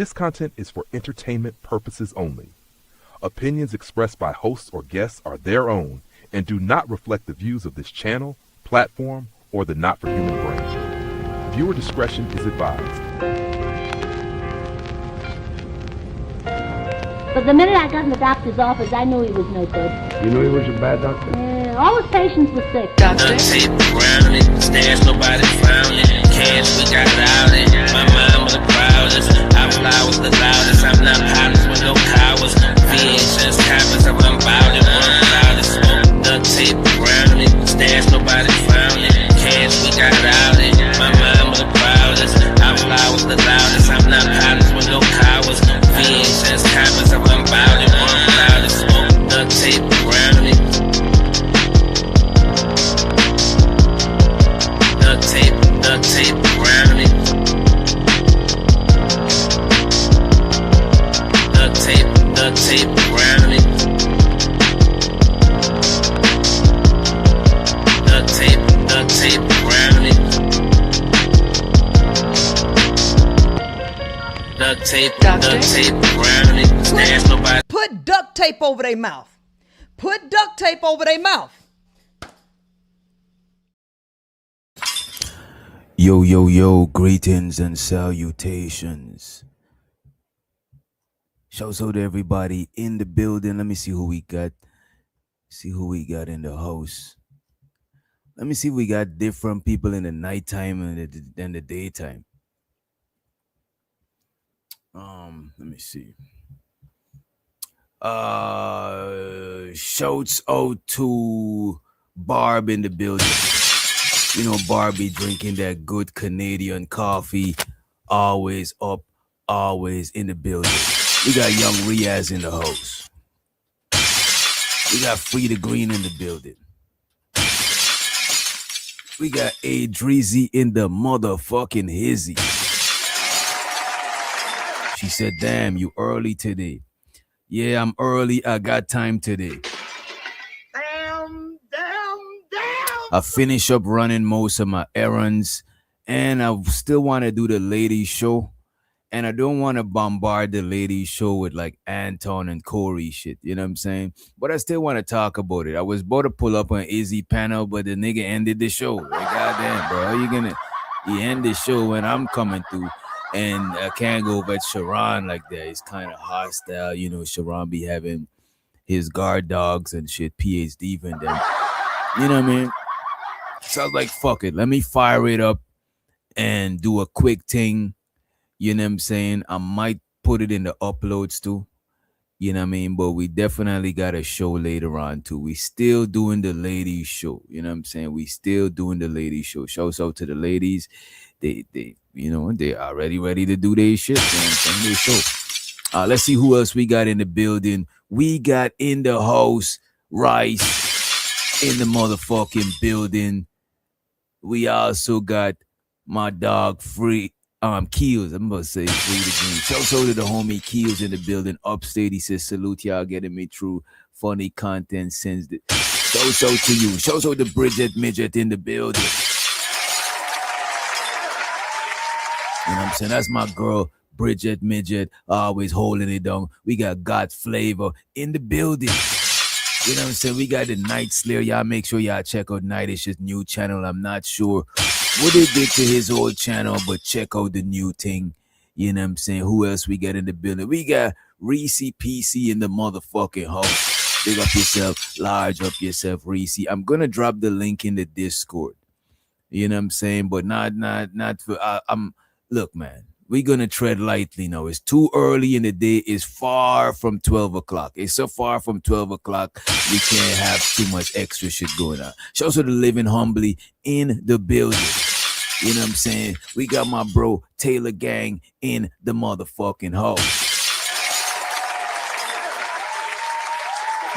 This content is for entertainment purposes only. Opinions expressed by hosts or guests are their own and do not reflect the views of this channel, platform, or the Not for Human Brain. Viewer discretion is advised. But the minute I got in the doctor's office, I knew he was no good. You knew he was a bad doctor? All his patients were sick. Doctor. Tape around it, stash nobody found it. Cash, we got it out it. My mind was the proudest. I fly was the loudest. I'm not pilots with no cowards. VHS copies of I'm bout it. One loudest. Duct tape around it, stash nobody found it. Cash, we got it out it. My mind was the proudest. I fly was the loudest. I'm not pilots with no cowards. VHS copies of I'm bout it. One loudest. Duct tape around it. Duct tape around it. Duct tape around it. Duct tape around it. Duct tape around it. Stash nobody. Put duct tape over their mouth. Put duct tape over their mouth. Yo, greetings and salutations. Shouts out to everybody in the building. Let me see who we got. See who we got in the house. Let me see if we got different people in the nighttime and the daytime. Let me see. Shouts out to Barb in the building. You know, Barbie drinking that good Canadian coffee. Always up, always in the building. We got young Riaz in the house. We got Frida Green in the building. We got A Dreezy in the motherfucking hizzy. She said, damn, you early today. Yeah, I'm early. I got time today. I finish up running most of my errands, and I still want to do the ladies show, and I don't want to bombard the ladies show with like Anton and Corey shit, you know what I'm saying? But I still want to talk about it. I was about to pull up an Izzy panel, but the nigga ended the show. Like, goddamn, bro, how you gonna? He end the show when I'm coming through, and I can't go with Sharon like that. It's kind of hostile, you know. Sharon be having his guard dogs and shit, PhD and them, you know what I mean? So I was like, fuck it. Let me fire it up and do a quick thing. You know what I'm saying? I might put it in the uploads too. You know what I mean? But we definitely got a show later on too. We still doing the ladies show. You know what I'm saying? We still doing the ladies show. Shouts out to the ladies. They you know, they already ready to do their shit. You know what I'm saying? Their show. Let's see who else we got in the building. We got in the house Rice in the motherfucking building. We also got my dog Keels. I'm about to say Free the Green. Shouts out to the homie Keels in the building. Upstate, he says, salute y'all getting me through funny content since the shouts out to you. Shouts out to Bridget Midget in the building. You know what I'm saying? That's my girl, Bridget Midget, always holding it down. We got God Flavor in the building. You know what I'm saying? We got the Night Slayer. Y'all make sure y'all check out Nightish's new channel. I'm not sure what they did to his old channel, but check out the new thing. You know what I'm saying? Who else we got in the building? We got Reese PC in the motherfucking house. Big up yourself. Large up yourself, Reese. I'm going to drop the link in the Discord. You know what I'm saying? But not for... Look, man. We're going to tread lightly now. It's too early in the day. It's far from 12 o'clock. It's so far from 12 o'clock, we can't have too much extra shit going on. Shouts to the Living Humbly in the building. You know what I'm saying? We got my bro Taylor Gang in the motherfucking house.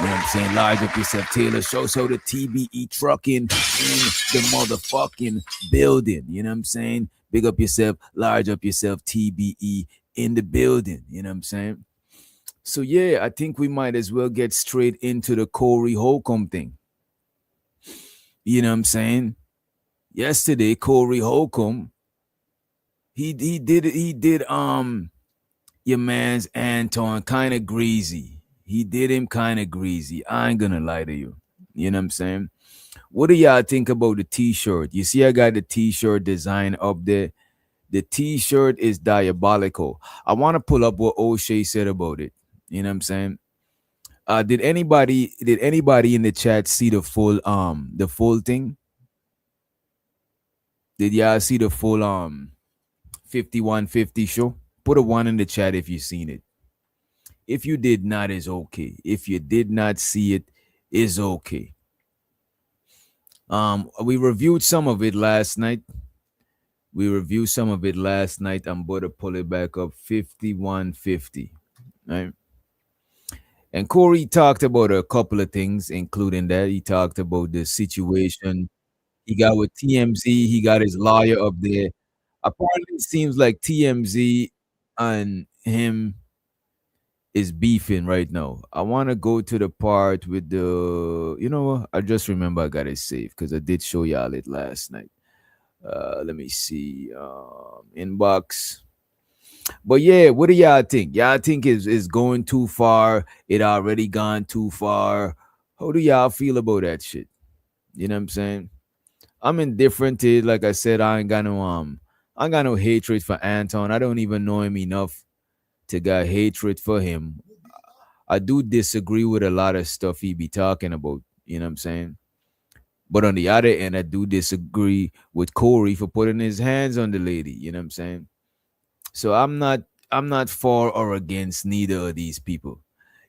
You know what I'm saying? Large up yourself, Taylor. Shouts to the TBE Trucking in the motherfucking building. You know what I'm saying? Big up yourself, large up yourself, TBE in the building. You know what I'm saying? So, yeah, I think we might as well get straight into the Corey Holcomb thing. You know what I'm saying? Yesterday, Corey Holcomb, he did your man's Anton kind of greasy. He did him kind of greasy. I ain't gonna lie to you. You know what I'm saying? What do y'all think about the t-shirt? You see, I got the t-shirt design up there. The t-shirt is diabolical. I want to pull up what Oshay said about it. You know what I'm saying? Did anybody in the chat see the full thing? Did y'all see the full 5150 show? Put a one in the chat if you seen it. If you did not, is okay. If you did not see it, is okay. We reviewed some of it last night. I'm about to pull it back up. 5150. Right? And Corey talked about a couple of things, including that. He talked about the situation he got with TMZ. He got his lawyer up there. Apparently, it seems like TMZ and him is beefing right now. I want to go to the part with the, you know what? I just remember I got it saved because I did show y'all it last night. Let me see. Inbox. But yeah, what do y'all think? Y'all think is going too far? It already gone too far? How do y'all feel about that shit? You know what I'm saying? I'm indifferent to it. Like I said, I ain't got no hatred for Anton. I don't even know him enough to got hatred for him. I do disagree with a lot of stuff he be talking about. You know what I'm saying? But on the other end, I do disagree with Corey for putting his hands on the lady. You know what I'm saying? So I'm not for or against neither of these people.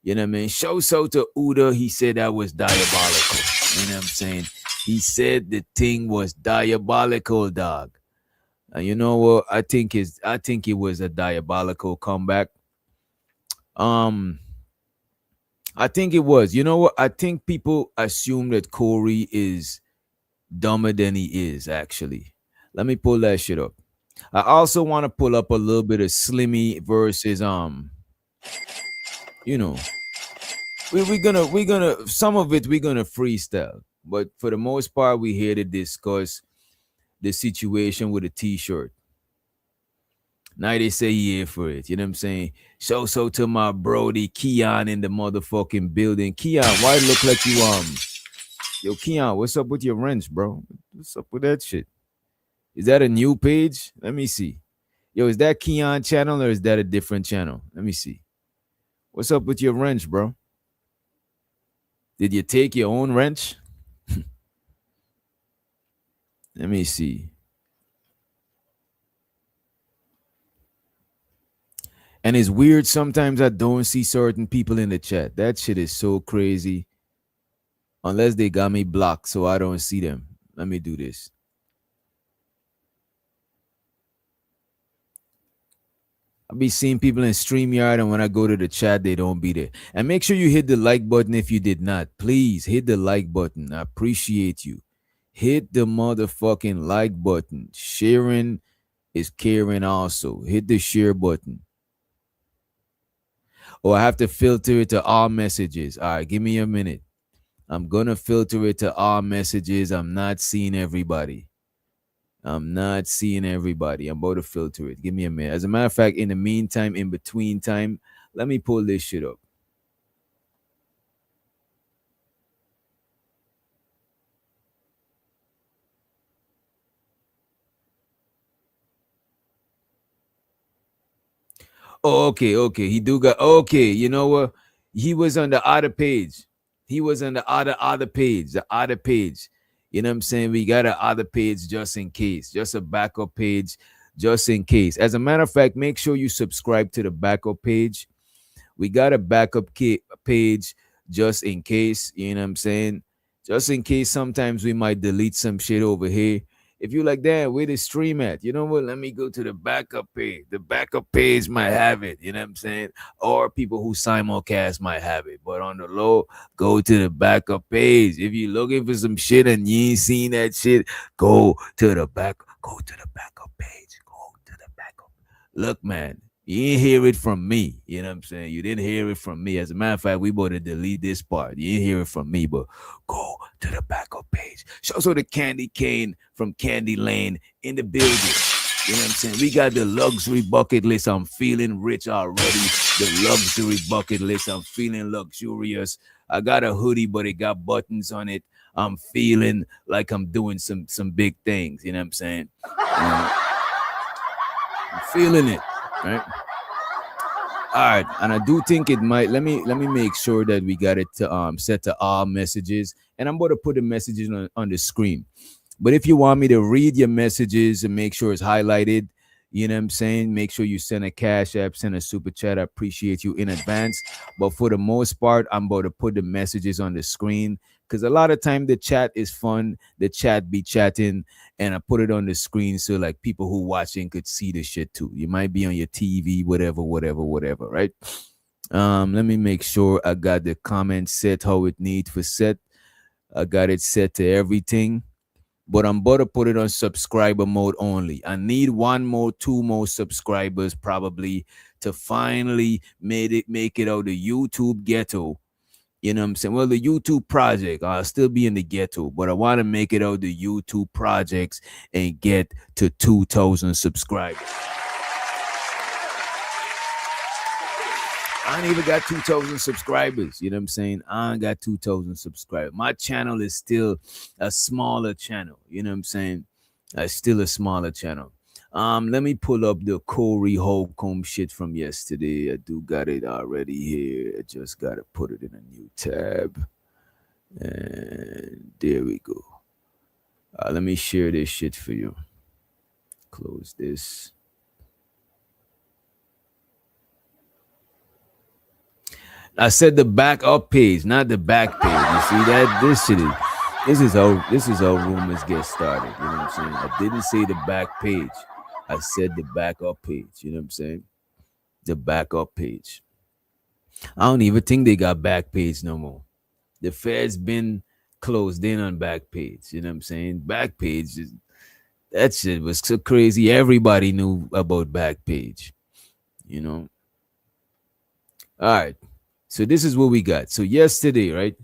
You know what I mean? Show so to Uda, he said that was diabolical. You know what I'm saying? He said the thing was diabolical, dog. And you know what? I think it was a diabolical comeback. I think it was. You know what? I think people assume that Corey is dumber than he is, actually. Let me pull that shit up. I also want to pull up a little bit of Slimmy versus you know, we're gonna some of it we're gonna freestyle, but for the most part we're here to discuss the situation with a t-shirt. Now they say he here for it. You know what I'm saying? So to my brody Keon in the motherfucking building. Keon, why it look like you yo Keon, what's up with your wrench, bro? What's up with that shit? Is that a new page? Let me see. Yo, is that Keon channel or is that a different channel? Let me see. What's up with your wrench, bro? Did you take your own wrench? Let me see. And it's weird. Sometimes I don't see certain people in the chat. That shit is so crazy. Unless they got me blocked so I don't see them. Let me do this. I'll be seeing people in StreamYard, and when I go to the chat, they don't be there. And make sure you hit the like button if you did not. Please hit the like button. I appreciate you. Hit the motherfucking like button. Sharing is caring also. Hit the share button. Oh, I have to filter it to all messages. All right, give me a minute. I'm going to filter it to all messages. I'm not seeing everybody. I'm about to filter it. Give me a minute. As a matter of fact, in the meantime, in between time, let me pull this shit up. Oh, okay. He do got okay. You know what? He was on the other page. He was on the other page. The other page. You know what I'm saying? We got an other page just in case. Just a backup page just in case. As a matter of fact, make sure you subscribe to the backup page. We got a backup page just in case. You know what I'm saying? Just in case sometimes we might delete some shit over here. If you like that, where the stream at? You know what? Let me go to the backup page. The backup page might have it. You know what I'm saying? Or people who simulcast might have it. But on the low, go to the backup page. If you're looking for some shit and you ain't seen that shit, go to the backup page. Go to the backup. Look, man, you didn't hear it from me. You know what I'm saying? You didn't hear it from me. As a matter of fact, we better delete this part. You didn't hear it from me, but go to the backup page. So the Candy Cane from Candy Lane in the building. You know what I'm saying? We got the luxury bucket list. I'm feeling rich already. The luxury bucket list. I'm feeling luxurious. I got a hoodie, but it got buttons on it. I'm feeling like I'm doing some big things. You know what I'm saying? I'm feeling it, right? All right, and I do think it might. Let me make sure that we got it to set to all messages, and I'm going to put the messages on the screen. But if you want me to read your messages and make sure it's highlighted, you know what I'm saying? Make sure you send a cash app, send a super chat. I appreciate you in advance. But for the most part, I'm about to put the messages on the screen because a lot of time the chat is fun. The chat be chatting, and I put it on the screen so like people who watching could see the shit too. You might be on your TV, whatever, right? Let me make sure I got the comment set how it needs for set. I got it set to everything. But I'm about to put it on subscriber mode only. I need 2 more subscribers probably to finally make it out the YouTube ghetto. You know what I'm saying? Well, the YouTube project, I'll still be in the ghetto, but I want to make it out the YouTube projects and get to 2,000 subscribers. I ain't even got 2,000 subscribers. You know what I'm saying? I ain't got 2,000 subscribers. My channel is still a smaller channel. You know what I'm saying? It's still a smaller channel. Let me pull up the Corey Holcomb shit from yesterday. I do got it already here. I just got to put it in a new tab. And there we go. Let me share this shit for you. Close this. I said the backup page, not the back page. You see that? This is how rumors get started. You know what I'm saying? I didn't say the back page. I said the backup page. You know what I'm saying? The backup page. I don't even think they got back page no more. The Fed's been closed in on back page. You know what I'm saying? Back page, that shit was so crazy. Everybody knew about back page. You know? All right. So this is what we got. So yesterday, right?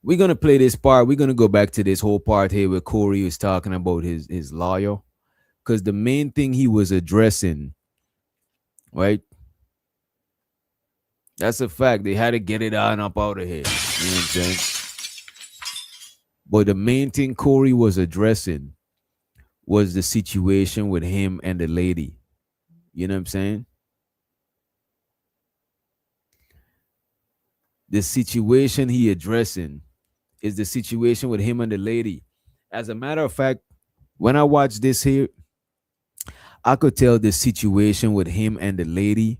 We're going to play this part. We're going to go back to this whole part here where Corey was talking about his lawyer. Because the main thing he was addressing, right? That's a fact. They had to get it on up out of here. You know what I'm saying? But the main thing Corey was addressing was the situation with him and the lady. You know what I'm saying? The situation he addressing is the situation with him and the lady. As a matter of fact, when I watched this here, I could tell the situation with him and the lady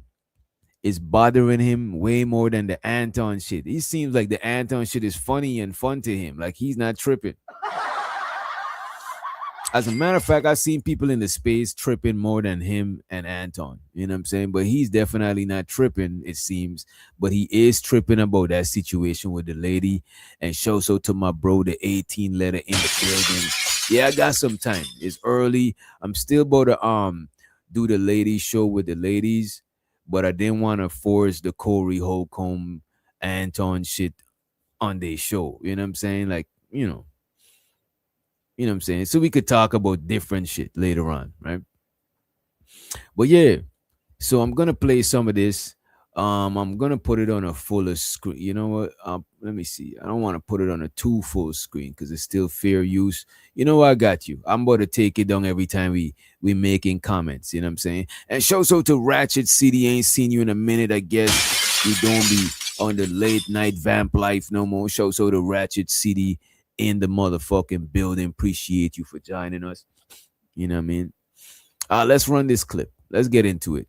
is bothering him way more than the Anton shit. He seems like the Anton shit is funny and fun to him. Like he's not tripping. As a matter of fact, I've seen people in the space tripping more than him and Anton. You know what I'm saying? But he's definitely not tripping, it seems. But he is tripping about that situation with the lady. And shows out to my bro, the 18 letter in the building. Yeah, I got some time. It's early. I'm still about to do the ladies show with the ladies. But I didn't want to force the Corey Holcomb Anton shit on their show. You know what I'm saying? Like, you know what I'm saying? So we could talk about different shit later on, right? But yeah, so I'm gonna play some of this. I'm gonna put it on a fuller screen. You know what? Let me see. I don't want to put it on a too full screen because it's still fair use. You know what? I got you. I'm about to take it down every time we making comments. You know what I'm saying? And show so to Ratchet City. Ain't seen you in a minute. I guess you don't be on the late night vamp life no more. Show so to Ratchet City in the motherfucking building. Appreciate you for joining us. You know what I mean? Let's run this clip. Let's get into it.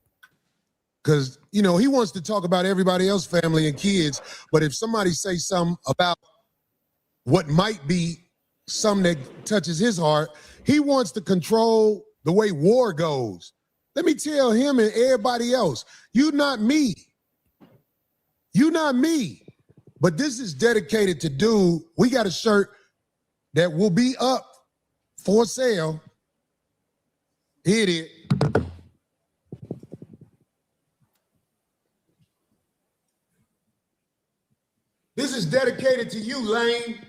Because, you know, he wants to talk about everybody else, family and kids. But if somebody say something about what might be something that touches his heart, he wants to control the way war goes. Let me tell him and everybody else, you not me. You not me. But this is dedicated to dude. We got a shirt that will be up for sale. Here it is. This is dedicated to you, Lane.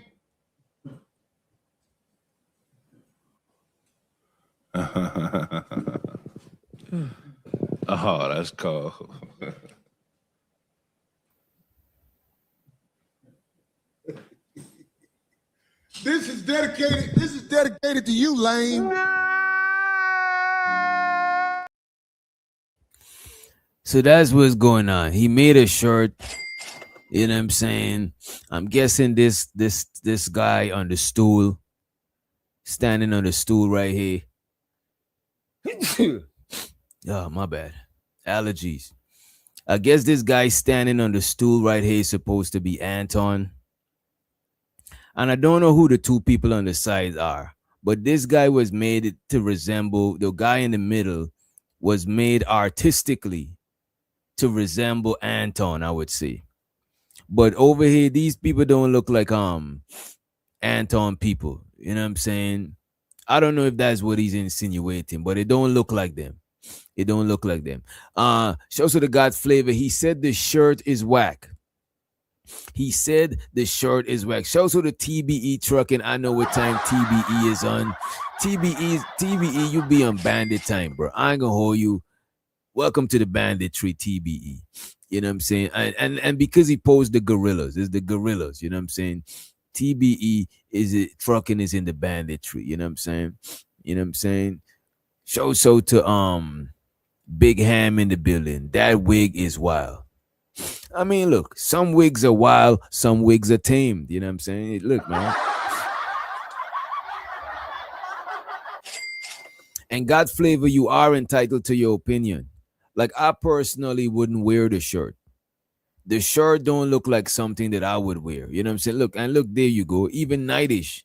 Oh, that's cool. This is dedicated to you, Lane. So that's what's going on. He made a shirt. You know what I'm saying? I'm guessing this guy on the stool, standing on the stool right here. Oh, my bad. Allergies. I guess this guy standing on the stool right here is supposed to be Anton. And I don't know who the two people on the side are. But this guy was made to resemble, the guy in the middle was made artistically to resemble Anton, I would say. But over here, these people don't look like Anton people. You know what I'm saying? I don't know if that's what he's insinuating, but it don't look like them. It don't look like them. Shows to the God Flavor. He said the shirt is whack. He said the shirt is whack. Shows to the TBE trucking. I know what time TBE is on. TBE, you be on bandit time, bro. I ain't gonna hold you. Welcome to the banditry, TBE. You know what I'm saying? And because he posed the gorillas, it's the gorillas. You know what I'm saying? TBE is it trucking is in the banditry. You know what I'm saying? You know what I'm saying? Show so to Big Ham in the building. That wig is wild. I mean, look, some wigs are wild, some wigs are tamed. You know what I'm saying? Look, man. And God Flavor, you are entitled to your opinion. Like, I personally wouldn't wear the shirt. The shirt don't look like something that I would wear. You know what I'm saying? Look, and look, there you go. Even Nightish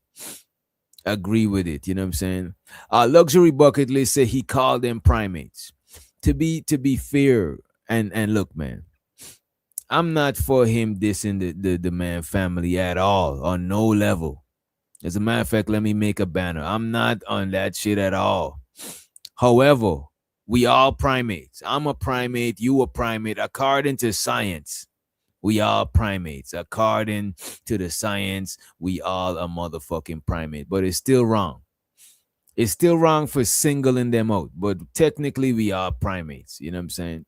agree with it. You know what I'm saying? Luxury Bucket List say he called them primates. To be fair, and look, man, I'm not for him dissing the man family at all, on no level. As a matter of fact, let me make a banner. I'm not on that shit at all. However, we all primates. I'm a primate. You a primate. According to science, we all primates. According to the science, we all a motherfucking primate. But it's still wrong. It's still wrong for singling them out. But technically, we are primates. You know what I'm saying?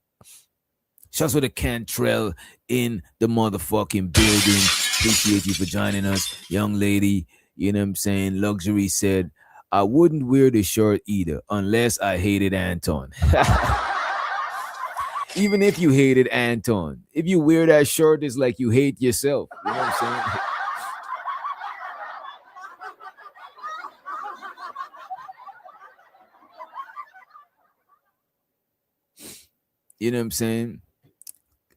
Shouts with a Cantrell in the motherfucking building. Appreciate you for joining us, young lady. You know what I'm saying? Luxury said, I wouldn't wear the shirt either unless I hated Anton. Even if you hated Anton, if you wear that shirt, it's like you hate yourself. You know what I'm saying? You know what I'm saying?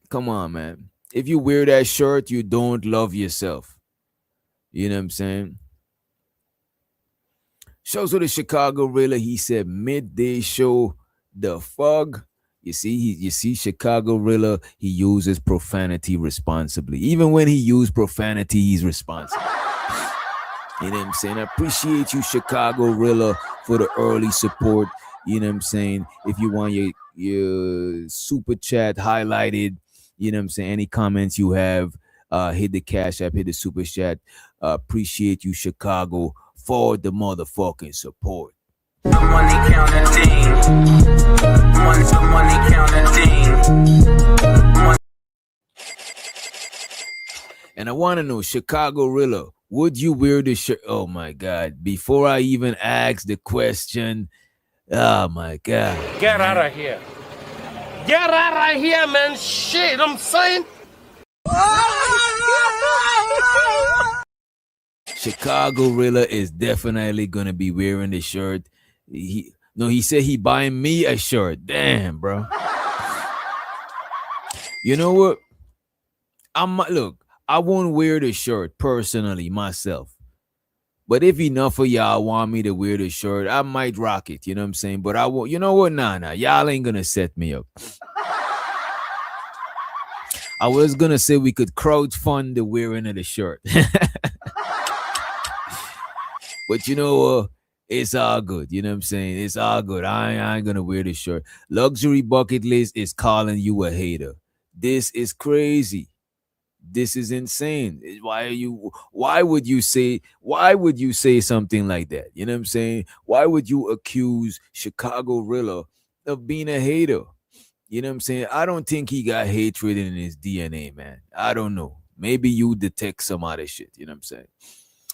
Come on, man. If you wear that shirt, you don't love yourself. You know what I'm saying? Shows with the Chicago Rilla. He said midday show the fog. You see Chicago Rilla, he uses profanity responsibly. Even when he used profanity, he's responsible. You know what I'm saying? I appreciate you, Chicago Rilla, for the early support. You know what I'm saying? If you want your super chat highlighted, you know what I'm saying? Any comments you have, hit the Cash App, hit the super chat. Appreciate you, Chicago, for the motherfucking support. Money counting thing. Money counting thing. And I want to know, Chicago Rilla, would you wear the shirt? Oh my God. Before I even ask the question, oh my God. Get out of here. Get out of here, man. Shit, I'm saying. Chicago Rilla is definitely gonna be wearing the shirt. He said he buying me a shirt. Damn, bro. You know what? I won't wear the shirt personally myself. But if enough of y'all want me to wear the shirt, I might rock it. You know what I'm saying? But I won't. You know what? Nah. Y'all ain't gonna set me up. I was gonna say we could crowdfund the wearing of the shirt. But you know, it's all good. You know what I'm saying? It's all good. I ain't gonna wear this shirt. Luxury Bucket List is calling you a hater. This is crazy. This is insane. Why would you say something like that? You know what I'm saying? Why would you accuse Chicago Rilla of being a hater? You know what I'm saying? I don't think he got hatred in his DNA, man. I don't know. Maybe you detect some other shit. You know what I'm saying?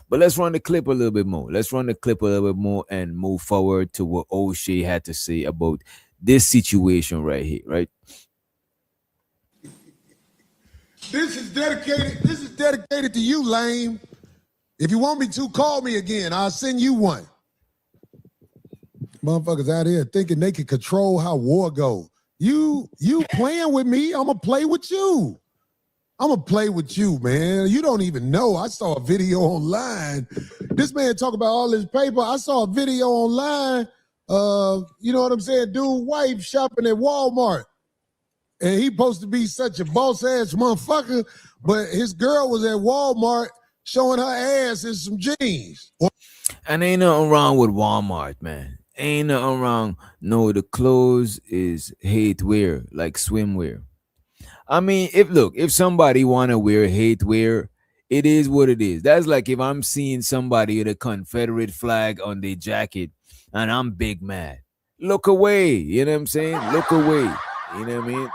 But let's run the clip a little bit more. Let's run the clip a little bit more and move forward to what Oshay had to say about this situation right here, right? This is dedicated to you, lame. If you want me to, call me again. I'll send you one. Motherfuckers out here thinking they can control how war go. You playing with me, I'm gonna play with you. I'm gonna play with you, man. You don't even know. I saw a video online. This man talk about all his paper. I saw a video online. You know what I'm saying? Dude, wife shopping at Walmart. And he supposed to be such a boss-ass motherfucker, but his girl was at Walmart showing her ass in some jeans. And ain't nothing wrong with Walmart, man. Ain't nothing wrong. No, the clothes is hate wear, like swimwear. I mean, if somebody wanna wear hate wear, it is what it is. That's like if I'm seeing somebody with a Confederate flag on their jacket and I'm big mad. Look away. You know what I'm saying? Look away. You know what I mean?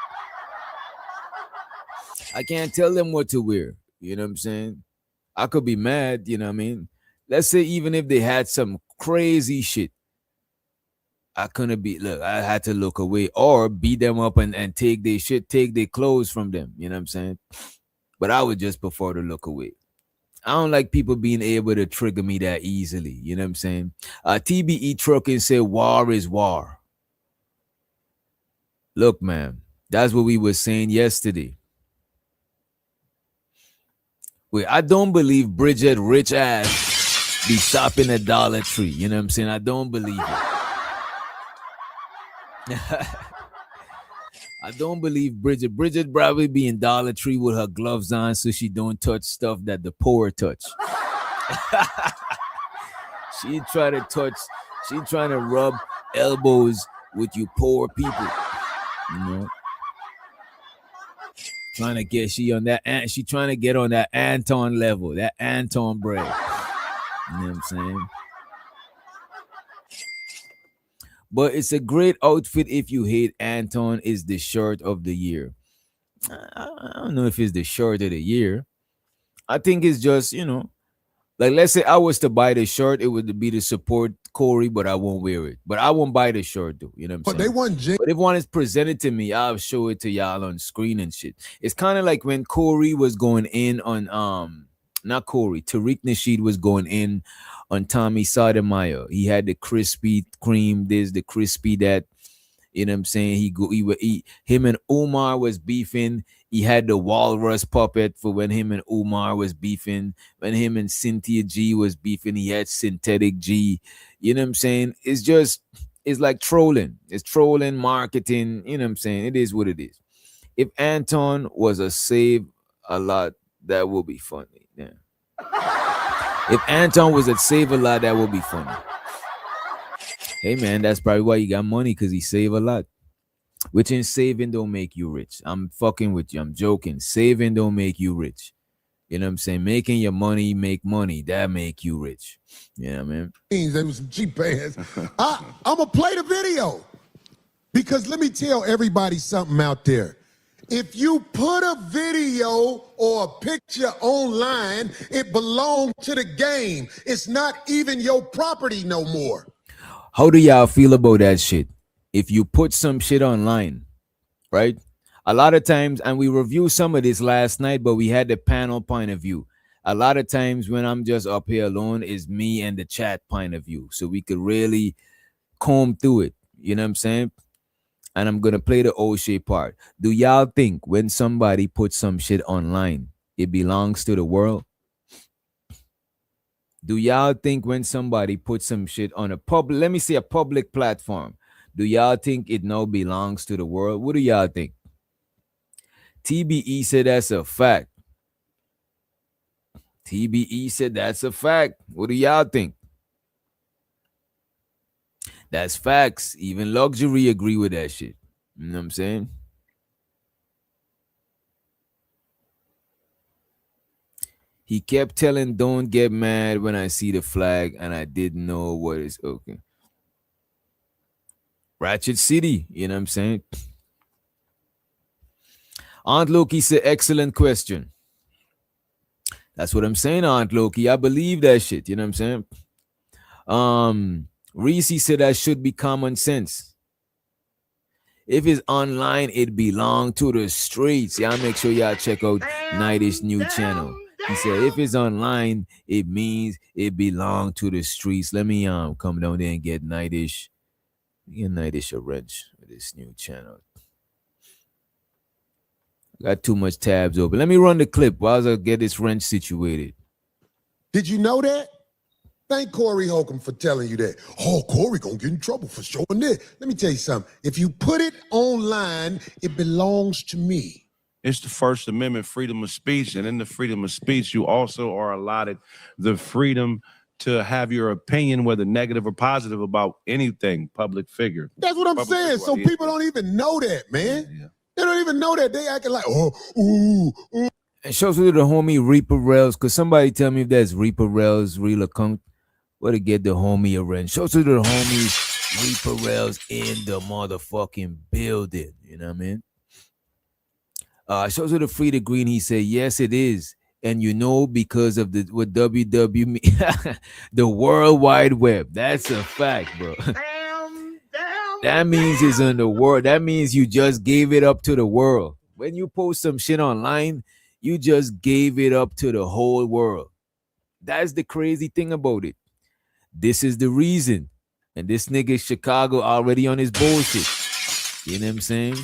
I can't tell them what to wear. You know what I'm saying? I could be mad, you know what I mean? Let's say even if they had some crazy shit, I had to look away or beat them up and take their shit, take their clothes from them. You know what I'm saying? But I would just prefer to look away. I don't like people being able to trigger me that easily. You know what I'm saying? TBE Trucking said war is war. Look, man, that's what we were saying yesterday. Wait, I don't believe Bridget rich ass be shopping at Dollar Tree. You know what I'm saying? I don't believe it. I don't believe Bridget. Bridget probably be in Dollar Tree with her gloves on so she don't touch stuff that the poor touch. She trying to rub elbows with you poor people. You know? She trying to get on that Anton level, that Anton bread. You know what I'm saying? But it's a great outfit if you hate Anton is the shirt of the year. I don't know if it's the shirt of the year. I think it's just, like let's say I was to buy the shirt, it would be to support Corey, but I won't wear it. But I won't buy the shirt though. You know what I'm saying? But if one is presented to me, I'll show it to y'all on screen and shit. It's kind of like when Corey was going in on not Corey, Tariq Nasheed was going in on Tommy Sotomayor. He had the Krispy Kreme, there's the crispy that, you know what I'm saying? Him and Umar was beefing. He had the walrus puppet for when him and Umar was beefing. When him and Cynthia G was beefing, he had Synthetic G. You know what I'm saying? It's like trolling. It's trolling, marketing. You know what I'm saying? It is what it is. If Anton was a save a lot, that would be funny. Yeah. If Anton was a save a lot, that would be funny. Hey man, that's probably why he got money, because he save a lot. Which in saving don't make you rich. I'm fucking with you. I'm joking. Saving don't make you rich. You know what I'm saying? Making your money make money, that make you rich. Yeah, man. There was some cheap pants. I'm gonna play the video because let me tell everybody something out there. If you put a video or a picture online, it belongs to the game. It's not even your property no more. How do y'all feel about that shit? If you put some shit online, right? A lot of times, and we reviewed some of this last night, but we had the panel point of view. A lot of times when I'm just up here alone, is me and the chat point of view. So we could really comb through it. You know what I'm saying? And I'm going to play the Oshay part. Do y'all think when somebody puts some shit online, it belongs to the world? Do y'all think when somebody puts some shit on a public platform, do y'all think it now belongs to the world? What do y'all think? TBE said that's a fact. TBE said that's a fact. What do y'all think? That's facts. Even luxury agree with that shit. You know what I'm saying? He kept telling, don't get mad when I see the flag, and I didn't know what is okay. Ratchet City, you know what I'm saying? Aunt Loki said, excellent question. That's what I'm saying, Aunt Loki. I believe that shit, you know what I'm saying? Reese said that should be common sense. If it's online, it belong to the streets. Y'all make sure y'all check out Nightish new channel. He said, if it's online, it means it belong to the streets. Let me come down there and get Nightish. Get Nightish a wrench with this new channel. Got too much tabs open. Let me run the clip while I get this wrench situated. Did you know that? Thank Corey Holcomb for telling you that. Oh, Corey gonna get in trouble for showing this. Let me tell you something. If you put it online, it belongs to me. It's the First Amendment, freedom of speech. And in the freedom of speech, you also are allotted the freedom to have your opinion, whether negative or positive, about anything, public figure. That's what I'm saying. So people don't even know that, man. Yeah. They don't even know that. They acting like, oh, ooh. And shows to the homie Reaper Rails. Could somebody tell me if that's Reaper Rails real account? Where to get the homie a wrench? Shows to the homie Reaper Rails in the motherfucking building. You know what I mean? Shows to the Free the Green. He said, yes, it is. And you know, because of the what WW the World Wide Web. That's a fact, bro. That means it's in the world. That means you just gave it up to the world. When you post some shit online, you just gave it up to the whole world. That's the crazy thing about it. This is the reason. And this nigga Chicago already on his bullshit. You know what I'm saying?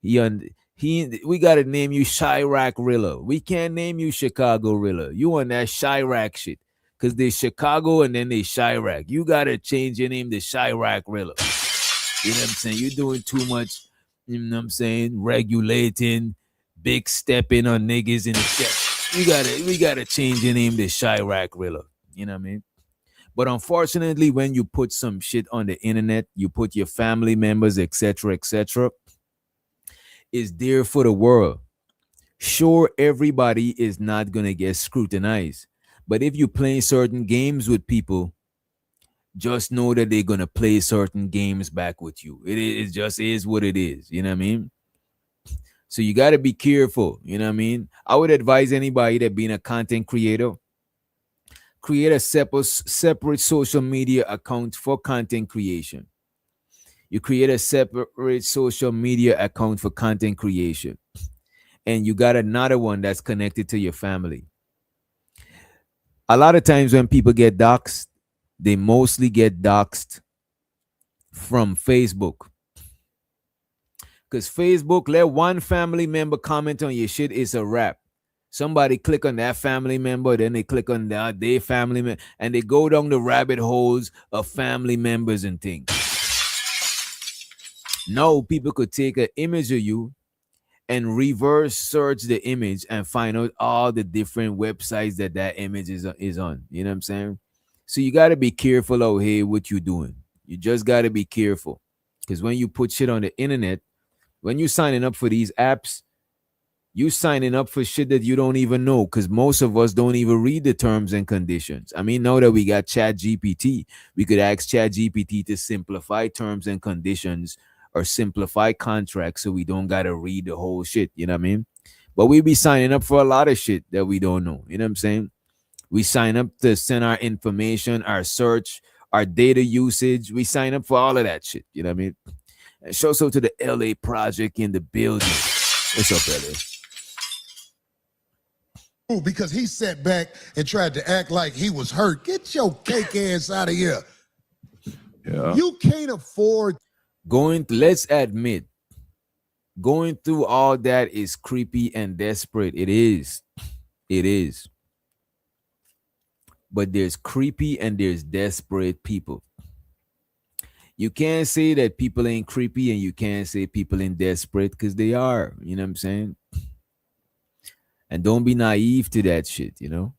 We gotta name you Chirac Rilla. We can't name you Chicago Rilla. You on that Chirac shit. Cause there's Chicago and then there's Chirac. You gotta change your name to Chirac Rilla. You know what I'm saying? You're doing too much, you know what I'm saying, regulating, big stepping on niggas in the chat. We gotta change your name to Chirac Rilla. You know what I mean? But unfortunately, when you put some shit on the internet, you put your family members, etc., is there for the world. Sure, everybody is not gonna get scrutinized. But if you play certain games with people, just know that they're gonna play certain games back with you. It just is what it is. You know what I mean? So you gotta be careful. You know what I mean? I would advise anybody that being a content creator, create a separate social media account for content creation. You create a separate social media account for content creation. And you got another one that's connected to your family. A lot of times when people get doxxed, they mostly get doxxed from Facebook. Because Facebook, let one family member comment on your shit, it's a wrap. Somebody click on that family member, then they click on their family member, and they go down the rabbit holes of family members and things. No, people could take an image of you and reverse search the image and find out all the different websites that image is on. You know what I'm saying? So you got to be careful out here what you're doing. You just got to be careful. Because when you put shit on the internet, when you're signing up for these apps, you signing up for shit that you don't even know, because most of us don't even read the terms and conditions. I mean, now that we got ChatGPT, we could ask ChatGPT to simplify terms and conditions or simplify contracts so we don't got to read the whole shit. You know what I mean? But we be signing up for a lot of shit that we don't know. You know what I'm saying? We sign up to send our information, our search, our data usage. We sign up for all of that shit. You know what I mean? And show so to the LA project in the building. What's up, LA? Because he sat back and tried to act like he was hurt. Get your cake ass out of here. Yeah. You can't afford. Let's admit, going through all that is creepy and desperate. It is. It is. But there's creepy and there's desperate people. You can't say that people ain't creepy and you can't say people ain't desperate, because they are. You know what I'm saying? And don't be naive to that shit, you know?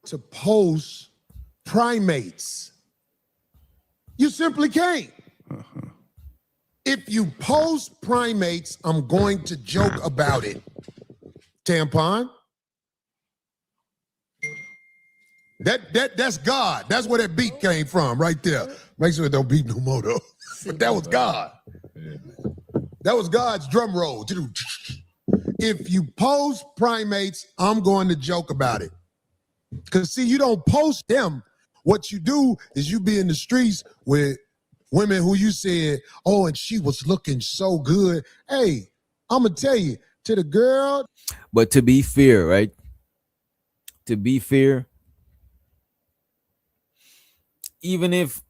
To post primates. You simply can't. If you post primates, I'm going to joke about it. Tampon, That's God. That's where that beat came from, right there. Make sure it don't beat no more though. But that was God. That was God's drum roll. If you post primates, I'm going to joke about it. Because see, you don't post them. What you do is you be in the streets with women who you said, oh, and she was looking so good. Hey, I'm going to tell you, to the girl. But to be fair, right? To be fair, even if,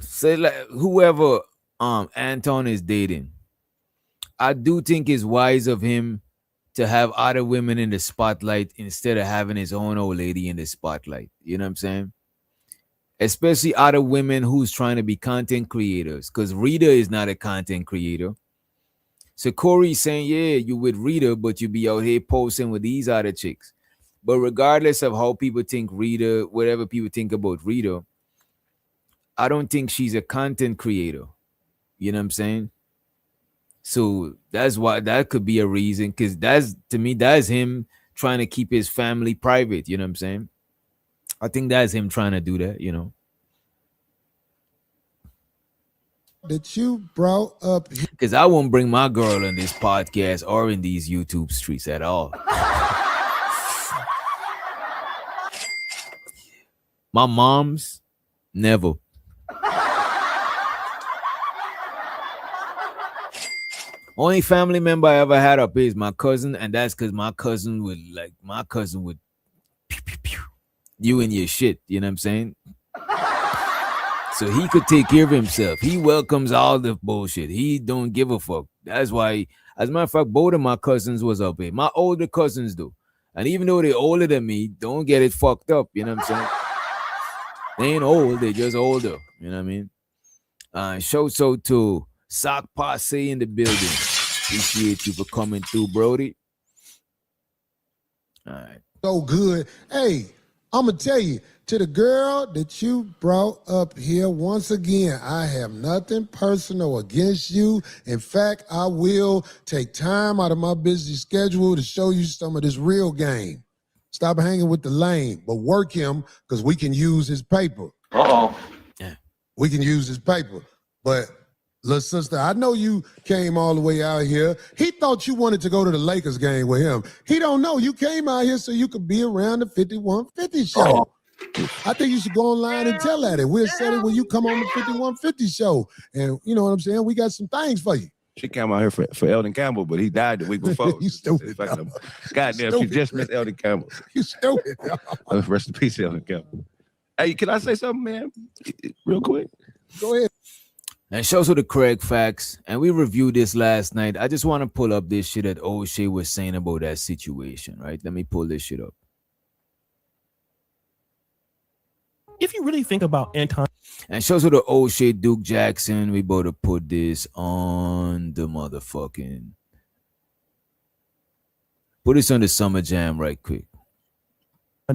say, like whoever Anton is dating, I do think it's wise of him to have other women in the spotlight instead of having his own old lady in the spotlight. You know what I'm saying? Especially other women who's trying to be content creators, because Rita is not a content creator. So Corey's saying, yeah, you with Rita, but you be out here posting with these other chicks. But regardless of how people think Rita, whatever people think about Rita, I don't think she's a content creator. You know what I'm saying? So that's why that could be a reason, because that's, to me, that's him trying to keep his family private. You know what I'm saying? I think that's him trying to do that, you know. That you brought up. Because I won't bring my girl in this podcast or in these YouTube streets at all. My mom's, never. Only family member I ever had up is my cousin, and that's because my cousin would pew, pew, pew, you and your shit, you know what I'm saying? So he could take care of himself. He welcomes all the bullshit. He don't give a fuck. That's why, as a matter of fact, both of my cousins was up here. My older cousins do. And even though they're older than me, don't get it fucked up, you know what I'm saying? They ain't old, they just older, you know what I mean? Show so to Sock Posse in the building. Appreciate you for coming through, Brody. All right. So good. Hey, I'm going to tell you, to the girl that you brought up here, once again, I have nothing personal against you. In fact, I will take time out of my busy schedule to show you some of this real game. Stop hanging with the lame, but work him, because we can use his paper. Uh-oh. Yeah. We can use his paper. But, little sister, I know you came all the way out here. He thought you wanted to go to the Lakers game with him. He don't know. You came out here so you could be around the 5150 show. Uh-oh. I think you should go online and tell that. We'll set it when you come on the 5150 show. And you know what I'm saying? We got some things for you. She came out here for Eldon Campbell, but he died the week before. You stupid. Goddamn, she just missed Eldon Campbell. You stupid. Rest in peace, Eldon Campbell. Hey, can I say something, man? Real quick. Go ahead. And shows to the Craig facts. And we reviewed this last night. I just want to pull up this shit that Oshay was saying about that situation, right? Let me pull this shit up. If you really think about Anton. And shows to the Oshay Duke Jackson. We better put this on the motherfucking. Put this on the Summer Jam right quick.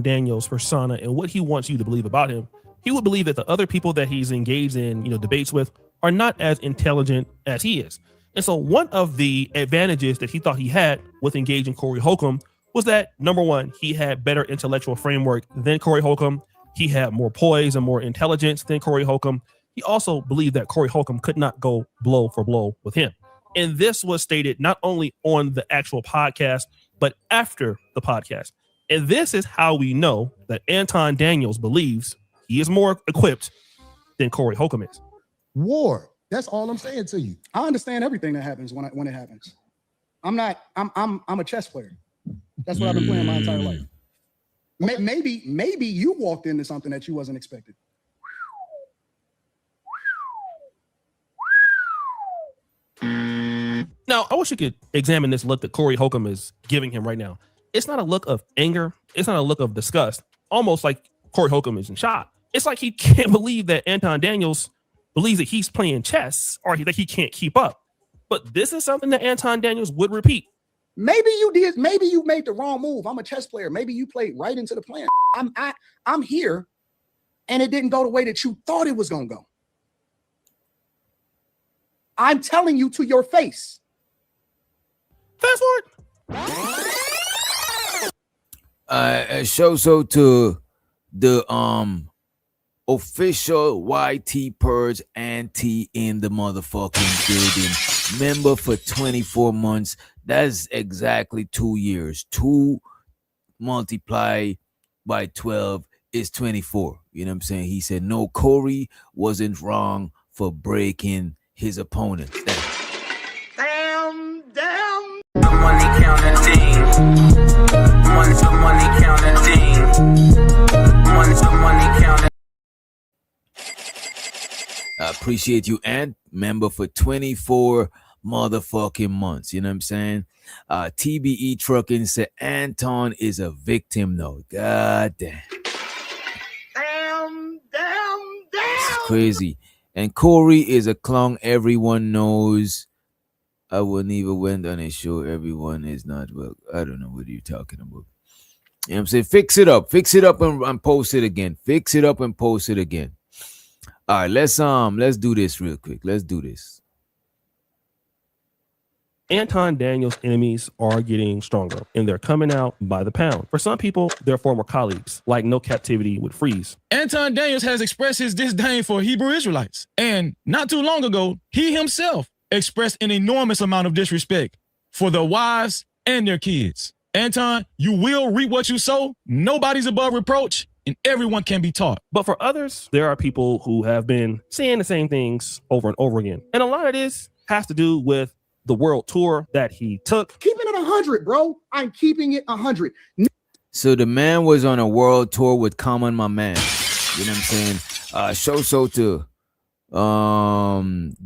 Daniel's persona and what he wants you to believe about him. He would believe that the other people that he's engaged in, debates with are not as intelligent as he is. And so one of the advantages that he thought he had with engaging Corey Holcomb was that, number one, he had better intellectual framework than Corey Holcomb. He had more poise and more intelligence than Corey Holcomb. He also believed that Corey Holcomb could not go blow for blow with him. And this was stated not only on the actual podcast, but after the podcast. And this is how we know that Anton Daniels believes he is more equipped than Corey Holcomb is. War. That's all I'm saying to you. I understand everything that happens when it happens. I'm a chess player. That's what I've been playing my entire life. Maybe you walked into something that you wasn't expecting. Now, I wish you could examine this look that Corey Holcomb is giving him right now. It's not a look of anger. It's not a look of disgust. Almost like Corey Holcomb is in shock. It's like he can't believe that Anton Daniels believes that he's playing chess or that he can't keep up. But this is something that Anton Daniels would repeat. Maybe you did. Maybe you made the wrong move. I'm a chess player. Maybe you played right into the plan. I'm here, and it didn't go the way that you thought it was gonna go. I'm telling you to your face. Fast forward. Show so to the official YT Purge Anti in the motherfucking building. Member for 24 months. That's exactly 2 years. 2 multiplied by 12 is 24. You know what I'm saying? He said, no, Corey wasn't wrong for breaking his opponent. Damn. The money counting team. Money counting team. Money counting. I appreciate you, Ant. Member for 24 motherfucking months. You know what I'm saying? TBE Trucking said Anton is a victim, though. God damn. It's crazy. And Corey is a clown. Everyone knows. I wouldn't even went on his show. Everyone is not well. I don't know what you're talking about. You know what I'm saying? Fix it up and post it again. Fix it up and post it again. All right, let's do this real quick. Let's do this. Anton Daniels' enemies are getting stronger, and they're coming out by the pound. For some people, they're former colleagues, like No Captivity with Freeze. Anton Daniels has expressed his disdain for Hebrew Israelites. And not too long ago, he himself expressed an enormous amount of disrespect for their wives and their kids. Anton, you will reap what you sow. Nobody's above reproach, and everyone can be taught. But for others, there are people who have been saying the same things over and over again. And a lot of this has to do with the world tour that he took. Keeping it 100, bro. I'm keeping it 100. So the man was on a world tour with Common, my man. You know what I'm saying? Show to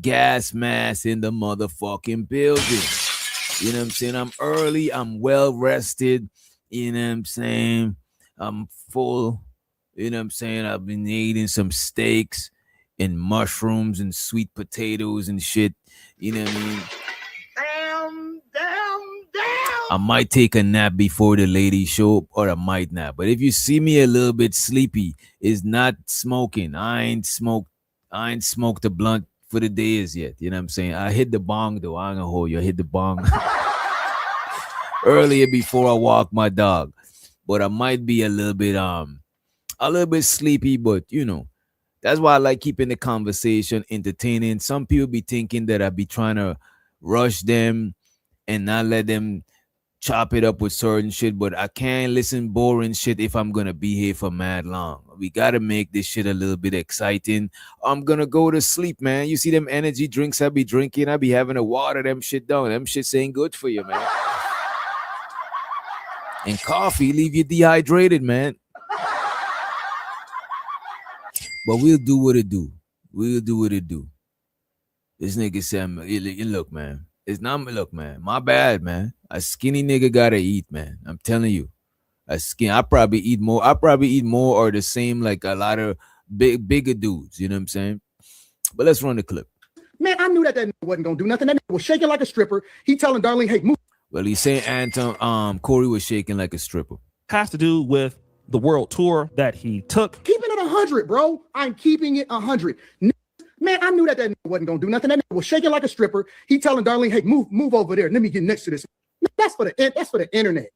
gas mask in the motherfucking building. You know what I'm saying? I'm early, I'm well rested. You know what I'm saying? I'm full. You know what I'm saying? I've been eating some steaks and mushrooms and sweet potatoes and shit. You know what I mean? I might take a nap before the ladies show up, or I might not. But if you see me a little bit sleepy, it's not smoking. I ain't smoked the blunt for the days yet. You know what I'm saying? I hit the bong though. I ain't gonna hold you. I hit the bong earlier before I walk my dog. But I might be a little bit sleepy, but you know, that's why I like keeping the conversation entertaining. Some people be thinking that I be trying to rush them and not let them chop it up with certain shit, but I can't listen boring shit if I'm gonna be here for mad long. We gotta make this shit a little bit exciting. I'm gonna go to sleep, man. You see them energy drinks I be drinking, I be having to water them shit down. Them shits ain't good for you, man. And coffee leave you dehydrated, man. But we'll do what it do. This nigga said, look, man. It's not, look, man, my bad, man. A skinny nigga gotta eat, man. I'm telling you. I probably eat more or the same like a lot of bigger dudes, you know what I'm saying? But let's run the clip. Man, I knew that nigga wasn't gonna do nothing. That nigga was shaking like a stripper. He telling Darlene, hey, move. Well, he's saying Anton, Corey was shaking like a stripper. Has to do with the world tour that he took. Keeping it 100, bro. I'm keeping it 100. Man, I knew that nigga wasn't gonna do nothing. That nigga was shaking like a stripper. He telling Darlene, hey, move over there. Let me get next to this. That's for the internet.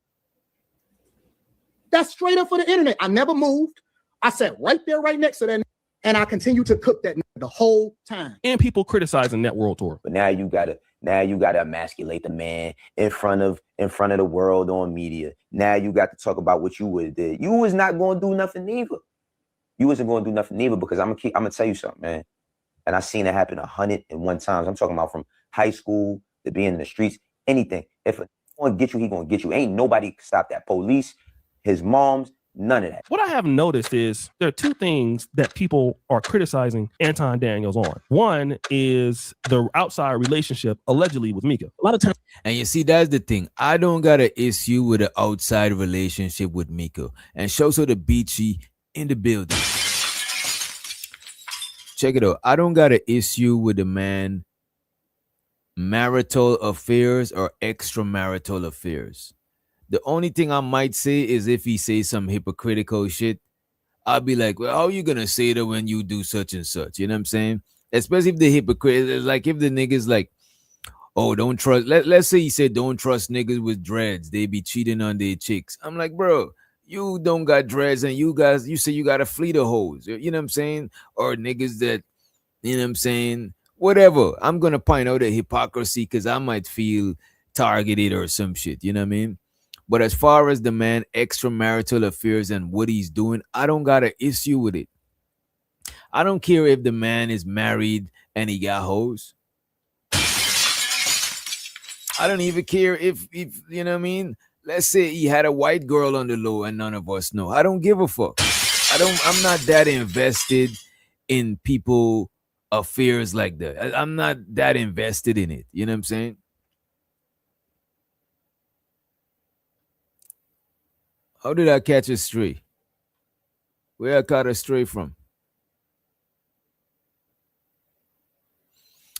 That's straight up for the internet. I never moved. I sat right there, right next to that, and I continued to cook that the whole time. And people criticizing that world tour. But now you gotta emasculate the man in front of the world on media. Now you got to talk about what you would have did. You was not gonna do nothing either. You wasn't gonna do nothing either because I'm gonna tell you something, man. And I've seen it happen 101 times. I'm talking about from high school to being in the streets, anything. If a gonna get you, he gonna get you. Ain't nobody can stop that. Police, his moms, none of that. What I have noticed is there are two things that people are criticizing Anton Daniels on. One is the outside relationship, allegedly, with Mika. A lot of times. And you see, that's the thing. I don't got an issue with an outside relationship with Mika. And shows her the beachy in the building. Check it out. I don't got an issue with the man marital affairs or extramarital affairs. The only thing I might say is if he says some hypocritical shit, I'll be like, well, how are you gonna say that when you do such and such? You know what I'm saying? Especially if the hypocrite, like if the niggas like, oh, don't trust. Let's say he said don't trust niggas with dreads. They be cheating on their chicks. I'm like, bro, you don't got dreads and you say you got a fleet of hoes. You know what I'm saying? Or niggas that, you know what I'm saying? Whatever. I'm gonna point out the hypocrisy because I might feel targeted or some shit. You know what I mean? But as far as the man extramarital affairs and what he's doing, I don't got an issue with it. I don't care if the man is married and he got hoes. I don't even care if you know what I mean. Let's say he had a white girl on the low and none of us know. I don't give a fuck. I'm not that invested in people affairs like that. I'm not that invested in it. You know what I'm saying? How did I catch a stray? Where I caught a stray from?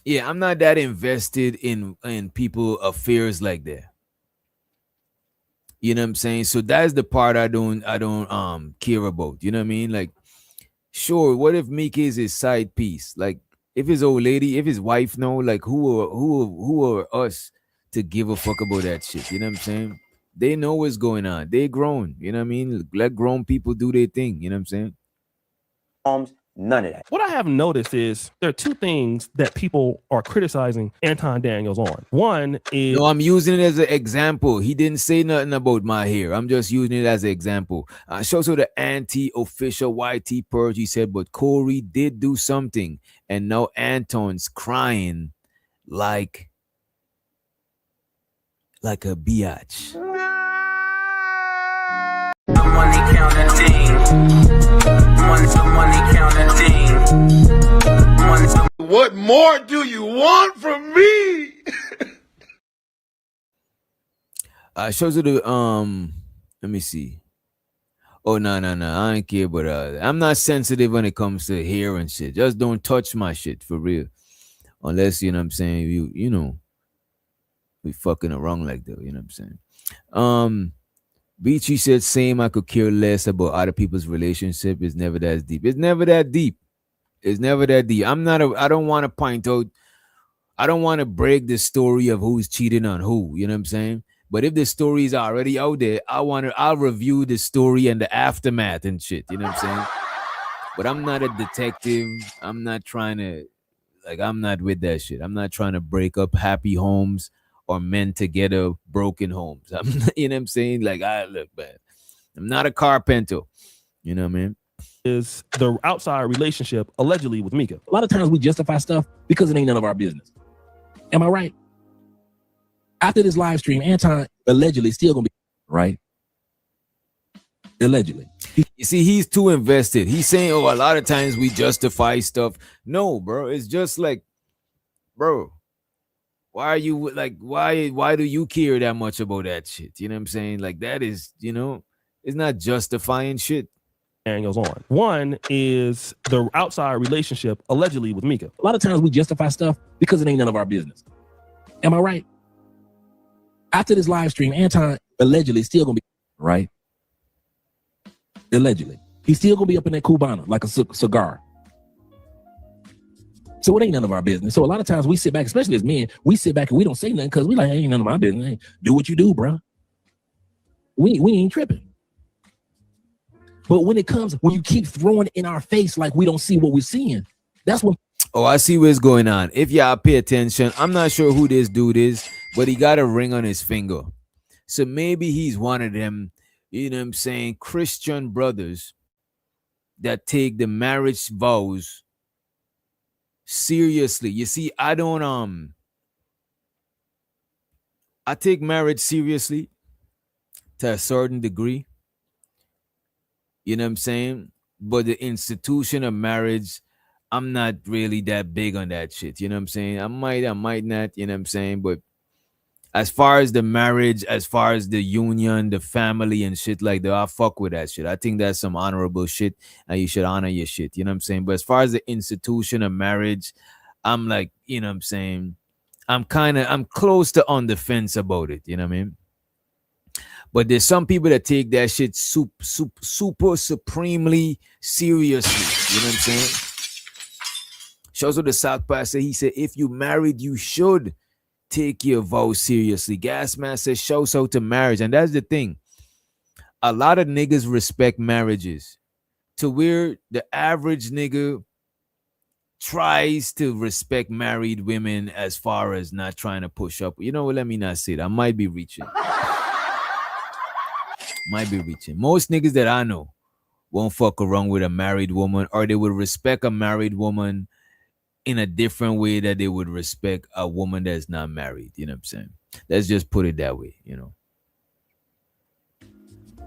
Yeah, I'm not that invested in people affairs like that. You know what I'm saying? So that's the part I don't care about. You know what I mean? Like, sure, what if Meek is his side piece? Like, if his old lady, if his wife know, like who are us to give a fuck about that shit? You know what I'm saying? They know what's going on. They grown. You know what I mean? Let grown people do their thing. You know what I'm saying? None of that. What I have noticed is there are two things that people are criticizing Anton Daniels on. One is no, I'm using it as an example. He didn't say nothing about my hair. I'm just using it as an example. Shows the anti-official YT purge. He said, but Corey did do something, and now Anton's crying like a biatch. Money counting thing. Money counting thing. What more do you want from me? Shows the let me see. Oh no, I ain't care, but I'm not sensitive when it comes to hair and shit. Just don't touch my shit for real. Unless, you know what I'm saying, you know, we fucking around like that, you know what I'm saying? Beachy said, same, I could care less about other people's relationship. It's never that deep. It's never that deep. It's never that deep. I don't want to point out, I don't want to break the story of who's cheating on who, you know what I'm saying? But if the story is already out there, I'll review the story and the aftermath and shit, you know what I'm saying? But I'm not a detective. I'm not trying to, I'm not with that shit. I'm not trying to break up happy homes or men together broken homes. You know what I'm saying? Look, man, I'm not a carpenter. You know what I mean? Is the outside relationship allegedly with Mika. A lot of times we justify stuff because it ain't none of our business. Am I right? After this live stream, Anton allegedly still gonna be right. Allegedly. You see, he's too invested. He's saying, oh, a lot of times we justify stuff. No, bro. It's just like, bro, why are you like, why do you care that much about that shit? You know what I'm saying? Like, that is, you know, it's not justifying shit. Daniels on. One is the outside relationship allegedly with Mika. A lot of times we justify stuff because it ain't none of our business. Am I right? After this live stream, Anton allegedly still gonna be right. Allegedly. He's still gonna be up in that Cubana like a cigar. So it ain't none of our business. So a lot of times we sit back, especially as men, we sit back and we don't say nothing because we like, ain't none of my business. Hey, do what you do, bro. We ain't tripping. But when you keep throwing it in our face like we don't see what we're seeing, that's when. Oh, I see what's going on. If y'all pay attention, I'm not sure who this dude is, but he got a ring on his finger. So maybe he's one of them, you know what I'm saying, Christian brothers that take the marriage vows seriously. You see, I take marriage seriously to a certain degree. You know what I'm saying? But the institution of marriage, I'm not really that big on that shit. You know what I'm saying? I might not, you know what I'm saying? But as far as the marriage, as far as the union, the family and shit like that, I fuck with that shit. I think that's some honorable shit and you should honor your shit. You know what I'm saying? But as far as the institution of marriage, I'm like, you know what I'm saying? I'm close to on the fence about it. You know what I mean? But there's some people that take that shit super supremely seriously. You know what I'm saying? Shows with the South Pastor, he said, if you married, you should take your vows seriously. Gasman says, shows out to marriage. And that's the thing. a lot of niggas respect marriages to where the average nigga tries to respect married women as far as not trying to push up. You know what? Let me not say that. I might be reaching. Most niggas that I know won't fuck around with a married woman, or they would respect a married woman in a different way that they would respect a woman that's not married. You know what I'm saying? Let's just put it that way, you know.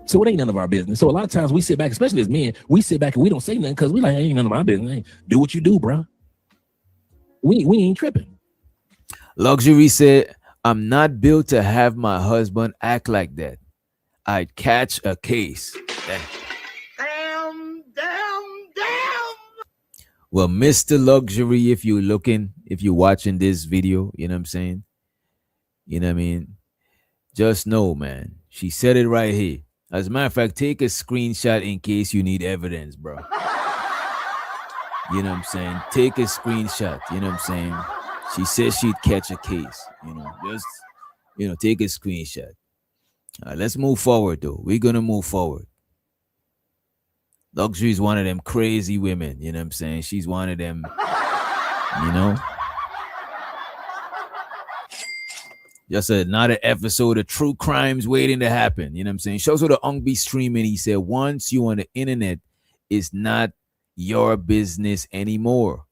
So it ain't none of our business. So a lot of times we sit back, especially as men, we sit back and we don't say nothing because we like, ain't none of my business. Hey, do what you do, bro. We ain't tripping. Luxury said, I'm not built to have my husband act like that. I'd catch a case. Damn. Well, Mr. Luxury, if you're watching this video, you know what I'm saying? You know what I mean? Just know, man, she said it right here. As a matter of fact, take a screenshot in case you need evidence, bro. You know what I'm saying? Take a screenshot. You know what I'm saying? She said she'd catch a case. You know, just, you know, take a screenshot. All right, let's move forward, though. We're going to move forward. Luxury is one of them crazy women. You know what I'm saying? She's one of them, you know? Just another episode of true crimes waiting to happen. You know what I'm saying? Shows her the Ung be streaming. He said, once you on the internet, it's not your business anymore.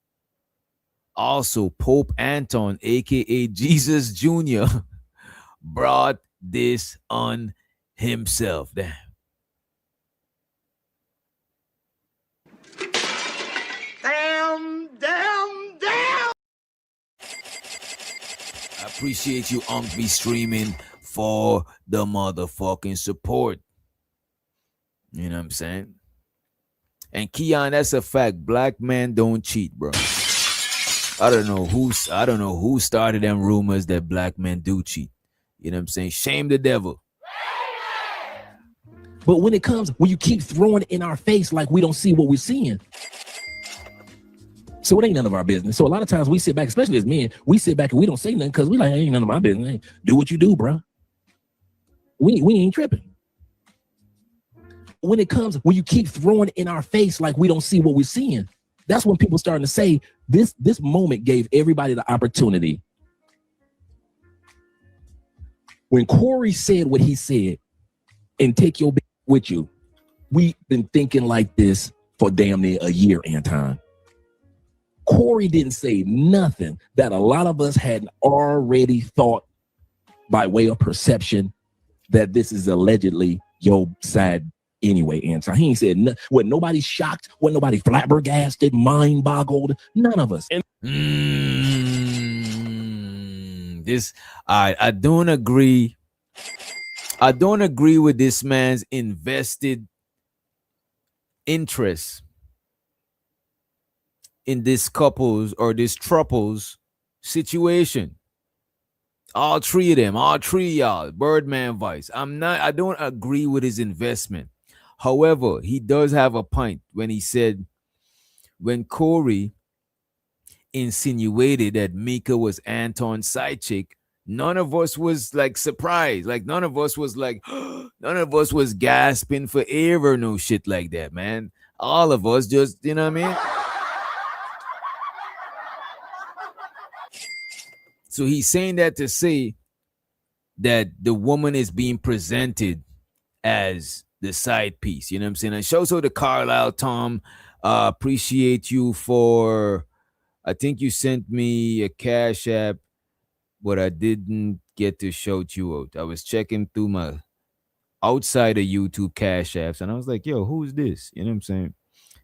Also, Pope Anton, aka Jesus Jr., brought this on himself. Damn. I appreciate you, Unk, be streaming for the motherfucking support. You know what I'm saying? And Keon, that's a fact. Black men don't cheat, bro. I don't know who started them rumors that black men do cheat. You know what I'm saying? Shame the devil. But when you keep throwing it in our face like we don't see what we're seeing. So it ain't none of our business. So a lot of times we sit back, especially as men, we sit back and we don't say nothing because we like, ain't none of my business. Hey, do what you do, bro. We ain't tripping. When you keep throwing it in our face like we don't see what we're seeing, that's when people starting to say this moment gave everybody the opportunity. When Corey said what he said and take your bitch with you, we've been thinking like this for damn near a year, Anton. Corey didn't say nothing that a lot of us had already thought by way of perception that this is allegedly your side anyway, Anton. He ain't said nothing. Wasn't nobody shocked? Wasn't nobody flabbergasted, mind boggled? None of us. I don't agree. I don't agree with this man's invested interest in this couple's or this trouple's situation. All three of y'all, Birdman Vice. I don't agree with his investment. However, he does have a point when he said, when Corey insinuated that Mika was Anton's side chick, none of us was like surprised. Like none of us was gasping for air or no shit like that, man. All of us just, you know what I mean? So he's saying that to say that the woman is being presented as the side piece. You know what I'm saying? And shows her the Carlisle, Tom. Appreciate you for, I think you sent me a Cash App, but I didn't get to shout you out. I was checking through my outside of YouTube Cash Apps, and I was like, yo, who's this? You know what I'm saying?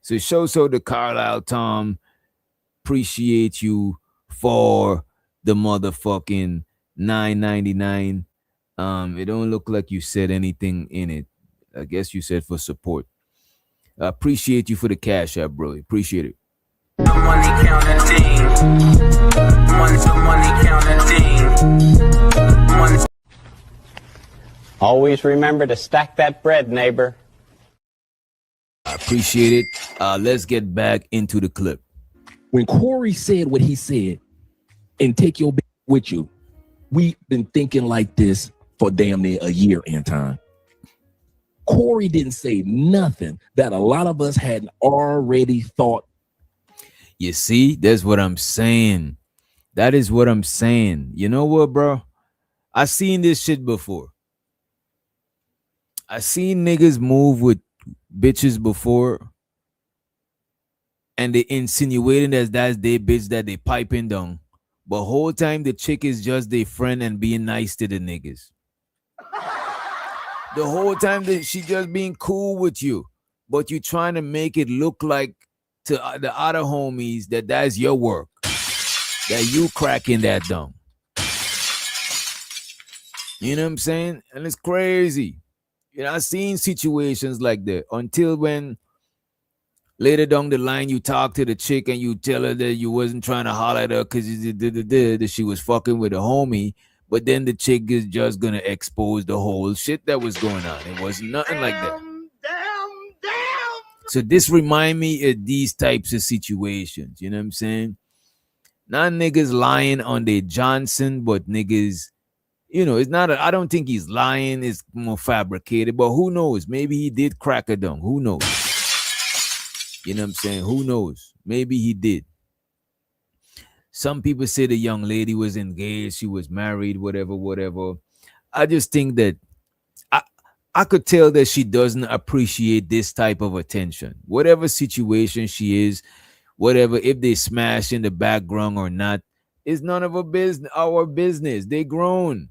So it shows her the Carlisle, Tom. Appreciate you for the motherfucking $9.99. It don't look like you said anything in it. I guess you said for support. I appreciate you for the Cash App, bro. Appreciate it. Money counting team. Money counting team. Always remember to stack that bread, neighbor. I appreciate it. Let's get back into the clip. When Corey said what he said and take your bitch with you, we've been thinking like this for damn near a year, Anton. Corey didn't say nothing that a lot of us had already thought. You see, that's what I'm saying. That is what I'm saying. You know what, bro? I seen this shit before. I seen niggas move with bitches before, and they insinuating that that's their bitch that they piping down. But whole time the chick is just their friend and being nice to the niggas. The whole time that she just being cool with you, but you trying to make it look like to the other homies that that's your work, that you cracking that down. You know what I'm saying? And it's crazy. You know, I've seen situations like that until when later down the line you talk to the chick and you tell her that you wasn't trying to holler at her because that she was fucking with a homie, but then the chick is just gonna expose the whole shit that was going on. It was nothing like that. So this remind me of these types of situations. You know what I'm saying? Not niggas lying on their Johnson, but niggas, you know, it's not. I don't think he's lying. It's more fabricated, but who knows? Maybe he did crack a dung. Who knows? You know what I'm saying? Who knows? Maybe he did. Some people say the young lady was engaged, she was married, whatever. I just think that I could tell that she doesn't appreciate this type of attention. Whatever situation she is, whatever, if they smash in the background or not, it's none of our business. They grown.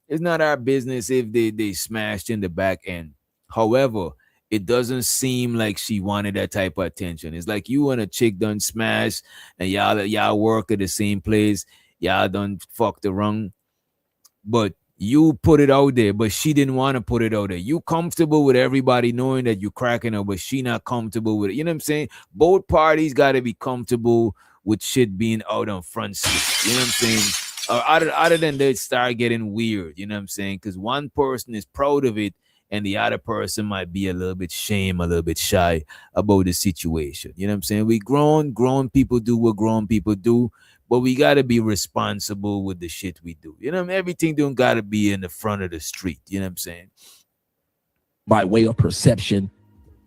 It's not our business if they smashed in the back end. However, it doesn't seem like she wanted that type of attention. It's like you and a chick done smash and y'all work at the same place. Y'all done fucked around. But you put it out there, but she didn't want to put it out there. You comfortable with everybody knowing that you cracking her, but she not comfortable with it. You know what I'm saying? Both parties got to be comfortable with shit being out on Front Street. You know what I'm saying? Other than that, start getting weird. You know what I'm saying? Because one person is proud of it, and the other person might be a little bit shame, a little bit shy about the situation. You know what I'm saying? We grown people do what grown people do, but we got to be responsible with the shit we do. You know, everything don't got to be in the front of the street. You know what I'm saying? By way of perception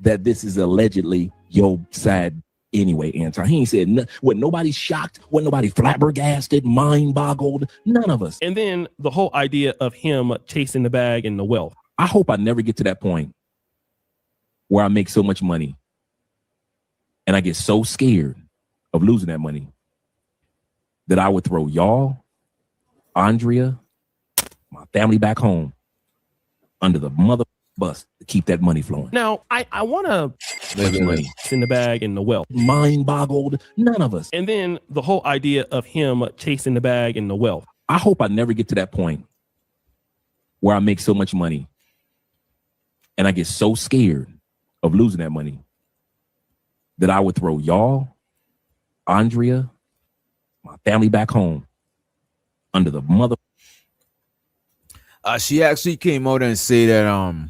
that this is allegedly your side anyway, Anton. He ain't said when nobody's shocked, when nobody flabbergasted, mind boggled, none of us. And then the whole idea of him chasing the bag and the wealth. I hope I never get to that point where I make so much money and I get so scared of losing that money that I would throw y'all, Andrea, my family back home under the mother bus to keep that money flowing. Now, I want to make money in the bag and the wealth. Mind boggled, none of us. And then the whole idea of him chasing the bag and the wealth. I hope I never get to that point where I make so much money and I get so scared of losing that money that I would throw y'all, Andrea, my family back home under the mother. She actually came out and said that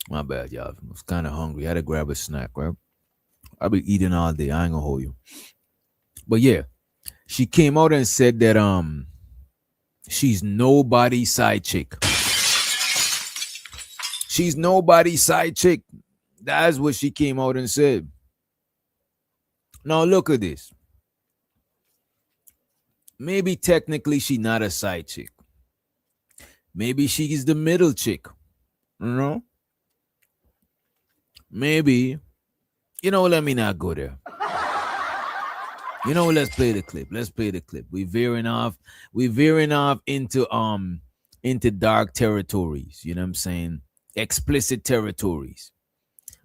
my bad, y'all. I was kind of hungry. I had to grab a snack, right? I've been eating all day. I ain't gonna hold you. But yeah, she came out and said that she's nobody's side chick. She's nobody's side chick. That's what she came out and said. Now look at this. Maybe technically she's not a side chick. Maybe she's the middle chick. You know? Maybe. You know, let me not go there. You know, let's play the clip. We veering off into dark territories. You know what I'm saying? Explicit territories.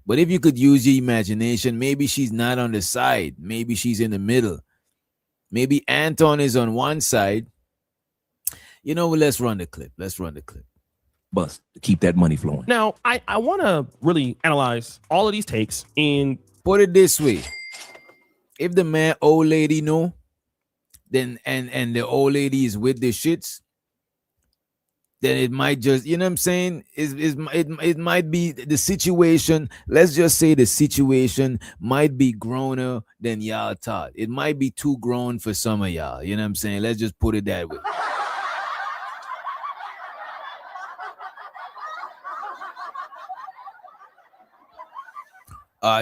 But if you could use your imagination, maybe she's not on the side. Maybe she's in the middle. Maybe Anton is on one side. You know, let's run the clip. Bus to keep that money flowing. Now, I want to really analyze all of these takes and put it this way. If the man old lady know, then and the old lady is with the shits, then it might just, you know what I'm saying? It might be the situation. Let's just say the situation might be growner than y'all thought. It might be too grown for some of y'all. You know what I'm saying? Let's just put it that way.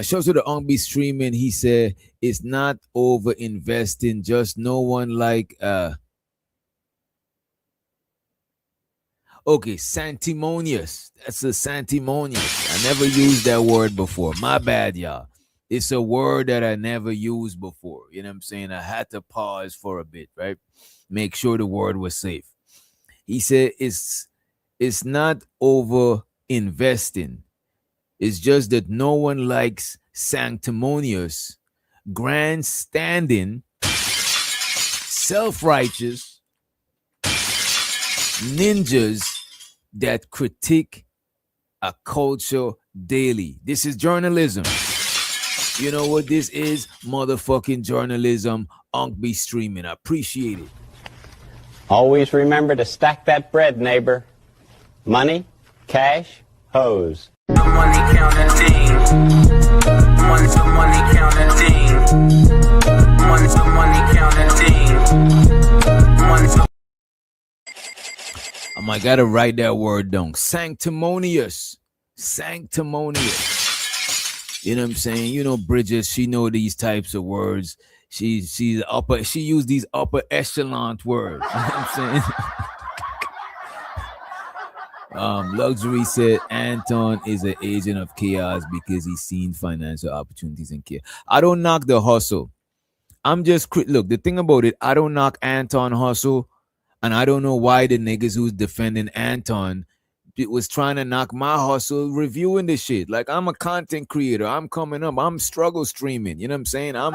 Shows to the Ungbe streaming. He said it's not over investing, just no one like okay, sanctimonious. That's a sanctimonious. I never used that word before. My bad, y'all. It's a word that I never used before. You know what I'm saying? I had to pause for a bit, right? Make sure the word was safe. He said it's not over investing. It's just that no one likes sanctimonious, grandstanding, self-righteous ninjas that critique a culture daily. This is journalism. You know what this is? Motherfucking journalism. Ungbe streaming. I appreciate it. Always remember to stack that bread, neighbor. Money, cash, hose. Money counting team. Money counting team. Money counting team. I might gotta write that word down. Sanctimonious. Sanctimonious. You know what I'm saying? You know, Bridget, she know these types of words. She used these upper echelon words. You know what I'm saying? Luxury said Anton is an agent of chaos because he's seen financial opportunities in chaos. I don't knock the hustle. I'm just look, the thing about it, I don't knock Anton hustle, and I don't know why the niggas who's defending Anton was trying to knock my hustle reviewing this shit. Like, I'm a content creator. I'm coming up. I'm struggle streaming. You know what I'm saying? I'm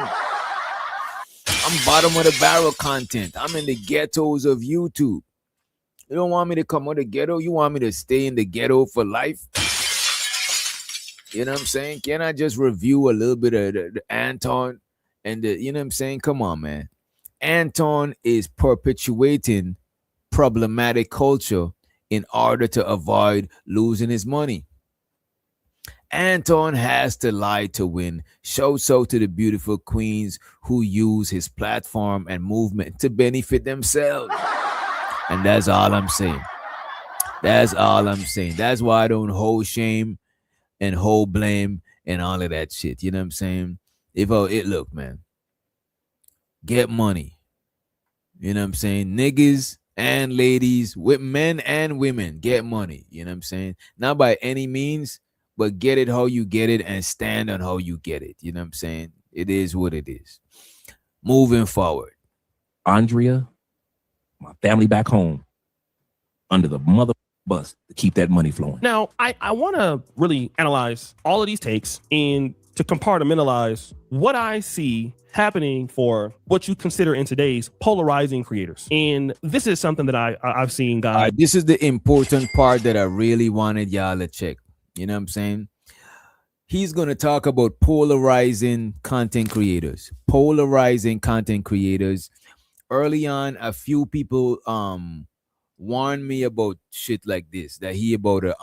bottom of the barrel content. I'm in the ghettos of YouTube. You don't want me to come out of the ghetto? You want me to stay in the ghetto for life? You know what I'm saying? Can I just review a little bit of the Anton and you know what I'm saying? Come on, man. Anton is perpetuating problematic culture in order to avoid losing his money. Anton has to lie to win. Shouts out to the beautiful queens who use his platform and movement to benefit themselves. And that's all I'm saying. That's all I'm saying. That's why I don't hold shame and hold blame and all of that shit. You know what I'm saying? Look, man, get money. You know what I'm saying? Niggas and ladies, with men and women, get money. You know what I'm saying? Not by any means, but get it how you get it and stand on how you get it. You know what I'm saying? It is what it is. Moving forward. Andrea, my family back home, under the mother bus to keep that money flowing. Now, I want to really analyze all of these takes and to compartmentalize what I see happening for what you consider in today's polarizing creators. And this is something that I've seen, guys. This is the important part that I really wanted y'all to check. You know what I'm saying? He's going to talk about polarizing content creators. Polarizing content creators. Early on, a few people warned me about shit like this that he about to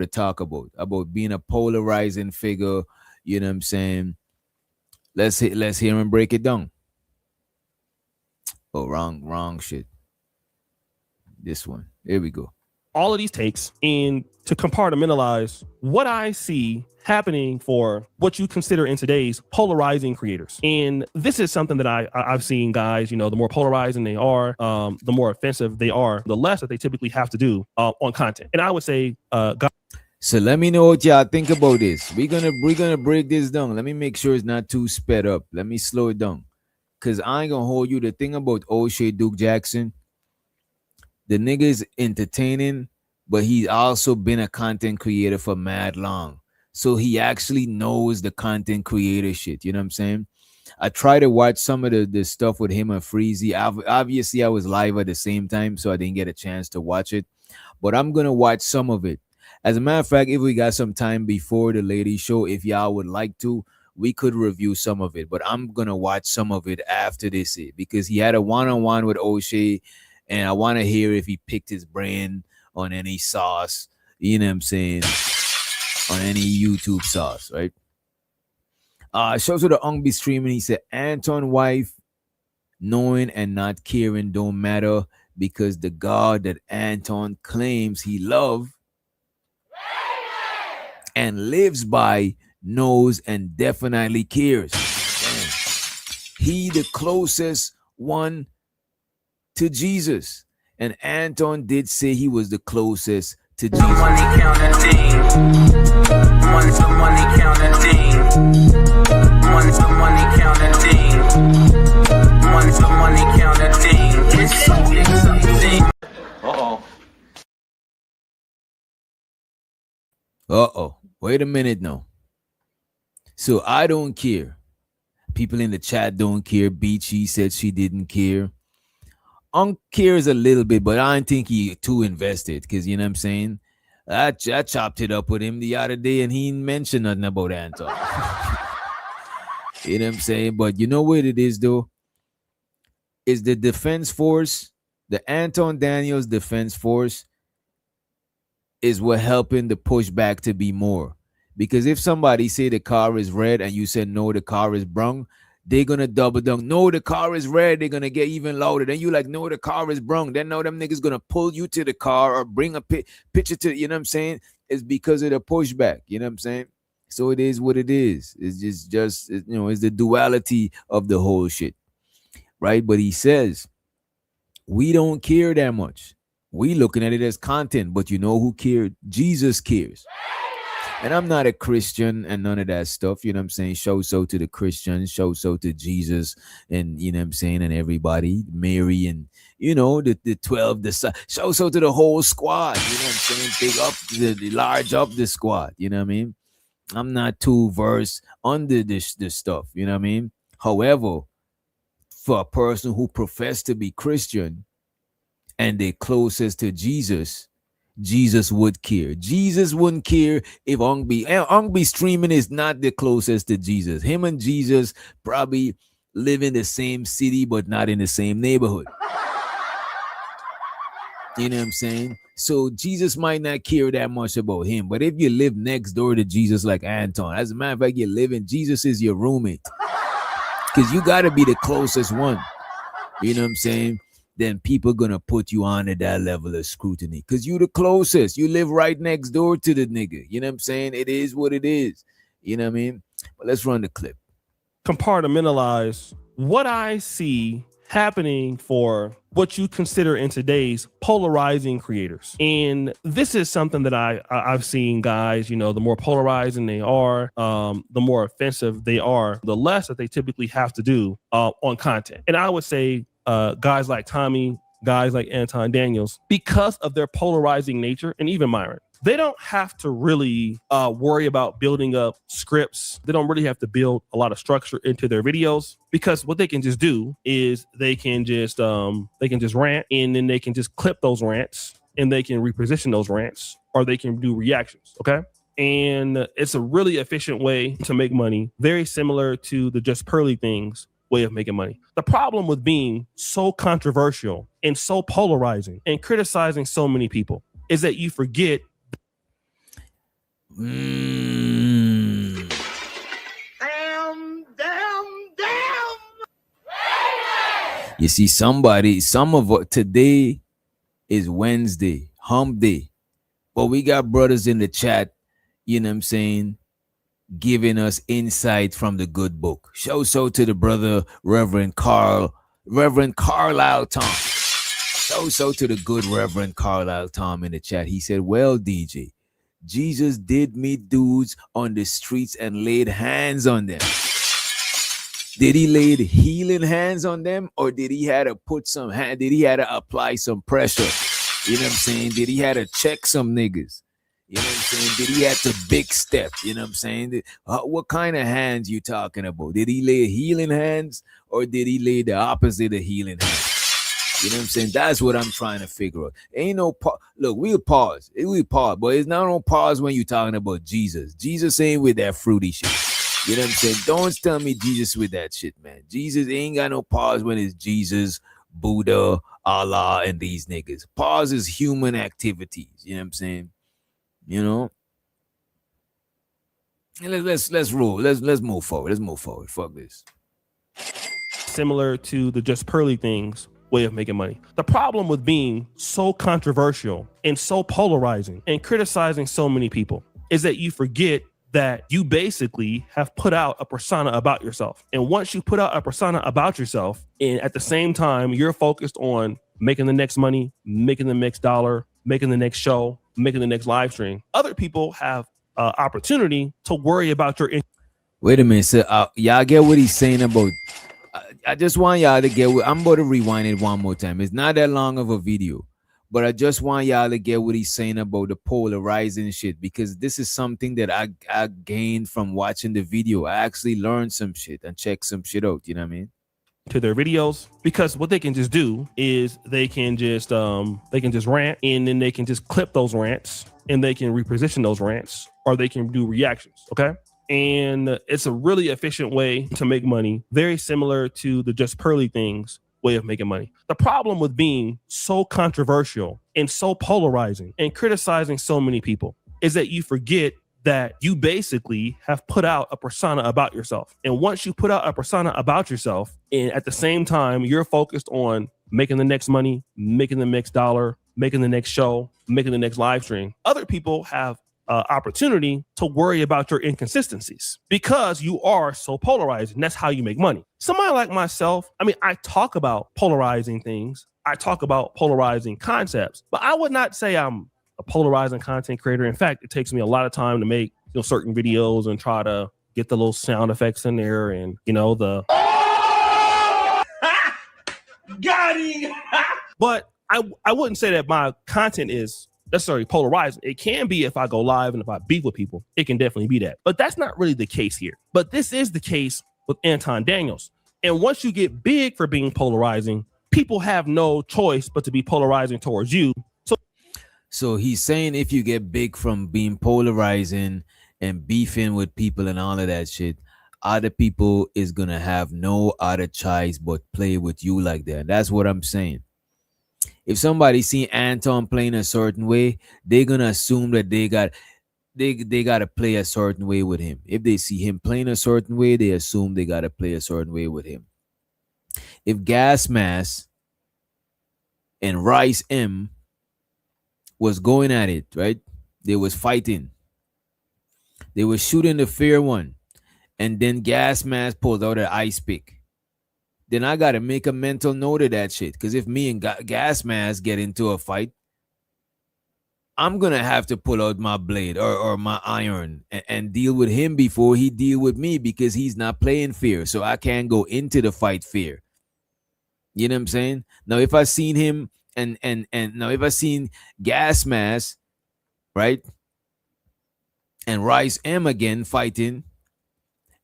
talk about being a polarizing figure. You know what I'm saying? Let's hear him break it down. Oh, wrong shit. This one. Here we go. All of these takes and to compartmentalize what I see happening for what you consider in today's polarizing creators. And this is something that I've seen, guys, you know, the more polarizing they are, the more offensive they are, the less that they typically have to do on content. And I would say, so let me know what y'all think about this. We're gonna break this down. Let me make sure it's not too sped up. Let me slow it down. Cause I ain't gonna hold you. The thing about Oshay Duke Jackson, the nigga is entertaining, but he's also been a content creator for mad long. So he actually knows the content creator shit. You know what I'm saying? I try to watch some of the stuff with him and Freezy. Obviously, I was live at the same time, so I didn't get a chance to watch it. But I'm gonna watch some of it. As a matter of fact, if we got some time before the ladies show, if y'all would like to, we could review some of it. But I'm gonna watch some of it after this because he had a one-on-one with Oshay, and I want to hear if he picked his brain on any sauce. You know what I'm saying? On any YouTube sauce, right? Shows with the Ungbe streaming. He said Anton wife knowing and not caring don't matter because the God that Anton claims he love and lives by, knows, and definitely cares. He the closest one to Jesus. And Anton did say he was the closest to Jesus. Money counting team. Money counting team. Money counting team. Money counting team. It's so exciting. Wait a minute now. So I don't care. People in the chat don't care. Beachy said she didn't care. Cares a little bit, but I don't think he too invested, because you know what I'm saying? I chopped it up with him the other day and he mentioned nothing about Anton. You know what I'm saying? But you know what it is though? Is the defense force, the Anton Daniels defense force is what helping the pushback to be more. Because if somebody say the car is red and you said no, the car is brown, they're going to double down. No, the car is red. They're going to get even louder. Then you like, no, the car is brown. Then now them niggas going to pull you to the car or bring a picture to, you know what I'm saying? It's because of the pushback. You know what I'm saying? So it is what it is. It's just you know, it's the duality of the whole shit. Right? But he says, we don't care that much. We looking at it as content. But you know who cared? Jesus cares. And I'm not a Christian and none of that stuff, you know what I'm saying? Show so to the Christians, show so to Jesus, and you know what I'm saying, and everybody, Mary, and you know, the 12, show so to the whole squad, you know what I'm saying? Big up, the large up the squad, you know what I mean? I'm not too versed under this stuff, you know what I mean? However, for a person who professed to be Christian and they're closest to Jesus, Jesus would care. Jesus wouldn't care if Ongbi streaming is not the closest to Jesus. Him and Jesus probably live in the same city, but not in the same neighborhood. You know what I'm saying? So Jesus might not care that much about him. But if you live next door to Jesus like Anton, as a matter of fact, you're living, Jesus is your roommate. Because you got to be the closest one. You know what I'm saying? Then people gonna put you on at that level of scrutiny because you the closest. You live right next door to the nigga. You know what I'm saying? It is what it is. You know what I mean? But let's run the clip. Compartmentalize what I see happening for what you consider in today's polarizing creators. And this is something that I've seen guys, you know, the more polarizing they are, the more offensive they are, the less that they typically have to do on content. And I would say guys like Tommy, guys like Anton Daniels, because of their polarizing nature, and even Myron, they don't have to really worry about building up scripts. They don't really have to build a lot of structure into their videos, because what they can just do is they can just rant, and then they can just clip those rants and they can reposition those rants, or they can do reactions. Okay. And it's a really efficient way to make money, very similar to the Just Pearly Things way of making money. The problem with being so controversial and so polarizing and criticizing so many people is that you forget. Damn. You see, some of today is Wednesday, hump day. But we got brothers in the chat, you know what I'm saying, giving us insight from the good book. Show so to the brother Reverend Carlisle Tom. Show so to the good Reverend Carlisle Tom in the chat. He said, well, DJ, Jesus did meet dudes on the streets and laid hands on them. Did he lay healing hands on them, or did he had to apply some pressure? You know what I'm saying? Did he had to check some niggas? You know what I'm saying? Did he have to big step? You know what I'm saying? What kind of hands you talking about? Did he lay healing hands, or did he lay the opposite of healing hands? You know what I'm saying? That's what I'm trying to figure out. Ain't no look, we'll pause, but it's not no pause when you're talking about Jesus. Jesus ain't with that fruity shit. You know what I'm saying? Don't tell me Jesus with that shit, man. Jesus ain't got no pause when it's Jesus, Buddha, Allah, and these niggas. Pause is human activities. You know what I'm saying? You know, let's roll. Let's move forward. Let's move forward. Fuck this. Similar to the Just Pearly Things way of making money. The problem with being so controversial and so polarizing and criticizing so many people is that you forget that you basically have put out a persona about yourself. And once you put out a persona about yourself, and at the same time, you're focused on making the next money, making the next dollar, making the next show, making the next live stream, other people have opportunity to worry about your. Wait a minute, sir. Y'all get what he's saying about. I just want y'all to get. I'm about to rewind it one more time. It's not that long of a video, but I just want y'all to get what he's saying about the polarizing shit, because this is something that I gained from watching the video. I actually learned some shit and checked some shit out. You know what I mean? To their videos, because what they can just do is they can just rant, and then they can just clip those rants and they can reposition those rants, or they can do reactions. Okay. And it's a really efficient way to make money, very similar to the Just Pearly Things way of making money. The problem with being so controversial and so polarizing and criticizing so many people is that you forget that you basically have put out a persona about yourself. And once you put out a persona about yourself, and at the same time, you're focused on making the next money, making the next dollar, making the next show, making the next live stream, other people have opportunity to worry about your inconsistencies because you are so polarized, and that's how you make money. Somebody like myself, I mean, I talk about polarizing things. I talk about polarizing concepts, but I would not say I'm a polarizing content creator. In fact, it takes me a lot of time to make certain videos and try to get the little sound effects in there and the Got him! But I wouldn't say that my content is necessarily polarizing. It can be if I go live and if I beef with people, it can definitely be that. But that's not really the case here. But this is the case with Anton Daniels. And once you get big for being polarizing, people have no choice but to be polarizing towards you. So he's saying if you get big from being polarizing and beefing with people and all of that shit, other people is going to have no other choice but play with you like that. That's what I'm saying. If somebody see Anton playing a certain way, they're going to assume that they got to play a certain way with him. If they see him playing a certain way, they assume they got to play a certain way with him. If Gas Mask and Rice M was going at it, right? They was fighting. They were shooting the fair one. And then Gas Mask pulled out an ice pick. Then I got to make a mental note of that shit. Because if me and Gas Mask get into a fight, I'm going to have to pull out my blade or my iron and deal with him before he deal with me, because he's not playing fair. So I can't go into the fight fair. You know what I'm saying? Now, if I seen him and now if I seen Gas Mask, right, and Rice M again fighting,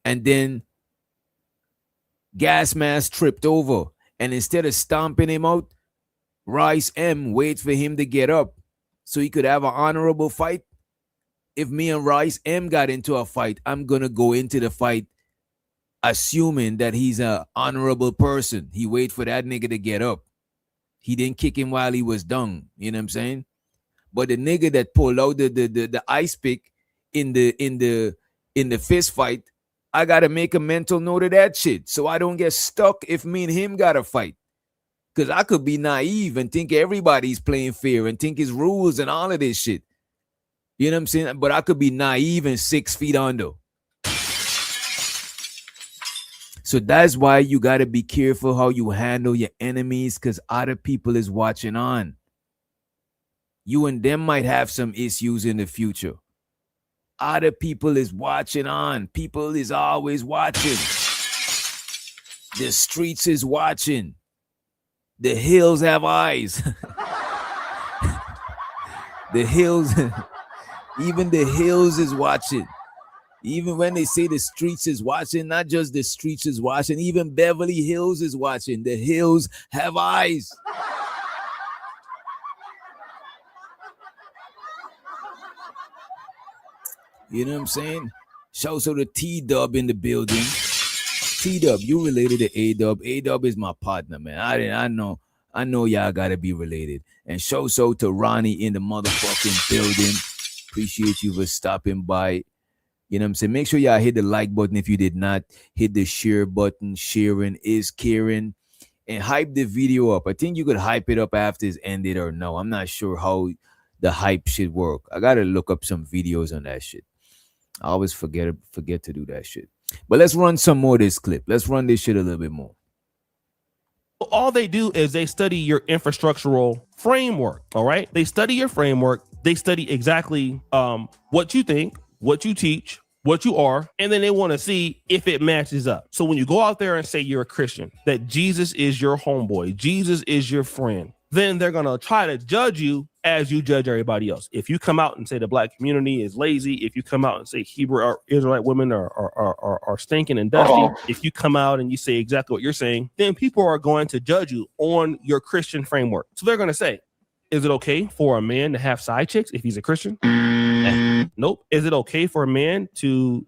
and then Gas Mask tripped over, and instead of stomping him out, Rice M waits for him to get up so he could have an honorable fight. If me and Rice M got into a fight, I'm gonna go into the fight assuming that he's an honorable person. He wait for that nigga to get up. He didn't kick him while he was down. You know what I'm saying? But the nigga that pulled out the ice pick in the fist fight, I gotta make a mental note of that shit so I don't get stuck if me and him gotta fight. Because I could be naive and think everybody's playing fair and think his rules and all of this shit. You know what I'm saying? But I could be naive and 6 feet under. So that's why you got to be careful how you handle your enemies, because other people is watching on. You and them might have some issues in the future. Other people is watching on. People is always watching. The streets is watching. The hills have eyes. The hills, even the hills is watching. Even when they say the streets is watching, not just the streets is watching, even Beverly Hills is watching. The hills have eyes. You know what I'm saying? Shouts out to T-Dub in the building. T-Dub, you related to A-Dub. A-Dub is my partner, man. I know y'all gotta be related. And shouts out to Ronnie in the motherfucking building. Appreciate you for stopping by. You know what I'm saying? Make sure y'all hit the like button if you did not. Hit the share button. Sharing is caring. And hype the video up. I think you could hype it up after it's ended or no. I'm not sure how the hype shit work. I gotta look up some videos on that shit. I always forget to do that shit. But let's run some more of this clip. Let's run this shit a little bit more. All they do is they study your infrastructural framework. All right. They study your framework. They study exactly what you think, what you teach, what you are, and then they want to see if it matches up. So when you go out there and say you're a Christian, that Jesus is your homeboy, Jesus is your friend, then they're going to try to judge you as you judge everybody else. If you come out and say the black community is lazy, if you come out and say Hebrew or Israelite women are stinking and dusty, if you come out and you say exactly what you're saying, then people are going to judge you on your Christian framework. So they're going to say, is it okay for a man to have side chicks if he's a Christian? Nope. Is it okay for a man to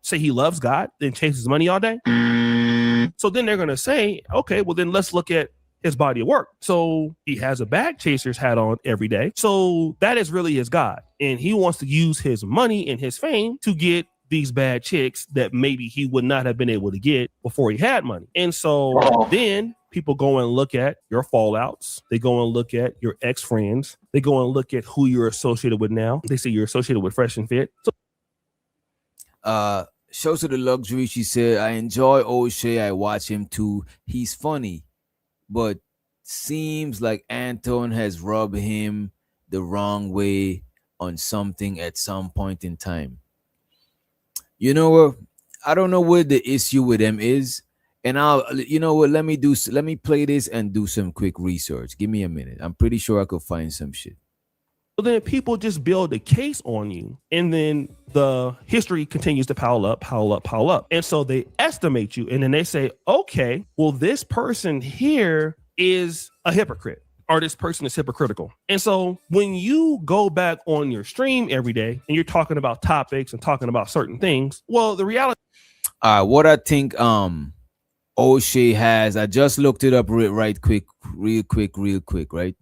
say he loves God, then chases money all day? So then they're going to say, okay, well then let's look at his body of work. So he has a bag chaser's hat on every day. So that is really his God. And he wants to use his money and his fame to get these bad chicks that maybe he would not have been able to get before he had money. And so then people go and look at your fallouts. They go and look at your ex-friends. They go and look at who you're associated with now. They say you're associated with Fresh and Fit. So Shows to the luxury. She said, I enjoy Oshay. I watch him too. He's funny, but seems like Anton has rubbed him the wrong way on something at some point in time. You know what? I don't know what the issue with them is. And you know what? Let me play this and do some quick research. Give me a minute. I'm pretty sure I could find some shit. So then people just build a case on you, and then the history continues to pile up. And so they estimate you, and then they say, okay, well, this person here is a hypocrite, or this person is hypocritical. And so when you go back on your stream every day and you're talking about topics and talking about certain things, well, the reality. What I think Oshay has, I just looked it up real quick, right?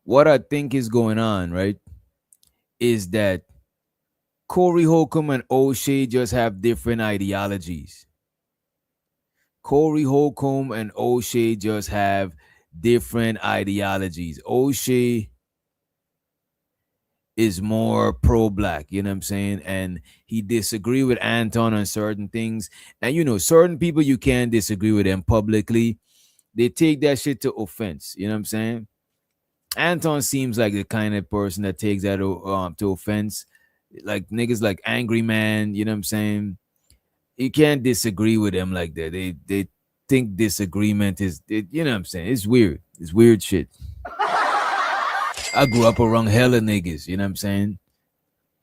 What I think is going on, right, is that Corey Holcomb and Oshay just have different ideologies. Corey Holcomb and Oshay just have different ideologies. Oshay is more pro-black, you know what I'm saying? And he disagree with Anton on certain things. And you know, certain people, you can't disagree with them publicly. They take that shit to offense, you know what I'm saying? Anton seems like the kind of person that takes that to offense. Like niggas like Angry Man, you know what I'm saying? You can't disagree with them like that. They think disagreement is, you know what I'm saying? It's weird. It's weird shit. I grew up around hella niggas, you know what I'm saying?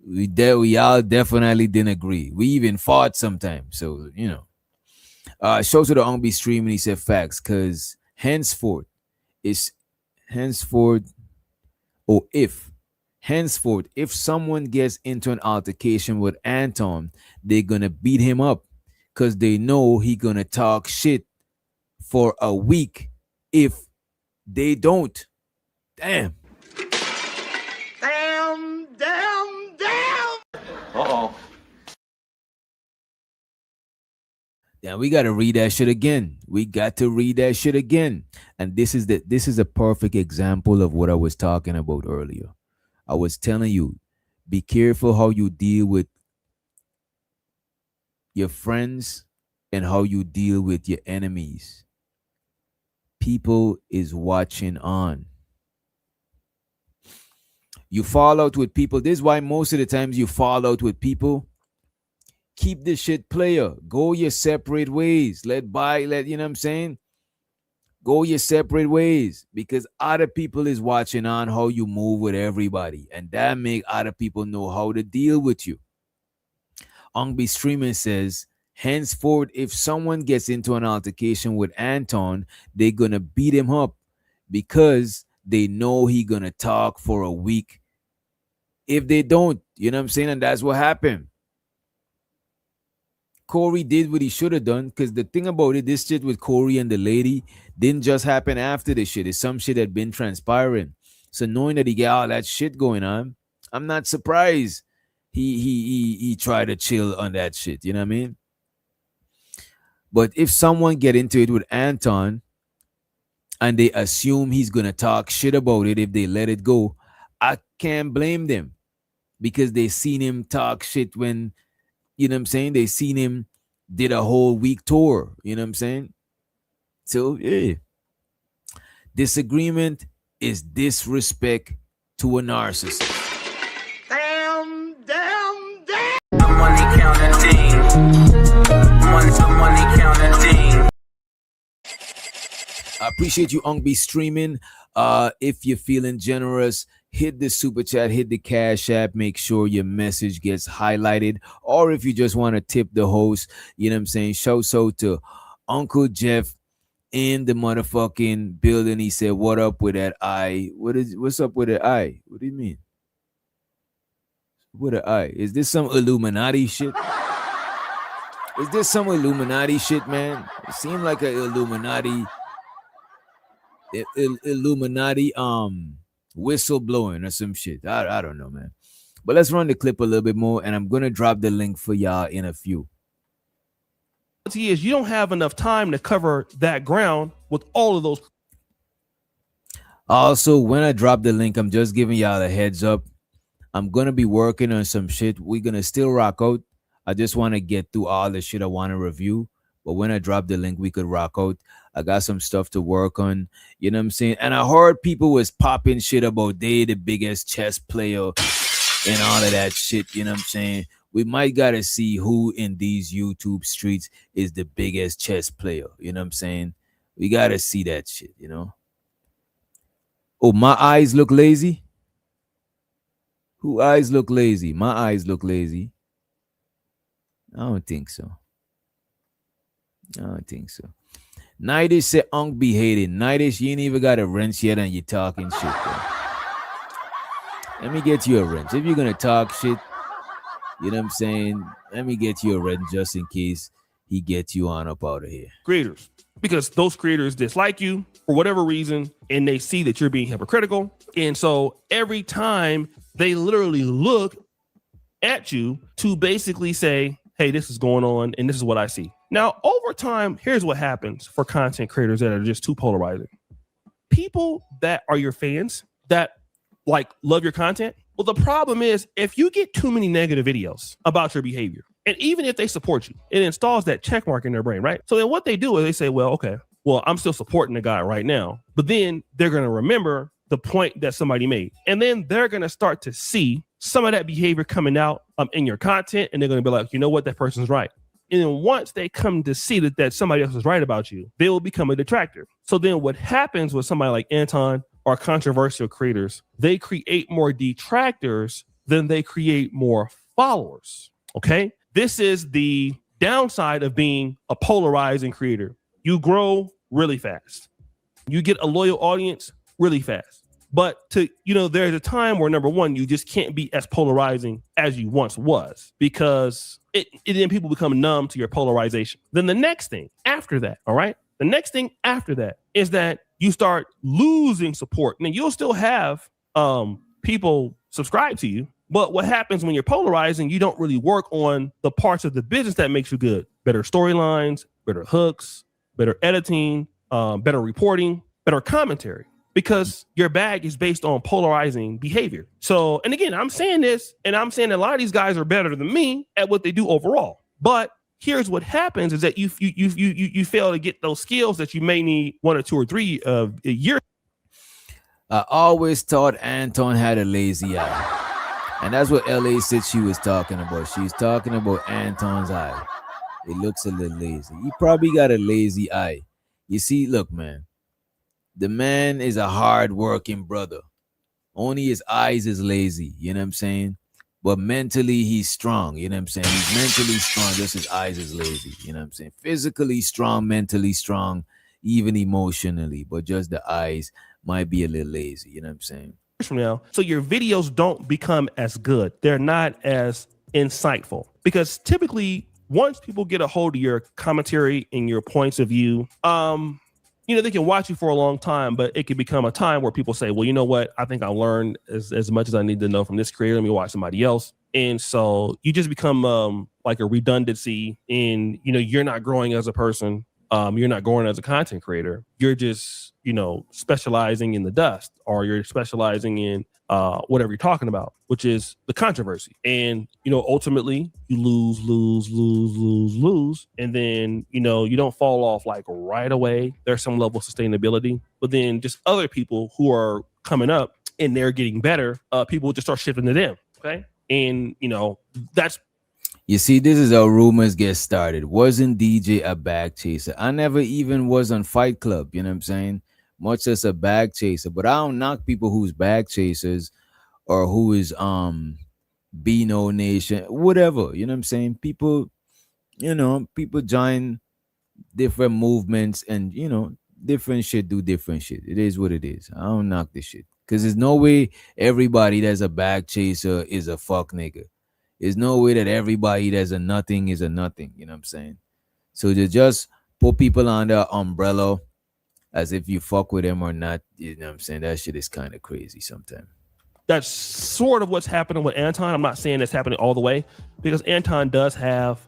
We all definitely didn't agree. We even fought sometimes. So, you know. Shows to the Ongbe stream, and he said facts, because henceforth, if someone gets into an altercation with Anton, they're gonna beat him up because they know he gonna talk shit for a week if they don't. Damn. Now we gotta read that shit again. We got to read that shit again. And this is a perfect example of what I was talking about earlier. I was telling you, be careful how you deal with your friends and how you deal with your enemies. People is watching on. You fall out with people. This is why most of the times you fall out with people. Keep the shit player. Go your separate ways. You know what I'm saying? Go your separate ways, because other people is watching on how you move with everybody, and that make other people know how to deal with you. Ongbe Streaming says, henceforth, if someone gets into an altercation with Anton, they're gonna beat him up because they know he gonna talk for a week. If they don't, you know what I'm saying? And that's what happened. Corey did what he should have done, because the thing about it, this shit with Corey and the lady didn't just happen after this shit. It's some shit that been transpiring. So knowing that he got all that shit going on, I'm not surprised he tried to chill on that shit. You know what I mean? But if someone get into it with Anton, and they assume he's gonna talk shit about it if they let it go, I can't blame them because they seen him talk shit when, you know what I'm saying, they seen him did a whole week tour, you know what I'm saying? So yeah, disagreement is disrespect to a narcissist. Damn. The money counting team. Money counting team. I appreciate you, Ong, be streaming. If you're feeling generous, hit the super chat, hit the cash app, make sure your message gets highlighted. Or if you just want to tip the host, you know what I'm saying, shout out to Uncle Jeff in the motherfucking building. He said, what up with that eye? What's up with that eye? What do you mean? With an eye? Is this some Illuminati shit? Is this some Illuminati shit, man? It seemed like an Illuminati whistleblowing or some shit. I don't know, man. But let's run the clip a little bit more, and I'm gonna drop the link for y'all in a few. Is you don't have enough time to cover that ground with all of those. Also, when I drop the link, I'm just giving y'all a heads up. I'm gonna be working on some shit. We're gonna still rock out. I just want to get through all the shit I want to review. But when I drop the link, we could rock out. I got some stuff to work on. You know what I'm saying? And I heard people was popping shit about they the biggest chess player and all of that shit. You know what I'm saying? We might got to see who in these YouTube streets is the biggest chess player. You know what I'm saying? We got to see that shit, you know? Oh, my eyes look lazy? Who eyes look lazy? My eyes look lazy. I don't think so. Nidish said Unk be hated. Nidish, you ain't even got a wrench yet and you talking shit, bro. Let me get you a wrench. If you're gonna talk shit, you know what I'm saying? Let me get you a wrench just in case he gets you on up out of here. Creators, because those creators dislike you for whatever reason, and they see that you're being hypocritical. And so every time they literally look at you to basically say, hey, this is going on and this is what I see. Now, over time, here's what happens for content creators that are just too polarizing. People that are your fans that like love your content. Well, the problem is if you get too many negative videos about your behavior, and even if they support you, it installs that check mark in their brain, right? So then what they do is they say, well, okay, well, I'm still supporting the guy right now. But then they're going to remember the point that somebody made. And then they're going to start to see some of that behavior coming out in your content. And they're going to be like, you know what? That person's right. And then once they come to see that somebody else is right about you, they will become a detractor. So then what happens with somebody like Anton or controversial creators, they create more detractors than they create more followers. Okay? This is the downside of being a polarizing creator. You grow really fast. You get a loyal audience really fast. But there's a time where, number one, you just can't be as polarizing as you once was because then people become numb to your polarization. Then the next thing after that, all right? The next thing after that is that you start losing support. Now, you'll still have people subscribe to you, but what happens when you're polarizing, you don't really work on the parts of the business that makes you good. Better storylines, better hooks, better editing, better reporting, better commentary. Because your bag is based on polarizing behavior. So, and again, I'm saying this, and I'm saying that a lot of these guys are better than me at what they do overall. But here's what happens is that you fail to get those skills that you may need 1 or 2 or 3 a year. I always thought Anton had a lazy eye. And that's what LA said she was talking about. She's talking about Anton's eye. It looks a little lazy. He probably got a lazy eye. You see, look, man. The man is a hard-working brother. Only his eyes is lazy, you know what I'm saying? But mentally, he's strong, you know what I'm saying? He's mentally strong, just his eyes is lazy, you know what I'm saying? Physically strong, mentally strong, even emotionally, but just the eyes might be a little lazy, you know what I'm saying? From now, so your videos don't become as good. They're not as insightful because typically, once people get a hold of your commentary and your points of view, they can watch you for a long time, but it can become a time where people say, well, you know what? I think I learned as much as I need to know from this creator. Let me watch somebody else. And so you just become like a redundancy and, you're not growing as a person. you're not growing as a content creator. You're just, specializing in the dust, or you're specializing in whatever you're talking about, which is the controversy. And, ultimately you lose. And then, you don't fall off like right away. There's some level of sustainability, but then just other people who are coming up and they're getting better, people just start shifting to them. Okay. And, that's. You see, this is how rumors get started. Wasn't DJ a bag chaser? I never even was on Fight Club, you know what I'm saying? Much as a bag chaser. But I don't knock people who's bag chasers or who is Beano Nation, whatever, you know what I'm saying? People, people join different movements and, different shit do different shit. It is what it is. I don't knock this shit. Because there's no way everybody that's a bag chaser is a fuck nigga. There's no way that everybody that's a nothing is a nothing. You know what I'm saying? So to just put people under umbrella as if you fuck with them or not, you know what I'm saying? That shit is kind of crazy sometimes. That's sort of what's happening with Anton. I'm not saying it's happening all the way, because Anton does have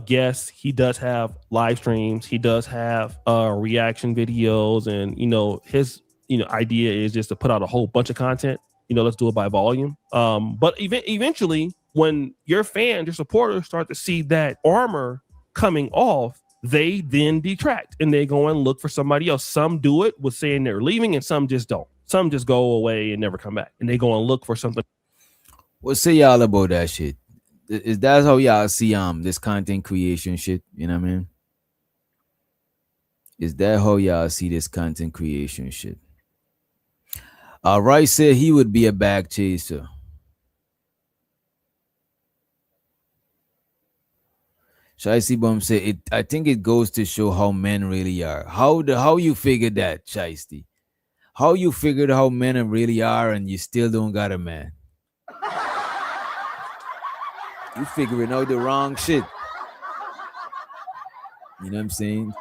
guests. He does have live streams. He does have reaction videos. And, his, idea is just to put out a whole bunch of content. Let's do it by volume. But eventually, when your fans, your supporters start to see that armor coming off, they then detract and they go and look for somebody else. Some do it with saying they're leaving, and some just don't. Some just go away and never come back, and they go and look for something. What say y'all about that shit? Is that how y'all see this content creation shit? You know what I mean? Is that how y'all see this content creation shit? Rice said he would be a bag chaser. Shiesty Bum said, I think it goes to show how men really are. How you figured that, Shiesty? How you figured how men really are and you still don't got a man? You figuring out the wrong shit. You know what I'm saying?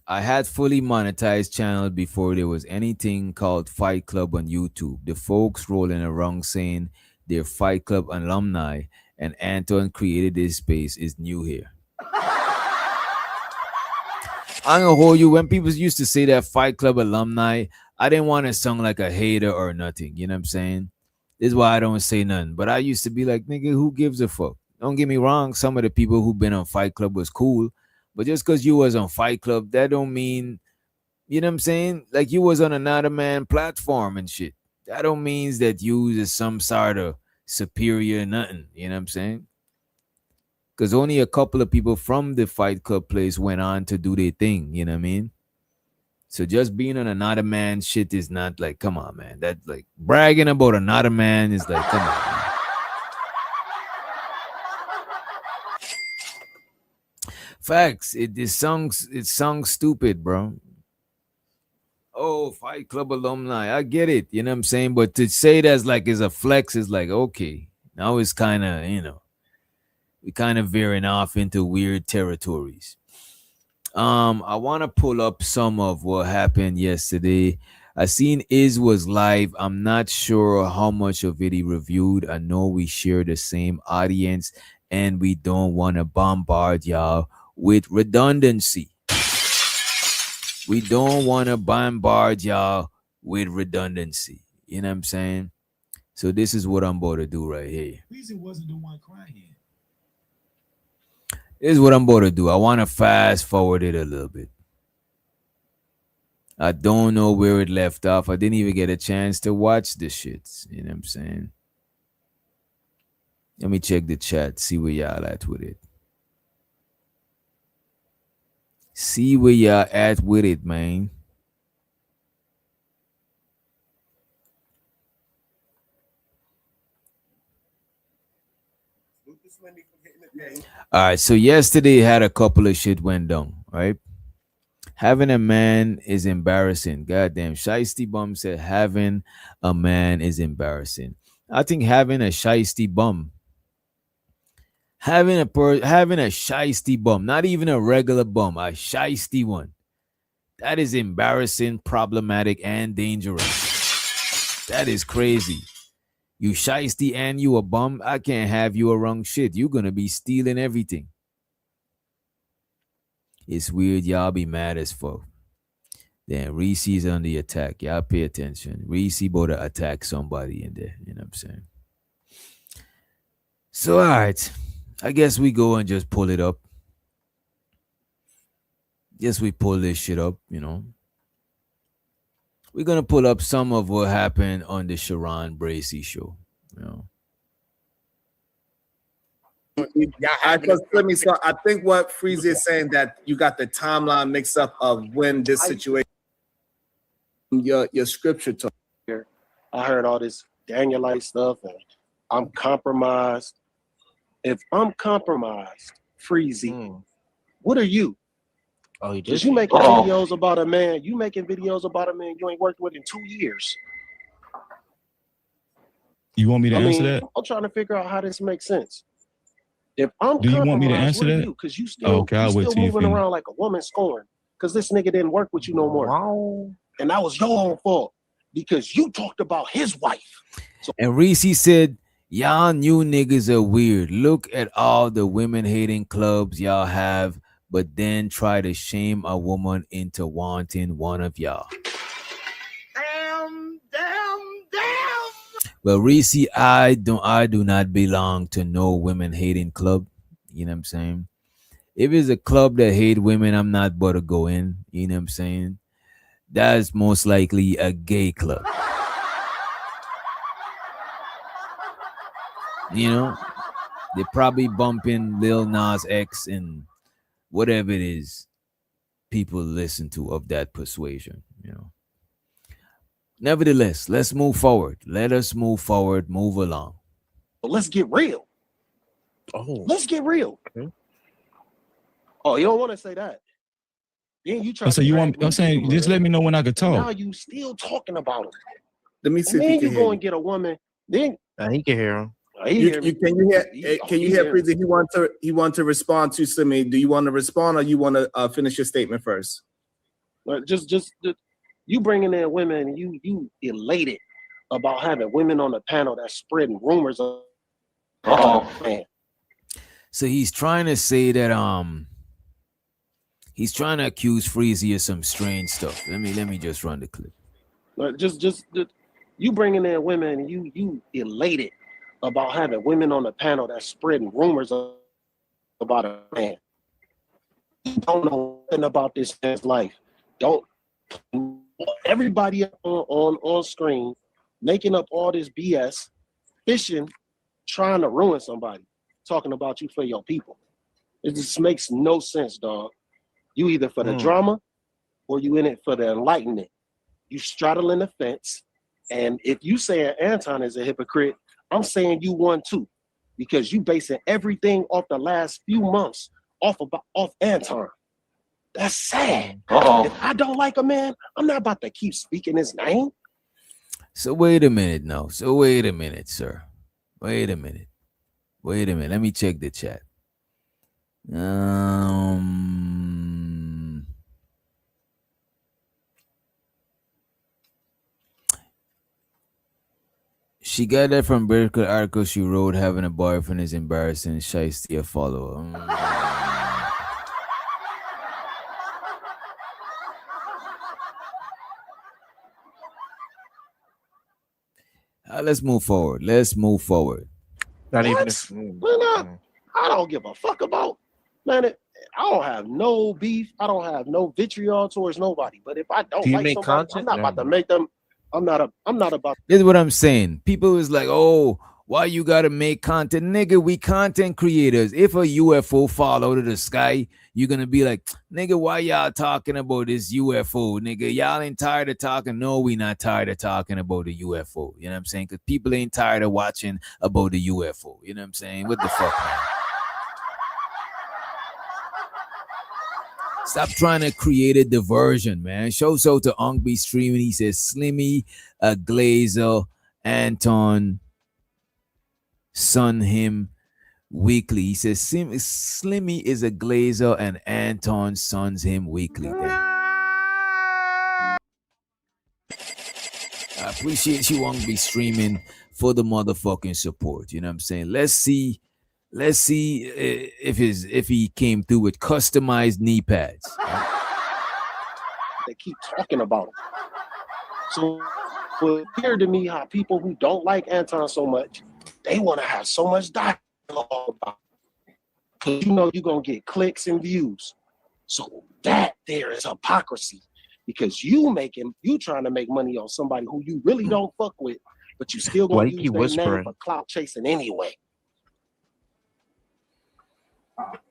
I had fully monetized channel before there was anything called Fight Club on YouTube. The folks rolling around saying they're Fight Club alumni and Anton created this space is new here. I'm gonna hold you. When people used to say that Fight Club alumni, I didn't want to sound like a hater or nothing. You know what I'm saying? This is why I don't say nothing. But I used to be like, nigga, who gives a fuck? Don't get me wrong. Some of the people who've been on Fight Club was cool. But just because you was on Fight Club, that don't mean, you know what I'm saying? Like you was on another man platform and shit. That don't mean that you is some sort of superior nothing. You know what I'm saying? Because only a couple of people from the Fight Club place went on to do their thing. You know what I mean? So just being on another man shit is not like, come on, man. That like bragging about another man is like, come on, man. Facts. It sounds stupid, bro. Oh, Fight Club alumni. I get it. You know what I'm saying? But to say that's like is a flex is like, okay. Now it's kind of, we kind of veering off into weird territories. I want to pull up some of what happened yesterday. I seen Iz was live. I'm not sure how much of it he reviewed. I know we share the same audience and we don't want to bombard y'all with redundancy. We don't want to bombard y'all with redundancy. You know what I'm saying? So this is what I'm about to do right here. Reason wasn't the one crying. This is what I'm about to do. I want to fast forward it a little bit. I don't know where it left off. I didn't even get a chance to watch the shits. You know what I'm saying? Let me check the chat, see where y'all at with it. See where y'all at with it, man. All right, so yesterday had a couple of shit went down, right? Having a man is embarrassing. Goddamn, Shiesty Bum said having a man is embarrassing. I think having a shiesty bum, having a shiesty bum, not even a regular bum, a shiesty one, that is embarrassing, problematic, and dangerous. That is crazy. You shiesty and you a bum. I can't have you around shit. You're gonna be stealing everything. It's weird. Y'all be mad as fuck. Then Reese's on the attack. Y'all pay attention. Reese about to attack somebody in there. You know what I'm saying? So, all right. I guess we go and just pull it up. Yes, we pull this shit up, you know. We're going to pull up some of what happened on the Sharon Bracey show, you know. Yeah, so I think what Freezy is saying that you got the timeline mix up of when this situation, your scripture talk. Here, I heard all this Danielite stuff, and I'm compromised. If I'm compromised, Freezy, what are you? Oh, he Because did. you making videos about a man. You making videos about a man you ain't worked with in 2 years. You want me to answer that? I'm trying to figure out how this makes sense. If I'm Do you want me to answer what are that? you? Because you still, Okay, I'll wait till you moving finish. around like a woman scorned. Because this nigga didn't work with you no more. Wow. And that was your own fault. Because you talked about his wife. And Reese said, y'all new niggas are weird. Look at all the women hating clubs y'all have, but then try to shame a woman into wanting one of y'all. Damn. Well, Reese, I do not belong to no women hating club. You know what I'm saying? If it's a club that hate women, I'm not about to go in. You know what I'm saying? That's most likely a gay club. You know, they probably bumping Lil Nas X and whatever it is people listen to of that persuasion, you know. Nevertheless, let's move forward. Let us move forward, move along. But let's get real. Oh. Let's get real. Okay. Oh, you don't want to say that. Then you try So you want? I'm saying, just let me know when I could Now talk. you still talking about him. Let me see And if then you you can go hear and get a woman. Then He can hear him. he hear me. Can you hear Freezy? He want to respond to Simi. Do you want to respond or you want to finish your statement first? Just you bringing in women, and you elated about having women on the panel that's spreading rumors of man. So he's trying to say that he's trying to accuse Freezy of some strange stuff. Let me just run the clip. Just you bringing in women, and you elated about having women on the panel that's spreading rumors about a man. You don't know nothing about this man's life. Don't everybody on screen making up all this BS, fishing, trying to ruin somebody, talking about you for your people. It just makes no sense, dog. You either for the drama or you in it for the enlightenment. You straddling the fence, and if you saying Anton is a hypocrite, I'm saying you one too, because you basing everything off the last few months off Anton. That's sad. If I don't like a man, I'm not about to keep speaking his name. So wait a minute now. So wait a minute, sir. Wait a minute. Let me check the chat. She got that from Berkeley article she wrote. Having a boyfriend is embarrassing. Shiesty a follower. Let's move forward. Not even. I don't give a fuck about man. I don't have no beef. I don't have no vitriol towards nobody. But if I don't Do you like make somebody, content? I'm not about to make them. I'm not about. This is what I'm saying. People is like, oh, why you gotta make content? Nigga, we content creators. If a UFO fall out of the sky, you're gonna be like, nigga, why y'all talking about this UFO? Nigga, y'all ain't tired of talking. No, we not tired of talking about the UFO. You know what I'm saying? Because people ain't tired of watching about the UFO. You know what I'm saying? What the fuck, man? Stop trying to create a diversion, man. Show so to Ongby streaming. He says Slimmy, Glazer, Anton, son him weekly. He says Slimmy is a Glazer and Anton sons him weekly. appreciate you won't be streaming for the motherfucking support. You know what I'm saying? Let's see if he came through with customized knee pads. They keep talking about him. So it's clear to me how people who don't like Anton so much, they want to have so much dialogue about it. Because you know you're going to get clicks and views. So that there is hypocrisy. Because you trying to make money on somebody who you really don't fuck with, but you still going to use their name for clout chasing anyway.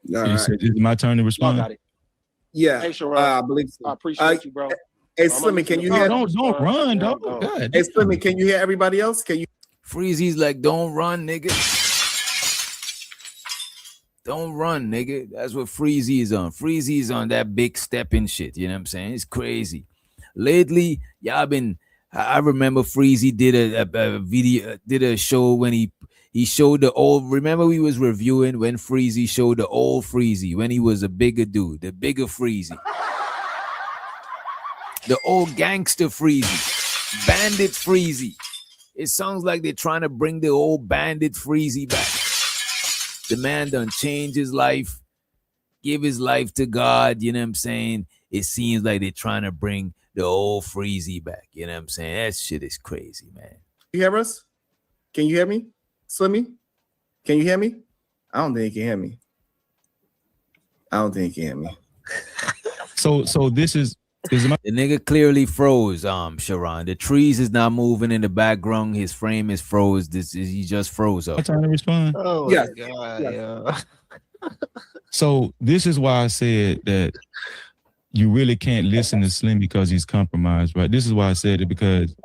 You said, is it my turn to respond? Got it. Yeah, hey, Sharon, I believe so. I appreciate you, bro. Hey, Slimmy, can you hear? Don't run, dog. God. Hey, Slimmy, can you hear everybody else? Can you? Freezy's like, don't run, nigga. Don't run, nigga. That's what Freezy is on. Freezy is on that big stepping shit. You know what I'm saying? It's crazy. Lately, y'all been. I remember Freezy did a video, did a show when he showed the old. Remember we was reviewing when Freezy showed the old Freezy when he was a bigger dude, the bigger Freezy, the old gangster Freezy, bandit Freezy. It sounds like they're trying to bring the old bandit Freezy back. The man done changed his life, give his life to God. You know what I'm saying? It seems like they're trying to bring the old Freezy back. You know what I'm saying? That shit is crazy, man. You hear us? Can you hear me? Slimmy? Can you hear me? I don't think you can hear me. I don't think you can hear me. So this is the nigga clearly froze, Sharon. The trees is not moving in the background. His frame is froze. He just froze up. I'm trying to respond. Oh Yeah. my God, yeah. So this is why I said that you really can't listen to Slim because he's compromised, right? This is why I said it, because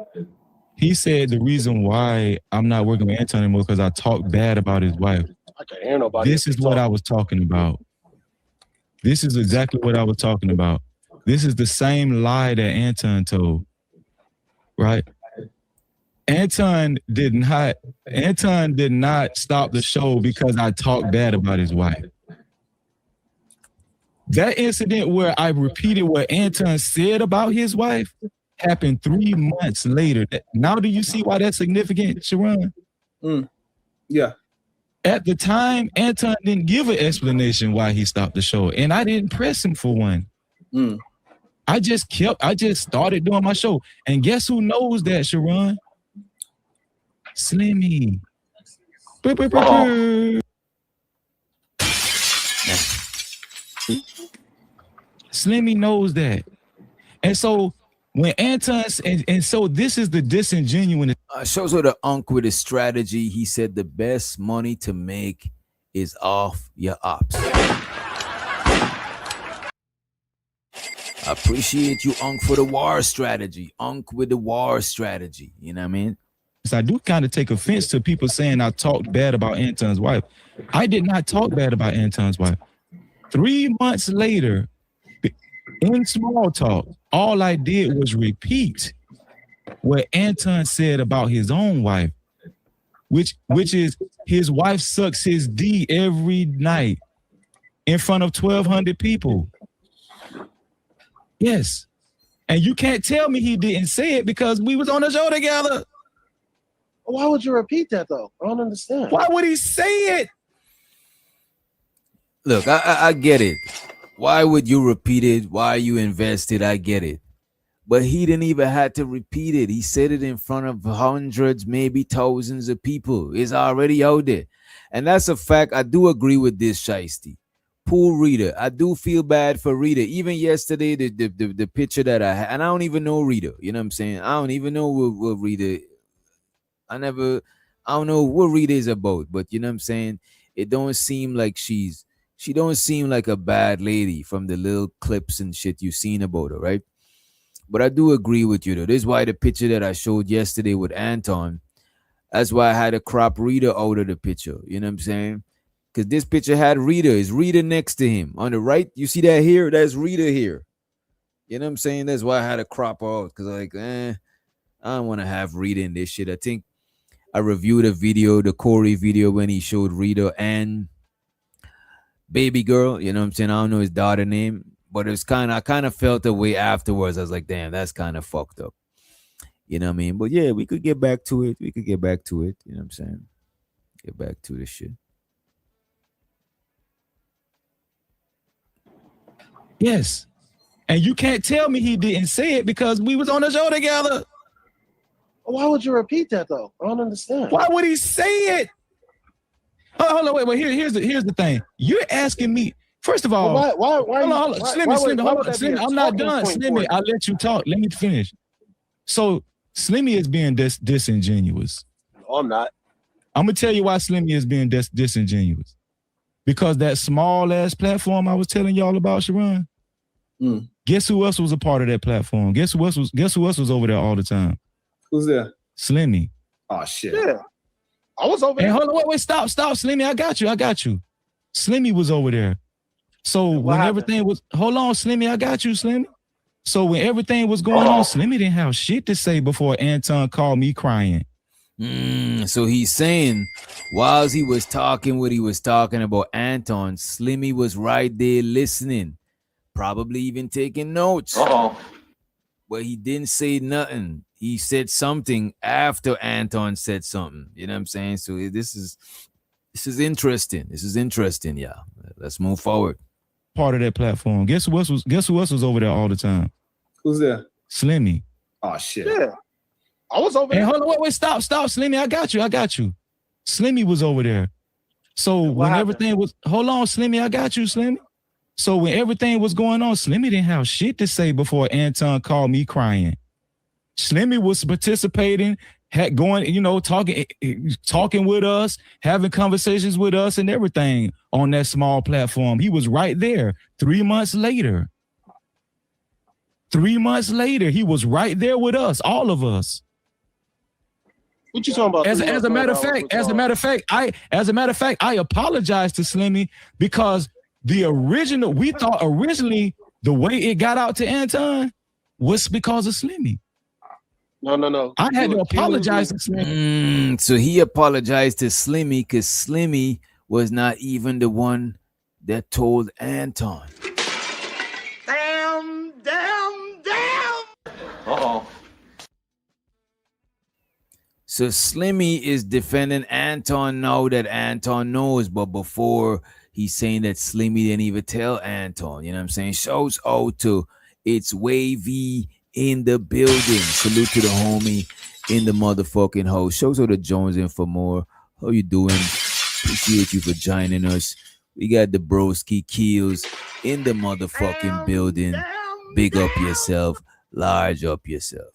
he said the reason why I'm not working with Anton anymore because I talked bad about his wife. I can't hear nobody. This is what I was talking about. This is exactly what I was talking about. This is the same lie that Anton told, right? Anton did not stop the show because I talked bad about his wife. That incident where I repeated what Anton said about his wife happened 3 months later. Now do you see why that's significant, Sharon? Yeah. At the time, Anton didn't give an explanation why he stopped the show, and I didn't press him for one. I just started doing my show. And guess who knows that, Sharon? Slimmy. Slimmy knows that. And so when Anton, and so this is the disingenuous. Shows her the unk with his strategy. He said the best money to make is off your ops. I appreciate you, Unk, for the war strategy. Unk with the war strategy. You know what I mean? So I do kind of take offense to people saying I talked bad about Anton's wife. I did not talk bad about Anton's wife. 3 months later, in small talk, all I did was repeat what Anton said about his own wife, which is his wife sucks his D every night in front of 1,200 people. Yes. And you can't tell me he didn't say it because we was on the show together. Why would you repeat that though? I don't understand. Why would he say it? Look, I get it. Why would you repeat it? Why you invested? I get it. But he didn't even have to repeat it. He said it in front of hundreds, maybe thousands of people. It's already out there. And that's a fact. I do agree with this, Shiesty. Poor Rita. I do feel bad for Rita. Even yesterday, the picture that I had, and I don't even know Rita. You know what I'm saying? I don't even know what Rita. I don't know what Rita is about. But you know what I'm saying? It don't seem like she don't seem like a bad lady from the little clips and shit you've seen about her, right? But I do agree with you though. This is why the picture that I showed yesterday with Anton, that's why I had to crop Rita out of the picture. You know what I'm saying? Because this picture had Rita. Is Rita next to him on the right? You see that here? That's Rita here. You know what I'm saying? That's why I had to crop her out. Because I don't want to have Rita in this shit. I think I reviewed a video, the Corey video, when he showed Rita and baby girl. You know what I'm saying? I don't know his daughter name. But it's I kind of felt the way afterwards. I was like, damn, that's kind of fucked up. You know what I mean? But yeah, we could get back to it. We could get back to it. You know what I'm saying? Get back to this shit. Yes. And you can't tell me he didn't say it because we was on the show together. Why would you repeat that though? I don't understand. Why would he say it? Hold on, wait. Here's the thing. You're asking me. First of all, why hold on. Slimmy, I'm not done. Slimmy, I'll let you talk. Let me finish. So Slimmy is being disingenuous. No, I'm not. I'm gonna tell you why Slimmy is being disingenuous. Because that small ass platform I was telling y'all about, Sharon. Guess who else was a part of that platform? Guess who else was over there all the time? Who's there? Slimmy. Oh shit. Yeah. I was over there. Hold on, wait, stop, Slimmy. I got you. Slimmy was over there. So when everything was, hold on, Slimmy, I got you, Slimmy. So when everything was going on, Slimmy didn't have shit to say before Anton called me crying. So he's saying, whilst he was talking what he was talking about Anton, Slimmy was right there listening, probably even taking notes. But he didn't say nothing. He said something after Anton said something. You know what I'm saying? So this is interesting. This is interesting. Yeah. Let's move forward. Part of that platform. Guess who else was over there all the time? Who's there? Slimmy. Oh shit. Yeah. I was over there. Hold on, wait, stop, Slimmy. I got you. Slimmy was over there. So when everything was, hold on, Slimmy, I got you, Slimmy. So when everything was going on, Slimmy didn't have shit to say before Anton called me crying. Slimmy was participating, talking with us, having conversations with us and everything on that small platform. He was right there 3 months later. 3 months later, he was right there with us, all of us. What you talking about? As a matter of fact, I apologize to Slimmy because we thought originally the way it got out to Anton was because of Slimmy. No. I had to apologize to Slimmy. So he apologized to Slimmy because Slimmy was not even the one that told Anton. Damn. So Slimmy is defending Anton now that Anton knows, but before he's saying that Slimmy didn't even tell Anton. You know what I'm saying? Shouts out to It's Wavy in the building. Salute to the homie in the motherfucking house. Shouts out to Jones in for more. How you doing? Appreciate you for joining us. We got the broski Keels in the motherfucking building. Big up yourself. Large up yourself.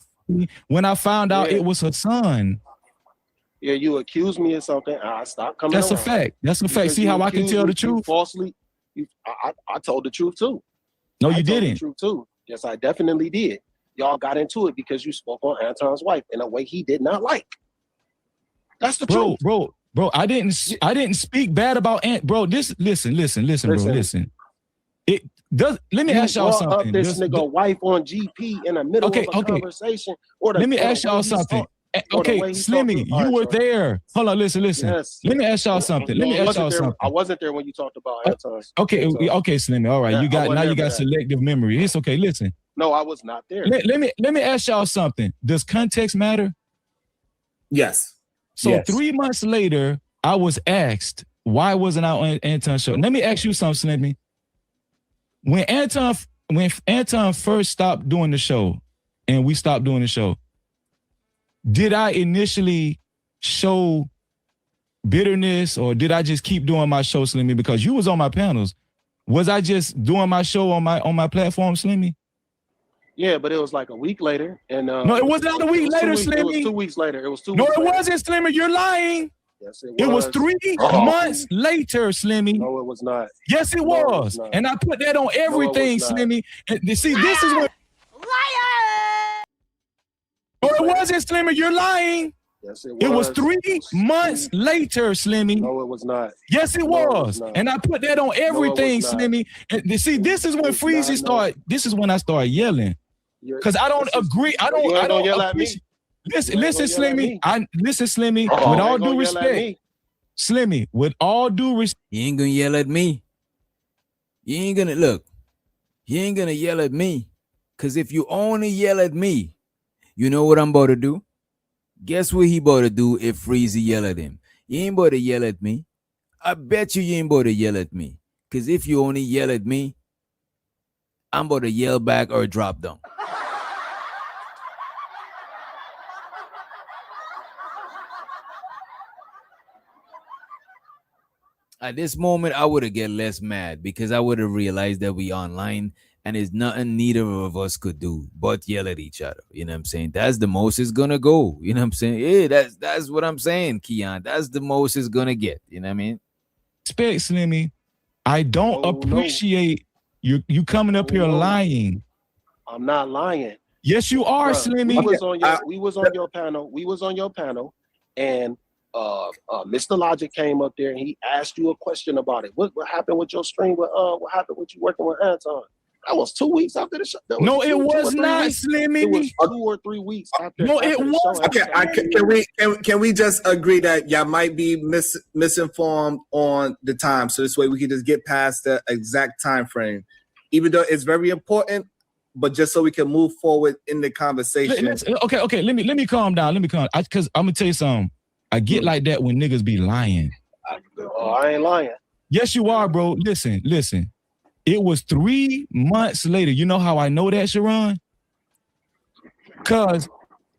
When I found out it was her son. Yeah, you accused me of something. I stopped coming. That's around. a fact. That's a fact. Because See how I can tell the truth? Falsely. I told the truth too. No, you I told didn't. The truth too. Yes, I definitely did. Y'all got into it because you spoke on Anton's wife in a way he did not like. That's the truth. Bro, I didn't speak bad about Bro, listen, bro. It does. Let me ask y'all something. Up this nigga wife on GP in the middle of a conversation. Let me ask y'all something. Okay, Slimmy, you were there. Hold on, listen. Yes. Let me ask y'all something. I wasn't there when you talked about Anton's. Okay, Slimmy. All right, Yeah, you got selective memory. It's okay. Listen. No, I was not there. Let me ask y'all something. Does context matter? Yes. So 3 months later, I was asked, why wasn't I on Anton's show? Let me ask you something, Slimmy. When Anton first stopped doing the show and we stopped doing the show, did I initially show bitterness or did I just keep doing my show, Slimmy? Because you was on my panels. Was I just doing my show on my platform, Slimmy? Yeah, but it was like a week later. And no, it was not a week later, Slimmy. It was 2 weeks later. It was 2 No, weeks it later. wasn't, Slimmy. You're lying. Yes, It was 3 months later, Slimmy. No, it was not. Yes, it was. And I put that on everything, Slimmy. And see, this is what. No, it wasn't, Slimmy. You're lying. Yes, it was. It was 3 months later, Slimmy. No, it was not. Yes, it was. And I put that on everything, Slimmy. And see, this is when Freezy started. This is when I started yelling. Because I don't agree. I don't yell at me. Listen, Slimmy. Listen, Slimmy. With all due respect, Slimmy. With all due respect, you ain't gonna yell at me. You ain't gonna yell at me. Because if you only yell at me, You know what I'm about to do? Guess what he about to do if Freezy yell at him? You ain't about to yell at me. I bet you ain't about to yell at me. Because if you only yell at me, I'm about to yell back or drop down. At this moment, I would have get less mad because I would have realized that we online and there's nothing neither of us could do but yell at each other. You know what I'm saying? That's the most it's gonna go. You know what I'm saying? Yeah, that's what I'm saying, Keon. That's the most it's gonna get. You know what I mean? Respect, Slimmy. I don't appreciate you coming up here lying. I'm not lying. Yes, you are, Bruh, Slimmy. we was on your panel. We was on your panel, and Mr. Logic came up there and he asked you a question about it. What happened with your stream? What happened with you working with Anton? That was 2 weeks after the show. No, it was not, Slimmy. It was 2 or 3 weeks after. No, after it the was. show. Okay, can we just agree that y'all might be misinformed on the time, so this way we can just get past the exact time frame, even though it's very important, but just so we can move forward in the conversation. Okay. Let me calm down. Because I'm gonna tell you something. I get like that when niggas be lying. I ain't lying. Yes, you are, bro. Listen. It was 3 months later. You know how I know that, Sharon? Because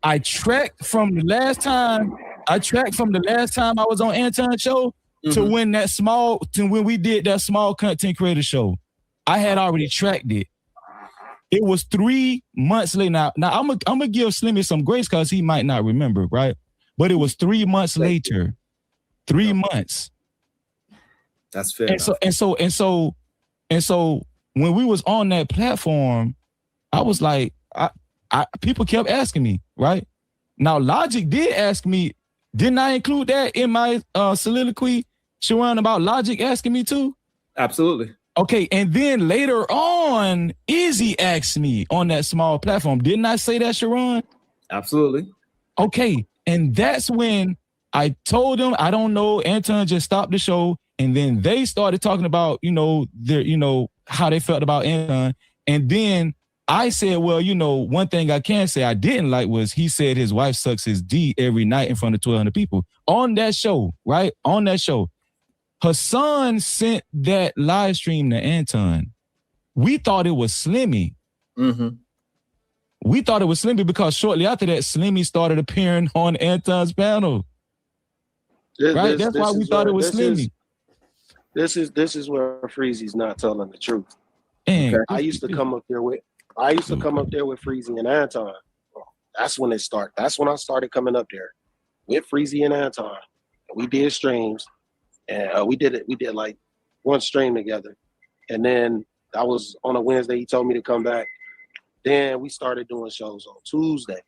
I tracked from the last time I was on Anton's show to when we did that small content creator show. I had already tracked it. It was 3 months later. Now I'm gonna give Slimmy some grace because he might not remember, right? But it was 3 months later. 3 months. That's fair. And so when we was on that platform, I was like, people kept asking me, right? Now Logic did ask me, didn't I include that in my soliloquy, Sharon, about Logic asking me too? Absolutely. Okay, and then later on, Izzy asked me on that small platform. Didn't I say that, Sharon? Absolutely. Okay, and that's when I told them, I don't know, Anton just stopped the show, and then they started talking about, how they felt about Anton, and then I said, well, one thing I can say I didn't like was he said his wife sucks his D every night in front of 1,200 people on that show, right? On that show. Hassan sent that live stream to Anton. We thought it was Slimmy. Mm-hmm. We thought it was Slimmy because shortly after that, Slimmy started appearing on Anton's panel. Right? That's why we thought it was Slimmy. This is where Freezy's not telling the truth. Okay. I used to come up there with Freezy and Anton. That's when it started. That's when I started coming up there with Freezy and Anton. And we did streams, and we did like one stream together. And then that was on a Wednesday. He told me to come back. Then we started doing shows on Tuesday.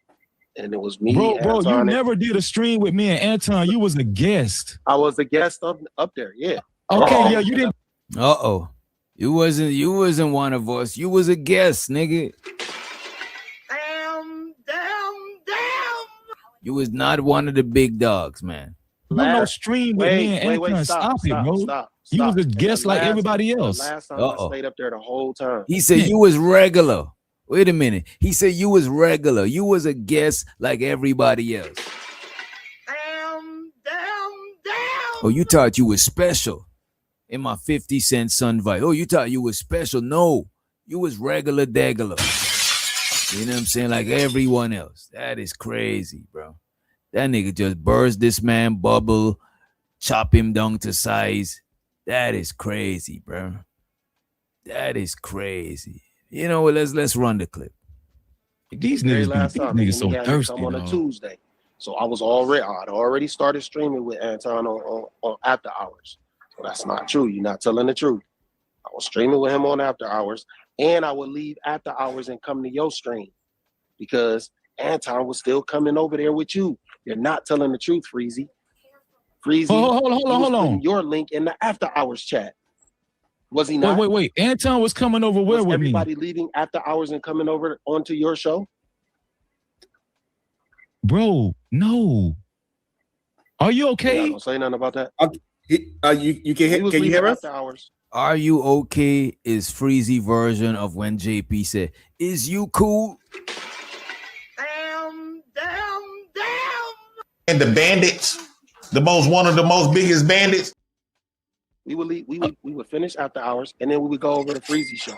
And it was me. Bro, Anton, you never did a stream with me and Anton. You was a guest. I was a guest up there, yeah. Okay, yeah, you didn't. You wasn't one of us. You was a guest, nigga. Damn. You was not one of the big dogs, man. No stream with me and Anton. Stop it, bro. Stop. You was a guest like everybody else. Last time I stayed up there the whole time. He said you was regular. Wait a minute. He said you was regular. You was a guest like everybody else. Damn. Oh, you thought you was special in my 50 Cent Sun Vibe. Oh, you thought you was special. No, you was regular degular. You know what I'm saying? Like everyone else. That is crazy, bro. That nigga just burst this man bubble, chop him down to size. That is crazy, bro. That is crazy. You know what? Let's run the clip. These niggas so thirsty. On a Tuesday, so I'd already started streaming with Anton on after hours. So that's not true. You're not telling the truth. I was streaming with him on after hours, and I would leave after hours and come to your stream because Anton was still coming over there with you. You're not telling the truth, Freezy. Hold on. Your link in the after hours chat. Was he not? Wait. Anton was coming over where with everybody leaving after hours and coming over onto your show? Bro, no. Are you okay? Don't say nothing about that. You can hear us? After hours. Are you okay is Freezy version of when JP said, is you cool? and the bandits, one of the most biggest bandits. We would leave, we would finish after hours, and then we would go over the Freezy show.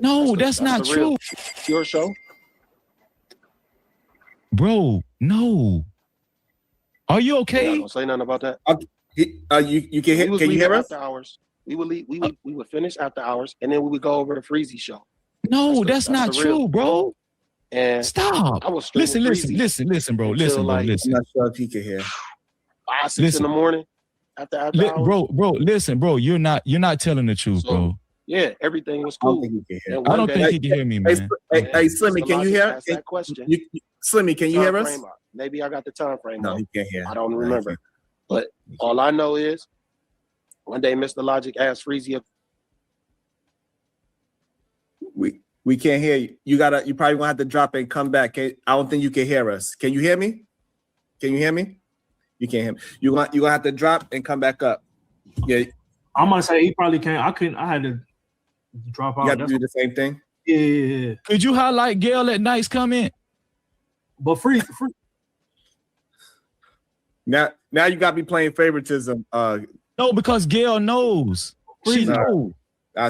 No, that's not true. Pure show. Bro, no. Are you okay? Don't say nothing about that. You can hear? Can you hear us? After hours, we would leave. We would finish after hours, and then we would go over the Freezy show. No, that's not true, bro. And stop. I was listen, bro. Listen, like, bro. Listen. I'm not sure if he can hear. 5, 6 in the morning. After hours. Bro. Listen, bro. You're not telling the truth, bro. Yeah, everything was cool. I don't think he can hear me, man. Hey, Slimmy, can you hear? That question. Slimmy, can you hear us? Maybe I got the time frame. No, he can't hear. I don't remember. But all I know is one day Mr. Logic asked Freezy. We can't hear you. You probably gonna have to drop and come back. I don't think you can hear us. Can you hear me? Can you hear me? You can't hear me. You're gonna have to drop and come back up. Yeah. I'm gonna say he probably can't. I couldn't. I had to drop out. You got to do the same thing. Yeah. Could you highlight Gail at Night's comment? But free. Now you got me playing favoritism. No, because Gail knows. She knows.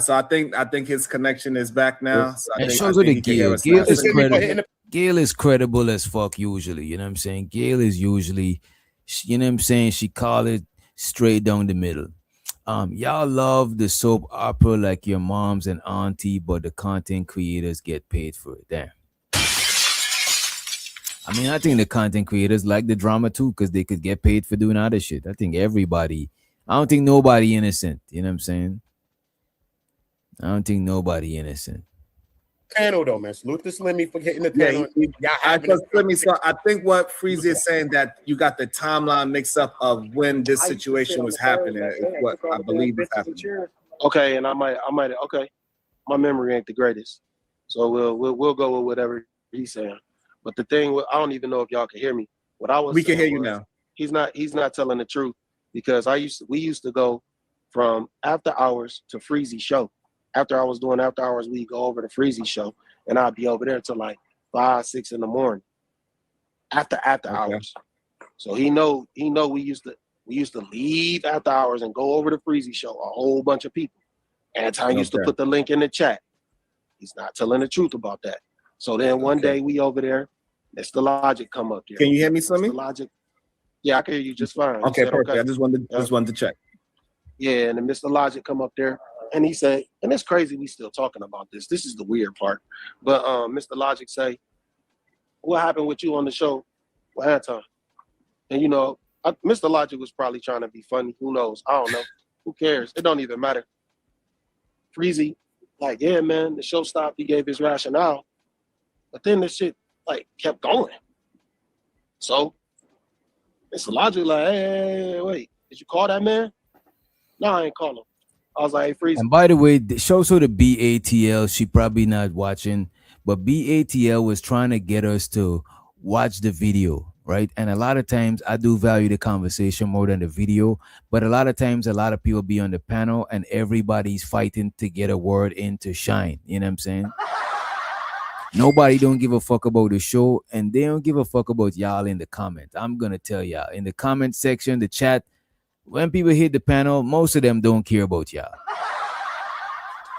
So I think his connection is back now. So I shows think the Gail. Gail is credible. Gail is credible as fuck usually. You know what I'm saying? Gail is usually, you know what I'm saying? She call it straight down the middle. Y'all love the soap opera like your moms and auntie, but the content creators get paid for it. Damn. I mean, I think the content creators like the drama too, because they could get paid for doing other shit. I don't think nobody innocent. You know what I'm saying? I don't think nobody innocent. Panel though, man. Salute to Slimmy for getting the panel. Slimmy. So I think what Freezy is saying that you got the timeline mix up of when this situation was happening. Is what I believe is happening. Okay, and I might. Okay, my memory ain't the greatest, so we'll go with whatever he's saying. But the thing, I don't even know if y'all can hear me. What I was. We can hear you now. He's not telling the truth because we used to go from after hours to Freezy show. After I was doing after hours, we go over the Freezy show, and I'd be over there till like 5, 6 in the morning. After hours, so he know we used to leave after hours and go over the Freezy show. A whole bunch of people. Anton used to put the link in the chat. He's not telling the truth about that. So then one day we over there, Mr. Logic come up there. Can you hear me, Slimmy? Mr. Logic. Yeah, I can hear you just fine. Okay, perfect. Okay. I just wanted to check. Yeah, and then Mr. Logic come up there. And he said, and it's crazy we still talking about this. This is the weird part. But Mr. Logic say, what happened with you on the show with Anton? And you know, Mr. Logic was probably trying to be funny. Who knows? I don't know. Who cares? It don't even matter. Freezy, like, yeah, man, the show stopped. He gave his rationale. But then this shit like kept going. So Mr. Logic like, hey, wait, did you call that man? No, I ain't call him. I was like, hey, Freezy. And by the way, show so the BATL, she probably not watching, but BATL was trying to get us to watch the video, right? And a lot of times I do value the conversation more than the video, but a lot of times a lot of people be on the panel and everybody's fighting to get a word in to shine. You know what I'm saying? Nobody don't give a fuck about the show, and they don't give a fuck about y'all in the comments. I'm gonna tell y'all in the comment section, the chat. When people hit the panel, most of them don't care about y'all.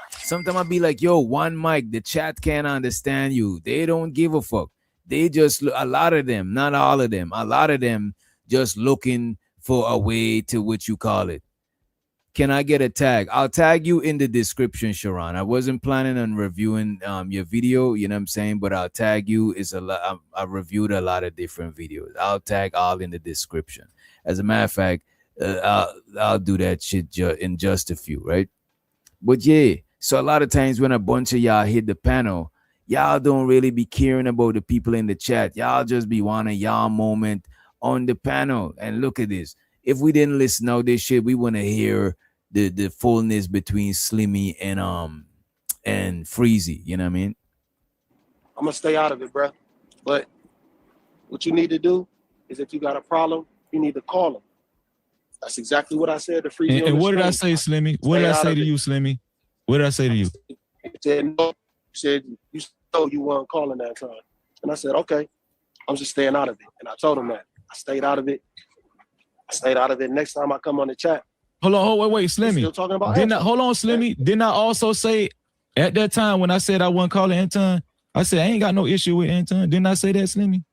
Sometimes I'll be like, yo, one mic, the chat can't understand you. They don't give a fuck. They just, a lot of them, not all of them, a lot of them just looking for a way to what you call it. Can I get a tag? I'll tag you in the description, Sharon. I wasn't planning on reviewing your video, you know what I'm saying? But I'll tag you. I reviewed a lot of different videos. I'll tag all in the description. As a matter of fact, I'll do that shit in just a few, right? But yeah, so a lot of times when a bunch of y'all hit the panel, y'all don't really be caring about the people in the chat. Y'all just be wanting y'all moment on the panel. And look at this. If we didn't listen to this shit, we want to hear the fullness between Slimmy and Freezy. You know what I mean? I'm gonna stay out of it, bro. But what you need to do is if you got a problem, you need to call them. That's exactly what I said to Freezy. And what did I say, Slimmy? What did I say to you, Slimmy? What did I say to you? You said no. You said you weren't calling that time. And I said, okay, I'm just staying out of it. And I told him that. I stayed out of it. Next time I come on the chat. Hold on, wait, Slimmy. Still talking about Didn't I, Anton. hold on, Slimmy. Didn't I also say at that time when I said I wasn't calling Anton, I said I ain't got no issue with Anton. Didn't I say that, Slimmy?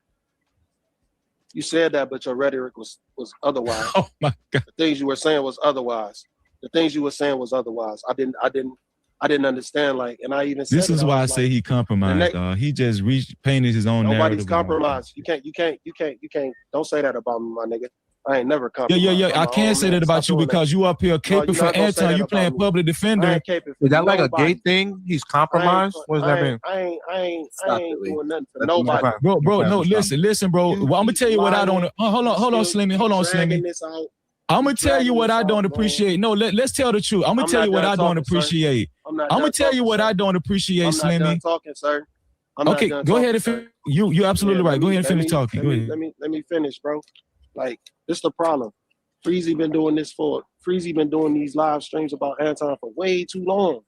You said that, but your rhetoric was otherwise. Oh my God. The things you were saying was otherwise. I didn't understand. Like, and I even said This is why I say he compromised. He just painted his own nobody's narrative. compromised. You can't. Don't say that about me, my nigga. I ain't never compromised. Yeah. I can't say that about you because you up here caping for Anton. You playing public defender. Is that like a gay thing? He's compromised? What does that mean? I ain't doing nothing for nobody. Bro, no, listen, bro. Well, I'm gonna tell you what I don't. Hold on, Slimmy. I'm gonna tell you what I don't appreciate. No, let's tell the truth. I'm gonna tell you what I don't appreciate. I'm gonna tell you what I don't appreciate, Slimmy. I'm not done talking, sir. Okay, go ahead and finish. You're absolutely right. Go ahead and finish talking. Go ahead. Let me finish, bro. Like, this the problem. Freezy been doing these live streams about Anton for way too long.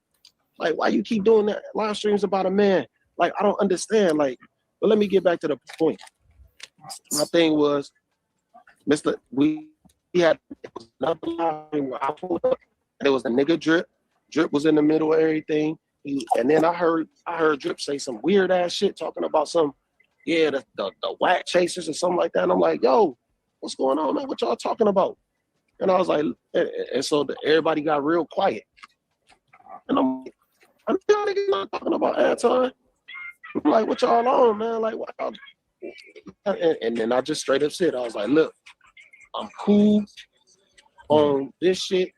Like, why you keep doing that live streams about a man? Like, I don't understand. Like, but let me get back to the point. My thing was, we had another live stream where I pulled up, and it was the nigga Drip. Drip was in the middle of everything. And then I heard Drip say some weird ass shit talking about the whack chasers or something like that. And I'm like, yo, what's going on, man? What y'all talking about? And I was like, and so everybody got real quiet. And I'm not talking about Anton. I'm like, what y'all on, man? Like, what y'all? And then I just straight up said, I was like, look, I'm cool on this shit.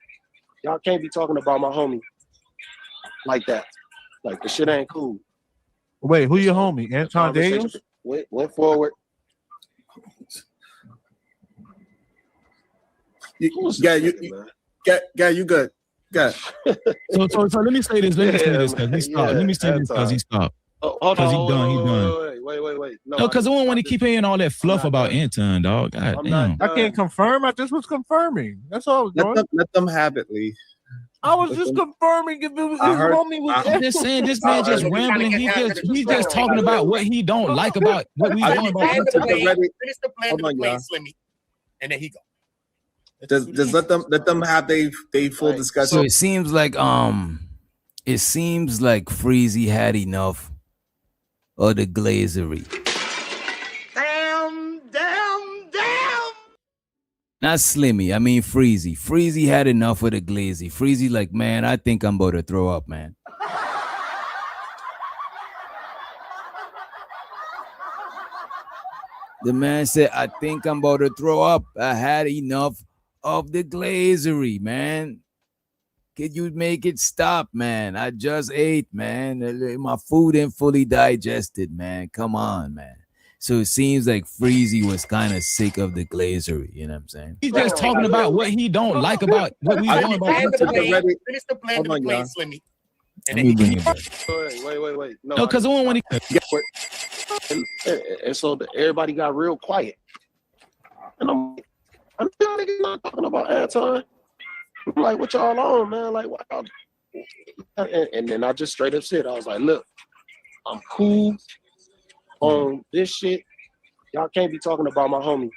Y'all can't be talking about my homie like that. Like, the shit ain't cool. Wait, who your homie? Anton Daniels? Went forward. You good. So let me say this. Let me say this because he stopped. Because he done. Wait. No, because I don't want to keep hearing all that fluff about Anton, dog. God damn. I can't confirm. I just was confirming. That's all I was doing. Let them have it, Lee. I was just confirming if it was his homie was. I'm just saying, this man just rambling. He's just talking about what he don't like about what we doing about Finish the plan to play, Slimmy, and then he go. Just let them have they full discussion. So it seems like Freezy had enough of the glazery. Damn. Not Slimmy, I mean Freezy. Freezy had enough of the glazy. Freezy like, man, I think I'm about to throw up, man. The man said, I think I'm about to throw up. I had enough of the glazery, man. Can you make it stop, man? I just ate, man. My food ain't fully digested, man. Come on, man. So it seems like Freezy was kind of sick of the glazery. You know what I'm saying? He's just talking about what he don't like about what we doing about Finish the plan to play, Slimmy. Let me bring it back. Wait. No, because I don't want to. And so everybody got real quiet. And I'm not talking about Anton. I'm like, what y'all on, man? Like, what y'all? And then I just straight up said, I was like, look, I'm cool on this shit. Y'all can't be talking about my homie.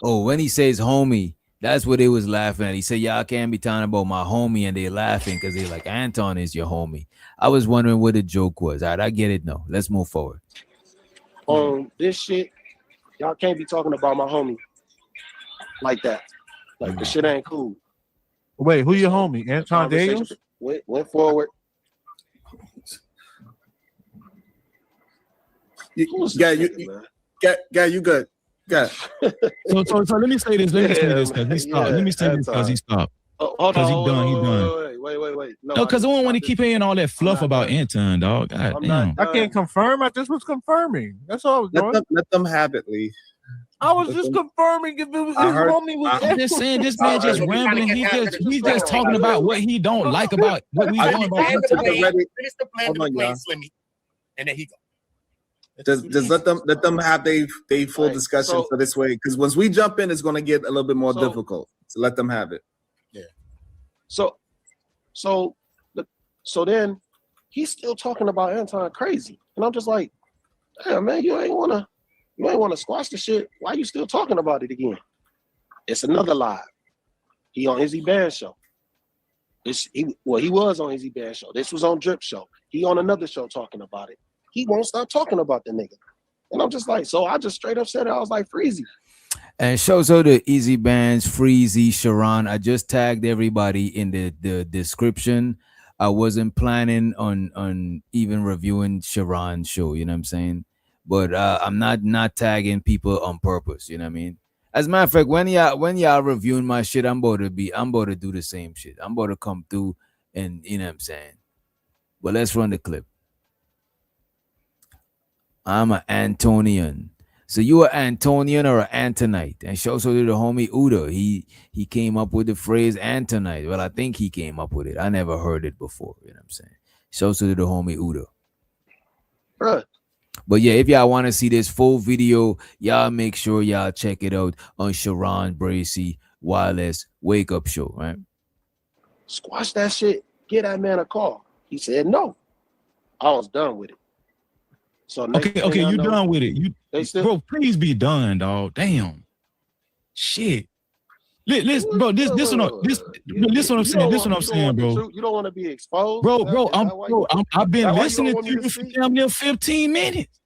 Oh, when he says homie, that's what they was laughing at. He said, y'all can't be talking about my homie, and they're laughing because they're like, Anton is your homie. I was wondering what the joke was. All right, I get it now. Let's move forward. On this shit, y'all can't be talking about my homie like that. Like, the shit ain't cool. Wait, who your homie? Anton Daniels? Went forward. You good. So let me say this. Because he stopped. Let me say this because he stopped. Because he done. Wait. No, because I don't want to keep hearing all that fluff about Anton, dog. God damn. I can't confirm. I just was confirming. That's all I was doing. Let them have it, Lee. I was just confirming if it was his homie was. I'm just saying, this man just rambling. He's just talking about what he don't like about what we doing about Finish the plan to play, Slimmy, and then he go. Just let them have they full discussion for this way, because once we jump in, it's going to get a little bit more difficult. So let them have it. Yeah. So then he's still talking about Anton crazy, and I'm just like, damn, man, you ain't wanna You ain't want to squash the shit. Why you still talking about it again? It's another lie. He on Izzy Band show. He was on Izzy Band show. This was on Drip show. He on another show talking about it. He won't stop talking about the nigga. And I'm just like, so I just straight up said it. I was like, Freezy. And shows out the Easy Bands, Freezy, Sharon. I just tagged everybody in the description. I wasn't planning on even reviewing Sharon's show, you know what I'm saying? But I'm not tagging people on purpose, you know what I mean? As a matter of fact, when y'all reviewing my shit, I'm about to do the same shit. I'm about to come through and you know what I'm saying. But let's run the clip. I'm an Antonian. So you an Antonian or an Antonite? And shows to the homie Uda. He came up with the phrase Antonite. Well, I think he came up with it. I never heard it before. You know what I'm saying? Shows to the homie Uda. Bruh. But yeah, if y'all want to see this full video, y'all make sure y'all check it out on Sharon Bracey Wireless Wake Up Show, right? Squash that shit. Get that man a call. He said no. I was done with it. So okay, you done with it. Bro, please be done, dog. Damn. Shit. Listen, bro, this what I'm saying. This what I'm saying, bro. You don't want to be exposed, bro. I've been listening to you for damn near 15 minutes,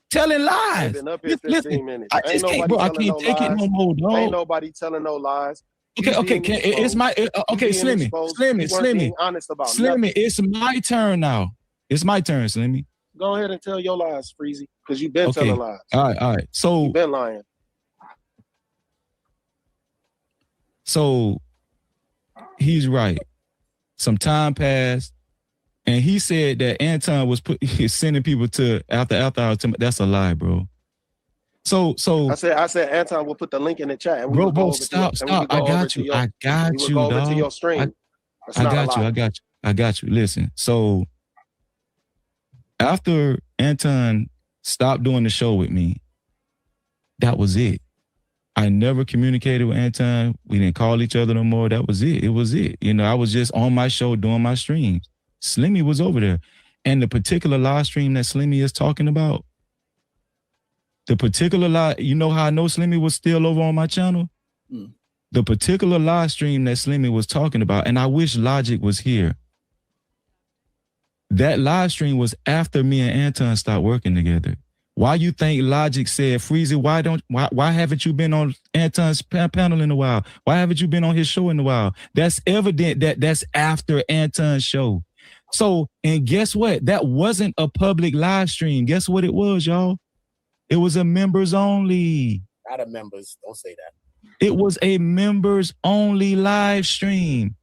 telling lies. Been up here 15 minutes. I just can't, bro. I can't take it no more, dog. Ain't nobody telling no lies. Okay. It's my Slimmy. Honest about Slimmy. It's my turn now. It's my turn, Slimmy. Go ahead and tell your lies, Freezy, because you've been telling lies. All right. So you've been lying. So he's right. Some time passed, and he said that Anton was sending people to after hours. That's a lie, bro. So I said Anton will put the link in the chat. And bro, stop. I got you. I got you, dog. Over to your stream. I got you. Listen. So after Anton stopped doing the show with me, that was it. I never communicated with Anton. We didn't call each other no more. That was it. It was it. You know, I was just on my show doing my streams. Slimmy was over there. And the particular live stream that Slimmy is talking about, the particular live, you know how I know Slimmy was still over on my channel? The particular live stream that Slimmy was talking about, and I wish Logic was here. That live stream was after me and Anton stopped working together. Why you think Logic said, Freezy, why haven't you been on Anton's panel in a while? Why haven't you been on his show in a while? That's evident that's after Anton's show. So, and guess what? That wasn't a public live stream. Guess what it was, y'all? It was a members only. Not a members. Don't say that. It was a members only live stream.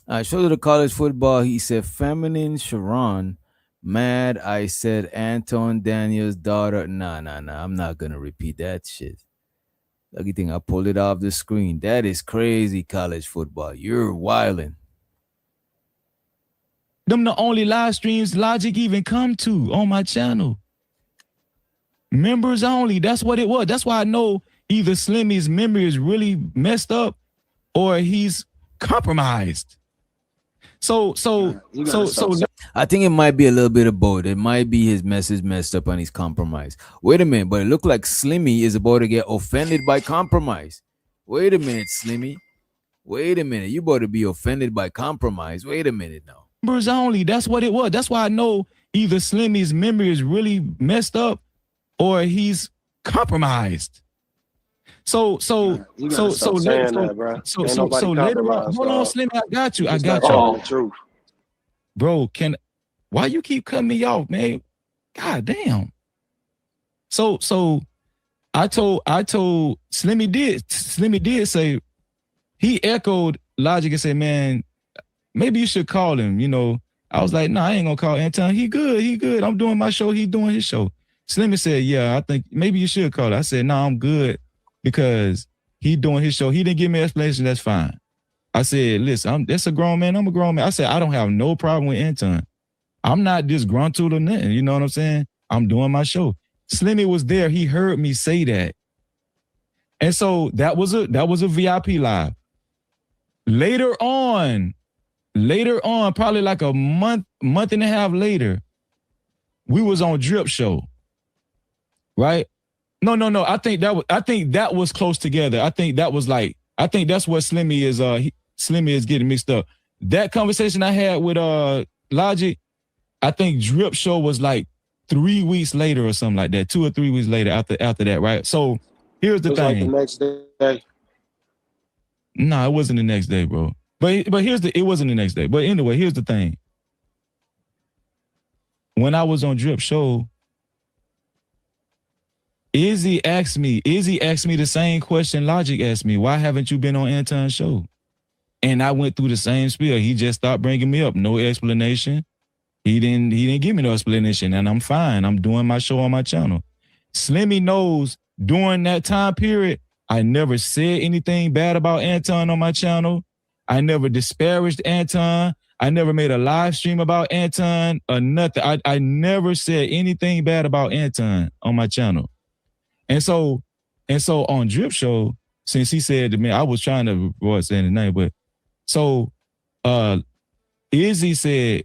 I showed the college football. He said, feminine Sharon. Mad, I said Anton Daniel's daughter. Nah. I'm not gonna repeat that shit. Lucky thing I pulled it off the screen. That is crazy, college football. You're wildin'. Them the only live streams Logic even come to on my channel. Members only. That's what it was. That's why I know either Slimmy's memory is really messed up or he's compromised. So I think it might be a little bit of both. It might be his message messed up and he's compromised. Wait a minute, but it looked like Slimmy is about to get offended by compromise. Wait a minute, Slimmy. Wait a minute. You about to be offended by compromise. Wait a minute now. Members only. That's what it was. That's why I know either Slimmy's memory is really messed up or he's compromised. So later on, hold on, Slim, I got you. Truth. Bro, why you keep cutting me off, man? God damn. So I told Slimmy did say, he echoed Logic and said, man, maybe you should call him. You know, I was like, nah, I ain't gonna call Anton. He good. I'm doing my show. He doing his show. Slimmy said, yeah, I think maybe you should call it. I said, no, I'm good. Because he doing his show. He didn't give me an explanation. That's fine. I said, listen, that's a grown man. I'm a grown man. I said, I don't have no problem with Anton. I'm not disgruntled or nothing. You know what I'm saying? I'm doing my show. Slimmy was there. He heard me say that. And so that was a VIP live. Later on, probably like a month and a half later, we was on Drip Show. Right? No. I think that was close together. I think that's what Slimmy is. Slimmy is getting mixed up. That conversation I had with Logic, I think Drip Show was like 3 weeks later or something like that. 2 or 3 weeks later after that, right? So here's the thing. Like the next day. No, it wasn't the next day, bro. But it wasn't the next day. But anyway, here's the thing. When I was on Drip Show, Izzy asked me the same question Logic asked me. Why haven't you been on Anton's show? And I went through the same spiel. He just stopped bringing me up. No explanation. He didn't give me no explanation, and I'm fine. I'm doing my show on my channel. Slimmy knows during that time period, I never said anything bad about Anton on my channel. I never disparaged Anton. I never made a live stream about Anton or nothing. I never said anything bad about Anton on my channel. And so on Drip Show, since he said to me, I was trying to avoid saying his name, but so Izzy said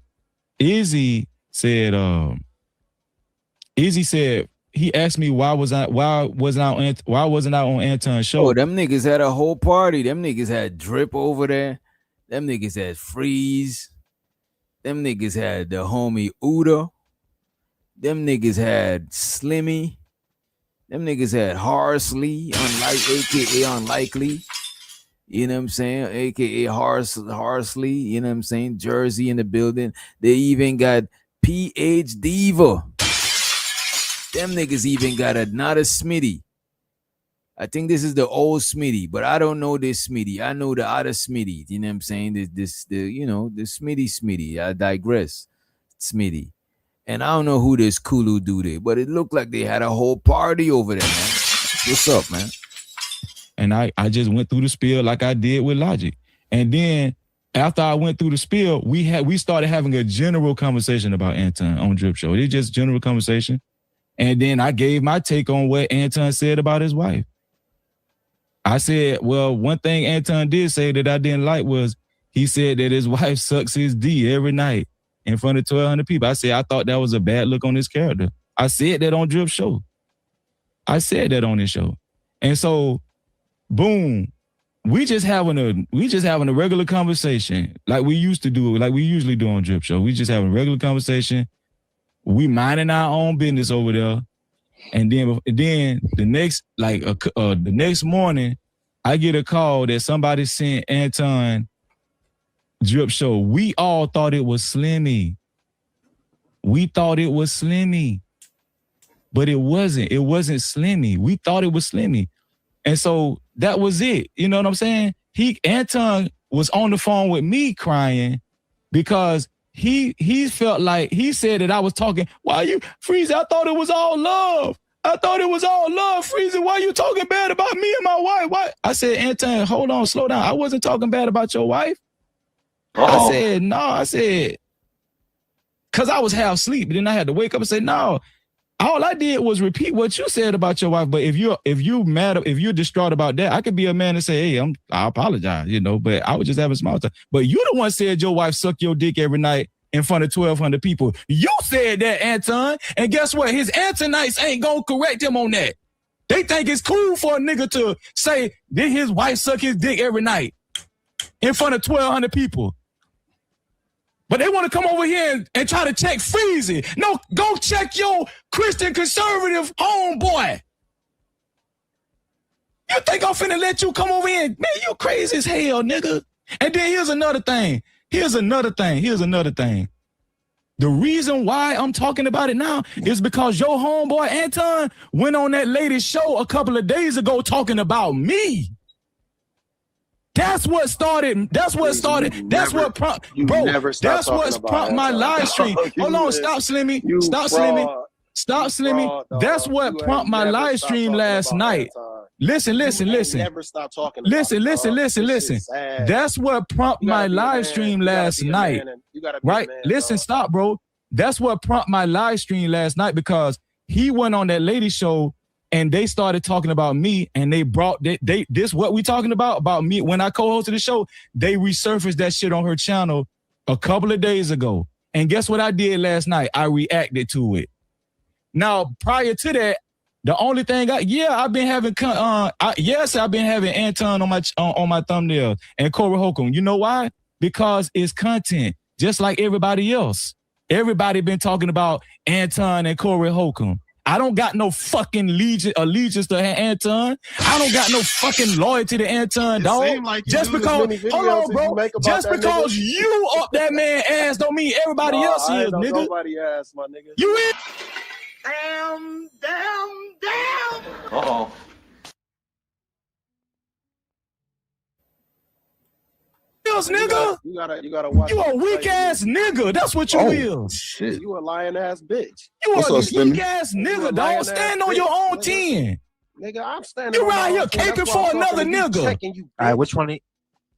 he asked me why wasn't I on Anton's show? Oh, them niggas had a whole party. Them niggas had Drip over there. Them niggas had Freeze. Them niggas had the homie Uda. Them niggas had Slimmy. Them niggas had Harsley, aka Unlikely. You know what I'm saying? AKA Harsley, you know what I'm saying? Jersey in the building. They even got PH Diva. Them niggas even got not a Smitty. I think this is the old Smitty, but I don't know this Smitty. I know the other Smitty. You know what I'm saying? The Smitty. I digress. Smitty. And I don't know who this Kulu dude is, but it looked like they had a whole party over there, man. What's up, man? And I just went through the spiel like I did with Logic. And then after I went through the spiel, we started having a general conversation about Anton on Drip Show. It's just general conversation. And then I gave my take on what Anton said about his wife. I said, well, one thing Anton did say that I didn't like was he said that his wife sucks his D every night in front of 1,200 people. I said I thought that was a bad look on his character. I said that on Drip Show. I said that on this show. And so, boom, we just having a regular conversation like we used to do, like we usually do on Drip Show. We just having a regular conversation. We minding our own business over there. And then the next morning, I get a call that somebody sent Anton Drip Show. We all thought it was Slimmy. But it wasn't. It wasn't Slimmy. We thought it was Slimmy. And so that was it. You know what I'm saying? Anton was on the phone with me crying because he felt like he said that I was talking. Why you, Freezy? I thought it was all love. Freezy. Why you talking bad about me and my wife? Why? I said, Anton, hold on, slow down. I wasn't talking bad about your wife. I said, no, because I was half asleep. Then I had to wake up and say, no. All I did was repeat what you said about your wife. But if you're mad, if you're distraught about that, I could be a man and say, hey, I apologize, but I was just having small time. But you the one said your wife sucked your dick every night in front of 1,200 people. You said that, Anton. And guess what? His Antonites ain't gonna correct him on that. They think it's cool for a nigga to say that his wife suck his dick every night in front of 1,200 people. But they want to come over here and try to check Freezy. No, go check your Christian conservative homeboy. You think I'm finna let you come over here? Man, you crazy as hell, nigga. And then here's another thing. The reason why I'm talking about it now is because your homeboy Anton went on that lady's show a couple of days ago talking about me. That's what prompted my live stream. Hold on, stop Slimmy. That's what prompted my live stream last night. Listen. Never stop talking about Listen. That's what prompted my live stream last night. Right? Listen, stop, bro. That's what prompted my live stream last night because he went on that lady show and they started talking about me and they brought this what we talking about me when I co-hosted the show. They resurfaced that shit on her channel a couple of days ago. And guess what I did last night? I reacted to it. Now, prior to that, The only thing I've been having I've been having Anton on my thumbnail and Corey Holcomb. You know why? Because it's content, just like everybody else. Everybody been talking about Anton and Corey Holcomb. I don't got no fucking allegiance to Anton. I don't got no fucking loyalty to Anton, dog. Like just because, hold on, bro. Just because you up that man ass don't mean everybody else is, nigga. Nobody ass, my nigga. You in? Damn. Uh-oh. Nigga. You gotta watch. You a weak ass nigga. That's what you is. Shit. You a lying ass bitch. You a weak ass nigga, dog. Stand on your own 10. Nigga, I'm standing. You right here caping for another nigga. All right, which one? You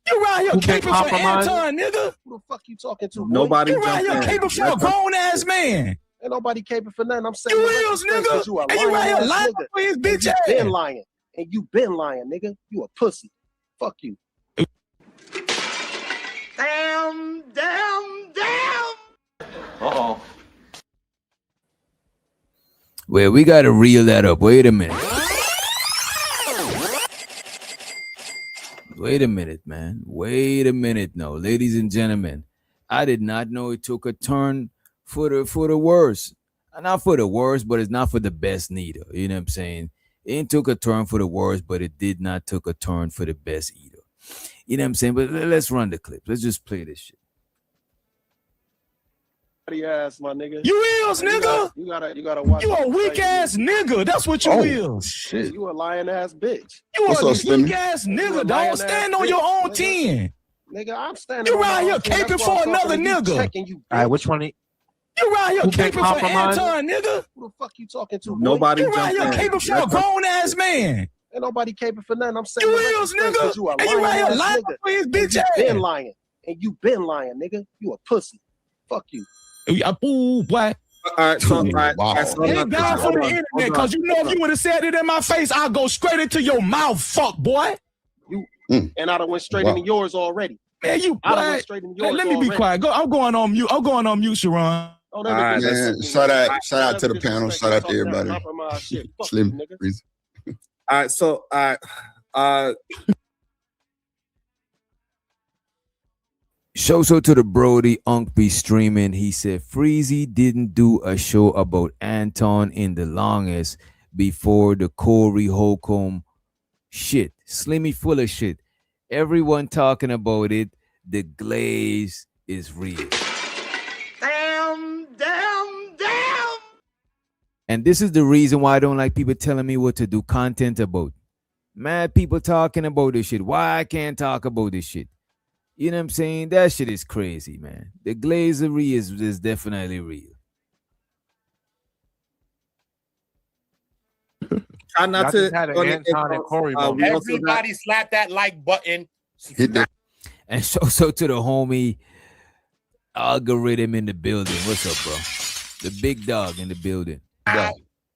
right here caping for compromised? Anton, nigga. Who the fuck you talking to? Boy? Nobody. You right here caping for a grown ass man. Ain't nobody caping for nothing. I'm saying You is, nigga. And you right here lying for his bitch ass. You been lying, and you been lying, nigga. You a pussy. Fuck you. Damn. Uh-oh. Well, we gotta reel that up. Wait a minute. Wait a minute, man. Wait a minute. No, ladies and gentlemen, I did not know it took a turn for the worse. Not for the worst, but it's not for the best neither. You know what I'm saying? It took a turn for the worst, but it did not took a turn for the best either. You know what I'm saying? But let's run the clip. Let's just play this shit. Ass, my nigga. You is, nigga. You gotta watch. You a weak ass nigga. That's what you is. Shit. You a lying ass bitch. You a weak ass nigga, dog. Stand on your own 10. Nigga, I'm standing. You right here caping for another nigga. All right, which one? You right here caping for Anton, nigga. Who the fuck you talking to? Nobody. You right here caping for a grown ass man. Ain't nobody caping for nothing. I'm saying you is, nigga. And you right here lying for his bitch ass. You been lying, and you been lying, nigga. You a pussy. Fuck you. Ooh, boy. All right, so Thank God for the internet, because you know if you would have said it in my face, I'll go straight into your mouth, fuck boy. And I'd have went straight into yours already. Man, went straight into yours. Let me be quiet. I'm going on mute. I'm going on mute, Sharon. Oh, all right, man. Shout out to the panel. Shout out to everybody. Slim. All right, so So to the Brody Unk be streaming. He said Freezy didn't do a show about Anton in the longest before the Corey Holcomb shit. Slimmy full of shit. Everyone talking about it. The glaze is real. Damn. And this is the reason why I don't like people telling me what to do content about. Mad people talking about this shit. Why I can't talk about this shit? You know what I'm saying? That shit is crazy, man. The glazery is definitely real. Try not to. Everybody slap that like button. And so to the homie algorithm in the building. What's up, bro? The big dog in the building.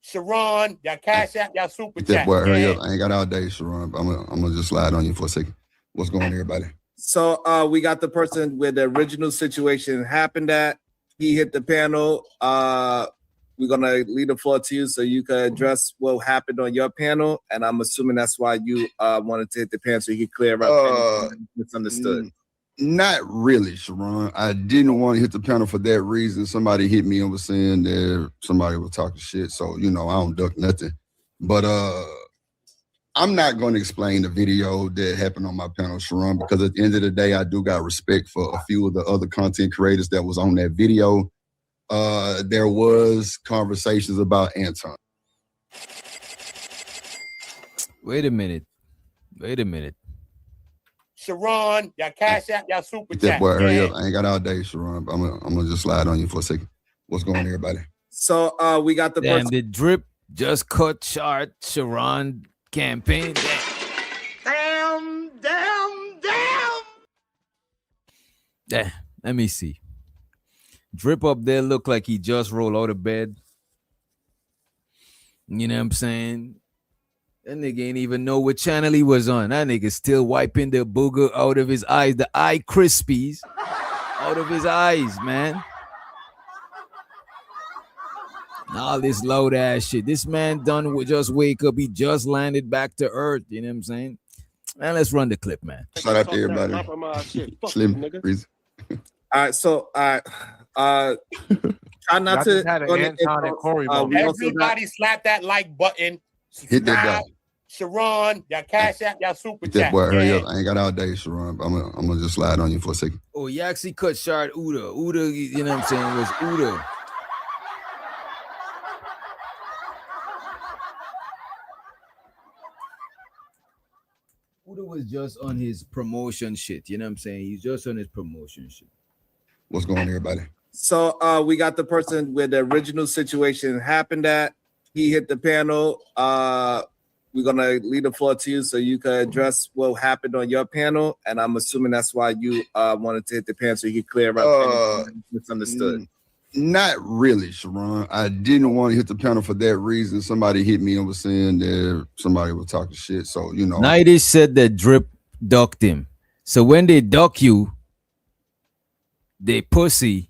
Sharon, y'all cash out, y'all super chat. Boy, hurry up. I ain't got all day, Sharon. But I'm gonna just slide on you for a second. What's going on, everybody? So we got the person where the original situation happened at. He hit the panel. We're gonna leave the floor to you so you can address what happened on your panel. And I'm assuming that's why you wanted to hit the panel so you could clear up misunderstood. Not really, Sharon. I didn't want to hit the panel for that reason. Somebody hit me and was saying that somebody was talking shit. So, you know, I don't duck nothing. But I'm not going to explain the video that happened on my panel, Sharon, because at the end of the day, I do got respect for a few of the other content creators that was on that video. There was conversations about Anton. Wait a minute. Sharon, y'all cash out, y'all super chat. Boy, hurry up. I ain't got all day, Sharon. I'm gonna just slide on you for a second. What's going on, everybody? So we got the person. The drip just cut short Sharon campaign. Damn. Let me see. Drip up there look like he just rolled out of bed. You know what I'm saying? That nigga ain't even know what channel he was on. That nigga still wiping the booger out of his eyes, the eye crispies out of his eyes, man. All this loud ass shit. This man done with just wake up. He just landed back to earth. You know what I'm saying? Man, let's run the clip, man. Shout out to everybody. Slim, Breezy. All right, so try not Y'all to. just had an Anton and Corey moment. we also got- Everybody slap that like button. Hit that guy. Subscribe, Sharon, y'all cash app, y'all super Hit that chat. boy. Hurry Yeah. up. I ain't got all day, Sharon. I'm gonna just slide on you for a second. Oh, he actually cut short Uda. Uda, you know what I'm saying, was Uda. Uda was just on his promotion shit. You know what I'm saying? He's just on his promotion shit. What's going on, everybody? So we got the person where the original situation happened at. He hit the panel. We're gonna leave the floor to you so you can address what happened on your panel. And I'm assuming that's why you wanted to hit the panel so you could clear up any misunderstood. Not really, Sharon. I didn't want to hit the panel for that reason. Somebody hit me and was saying that somebody was talking shit. So, you know. Nightish said that Drip ducked him. So when they duck you, they pussy.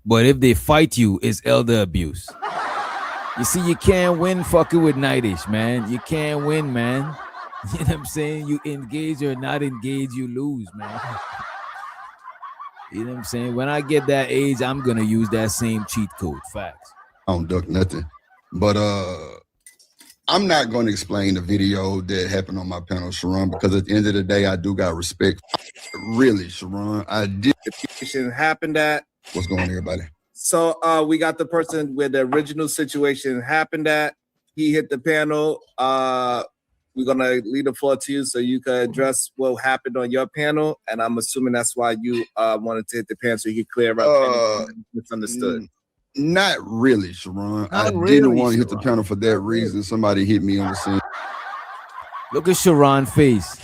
But if they fight you, it's elder abuse. You see, you can't win fucking with Nightish, man. You can't win, man. You know what I'm saying? You engage or not engage, you lose, man. You know what I'm saying? When I get that age, I'm gonna use that same cheat code. Facts. I don't duck nothing. But I'm not going to explain the video that happened on my panel, Sharon, because at the end of the day, I do got respect. Really, Sharon, I did. The situation happened at. What's going on, everybody? So we got the person where the original situation happened at. He hit the panel. We're gonna leave the floor to you so you can address what happened on your panel. And I'm assuming that's why you wanted to hit the panel so you could clear up any misunderstood. Not really, Sharon. I Not didn't really, want to hit the Sharon. panel for that reason. Somebody hit me and was saying. Look at Sharon's face.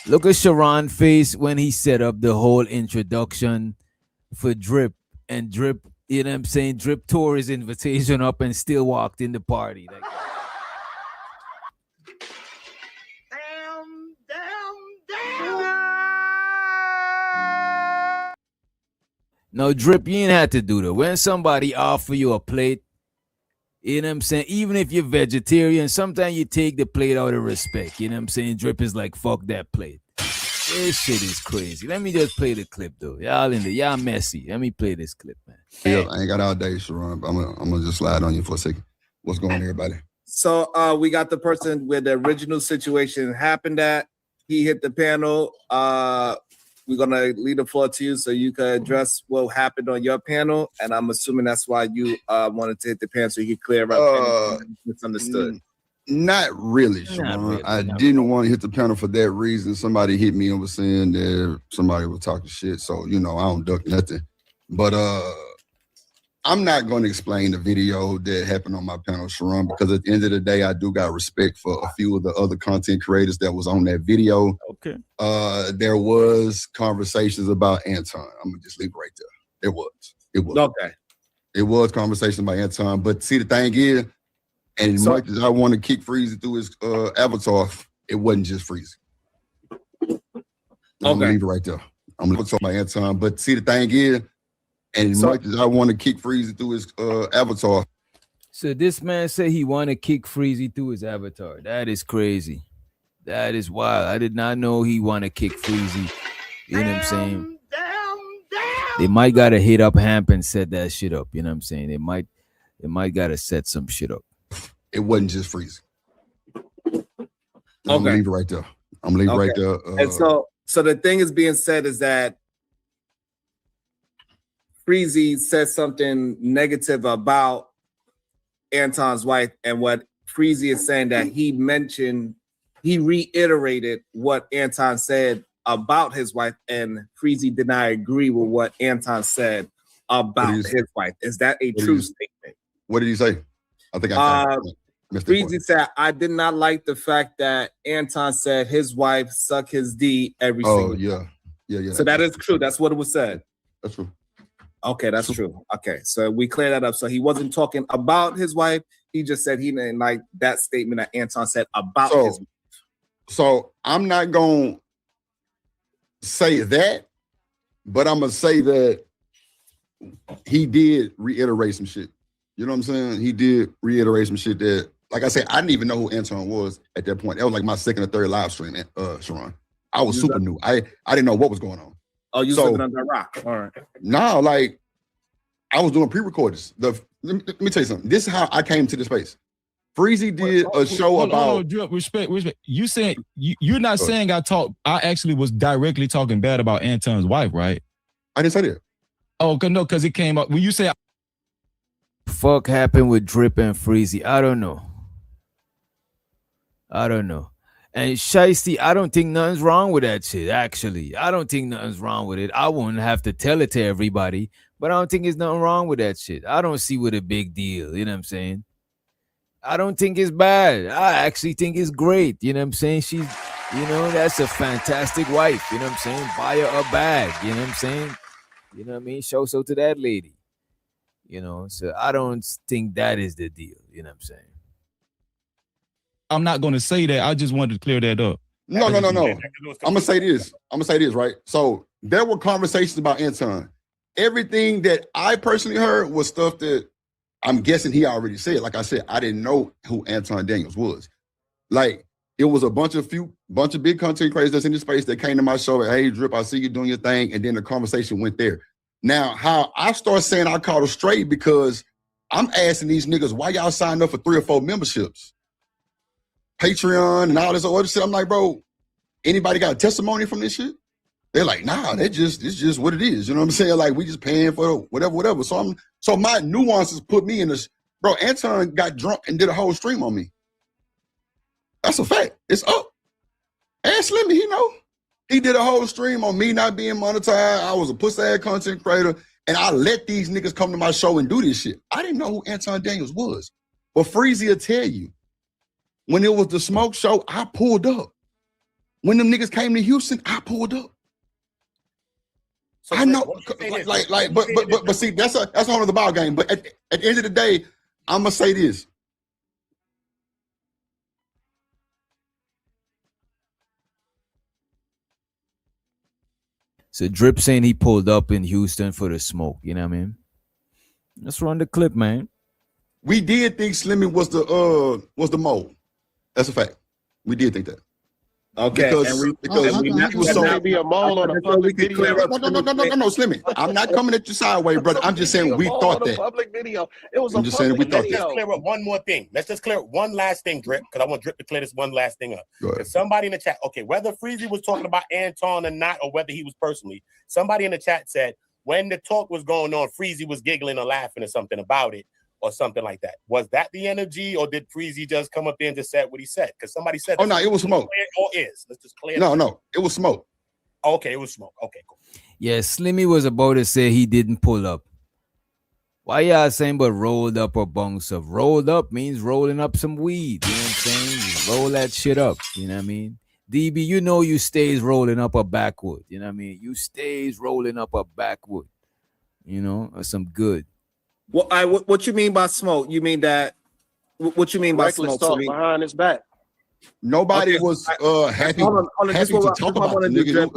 Look at Sharon's face when he set up the whole introduction for Drip. And Drip, you know what I'm saying? Drip tore his invitation up and still walked in the party. Like, no, Drip, you ain't had to do that. When somebody offer you a plate, you know what I'm saying? Even if you're vegetarian, sometimes you take the plate out of respect. You know what I'm saying? Drip is like, fuck that plate. This shit is crazy. Let me just play the clip, though. Y'all messy. Let me play this clip, man. Yeah, I ain't got all day, Sharon. I'm gonna just slide on you for a second. What's going on, everybody? So we got the person where the original situation happened at. He hit the panel. We're gonna leave the floor to you so you can address what happened on your panel. And I'm assuming that's why you wanted to hit the panel so you could clear up any misunderstood. Not really, Sharon. really, I not didn't want to hit the panel for that reason. Somebody hit me and was saying that somebody was talking shit. So, you know, I don't duck nothing. But I'm not going to explain the video that happened on my panel, Sharon, because at the end of the day, I do got respect for a few of the other content creators that was on that video. Okay. There was conversations about Anton. I'm gonna just leave it right there. It was. Okay. It was conversation about Anton. But see, the thing is, and as much as I want to kick Freezy through his avatar, it wasn't just Freezy. I'm gonna leave it right there. I'm gonna talk about Anton. But see, the thing is, and as much as I want to kick Freezy through his avatar. So this man said he want to kick Freezy through his avatar. That is crazy. That is wild. I did not know he want to kick Freezy. You know what I'm saying? They might gotta hit up Hamp and set that shit up. You know what I'm saying? They might gotta set some shit up. It wasn't just Freezy. I'm gonna leave it right there. I'm gonna leave it right there. And so the thing is being said is that Freezy said something negative about Anton's wife, and what Freezy is saying that he reiterated what Anton said about his wife, and Freezy did not agree with what Anton said about his wife. Is that a true statement? What did he say? I think I Freezy said, I did not like the fact that Anton said his wife sucked his D every single day. Yeah. So that is true. That's what it was said. That's true. Okay, that's true. Okay, so we clear that up. So he wasn't talking about his wife. He just said he didn't like that statement that Anton said about his wife. So I'm not going to say that, but I'm going to say that he did reiterate some shit. You know what I'm saying? He did reiterate some shit that, like I said, I didn't even know who Anton was at that point. That was like my second or third live stream, Sharon. I was super new. I didn't know what was going on. Oh, you living under a rock. All right. No, like I was doing pre-recordings. Let me tell you something. This is how I came to the space. Freezy did a show about respect. You saying you're not saying I actually was directly talking bad about Anton's wife, right? I didn't say that. Oh, no, because it came up when you say fuck happened with Drip and Freezy. I don't know. And Shiesty, I don't think nothing's wrong with that shit, actually. I don't think nothing's wrong with it. I wouldn't have to tell it to everybody, but I don't think there's nothing wrong with that shit. I don't see what a big deal, you know what I'm saying? I don't think it's bad. I actually think it's great, you know what I'm saying? She's, you know, that's a fantastic wife, you know what I'm saying? Buy her a bag, you know what I'm saying? You know what I mean? Show so to that lady, you know? So I don't think that is the deal, you know what I'm saying? I'm not going to say that. I just wanted to clear that up. No. I'm gonna say this, right? So there were conversations about Anton. Everything that I personally heard was stuff that I'm guessing he already said. Like I said, I didn't know who Anton Daniels was. Like it was a bunch of big content creators that's in the space that came to my show. Hey, Drip, I see you doing your thing, and then the conversation went there. Now, how I start saying I caught a straight because I'm asking these niggas why y'all signed up for 3 or 4 memberships. Patreon and all this other shit. I'm like, bro, anybody got a testimony from this shit? They're like, nah, it's just what it is. You know what I'm saying? Like, we just paying for whatever. So my nuances put me in this. Bro, Anton got drunk and did a whole stream on me. That's a fact. It's up. And Slimmy, he know. He did a whole stream on me not being monetized. I was a pussy-ass content creator, and I let these niggas come to my show and do this shit. I didn't know who Anton Daniels was. But Freezy will tell you, when it was the smoke show, I pulled up. When them niggas came to Houston, I pulled up. So I know, but see, that's a whole other ball game. But at the end of the day, I'm gonna say this. So Drip saying he pulled up in Houston for the smoke. You know what I mean? Let's run the clip, man. We did think Slimmy was the mole. That's a fact. We did think that. Okay, because he was so be a mole on a public video. No, Slimmy. I'm not coming at you sideways, brother. I'm just saying we thought that. Public video. It was I'm just saying we thought Let's just clear up one more thing. Let's just clear up one last thing, Drip, because I want Drip to clear this one last thing up. Because somebody in the chat, okay, whether Freezy was talking about Anton or not, or whether he was personally, somebody in the chat said when the talk was going on, Freezy was giggling or laughing or something about it. Or something like that. Was that the energy, or did Freezy just come up there and just said what he said? Because somebody said, "Oh no, it was smoke." Or is let's just clear. No, it was smoke. Okay, it was smoke. Okay, cool. Yeah, Slimmy was about to say he didn't pull up. Why y'all saying but rolled up or bunks up? Rolled up means rolling up some weed. You know what I'm saying? You roll that shit up. You know what I mean? DB, you know you stays rolling up a backwood. You know what I mean? You stays rolling up a backwood. You know, or some good. What you mean by smoke? You mean that? What you mean by smoke? Talk behind his back. Nobody was happy to talk about the nigga.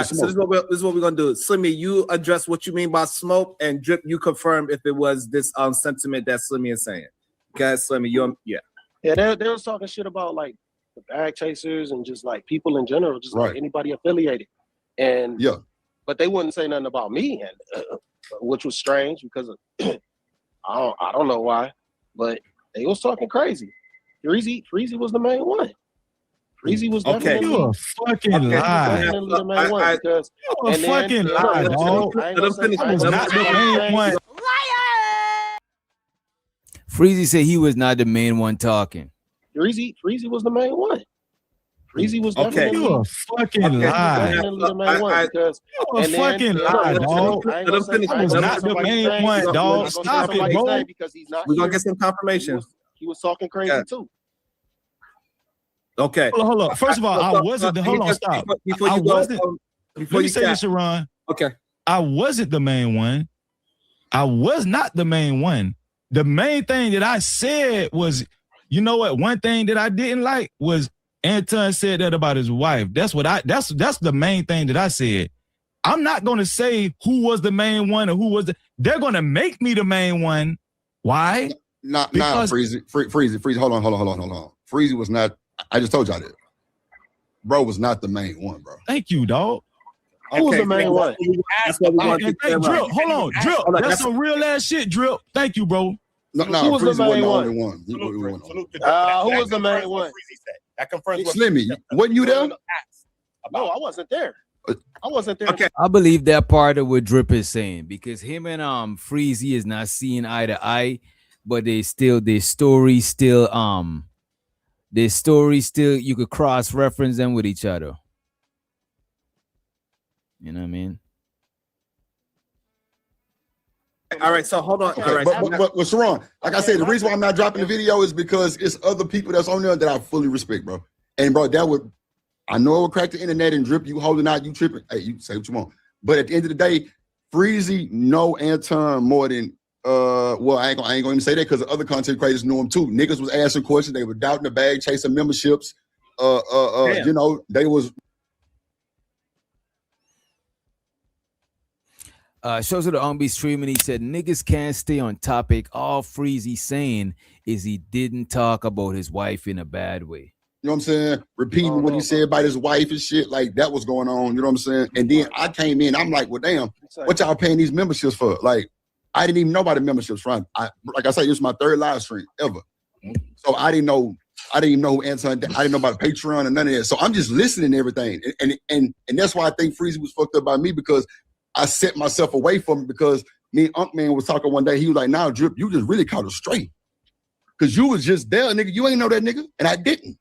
So this is what we're gonna do. Slimmy, you address what you mean by smoke, and Drip, you confirm if it was this sentiment that Slimmy is saying. Okay, Slimmy, they was talking shit about like the bag chasers and just like people in general, just like anybody affiliated, and but they wouldn't say nothing about me, and which was strange because of, I don't know why, but they was talking crazy. Freezy was the main one. Freezy was definitely you a fucking lie. The main one because you a fucking lie, dog. Not the main one. Freezy said he was not the main one talking. Freezy was the main one. Freezy was definitely you a fucking lie. The main one because you a fucking lie, dog. I was not the main one, dog. Stop it, bro. Because he's not. We're gonna get some confirmation. He was talking crazy too. Okay. Hold on. First of all, I wasn't the hold on, stop. I wasn't. Let me say this, Sharon. Okay. I wasn't the main one. I was not the main one. The main thing that I said was, you know what? One thing that I didn't like was Anton said that about his wife. That's the main thing that I said. I'm not gonna say who was the main one or who was they're gonna make me the main one Why? Not Because- Freezy. Freezy. Hold on. Freezy was not. I just told y'all that. Bro was not the main one, bro. Thank you, dog. Who was the main one? Drip, hold on, Drip. That's some real ass shit, Drip. Thank you, bro. No, Who was the Freezy wasn't main the one? only one. Who was the main one? That confirms what Slimmy, wasn't you there? No, I wasn't there. I wasn't there. Okay. I believe that part of what Drip is saying because him and Freezy is not seeing eye to eye, but their story still you could cross reference them with each other. You know what I mean? All right, so hold on. All right, But Sharon, like I said, the reason why I'm not dropping the video is because it's other people that's on there that I fully respect, bro. And bro, I know it would crack the internet and Drip, you holding out, you tripping. Hey, you say what you want. But at the end of the day, Freezy know Anton more than well, I ain't gonna even say that because the other content creators knew him too. Niggas was asking questions, they were doubting the bag, chasing memberships. You know, they was Shows of the on be streaming. He said niggas can't stay on topic. All Freezy saying is he didn't talk about his wife in a bad way. You know what I'm saying? Repeating what he said about his wife and shit, like that was going on. You know what I'm saying? And then I came in, I'm like, well, damn, what y'all paying these memberships for? Like, I didn't even know about the memberships front. Like I said, this was my third live stream ever. So I didn't know who Anton, I didn't know about Patreon and none of that. So I'm just listening to everything. And that's why I think Freezy was fucked up by me because I set myself away from it because me and Unc Man was talking one day. He was like, nah, Drip, you just really caught it straight. Cause you was just there, nigga. You ain't know that nigga. And I didn't.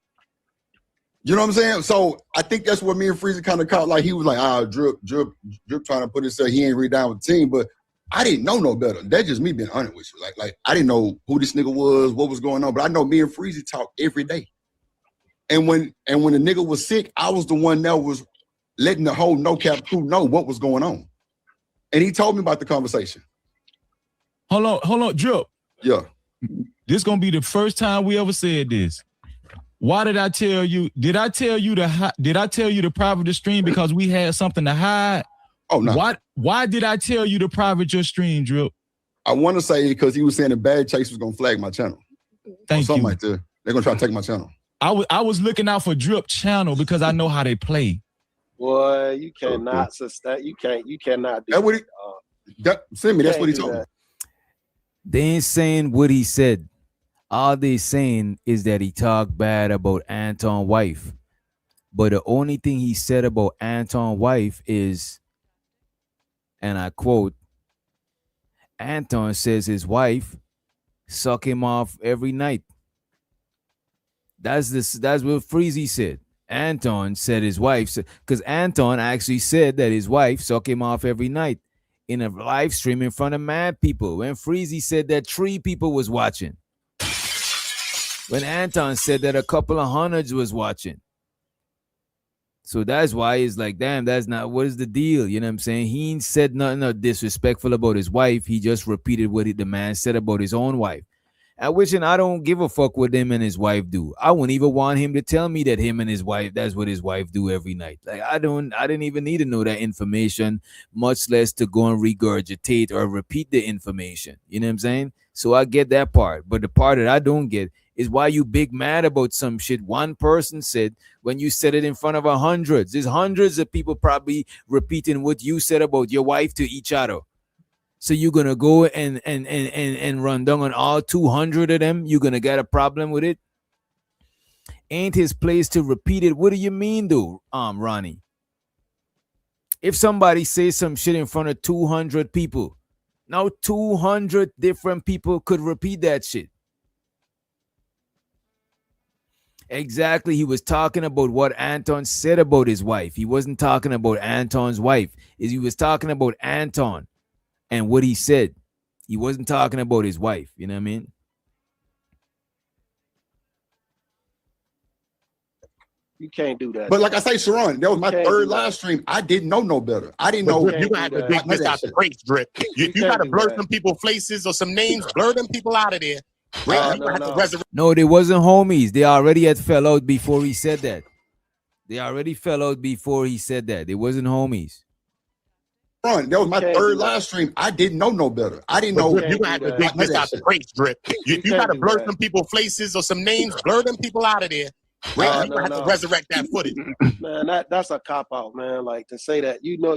You know what I'm saying? So I think that's what me and Freezy kind of caught. Like he was like, Drip trying to put himself, he ain't really down with the team. But I didn't know no better. That's just me being honest with you. Like I didn't know who this nigga was, what was going on. But I know me and Freezy talk every day. And when the nigga was sick, I was the one that was letting the whole No Cap crew know what was going on. And he told me about the conversation. Hold on, Drip. Yeah. This gonna be the first time we ever said this. Why did I tell you? Did I tell you to private the stream because we had something to hide? Oh no. Why did I tell you to private your stream, Drip? I want to say because he was saying the bad chase was gonna flag my channel. Thank something you. like that. They're gonna try to take my channel. I was looking out for Drip channel because I know how they play. Boy, you cannot sustain. You cannot do that. What send me. That's what he told me. They ain't saying what he said. All they saying is that he talked bad about Anton's wife. But the only thing he said about Anton's wife is, and I quote, Anton says his wife suck him off every night. That's what Freezy said. Anton said his wife, because Anton actually said that his wife suck him off every night in a live stream in front of mad people. When Freezy said that 3 people was watching. When Anton said that a couple of hundreds was watching. So that's why it's like, damn, that's not, what is the deal? You know what I'm saying? He ain't said nothing disrespectful about his wife. He just repeated what the man said about his own wife. I don't give a fuck what him and his wife do. I wouldn't even want him to tell me that him and his wife, that's what his wife do every night. Like I didn't even need to know that information, much less to go and regurgitate or repeat the information. You know what I'm saying? So I get that part. But the part that I don't get is why you big mad about some shit one person said when you said it in front of hundreds. There's hundreds of people probably repeating what you said about your wife to each other. So you're gonna go and run down on all 200 of them? You're gonna get a problem with it? Ain't his place to repeat it? What do you mean, though, Ronnie? If somebody says some shit in front of 200 people, now 200 different people could repeat that shit. Exactly. He was talking about what Anton said about his wife. He wasn't talking about Anton's wife. He was talking about Anton and what he said. He wasn't talking about his wife. You know what I mean? You can't do that. But like I say, Sharon, that was my third live stream. I didn't know no better. I didn't know. You're gonna have to dig this out the crates, Drip. You gotta blur some people faces or some names, blur them people out of there. No, they wasn't homies. They already had fell out before he said that. They already fell out before he said that. They wasn't homies. That was my third live stream. I didn't know no better. I didn't know. You're gonna have to dig this out the crates, Drip. You gotta blur some people faces or some names, blur them people out of there. You're gonna have to resurrect that footage. Man, that's a cop out, man. Like to say that you knew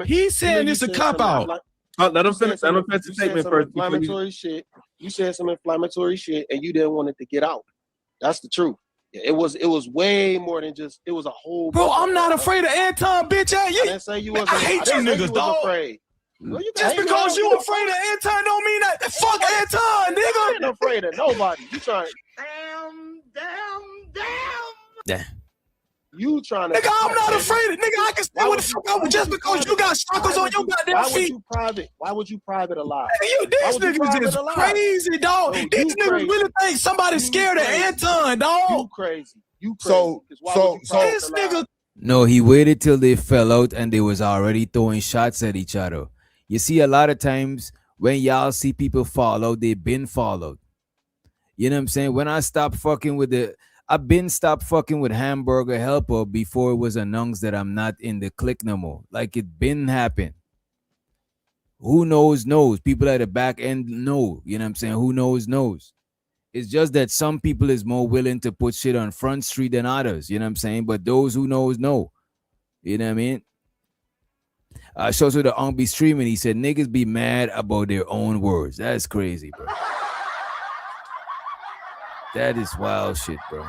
he's saying it's a cop out. Let him finish the statement first. Inflammatory shit. You said some inflammatory shit, and you didn't want it to get out. That's the truth. It was way more than just. It was a whole. Bro, I'm not afraid of Anton, bitch. I didn't say you wasn't. I hate you niggas, dog. Afraid. No, just because you afraid of Anton don't mean that. Fuck Anton, nigga. I ain't afraid of nobody. You trying? Damn. You trying to? Nigga, I'm not afraid of. Nigga, I can stay with the fuck out just because you got shackles on your goddamn feet. Why would you private a lie? These niggas is crazy, dog. These niggas really think somebody's scared of Anton, dog. You crazy. So this nigga. No, he waited till they fell out and they was already throwing shots at each other. You see, a lot of times when y'all see people fall out, they been fall out. You know what I'm saying? When I stopped fucking with I've been stopped fucking with Hamburger Helper before it was announced that I'm not in the clique no more. Like it been happen. Who knows? People at the back end know. You know what I'm saying? Who knows? It's just that some people is more willing to put shit on Front Street than others. You know what I'm saying? But those who knows know. You know what I mean? Shows to the Unk be streaming. He said niggas be mad about their own words. That's crazy, bro. That is wild shit, bro.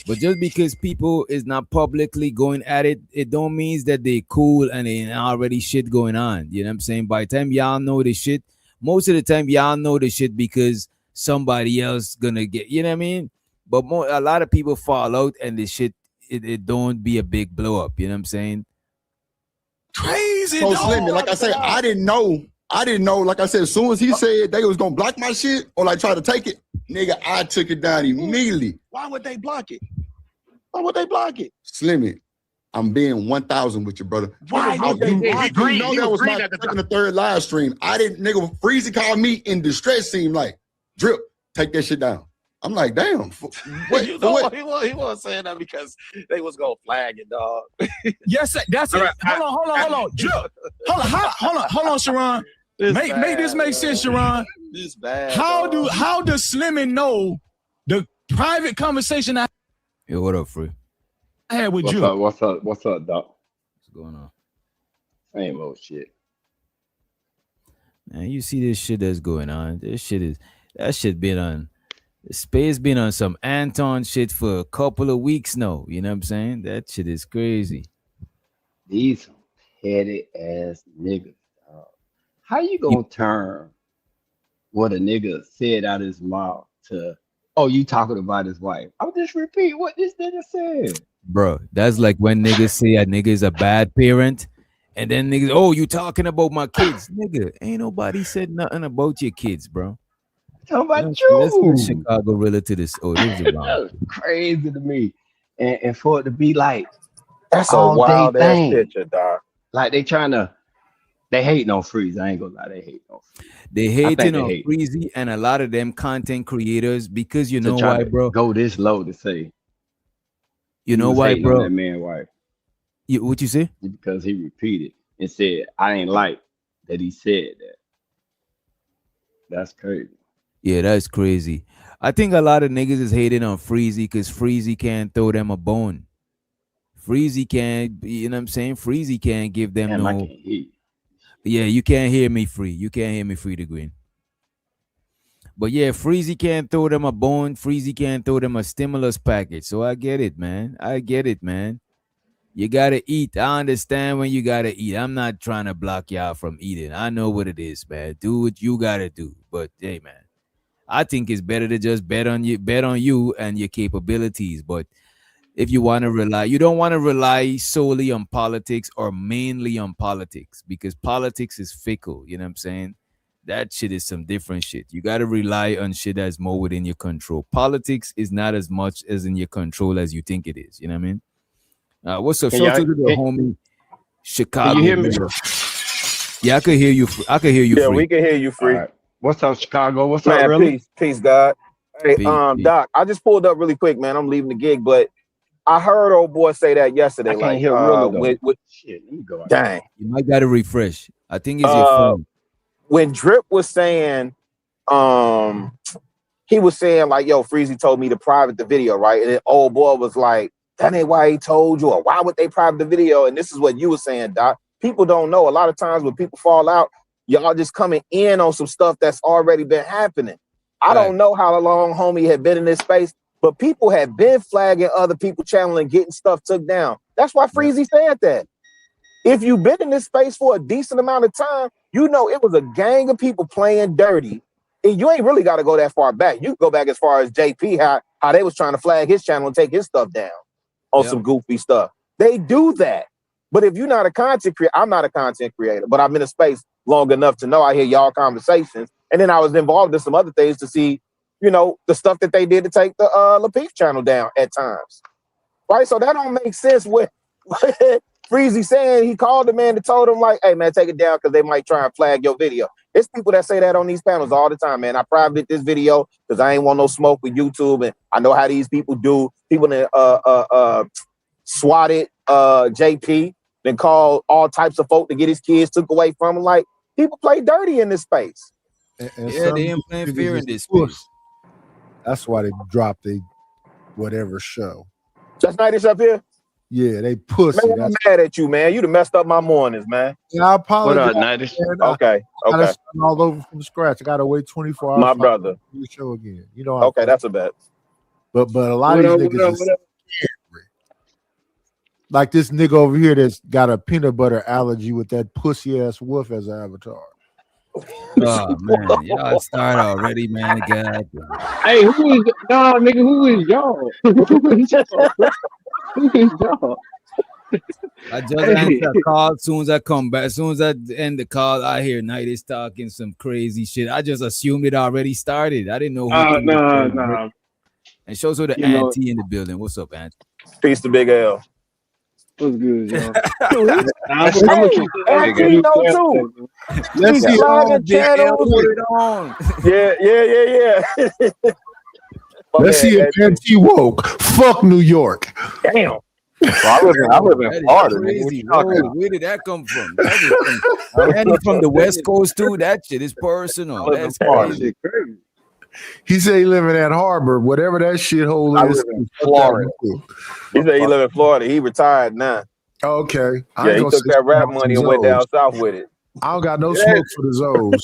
But just because people is not publicly going at it, it don't mean that they cool and they ain't already shit going on. You know what I'm saying? By the time y'all know the shit, most of the time y'all know the shit because somebody else gonna get, you know what I mean? But a lot of people fall out and the shit, it don't be a big blow up. You know what I'm saying? Crazy. So Slimmy, like I said, I didn't know. Like I said, as soon as he said they was gonna block my shit or like try to take it, nigga, I took it down immediately. Why would they block it? Why would they block it? Slimmy, I'm being 1,000 with you, brother. Why would they block it? You know that was my second or third live stream. I didn't, nigga, Freezy called me in distress, seemed like, Drip, take that shit down. I'm like, damn. What? He wasn't saying that because they was gonna flag it, dog. Yes, that's it. Right. Hold on. Drip. Hold on, Sharon. Make this make sense, Sharon. This bad. How does Slimmy know the private conversation I what up, Free? I had with you? What's up, Doc? What's going on? Same old shit. Man, you see this shit that's going on. That shit been on. Space been on some Anton shit for a couple of weeks now. You know what I'm saying? That shit is crazy. These petty ass niggas. How you gonna turn what a nigga said out his mouth to, oh, you talking about his wife? I'll just repeat what this nigga said. Bro, that's like when niggas say a nigga is a bad parent, and then niggas, oh, you talking about my kids. Nigga, ain't nobody said nothing about your kids, bro. Talking about you. Let's get Chicago really to this. Oh, this is that's crazy to me. And for it to be like, that's a wild ass picture, dog. Like they hate on Freeze. I ain't gonna lie, they hate on Freeze. They hating on Freezy and a lot of them content creators because you know why, bro? Go this low to say. You know why, bro? That man wife. What you say? Because he repeated and said, I ain't like that he said that. That's crazy. Yeah, that's crazy. I think a lot of niggas is hating on Freezy because Freezy can't throw them a bone. Freezy can't, you know what I'm saying? Freezy can't give them I can't hear you. Yeah, you can't hear me, Free. You can't hear me, Free the Green. But yeah, Freezy can't throw them a bone. Freezy can't throw them a stimulus package. So I get it, man. You gotta eat. I understand when you gotta eat. I'm not trying to block y'all from eating. I know what it is, man. Do what you gotta do. But hey, man, I think it's better to just bet on you and your capabilities. But if you want to rely, you don't want to rely solely on politics or mainly on politics because politics is fickle. You know what I'm saying? That shit is some different shit. You got to rely on shit that's more within your control. Politics is not as much as in your control as you think it is. You know what I mean? What's up? Shout out to the homie Chicago. Can you hear me? Yeah, I can hear you. Yeah, Free. we can hear you, Free. Right. What's up, Chicago? What's man, up, really? Peace, God. Hey, Peace. Doc, I just pulled up really quick, man. I'm leaving the gig, but I heard old boy say that yesterday. I can't like, hear Rilla though. with Shit, let me go out. dang. You might gotta refresh. I think it's your phone. When Drip was saying, he was saying like, yo, Freezy told me to private the video, right? And then old boy was like, that ain't why he told you, or why would they private the video? And this is what you were saying, Doc. People don't know. A lot of times when people fall out, y'all just coming in on some stuff that's already been happening. I don't know how long homie had been in this space, but people had been flagging other people channel and getting stuff took down. That's why Freezy said that. If you've been in this space for a decent amount of time, you know it was a gang of people playing dirty. And you ain't really got to go that far back. You can go back as far as JP, how they was trying to flag his channel and take his stuff down on some goofy stuff. They do that. But if you're not a content creator, I'm not a content creator, but I'm in a space long enough to know I hear y'all conversations. And then I was involved in some other things to see, you know, the stuff that they did to take the Lapeef channel down at times. Right? So that don't make sense with Freezy saying he called the man and told him like, hey man, take it down because they might try and flag your video. It's people that say that on these panels all the time, man. I privated this video because I ain't want no smoke with YouTube, and I know how these people do. People that swatted JP, then called all types of folk to get his kids took away from him. Like, people play dirty in this space. And they ain't playing fair in this space. That's why they dropped a whatever show. Just night up here. Yeah, they pussy. Man, I'm mad at you, man. You done messed up my mornings, man. Yeah, I apologize. What up, Nighty? Okay. I gotta start all over from scratch. I gotta wait 24 hours. My brother. Do the show again. You know. Okay, that's a bet. But a lot of these niggas is scary. Like this nigga over here that's got a peanut butter allergy with that pussy ass wolf as an avatar. Oh man, y'all start already, man. God. Hey, who is nigga? Who is y'all? Who is y'all? I just answer a call as soon as I come back. As soon as I end the call, I hear Nighty's talking some crazy shit. I just assumed it already started. I didn't know. No. And shows her the auntie in the building. What's up, auntie? Peace to Big L. What's good, y'all? Auntie know too. Let's see sliding channels. put it on. Yeah. Let's see if NT woke. Fuck New York. Damn. Well, I live in Florida. Where did that come from? And from the West Coast too. That shit is personal. That's crazy. He said he live in that harbor, whatever that shithole is. I live in Florida. He said he live in Florida. He retired now. Okay. Yeah, he took that rap money and went down south with it. I don't got no smoke for the Zoes.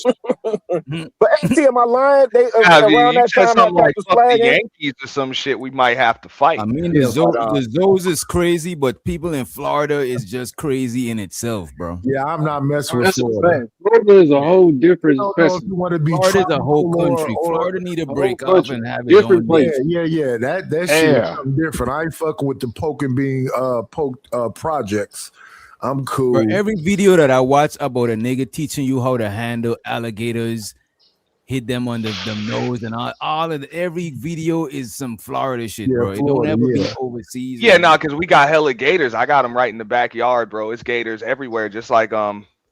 But AT, am I lying? They around that time something like was fuck the flagging. Yankees or some shit, we might have to fight. I mean, the Zoes is crazy, but people in Florida is just crazy in itself, bro. Yeah, I'm not messing with That's a Florida. fact. Florida is a whole different If you want to be Florida's a whole tropical country. Florida need to a break whole off country. and have its Different own place. Yeah. That shit is something different. I ain't fucking with the poking being poked projects. I'm cool. For every video that I watch about a nigga teaching you how to handle alligators, hit them on the nose, and all of every video is some Florida shit, bro. It don't ever be overseas. Yeah, nah, because we got hella gators. I got them right in the backyard, bro. It's gators everywhere, just like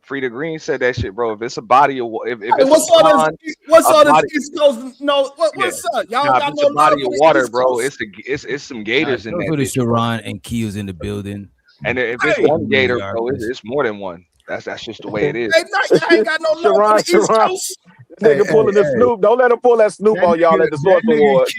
Frida Green said that shit, bro. If it's a body of if Hey, it's what's a all pond, this? What's a all body- this East Coast? No, what's up? Y'all nah, if got it's no a body love of for water, East bro. Coast? It's some gators in Those that are the bitch, bro. Sharon and Keels in the building. And if it's Hey. one gator, bro, it's more than one. That's just the way it is. Hey, y'all ain't got no love for the East Coast. Nigga pulling the Snoop. Don't let him pull that Snoop on y'all at the Source Awards.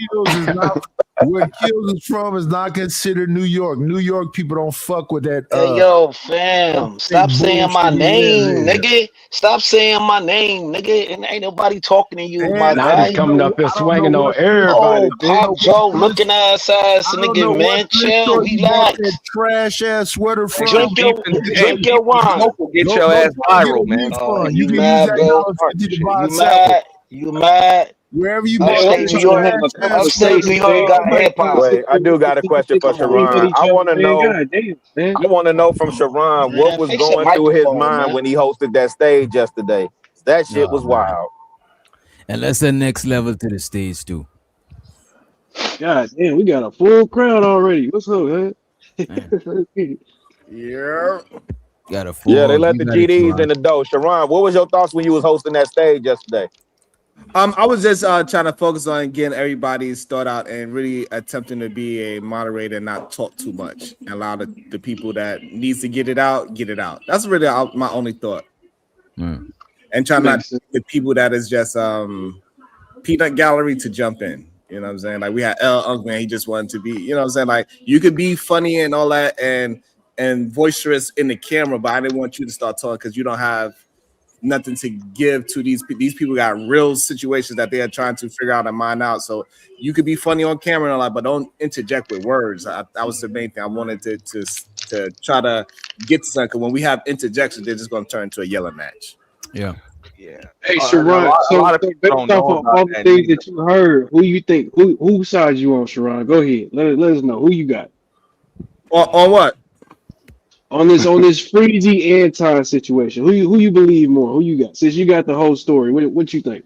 Where Kills is from is not considered New York. New York people don't fuck with that. Hey, yo, fam, stop saying my name, nigga. Stop saying my name, nigga. And ain't nobody talking to you, my guy. coming up here swinging on everybody. Oh, Pop Joe looking ass nigga, man. Chill, relax. That trash ass sweater from. Drink your wine. Get your ass viral, man. You mad, bro? You mad? Wherever you Upstate New York, upstate New York got hip hop. Wait, I do got a question for Sharon. I want to know. I want to know from Sharon what was going through his mind when he hosted that stage yesterday. That shit was wild. And let's the next level to the stage too. God damn, we got a full crowd already. What's up, man? Yeah. Got a full. Yeah, they let the GDs in the door. Sharon, what was your thoughts when you was hosting that stage yesterday? I was just trying to focus on getting everybody's thought out and really attempting to be a moderator and not talk too much. And allow the people that needs to get it out. That's really my only thought. And try not the people that is just peanut gallery to jump in. You know what I'm saying? Like we had L Unkman, he just wanted to be, you know what I'm saying? Like you could be funny and all that and boisterous in the camera, but I didn't want you to start talking because you don't have nothing to give to these people. Got real situations that they are trying to figure out and mind out. So you could be funny on camera and all that, but don't interject with words. That was the main thing. I wanted to try to get to something. Because when we have interjections, they're just going to turn into a yelling match. Yeah. Hey, Sharon. So based off of all the things that you heard, who you think who side you on, Sharon? Go ahead. Let us know who you got. On what? On this Freezy Anton situation. Who you believe more? Who you got? Since you got the whole story, what you think?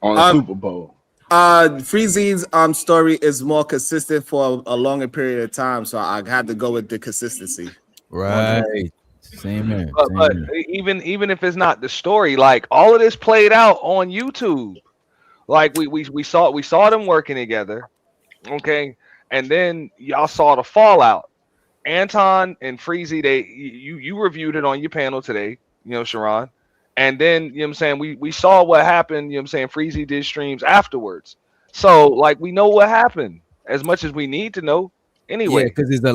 On Super Bowl. Freezy's story is more consistent for a longer period of time, so I had to go with the consistency. Right. Same here. But even if it's not the story, like all of this played out on YouTube. Like we saw them working together, okay, and then y'all saw the fallout. Anton and Freezy, you reviewed it on your panel today, you know, Sharon, and then you know what I'm saying we saw what happened. You know what I'm saying Freezy did streams afterwards, so like we know what happened as much as we need to know. Anyway, because there's a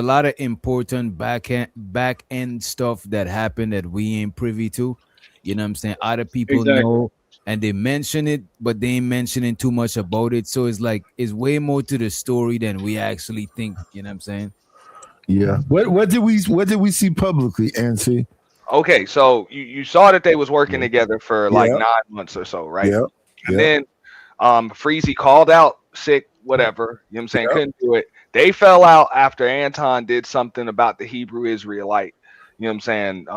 lot of important back end stuff that happened that we ain't privy to. You know what I'm saying? Other people know and they mention it, but they ain't mentioning too much about it. So it's like it's way more to the story than we actually think. You know what I'm saying? Yeah. What did we see publicly, Anty? Okay, so you saw that they was working together for like 9 months or so, right? Yeah. And then Freezy called out sick, whatever, you know what I'm saying, couldn't do it. They fell out after Anton did something about the Hebrew Israelite, you know what I'm saying,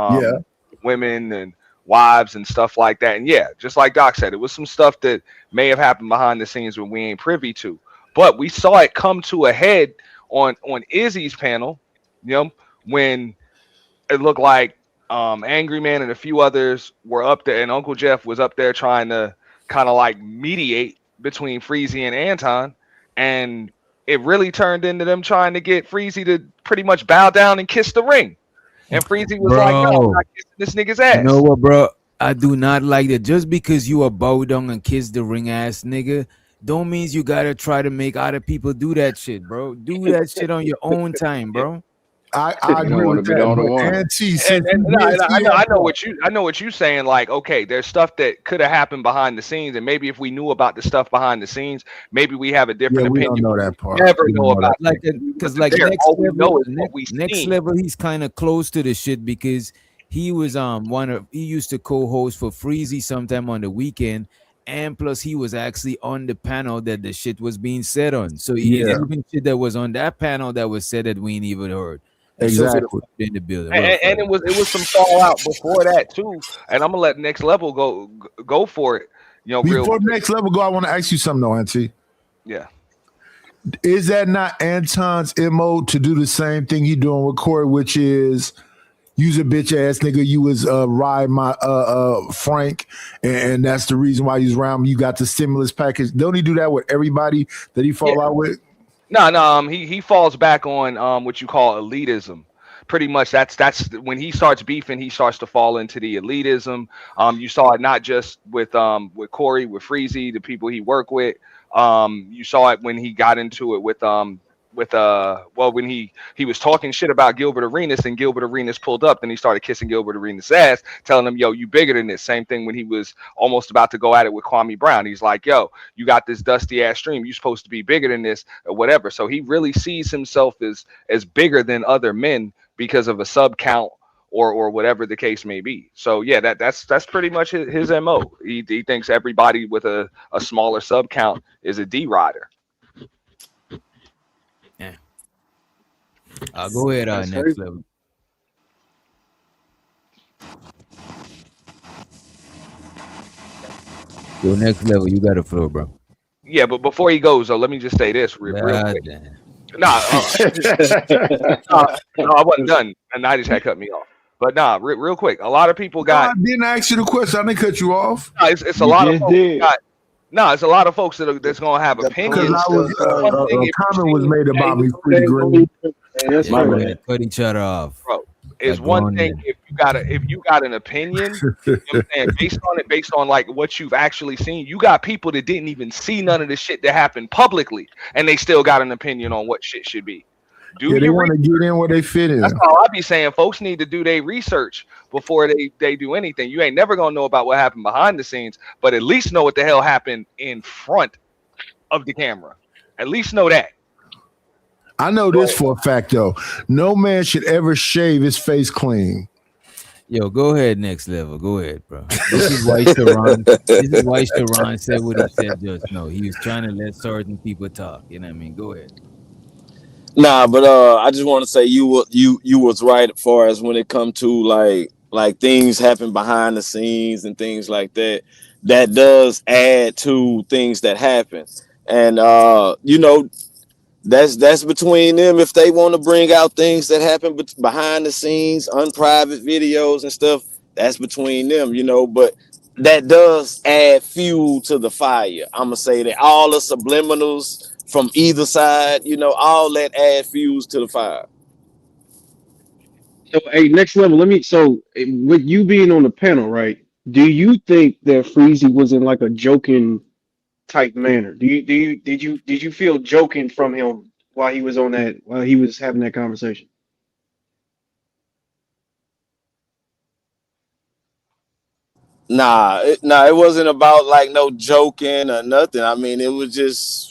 women and wives and stuff like that. And yeah, just like Doc said, it was some stuff that may have happened behind the scenes when we ain't privy to. But we saw it come to a head on Izzy's panel, you know, when it looked like Angry Man and a few others were up there, and Uncle Jeff was up there trying to kind of like mediate between Freezy and Anton, and it really turned into them trying to get Freezy to pretty much bow down and kiss the ring. And Freezy was like, no, I'm not kissing this nigga's ass. You know what, bro? I do not like that. Just because you are bow down and kiss the ring ass nigga, don't means you gotta try to make other people do that shit, bro. Do that shit on your own time, bro. I agree with that. I know what you're saying. Like, okay, there's stuff that could have happened behind the scenes, and maybe if we knew about the stuff behind the scenes, maybe we have a different opinion. We don't know that part. Never know about like because like next level, he's kind of close to the shit because he was he used to co-host for Freezy sometime on the weekend. And plus, he was actually on the panel that the shit was being said on. So even shit that was on that panel that was said that we ain't even heard. Exactly. In the building. And it was some fallout before that too. And I'm gonna let Next Level go for it. You know, before Next Level go, I want to ask you something though, Auntie. Yeah. Is that not Anton's MO to do the same thing he doing with Corey, which is use a bitch ass nigga, you was ride my Frank, and that's the reason why he's around. You got the stimulus package. Don't he do that with everybody that he fall out with? No, he falls back on what you call elitism. Pretty much that's when he starts beefing, he starts to fall into the elitism. You saw it not just with Corey, with Freezy, the people he worked with. You saw it when he got into it with when he was talking shit about Gilbert Arenas, and Gilbert Arenas pulled up, then he started kissing Gilbert Arenas' ass, telling him, yo, you bigger than this. Same thing when he was almost about to go at it with Kwame Brown. He's like, yo, you got this dusty ass stream, you supposed to be bigger than this or whatever. So he really sees himself as bigger than other men because of a sub count or whatever the case may be. So yeah, that's pretty much his MO. He thinks everybody with a smaller sub count is a D rider. I'll go ahead on Next Level. Yo, Next Level, you got a floor, bro. Yeah, but before he goes, though, let me just say this real quick. No, I wasn't done, and I just had cut me off. But nah, real quick, a lot of people No, got. I didn't ask you the question. I didn't cut you off. No, it's a You lot of just folks did. got. No, it's a lot of folks that's gonna have The opinions. Because I was One thing, a if you comment was see, made about me, Pretty Hey, Green. that's Yeah, go fair. ahead, cut each other off. bro, is Like one grown thing men. if you got an opinion, you know what I'm saying, based on like what you've actually seen. You got people that didn't even see none of the shit that happened publicly, and they still got an opinion on what shit should be. Do Yeah, they you want to get in where they fit in. That's all I be saying. Folks need to do their research before they do anything. You ain't never gonna know about what happened behind the scenes, but at least know what the hell happened in front of the camera. At least know that. I know this for a fact, though. No man should ever shave his face clean. Yo, go ahead, next level. Go ahead, bro. This is why Sharon. This is why Sharon said what he said just now. He was trying to let certain people talk. You know what I mean? Go ahead. Nah, but I just want to say you was right as far as when it come to like things happen behind the scenes and things like that. That does add to things that happen, and you know, that's between them if they want to bring out things that happen behind the scenes, unprivate videos and stuff. That's between them, you know. But that does add fuel to the fire. I'm gonna say that all the subliminals from either side, you know, all that add fuels to the fire. So, hey, next level. With you being on the panel, right? Do you think that Freezy was in like a joking type manner? Did you feel joking from him while he was having that conversation? Nah, it wasn't about like no joking or nothing. I mean, it was just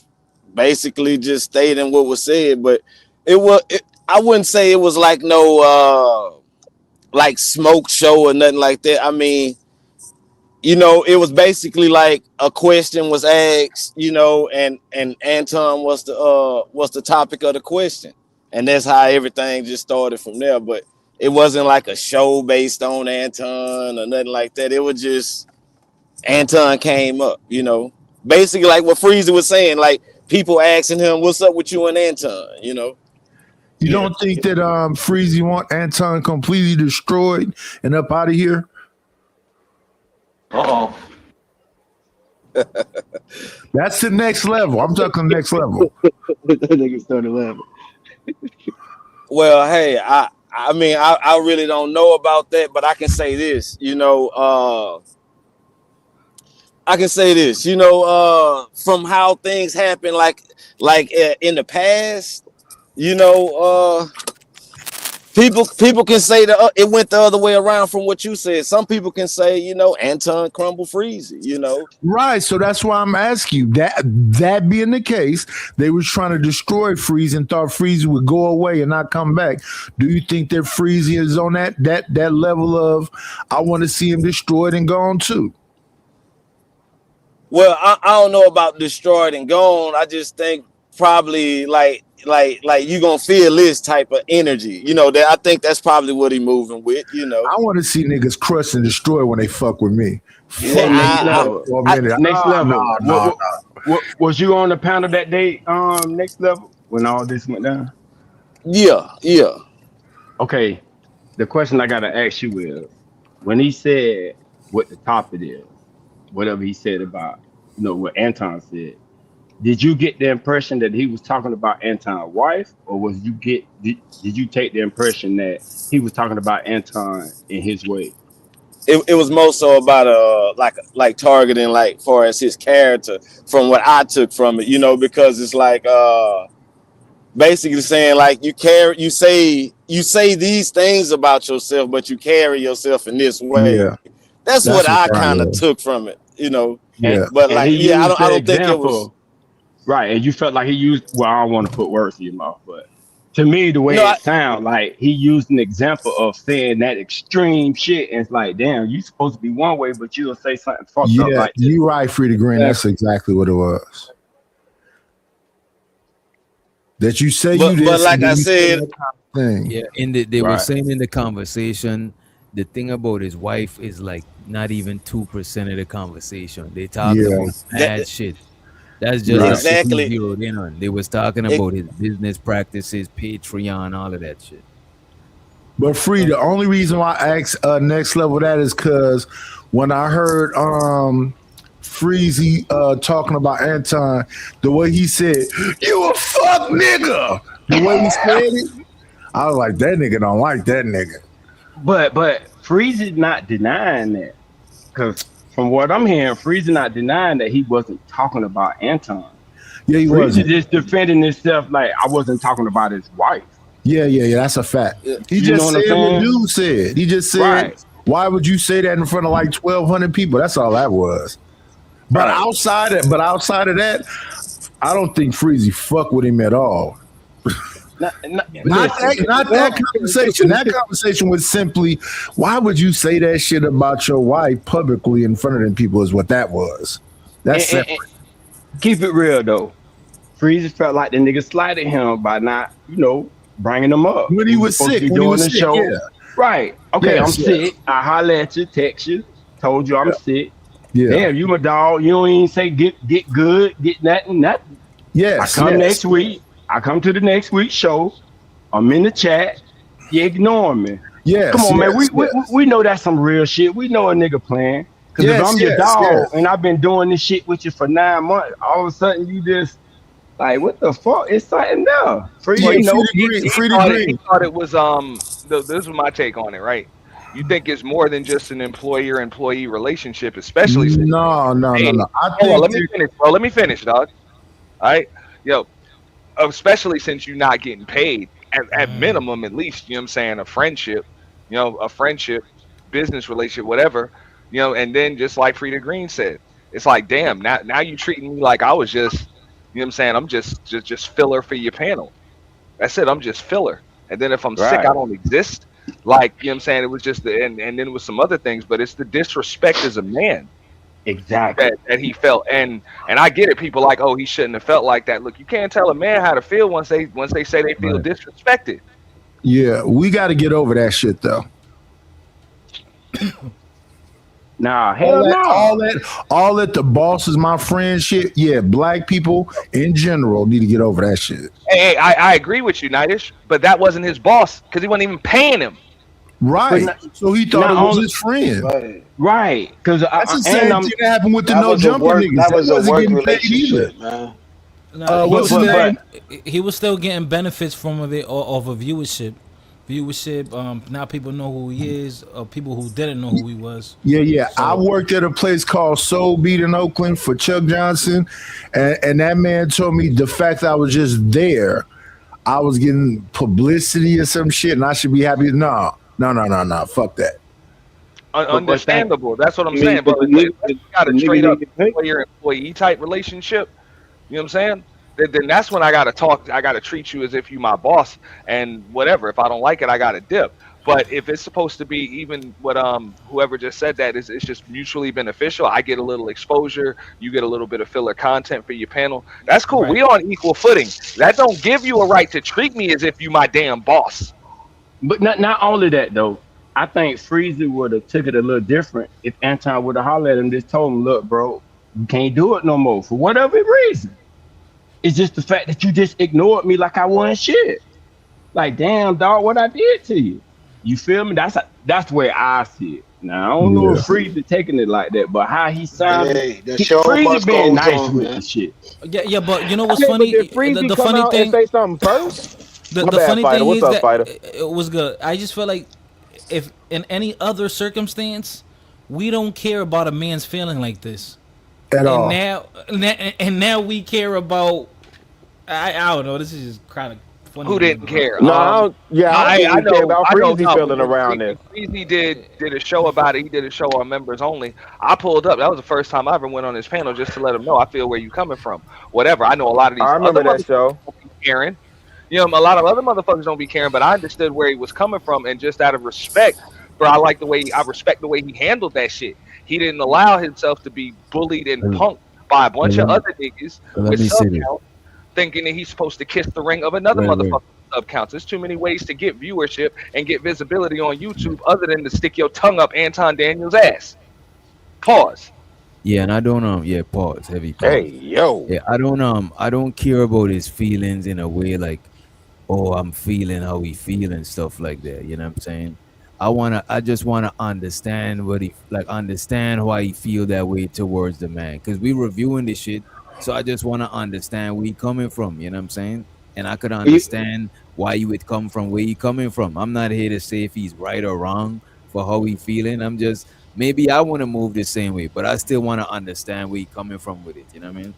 basically just stating what was said, but I wouldn't say it was like no like smoke show or nothing like that. I mean, you know, it was basically like a question was asked, you know, and Anton was the topic of the question, and that's how everything just started from there. But it wasn't like a show based on Anton or nothing like that. It was just Anton came up, you know, basically like what Freezy was saying, like people asking him, "What's up with you and Anton?" You know. You don't think that Freezy want Anton completely destroyed and up out of here? Uh-oh. That's the next level. I'm talking next level. That nigga started laughing. Well, hey, I mean, I really don't know about that, but I can say this, you know, I can say this, you know, from how things happen, like in the past, you know, people can say that it went the other way around from what you said. Some people can say, you know, Anton crumble Freezy, you know. Right. So that's why I'm asking you. That being the case, they was trying to destroy Freezy and thought Freezy would go away and not come back. Do you think that Freezy is on that level of I want to see him destroyed and gone too? Well, I don't know about destroyed and gone. I just think probably like you gonna feel this type of energy, you know. That I think that's probably what he moving with, you know. I want to see niggas crushed and destroyed when they fuck with me. Next level. Was you on the panel that day? Next level when all this went down. Yeah. Okay. The question I gotta ask you is, when he said what the topic is, whatever he said about, you know, what Anton said. Did you get the impression that he was talking about Anton's wife, or did you take the impression that he was talking about Anton in his way? It was more so about like targeting like far as his character from what I took from it, you know, because it's like basically saying like you say these things about yourself, but you carry yourself in this way. Yeah. That's what I kind of took from it, you know. Yeah. But like, I don't think it was. Right, and you felt like he used. Well, I don't want to put words in your mouth, but to me, the way it sounds like he used an example of saying that extreme shit, and it's like, damn, you supposed to be one way, but you'll say something fucked up like this. You right, Free to Green. That's exactly what it was. That you say but like I said, yeah, they were saying in the conversation, the thing about his wife is like not even 2% of the conversation. They talking about bad shit. That's just exactly zeroed in on. They was talking about his business practices, Patreon, all of that shit. But Free, the only reason why I asked next level that is because when I heard Freezy talking about Anton, the way he said, "You a fuck nigga," the way he said it, I was like, that nigga don't like that nigga. But Freeze is not denying that, because from what I'm hearing, Freeze is not denying that he wasn't talking about Anton. Yeah, he Freeze wasn't. is just defending himself like I wasn't talking about his wife. Yeah, that's a fact. He You just know what said I'm what saying? dude said. He just said, Right. why would you say that in front of like 1,200 people? That's all that was. But outside of that, I don't think Freezy fuck with him at all. Not that conversation. That conversation was simply, why would you say that shit about your wife publicly in front of them people is what that was. That's separate. Keep it real though. Freeze felt like the nigga slighted him by not, bringing him up. When he was sick, yeah. Right. Okay, Yes, I'm sick. I holler at you, text you, told you I'm sick. Yeah. Damn, you my dog. You don't even say get good, get nothing. Yes. I come next week. I come to the next week's show. I'm in the chat. You ignoring me. Yes. Come on, man. We know that's some real shit. We know a nigga playing. Because if I'm your dog and I've been doing this shit with you for 9 months, all of a sudden you just like, what the fuck? It's something there. He thought it was this is my take on it, right? You think it's more than just an employer-employee relationship, especially since No. I think let me finish, bro. Let me finish, dog. All right, yo. Especially since you're not getting paid at minimum, at least, you know what I'm saying, a friendship, business relationship, whatever, and then just like Frida Green said, it's like, damn, now you treating me like I was just, you know what I'm saying, I'm just filler for your panel. That's it, I'm just filler. And then if I'm sick, I don't exist. Like, you know what I'm saying, it was just and then it was some other things, but it's the disrespect as a man. Exactly. That he felt, and I get it. People like, oh, he shouldn't have felt like that. Look, you can't tell a man how to feel once they say they feel disrespected. Yeah, we got to get over that shit though. Nah, hell no. All that the boss is my friend shit. Yeah, black people in general need to get over that shit. Hey, I agree with you, Nightish, but that wasn't his boss because he wasn't even paying him. Right. So he thought it was his friend. Right. Because that's the same thing that happened with the no jumper niggas. That was a work relationship, man. No, what's his name? He was still getting benefits from it off of viewership. Now people know who he is, or people who didn't know who he was. Yeah. So, I worked at a place called Soul Beat in Oakland for Chuck Johnson, and that man told me the fact that I was just there, I was getting publicity or some shit, and I should be happy. No, fuck that. Understandable. That's what I'm saying. But you got a straight up employee type relationship. You know what I'm saying? Then that's when I gotta talk. I gotta treat you as if you my boss, and whatever. If I don't like it, I gotta dip. But if it's supposed to be even what whoever just said that is, it's just mutually beneficial. I get a little exposure, you get a little bit of filler content for your panel. That's cool. Right. We on equal footing. That don't give you a right to treat me as if you my damn boss. But not only that though. I think Freezy would have took it a little different if Anton would have hollered at him, just told him, look, bro, you can't do it no more for whatever reason. It's just the fact that you just ignored me like I wasn't shit. Like, damn, dog, what I did to you. You feel me? That's the way I see it. Now, I don't know if Freezy taking it like that, but how he sounded, Freezy being nice with the shit. Yeah, but you know what's funny? The funny thing, say something first. The funny thing is that it was good. I just feel like if in any other circumstance, we don't care about a man's feeling like this. At all. Now we care about. I don't know. This is just kind of funny. Who didn't care? No, I know about Freezy feeling around this. Freezy did a show about it. He did a show on members only. I pulled up. That was the first time I ever went on his panel just to let him know I feel where you coming from. Whatever. I know a lot of these. I remember that show. Caring. A lot of other motherfuckers don't be caring, but I understood where he was coming from, and just out of respect, bro, I respect the way he handled that shit. He didn't allow himself to be bullied and punked by a bunch of other niggas with sub count, thinking that he's supposed to kiss the ring of another motherfucker sub counts. There's too many ways to get viewership and get visibility on YouTube other than to stick your tongue up Anton Daniels' ass. Pause. Yeah, and I don't pause, heavy pause. Hey, yo. Yeah, I don't care about his feelings in a way like, oh, I'm feeling how he feel and stuff like that. You know what I'm saying? I just wanna understand what he like, understand why he feel that way towards the man. Cause we reviewing this shit. So I just wanna understand where he coming from, you know what I'm saying? And I could understand why you would come from where he coming from. I'm not here to say if he's right or wrong for how he feeling. I'm just maybe I want to move the same way, but I still want to understand where he coming from with it. You know what I mean?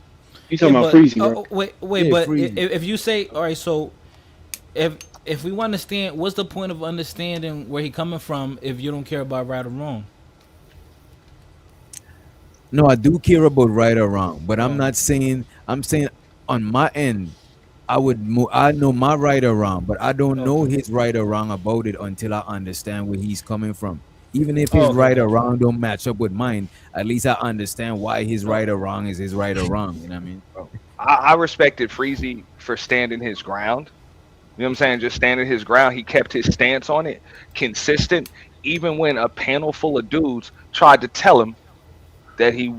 You talking about Freezy, bro? Wait, Yeah, but Freezy. if you say, all right, so if we want to understand, what's the point of understanding where he coming from if you don't care about right or wrong? No, I do care about right or wrong, but I'm not saying. I'm saying on my end, I know my right or wrong, but I don't know his right or wrong about it until I understand where he's coming from. Even if his right or wrong don't match up with mine, at least I understand why his right or wrong is his right or wrong. You know what I mean? I respected Freezy for standing his ground. You know what I'm saying? Just standing his ground. He kept his stance on it, consistent, even when a panel full of dudes tried to tell him that he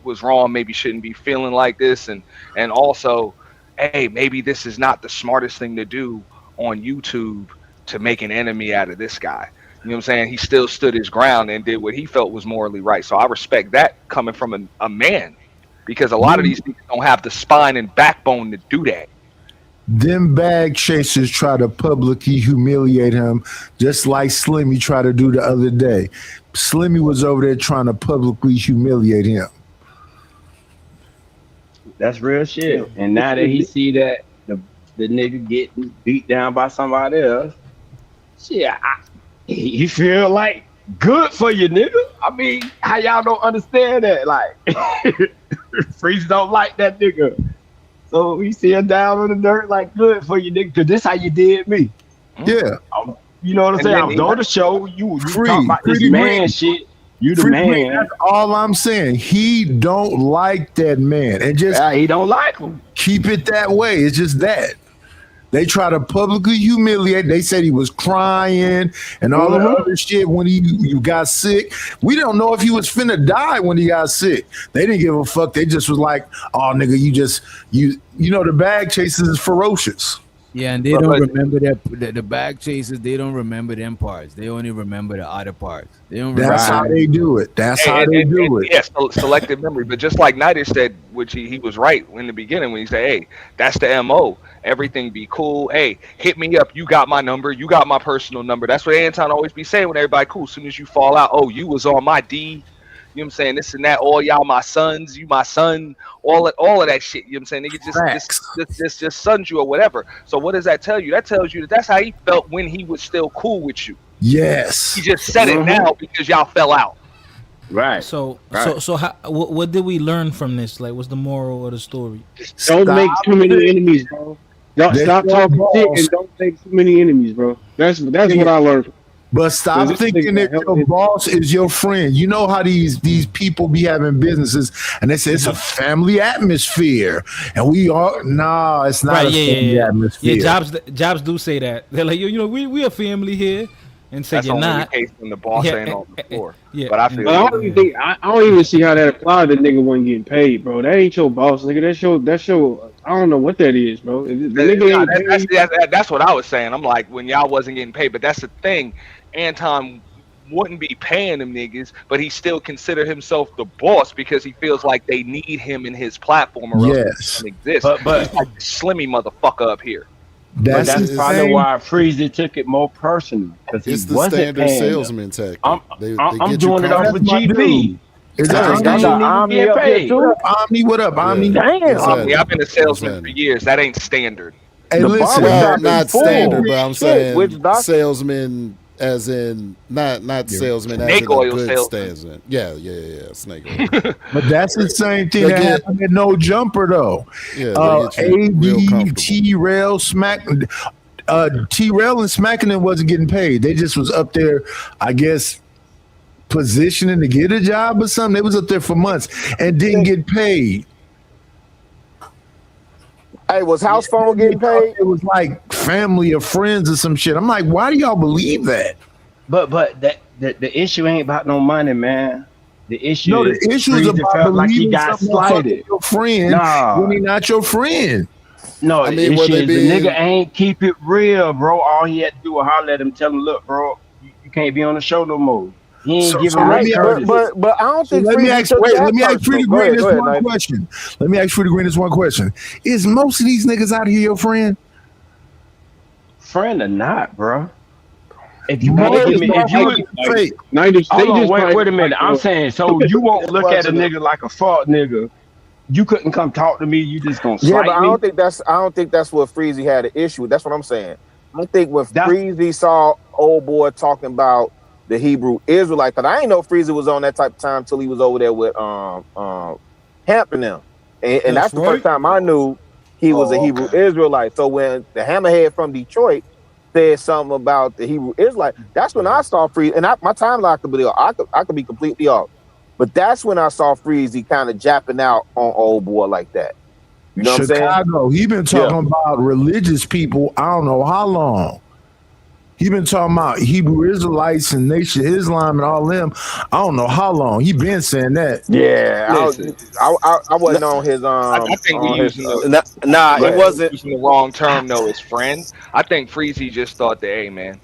was wrong, maybe shouldn't be feeling like this, and also, hey, maybe this is not the smartest thing to do on YouTube to make an enemy out of this guy. You know what I'm saying? He still stood his ground and did what he felt was morally right. So I respect that coming from a man, because a lot of these people don't have the spine and backbone to do that. Them bag chasers try to publicly humiliate him, just like Slimmy tried to do the other day. Slimmy was over there trying to publicly humiliate him. That's real shit. And now that he see that the nigga getting beat down by somebody else, shit, he feel like good for you, nigga. I mean, how y'all don't understand that? Like, Freeze don't like that nigga. So we see him down on the dirt, like, good for you, nigga, because this how you did me. Yeah. You know what I'm saying? I was on the show. You talking about this man shit. You the man. That's all I'm saying. He don't like that man. And just he don't like him. Keep it that way. It's just that. They try to publicly humiliate. They said he was crying and all that other shit when you got sick. We don't know if he was finna die when he got sick. They didn't give a fuck. They just was like, oh, nigga, you know, the bag chasers is ferocious. Yeah, and they don't remember that the bag chasers. They don't remember them parts. They only remember the other parts. They don't. That's how they do it. That's how they do it. Yes, selective memory. But just like Nighter said, which he was right in the beginning when he said, "Hey, that's the MO. Everything be cool. Hey, hit me up. You got my number. You got my personal number." That's what Anton always be saying when everybody cool. As soon as you fall out, oh, you was on my D. You know what I'm saying? This and that. All y'all my sons. You my son. All of that shit. You know what I'm saying? Nigga just sons you or whatever. So what does that tell you? That tells you that's how he felt when he was still cool with you. Yes. He just said it now because y'all fell out. Right. So how, what did we learn from this? Like, what's the moral of the story? Don't make too many enemies, bro. Don't stop talking shit and don't make too many enemies, bro. That's what I learned. But stop thinking that your boss is your friend. You know how these people be having businesses and they say it's a family atmosphere. And we are it's not a family atmosphere. Yeah, jobs do say that. They're like, you know, we a family here. And say you're not. That's only the case when the boss ain't on the floor. Yeah. But I feel I don't even see how that applies to nigga wasn't getting paid, bro. That ain't your boss, nigga. That show I don't know what that is, bro. That's what I was saying. I'm like, when y'all wasn't getting paid, but that's the thing. Anton wouldn't be paying them niggas, but he still consider himself the boss because he feels like they need him in his platform or else he doesn't exist. But he's like the Slimmy motherfucker up here. That's probably why Freezy took it more personal, because he wasn't standard paying salesman tactic. I'm doing it off with GP. Omni, what up, Omni? Omni, I've been a salesman for years. That ain't standard. Hey, listen, well, not standard, but I'm saying salesman as in not salesman snake as in oil a good salesman. salesman. Yeah, snake oil. But that's the same thing that happened at No Jumper though. Yeah, AD, T-Rail, Smack, T-Rail and Smacking them wasn't getting paid. They just was up there, I guess, positioning to get a job or something. They was up there for months and didn't get paid. Hey, was House Phone getting paid? It was like family or friends or some shit. I'm like, why do y'all believe that? But the issue ain't about no money, man. The issue is about like he got someone slighted. Your friend when he not your friend. No, I mean, it were they shit, the being? nigga ain't keep it real, bro. All he had to do was holler at him, tell him, look, bro, you can't be on the show no more. He ain't give So him let that me courtesy. But I don't So think let me Freezy ask. took Wait, that let me ask Free personal. the Go Green ahead, this one Knife. question. Let me ask Free the Green this one question. Is most of these niggas out here your friend? Friend or not, bro. If you Most can't give me, of if you fake. hold on, wait a minute. I'm saying, so you won't look at a nigga like a fuck nigga. You couldn't come talk to me. You just gonna Yeah, but slight me. I don't think that's what Freezy had an issue with. That's what I'm saying. I think when That's Freezy saw old boy talking about the Hebrew Israelite, because I ain't know Freezy was on that type of time till he was over there with Hamp and them. And that's the first time I knew he was a Hebrew Israelite. So when the Hammerhead from Detroit said something about the Hebrew Israelite, that's when I saw Freezy. And my timeline could be off. I could be completely off. But that's when I saw Freezy kind of japping out on old boy like that. You know what I'm saying? Chicago. He been Yeah. talking about religious people. I don't know how long. He been talking about Hebrew Israelites and Nation Islam and all them. I don't know how long. He been saying that. Yeah, Listen, I wasn't on his I think we on his using the go it ahead. wasn't using the wrong term though. As friend, I think Freezy just thought that, hey man,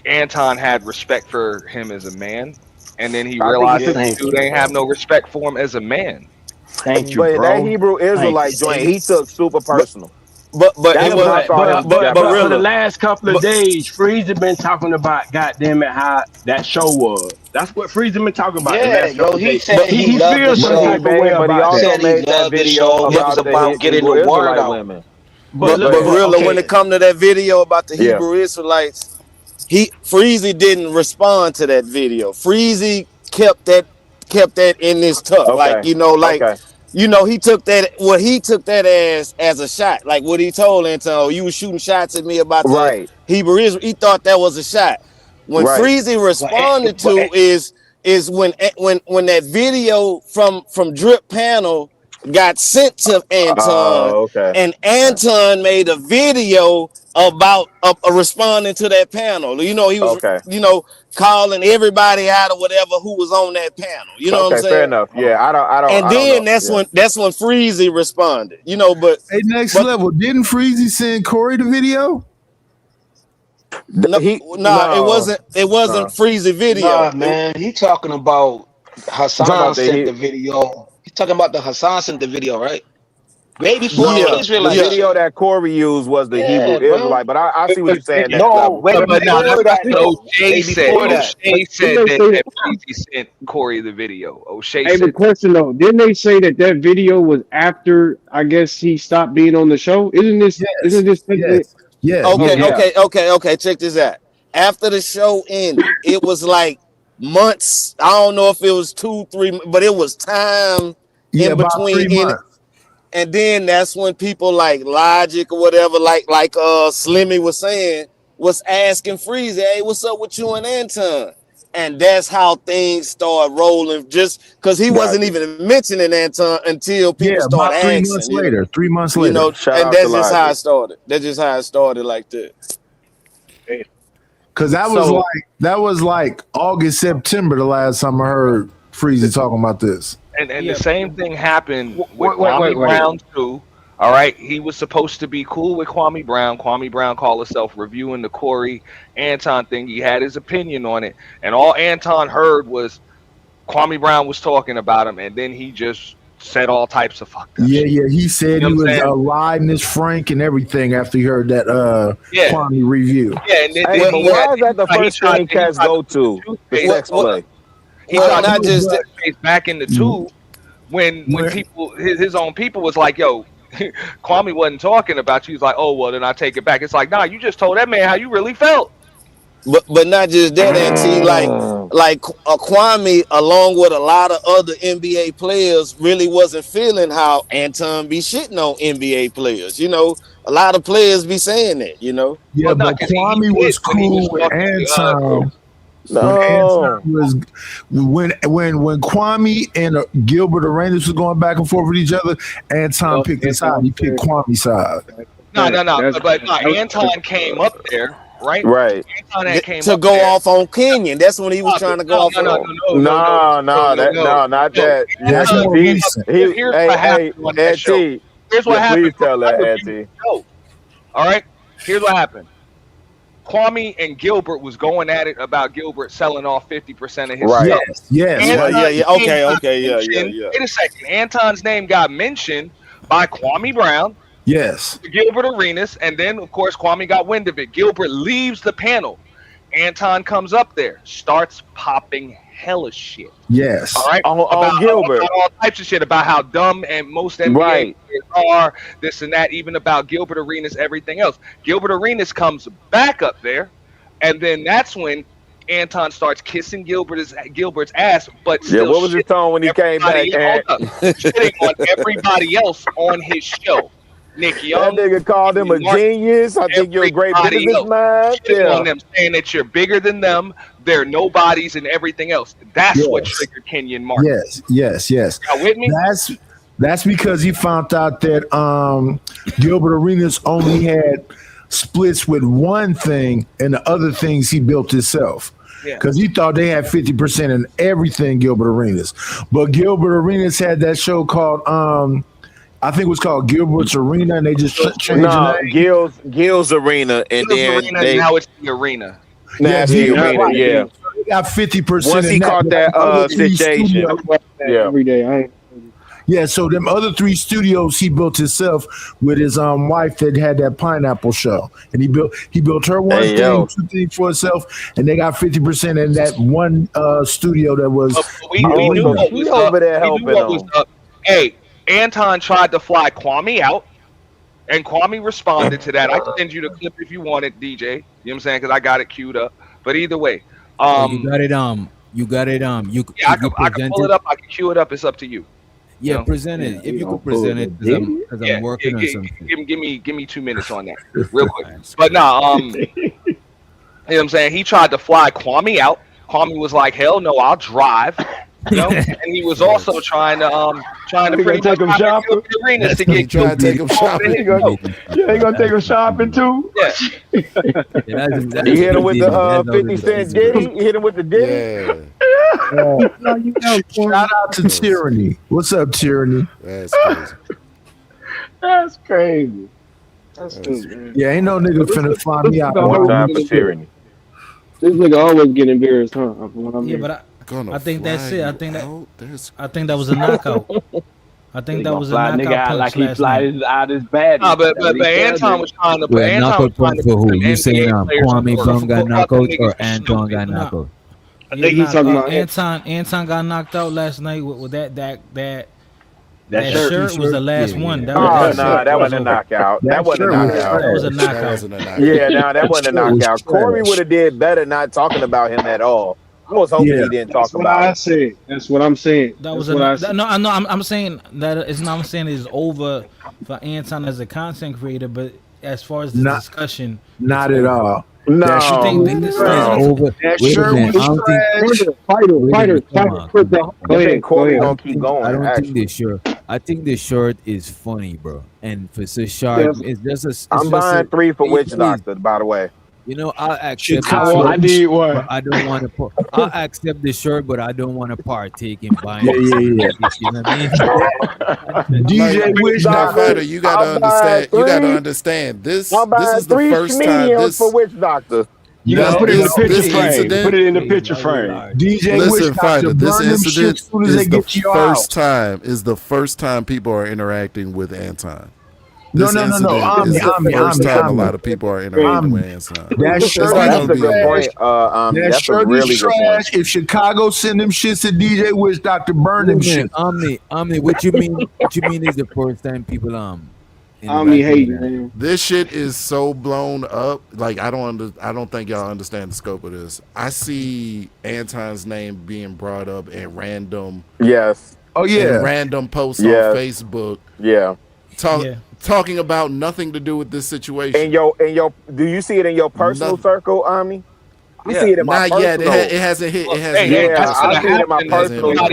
Anton had respect for him as a man, and then he I think he realized took. that the dude ain't have no respect for him as a man. Thank you, But that bro. Hebrew Thank Israelite you. joint, he took super But personal. it That's when I wasn't. saw him japping But for out. the Rilla. last couple of But days, Freezer been talking about goddamn it how that show was. That's what Freezer been talking about the Yeah, last yo, couple of he days. said he He loved the feels some But show. type of way he about He that. also said he made that loved the video show. It was about the about getting the Hebrew word Israelite out. women. But Go ahead. Rilla, when it okay, come to that video about the Yeah. Hebrew Israelites, Freezy didn't respond to that video. Freezy kept that in his tuck. Like, Okay. Okay. he took that as a shot. Like what he told Anton, oh, you was shooting shots at me about the Right. Hebrew Israel. He thought that was a shot. When Right. Freezy But, responded but to is when that video from Drip Panel got sent to Anton, Okay. and Anton made a video about responding to that panel. He was, Okay. calling everybody out or whatever who was on that panel. You know what I'm Okay. Fair saying? enough. Yeah. And I don't then know. that's Yeah. when Freezy responded. Hey, next But level. Didn't Freezy send Corey the video? no, it No. wasn't. It wasn't No. Freezy video. nah, man, he talking about You talking Hassan about sent the video. He's talking about the Hassan sent the video, right? Way before the Yeah, the Israelite yeah. video shit. that Corey used was the Hebrew Yeah, bro. Israelite, but I see what you're saying next No, level. way But no, before that's that what though. O'Shea Way said. before that. O'Shea said Didn't they say that Freezy sent Corey the video. O'Shea Hey, said but question though, didn't they say that video was after I guess he stopped being on the show? Yes. Isn't this technically? Yes. Yes. Okay, Okay. yeah. okay. Check this out. After the show ended, it was like months. I don't know if it was 2, 3, but it was time Yeah, in about between. 3 months. And then that's when people like Logic or whatever, like Slimmy was saying, was asking Freezy, hey, what's up with you and Anton? And that's how things started rolling, just because he wasn't Gotcha. even mentioning Anton until Yeah, people about started 3 months asking, later. 3 months later. Shout and out to that's just how it Logic. started. That's just how it started like that. Cause So that was like August, September, the last time I heard Freezy talking about this. and the same thing happened with wait. Kwame Brown too. All right, he was supposed to be cool with Kwame Brown. Kwame Brown called himself reviewing the Corey Anton thing. He had his opinion on it, and all Anton heard was Kwame Brown was talking about him, and then he just said all types of fucked up shit. Yeah. He said You know he what I'm was saying? riding his Frank and everything after he heard that Yeah, Kwame review. yeah, and then, Hey, then but he why is that the first thing he cats tried to go put the to? The toothpaste. sex play. He Well, tried to not put the just that. toothpaste back in the tube when people his own people was like, yo, Kwame wasn't talking about you. He's like, oh well, then I take it back. It's like, nah, you just told that man how you really felt. But not just that, NT. Like Kwame, along with a lot of other NBA players, really wasn't feeling how Anton be shitting on NBA players. A lot of players be saying that. Yeah, Well, no, but because he Kwame did was when he was cool with talking to Corey. Anton. When No. Anton was when Kwame and Gilbert Arenas was going back and forth with each other, Anton picked his side. He picked Kwame's side. No. But Anton came up there, right? Right. Anton had came To up go there. off on Kenyon. That's when he was trying to go off on. No, not that. No. That's Anton he. came up there. Here's what Hey, happened on that show. LT. Here's what happened. Please tell that, Auntie. All right. Here's what happened. Kwame and Gilbert was going at it about Gilbert selling off 50% of his stuff. Yes. Okay. Wait a second. Anton's name got mentioned by Kwame Brown. Yes. Gilbert Arenas, and then of course Kwame got wind of it. Gilbert leaves the panel. Anton comes up there, starts popping hella shit. Yes. All right. On Gilbert. About all types of shit about how dumb and most NBA players are, this and that, even about Gilbert Arenas, everything else. Gilbert Arenas comes back up there, and then that's when Anton starts kissing Gilbert's ass, but still what was his tone when he came back? Shitting on everybody else on his show. Nick Young. That nigga called him a genius. I think you're a great businessman. On them, saying that you're bigger than them, they're nobodies and everything else. That's what triggered Kenyon Martin. Yes. Y'all with me? That's because he found out that Gilbert Arenas only had splits with one thing, and the other things he built himself. Because he thought they had 50% in everything, Gilbert Arenas. But Gilbert Arenas had that show called I think it was called Gilbert's Arena, and they just changed the name. Gil's Arena, and Gil's then Arena, now it's the Arena. That's the Arena, They got 50%. Once he caught that situation, every day. So them other 3 studios he built himself with his wife that had that pineapple show, and he built her one thing, 2 things for herself, and they got 50% in that one studio that was. We knew what was up. Hey. Anton tried to fly Kwame out, and Kwame responded to that. I can send you the clip if you want it, DJ. You know what I'm saying? Because I got it queued up. But either way, you got it. I can pull it up. I can queue it up. It's up to you. Yeah, present it. If you could present it, because I'm working on something. Give me 2 minutes on that, real quick. But nah, you know what I'm saying? He tried to fly Kwame out. Kwame was like, "Hell no, I'll drive." You know? And he was also trying to pretty take him shopping. Arenas to get trying to take him shopping. He gonna take him shopping too. Yeah. You hit him with the 50 Cent Diddy. You hit him with the Diddy. Shout out to Tyranny. What's up, Tyranny? That's crazy. That's crazy. Yeah, ain't no nigga finna find me out. One time for Tyranny. This nigga always get embarrassed, huh? I think that's it. I think that was a knockout. I think that was a knockout nigga punch like he last flies night. out his bad. But Anton was trying to. Wait, knockout punch for who? You saying Kwame Brown got knocked out or Anton got knocked out? I think he's talking about Anton got knocked out last night with that shirt was the last one. That wasn't a knockout. That wasn't a knockout. That was a knockout. Yeah, that wasn't a knockout. Corey would have did better not talking about him at all. I was hoping he didn't talk about it. That's what I'm saying. That was I'm saying that it's not. I'm saying it's over for Anton as a content creator, but as far as the discussion, not at all. No, that this is over. That shirt was fighter. Corey gonna keep going. I don't think this shirt. I think this shirt is funny, bro. And for so sharp, it's just a. I'm buying 3 for Witch Doctor, by the way. You know, I'll accept. I need one. I don't want to. I'll accept the shirt, but I don't want to partake in buying. Yeah. You know what I mean? DJ Wish Doctor, you gotta understand. You gotta understand. This is the first time. This for Witch Doctor. You gotta put it in the picture frame. Put it in the picture frame. DJ Listen, Fighter, this incident is the first time people are interacting with Anton. No. This is the first time a lot of people are interacting with Anton. That shirt that's a good point. That shirt is trash. If Chicago send them shits to DJ Wish Doctor, burn them shit. Omni, what you mean? What you mean is the first time people Omni hating, man. This shit is so blown up. Like I don't think y'all understand the scope of this. I see Anton's name being brought up in random. Yes. Oh yeah. Random posts on Facebook. Yeah. Talking about nothing to do with this situation. In your, do you see it in your personal circle, Ami? I see it in my personal. Not yet. It hasn't hit. It hasn't. I see it in my personal. I'm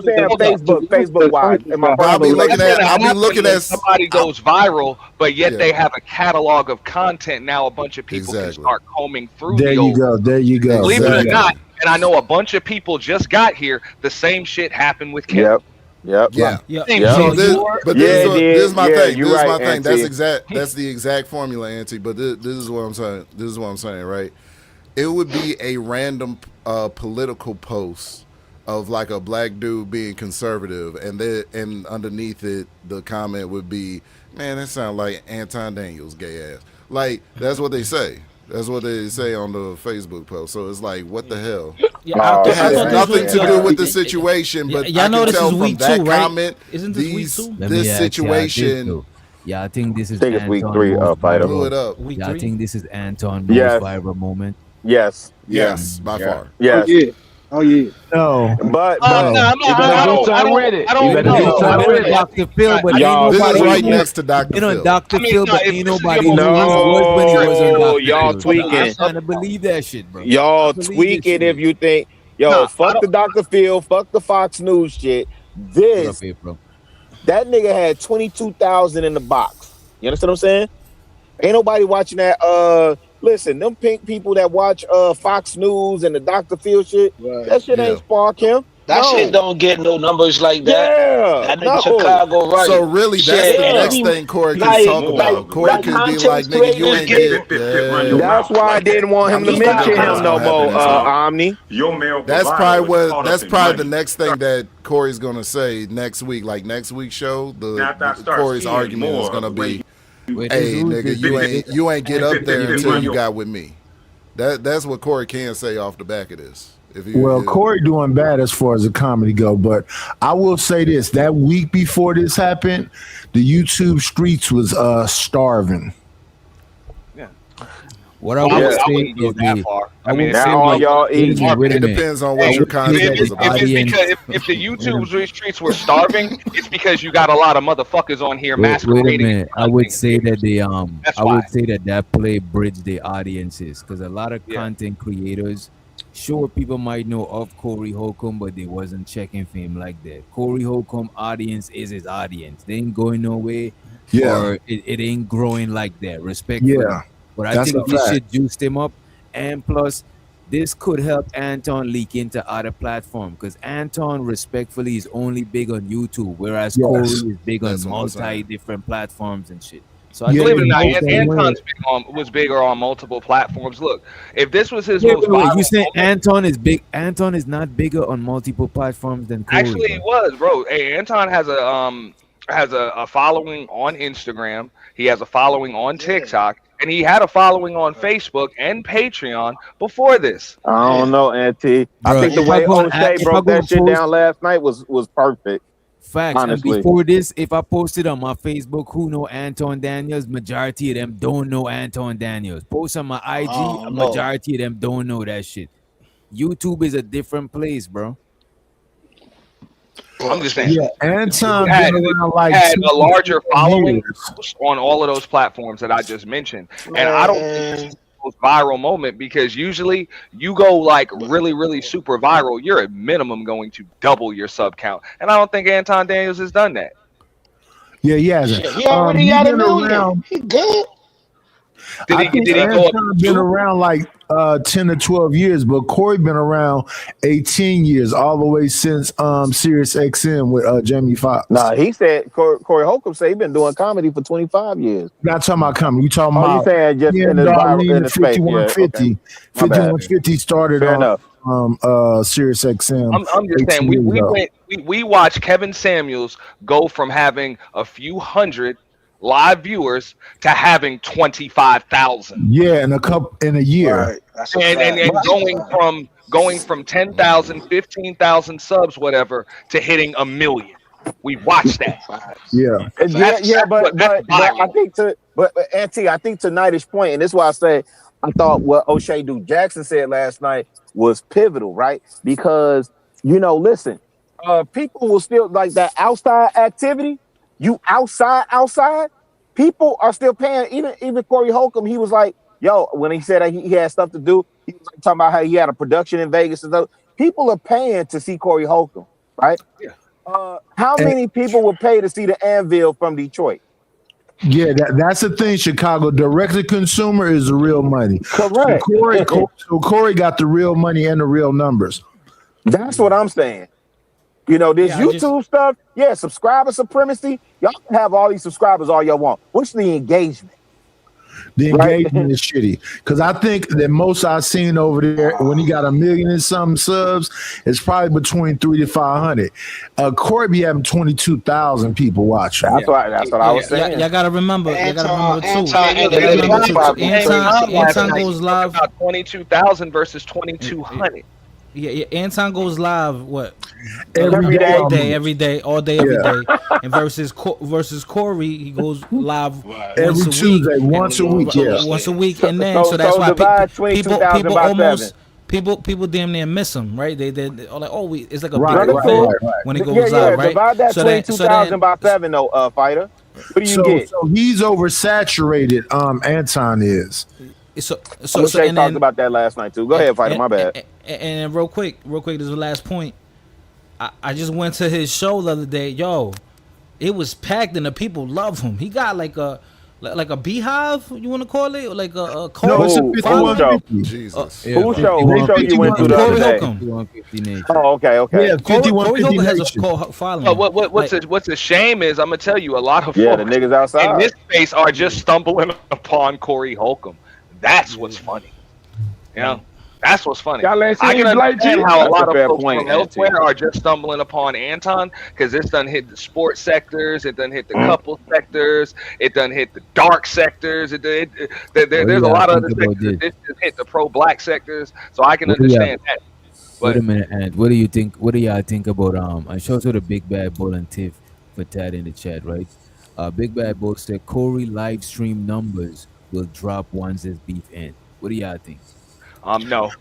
saying Facebook wise. I'll be looking at somebody goes viral, but yet they have a catalog of content. Now a bunch of people can start combing through. There you go. Believe it or not, and I know a bunch of people just got here. The same shit happened with Kevin. Yep. Yep. Yeah. Yeah. So this, but this is my thing. You're This is right, my thing. Auntie. That's the exact formula, Auntie. But this is what I'm saying. This is what I'm saying, right? It would be a random political post of like a black dude being conservative, and underneath it, the comment would be, "Man, that sounds like Anton Daniels' gay ass." Like that's what they say. That's what they say on the Facebook post. So it's like, what the hell? Yeah, It has nothing to do with the situation, but y'all I know can this tell is from week that 2, right? comment, Isn't this week 2? this situation. Yeah, I think this is. I think it's week Anton 3 most fighter. Blew it up. Week Yeah, I 3? think this is Anton most Yes. viral moment. Yes. Yes, by far. Yes. Oh yeah. Oh yeah. No. But I'm not. You better do something with it. You better do something with it. Dr. Phil, but ain't Y'all, This is nobody. right next to Dr. You know, Phil. Dr. Phil, but if ain't this is nobody your knew most who he was when he was on Dr. y'all Phil. tweaking. I'm trying to believe that shit, bro. Y'all I believe tweaking this if shit. you think, fuck the Dr. Phil, fuck the Fox News shit. What up, This, April? that nigga had 22,000 in the box. You understand what I'm saying? Ain't nobody watching that. Listen, them pink people that watch Fox News and the Dr. Phil shit, that shit ain't spark him. That shit don't get no numbers like that. Yeah, That nigga no. Chicago right. So really, that's Shit, the and next every- thing Corey can like- talk about. like- Corey like can be content like, "Nigga, you creators ain't get- That's why I didn't want him to mention him no more, Omni. That's probably the next thing that Corey's gonna say next week. Like next week's show, Corey's argument is gonna be, Wait, "Hey, who's nigga, this? you ain't get up there until you got with me." That's what Corey can say off the back of this. Well, Corey doing bad as far as the comedy go, but I will say this: that week before this happened, the YouTube streets was starving. What I would say wouldn't go is that the. far. I would now say all like, y'all wait a eating. minute, wait a It minute. depends on what your content is about. If the YouTube streets were starving, it's because you got a lot of motherfuckers on here Wait a masquerading. minute. I would say that the That's I why. would say that play bridged the audiences because a lot of content creators, sure, people might know of Corey Holcomb, but they wasn't checking for him like that. Corey Holcomb audience is his audience. They ain't going nowhere. Yeah. Or it ain't growing like that. Respectfully. Yeah. But I That's think a this fact. shit juiced him up, and plus. This could help Anton leak into other platforms because Anton, respectfully, is only big on YouTube, whereas Yes. Corey is big on That's what I'm saying. multi different platforms and shit. So I Yeah, Believe it or not, both don't Anton's was bigger on multiple platforms. Look, if this was his Wait, most wait, viral, you say Anton is big? Anton is not bigger on multiple platforms than Corey. actually he was, bro. Hey, Anton has a following on Instagram. He has a following on TikTok, and he had a following on Facebook and Patreon before this. I don't know, Auntie. I Bro, think the if way I go- Oshay if I broke go that shit post- down last night was perfect. Facts. Honestly. And before this, if I posted on my Facebook, who know Anton Daniels, majority of them don't know Anton Daniels. Post on my IG, Oh, a no. majority of them don't know that shit. YouTube is a different place, bro. I'm just saying. Yeah, Anton had, been around like had 2 a larger following years. on all of those platforms that I just mentioned, and I don't think this is the most viral moment because usually you go like really, really super viral, you're at minimum going to double your sub count, and I don't think Anton Daniels has done that. Yeah, he hasn't. Shit, he already got been 1 million. around. He good. I think Did he go up Anton been two? around like 10 to 12 years, but Corey been around 18 years, all the way since Sirius XM with Jamie Foxx. Nah, he said Corey Holcomb said he been doing comedy for 25 years. Not talking about comedy. We talking Oh, you about saying just in the Darlene in the space? Yeah, 5150. okay. My bad. 5150 started Fair on Sirius XM. I'm just 18 saying we years ago. we watched Kevin Samuels go from having a few hundred live viewers to having 25,000. Yeah, in a year. Right. That's a And fact. going from 10,000, 15,000 subs, whatever, to hitting 1 million. We watched that. Yeah. But I think but Auntie, I think to Nightish point, and this is why I say I thought what Oshay Duke Jackson said last night was pivotal, right? Because listen, people will still like that outside activity. You outside, people are still paying. Even Corey Holcomb, he was like, yo, when he said he had stuff to do, he was like talking about how he had a production in Vegas and stuff. People are paying to see Corey Holcomb, right? Yeah. How many people would pay to see the Anvil from Detroit? Yeah, that's the thing. Chicago direct to consumer is the real money. Correct. So Corey got the real money and the real numbers. That's what I'm saying. You know, this YouTube stuff, subscriber supremacy. Y'all can have all these subscribers all y'all want. What's the engagement? The engagement is shitty. Because I think that most I've seen over there when he got 1 million and some subs, it's probably between 300 to 500. Corey be having 22,000 people watching. That's what I was saying. Y'all gotta remember. Anton goes live about 22,000 versus 2,200. Yeah, Anton goes live every day, every day, all day, every day. And versus Corey, he goes live every Tuesday, once a week, once a week, and then so that's why people damn near miss him, right? They're like, it's like a big event when he goes live, right? Divide that 22,000 by 7, though, fighter. What do you get? So he's oversaturated. Anton is. Oshay talked about that last night too. Go ahead, fighter. My bad. And real quick, this is the last point. I just went to his show the other day. Yo, it was packed and the people love him. He got like a beehive, you want to call it, like a cult. No, it's a 51 show. Jesus. Who show you went to the other day? Oh, okay. Yeah, 5150 has a cult following. What's a shame is I'm gonna tell you a lot of the niggas outside in this space are just stumbling upon Corey Holcomb. That's what's funny. You know, that's what's funny. I can understand how a lot of folks from elsewhere are just stumbling upon Anton because it's done hit the sports sectors, it done hit the couple sectors, it done hit the dark sectors. There's a lot of other sectors. This just hit the pro-black sectors, so I can understand that. Wait a minute, and what do you think? What do y'all think about I showed to the Big Bad Bull and Tiff for Tad in the chat, right? Big Bad Bull said Corey live stream numbers will drop once this beef ends. What do y'all think? No.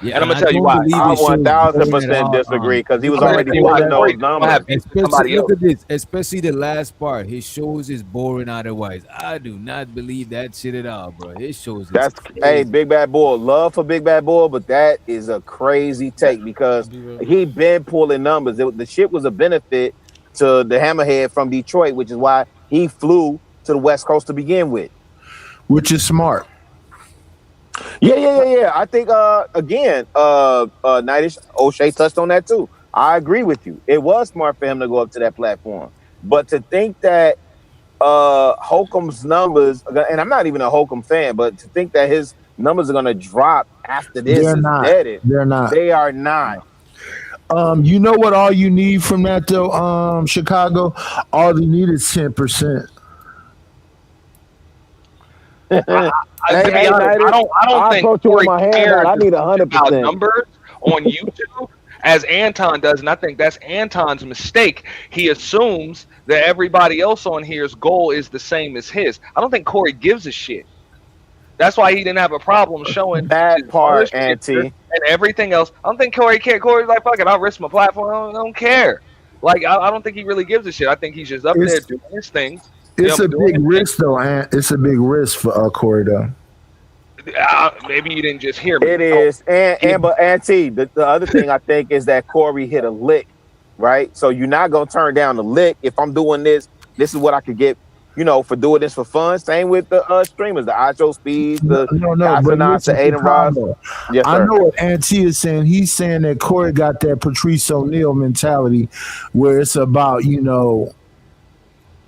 Yeah, and I'm gonna tell you why. I 1,000% disagree because he was already pulling those numbers. Look at this, especially the last part. His shows is boring otherwise. I do not believe that shit at all, bro. His shows. Hey, Big Bad Bull. Love for Big Bad Bull, but that is a crazy take because he been pulling numbers. The shit was a benefit to the Hammerhead from Detroit, which is why he flew to the West Coast to begin with. Which is smart. Yeah. I think again, Nightish, Oshay touched on that too. I agree with you. It was smart for him to go up to that platform. But to think that Holcomb's numbers, and I'm not even a Holcomb fan, but to think that his numbers are gonna drop after this They're not. They are not. You know what all you need from that though, Chicago? All you need is 10%. I don't think Corey cares I need 100% about numbers on YouTube as Anton does, and I think that's Anton's mistake. He assumes that everybody else on here's goal is the same as his. I don't think Corey gives a shit. That's why he didn't have a problem showing that part, Auntie, and everything else. I don't think Corey cares. Corey's like, fuck it, I'll risk my platform. I don't care. Like, I don't think he really gives a shit. I think he's just up there doing his thing. It's a big risk, though, Ant. It's a big risk for Corey, though. Maybe you didn't just hear me. It is, but Auntie, the other thing I think is that Corey hit a lick, right? So you're not gonna turn down the lick. If I'm doing this is what I could get, for doing this for fun. Same with the streamers, the Acho Speeds, the Astronauts, the Aiden Ross. Yes, I know what Auntie is saying. He's saying that Corey got that Patrice O'Neal mentality, where it's about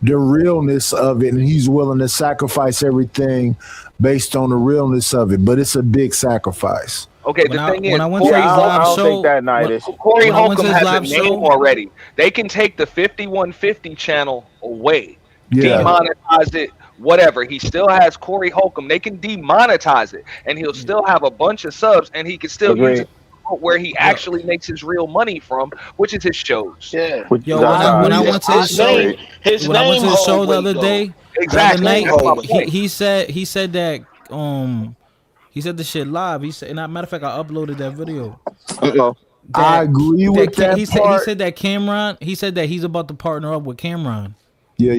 the realness of it, and he's willing to sacrifice everything based on the realness of it. But it's a big sacrifice. Okay, the thing is, when I went to his live show, Corey Holcomb has a name already. They can take the 5150 channel away, demonetize it, whatever. He still has Corey Holcomb. They can demonetize it, and he'll still have a bunch of subs, and he can still use it where he actually makes his real money from, which is his shows. Yeah. Yo, when I went to his show, the other day, exactly, he said that he said the shit live. He said, and as a matter of fact, I uploaded that video. I agree with that. He said that Cameron. He said that he's about to partner up with Cameron. Yeah.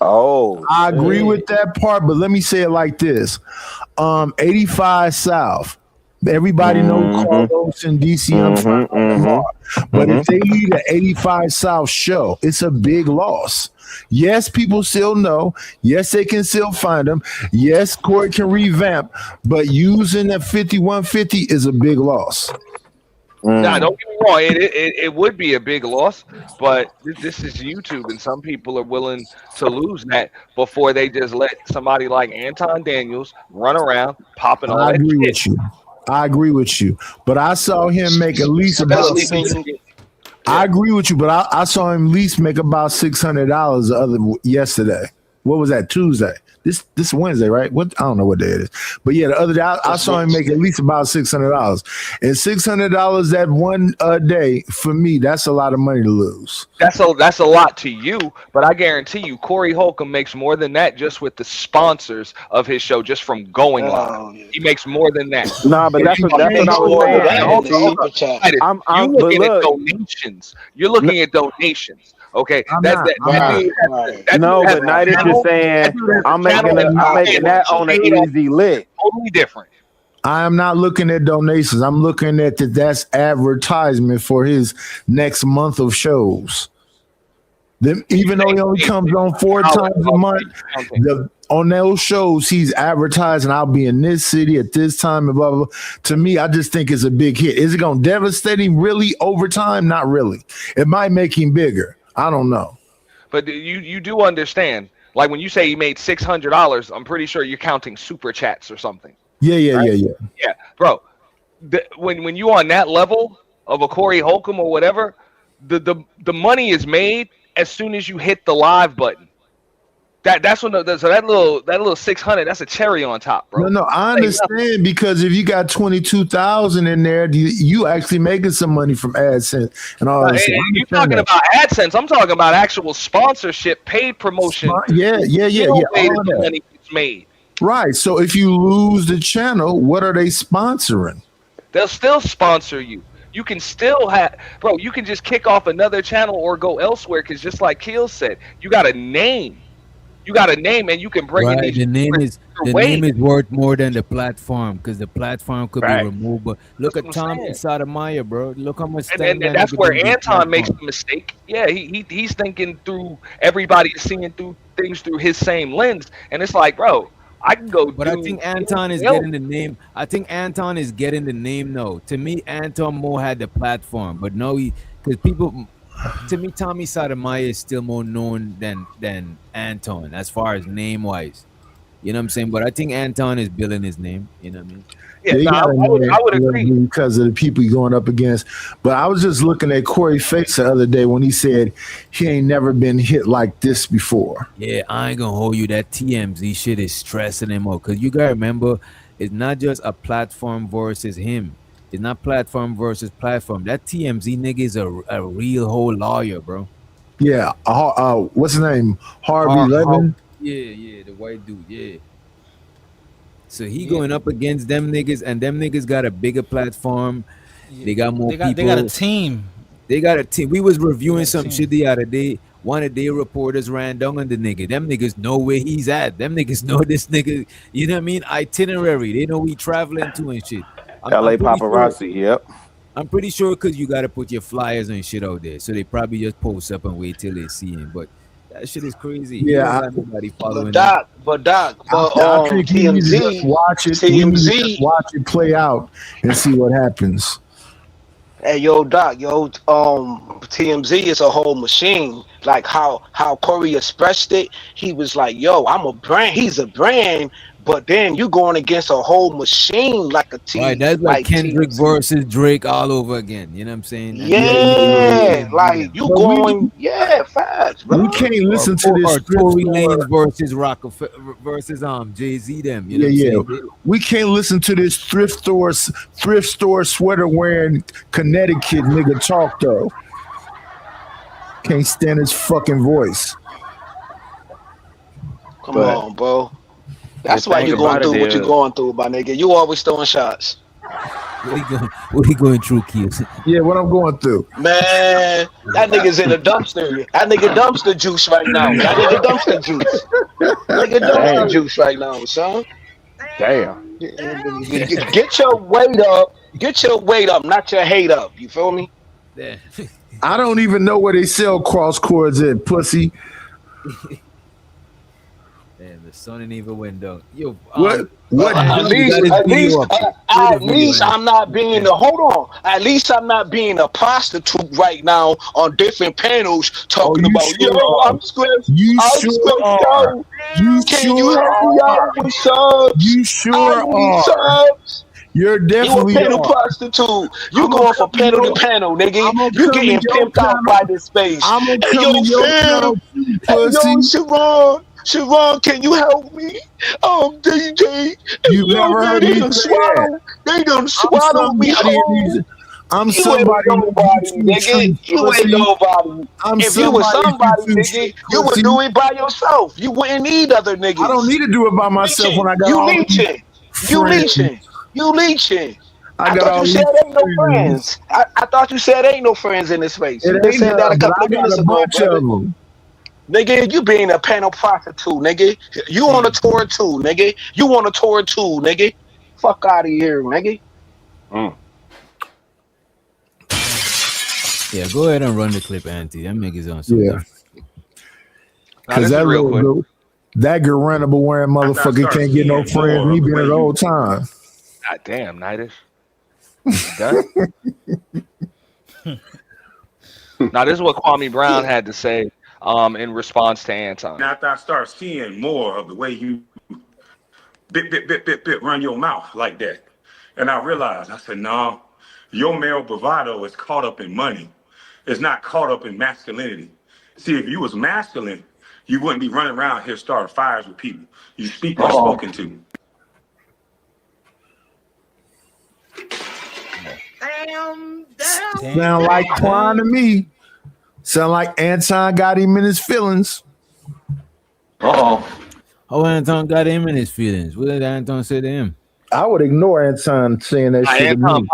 I agree with that part, but let me say it like this: 85 South. Everybody knows Carlos and DC. But if they leave an 85 South show, it's a big loss. Yes, people still know. Yes, they can still find them. Yes, Corey can revamp, but using that 5150 is a big loss. Nah, don't get me wrong. It would be a big loss, but this is YouTube, and some people are willing to lose that before they just let somebody like Anton Daniels run around popping all I that agree shit. with you. I agree with you. But I saw him make at least about I agree with you, but I saw him at least make about $600 yesterday. What was that? Tuesday. This Wednesday, right? What I don't know what day it is, but yeah, the other day I saw him make at least about $600, and $600 that one day for me, that's a lot of money to lose. That's a lot to you, but I guarantee you, Corey Holcomb makes more than that just with the sponsors of his show, just from going live. He makes more than that. Nah, but that's what I was saying. You're looking at donations. You're looking at donations. Okay, but night is just saying I'm making that on an easy lick. Totally different. I am not looking at donations. I'm looking at that's advertisement for his next month of shows. Even though he only comes on 4 times a month, on those shows he's advertising. I'll be in this city at this time and blah blah blah. To me, I just think it's a big hit. Is it going to devastate him really over time? Not really. It might make him bigger. I don't know. But you do understand, like when you say he made $600, I'm pretty sure you're counting super chats or something. Yeah, right? Yeah, bro. When you on that level of a Corey Holcomb or whatever, the money is made as soon as you hit the live button. That's when so that little 600, that's a cherry on top, bro. No, I understand, because if you got 22,000 in there, you actually making some money from AdSense and all that. You're talking about AdSense. I'm talking about actual sponsorship, paid promotion. Yeah. All that. Money gets made. Right. So if you lose the channel, what are they sponsoring? They'll still sponsor you. You can still bro. You can just kick off another channel or go elsewhere, because just like Keel said, you got a name. You got a name, and you can bring in these. The name is worth more than the platform, because the platform could be removed. But look at Tommy Sotomayor, bro. Look how much. And that's where Anton makes the mistake. Yeah, he's thinking through everybody seeing through things through his same lens, and it's like, bro, I can go. But I think Anton is getting the name. I think Anton is getting the name now. To me, Anton more had the platform, but no, because people. To me, Tommy Sotomayor is still more known than Anton as far as name wise. You know what I'm saying? But I think Anton is building his name. You know what I mean? Yeah, I would agree, because of the people he's going up against. But I was just looking at Corey Face the other day when he said he ain't never been hit like this before. Yeah, I ain't gonna hold you. That TMZ shit is stressing him out, because you gotta remember, it's not just a platform versus him. It's not platform versus platform. That TMZ nigga is a real whole lawyer, bro. Yeah. What's his name? Harvey Levin? Yeah, the white dude. Yeah. So he going up against them niggas, and them niggas got a bigger platform. They got more people. They got a team. They got a team. We was reviewing some shit the other day. One of their reporters ran down on the nigga. Them niggas know where he's at. Them niggas know this nigga. You know what I mean? Itinerary. They know we traveling to and shit. LA paparazzi, yep. I'm pretty sure, because you got to put your flyers and shit out there. So they probably just post up and wait till they see him. But that shit is crazy. Yeah. Nobody following Doc, I think you need to just watch it. TMZ. Watch it play out and see what happens. Hey, Doc, TMZ is a whole machine. Like how Corey expressed it, he was like, I'm a brand. He's a brand. But then you going against a whole machine like a team. Right, that's like Kendrick versus Drake all over again. You know what I'm saying? Yeah, like you going, fast, bro. We can't listen to this. Tory Lanez versus Rockefeller versus Jay-Z them. You know what I'm saying? We can't listen to this thrift store sweater wearing Connecticut nigga talk though. Can't stand his fucking voice. Come on, bro. That's why you're going through what you're going through, my nigga. You always throwing shots. What are you going through, kids? Yeah, what I'm going through. Man, that nigga's in the dumpster. That nigga dumpster juice right now. That nigga dumpster juice. Nigga dumpster juice right now, son. Damn. Get your weight up. Get your weight up, not your hate up. You feel me? Yeah. I don't even know where they sell cross cords at, pussy. son ain't even went down. Yo, What? At least I'm not being At least I'm not being a prostitute right now on different panels talking about I'm stressed. You I'm sure stressed are. out. You Can sure you help me out with subs? You sure I need are. subs. You're You a definitely panel are. prostitute. You going from panel to panel, nigga. You getting pimped out by this space. I'm gonna Hey, come yo, to your fam. panel, Hey, yo, pussy. Sharon, can you help me? DJ. Hey, You've yo, never man, heard me say that. they done I'm swallowed me somebody in whole. these. I'm You somebody ain't in nobody, these nigga. streets, You ain't pussy. nobody. I'm If you was somebody, in these nigga, streets, you would pussy. do it by yourself. You wouldn't need other niggas. I don't need to do it by myself when I got You all these leeching. You friends. leeching. You leeching. I I got thought all you these said ain't no friends. friends. I thought you said ain't no friends in this space. You It just ain't said that a none, but couple I of got minutes a ago, bunch brother. of them. Nigga, you being a panel prostitute, nigga. You on a tour too, nigga. You on a tour too, nigga. Fuck out of here, nigga. Yeah, go ahead and run the clip, Auntie. That nigga's on some Yeah. dumb. Because that real quick. that Garantable wearing motherfucker can't get no friends. He been it the whole time. God damn, Nightish. Done. Now, this is what Kwame Brown had to say in response to Anton. After I start seeing more of the way you bit run your mouth like that, and I realized, I said, no, your male bravado is caught up in money. It's not caught up in masculinity. See, if you was masculine, you wouldn't be running around here starting fires with people. You speak when spoken to. Sound like crying to me. Sound like Anton got him in his feelings. Oh, Anton got him in his feelings. What did Anton say to him? I would ignore Anton saying that shit to me.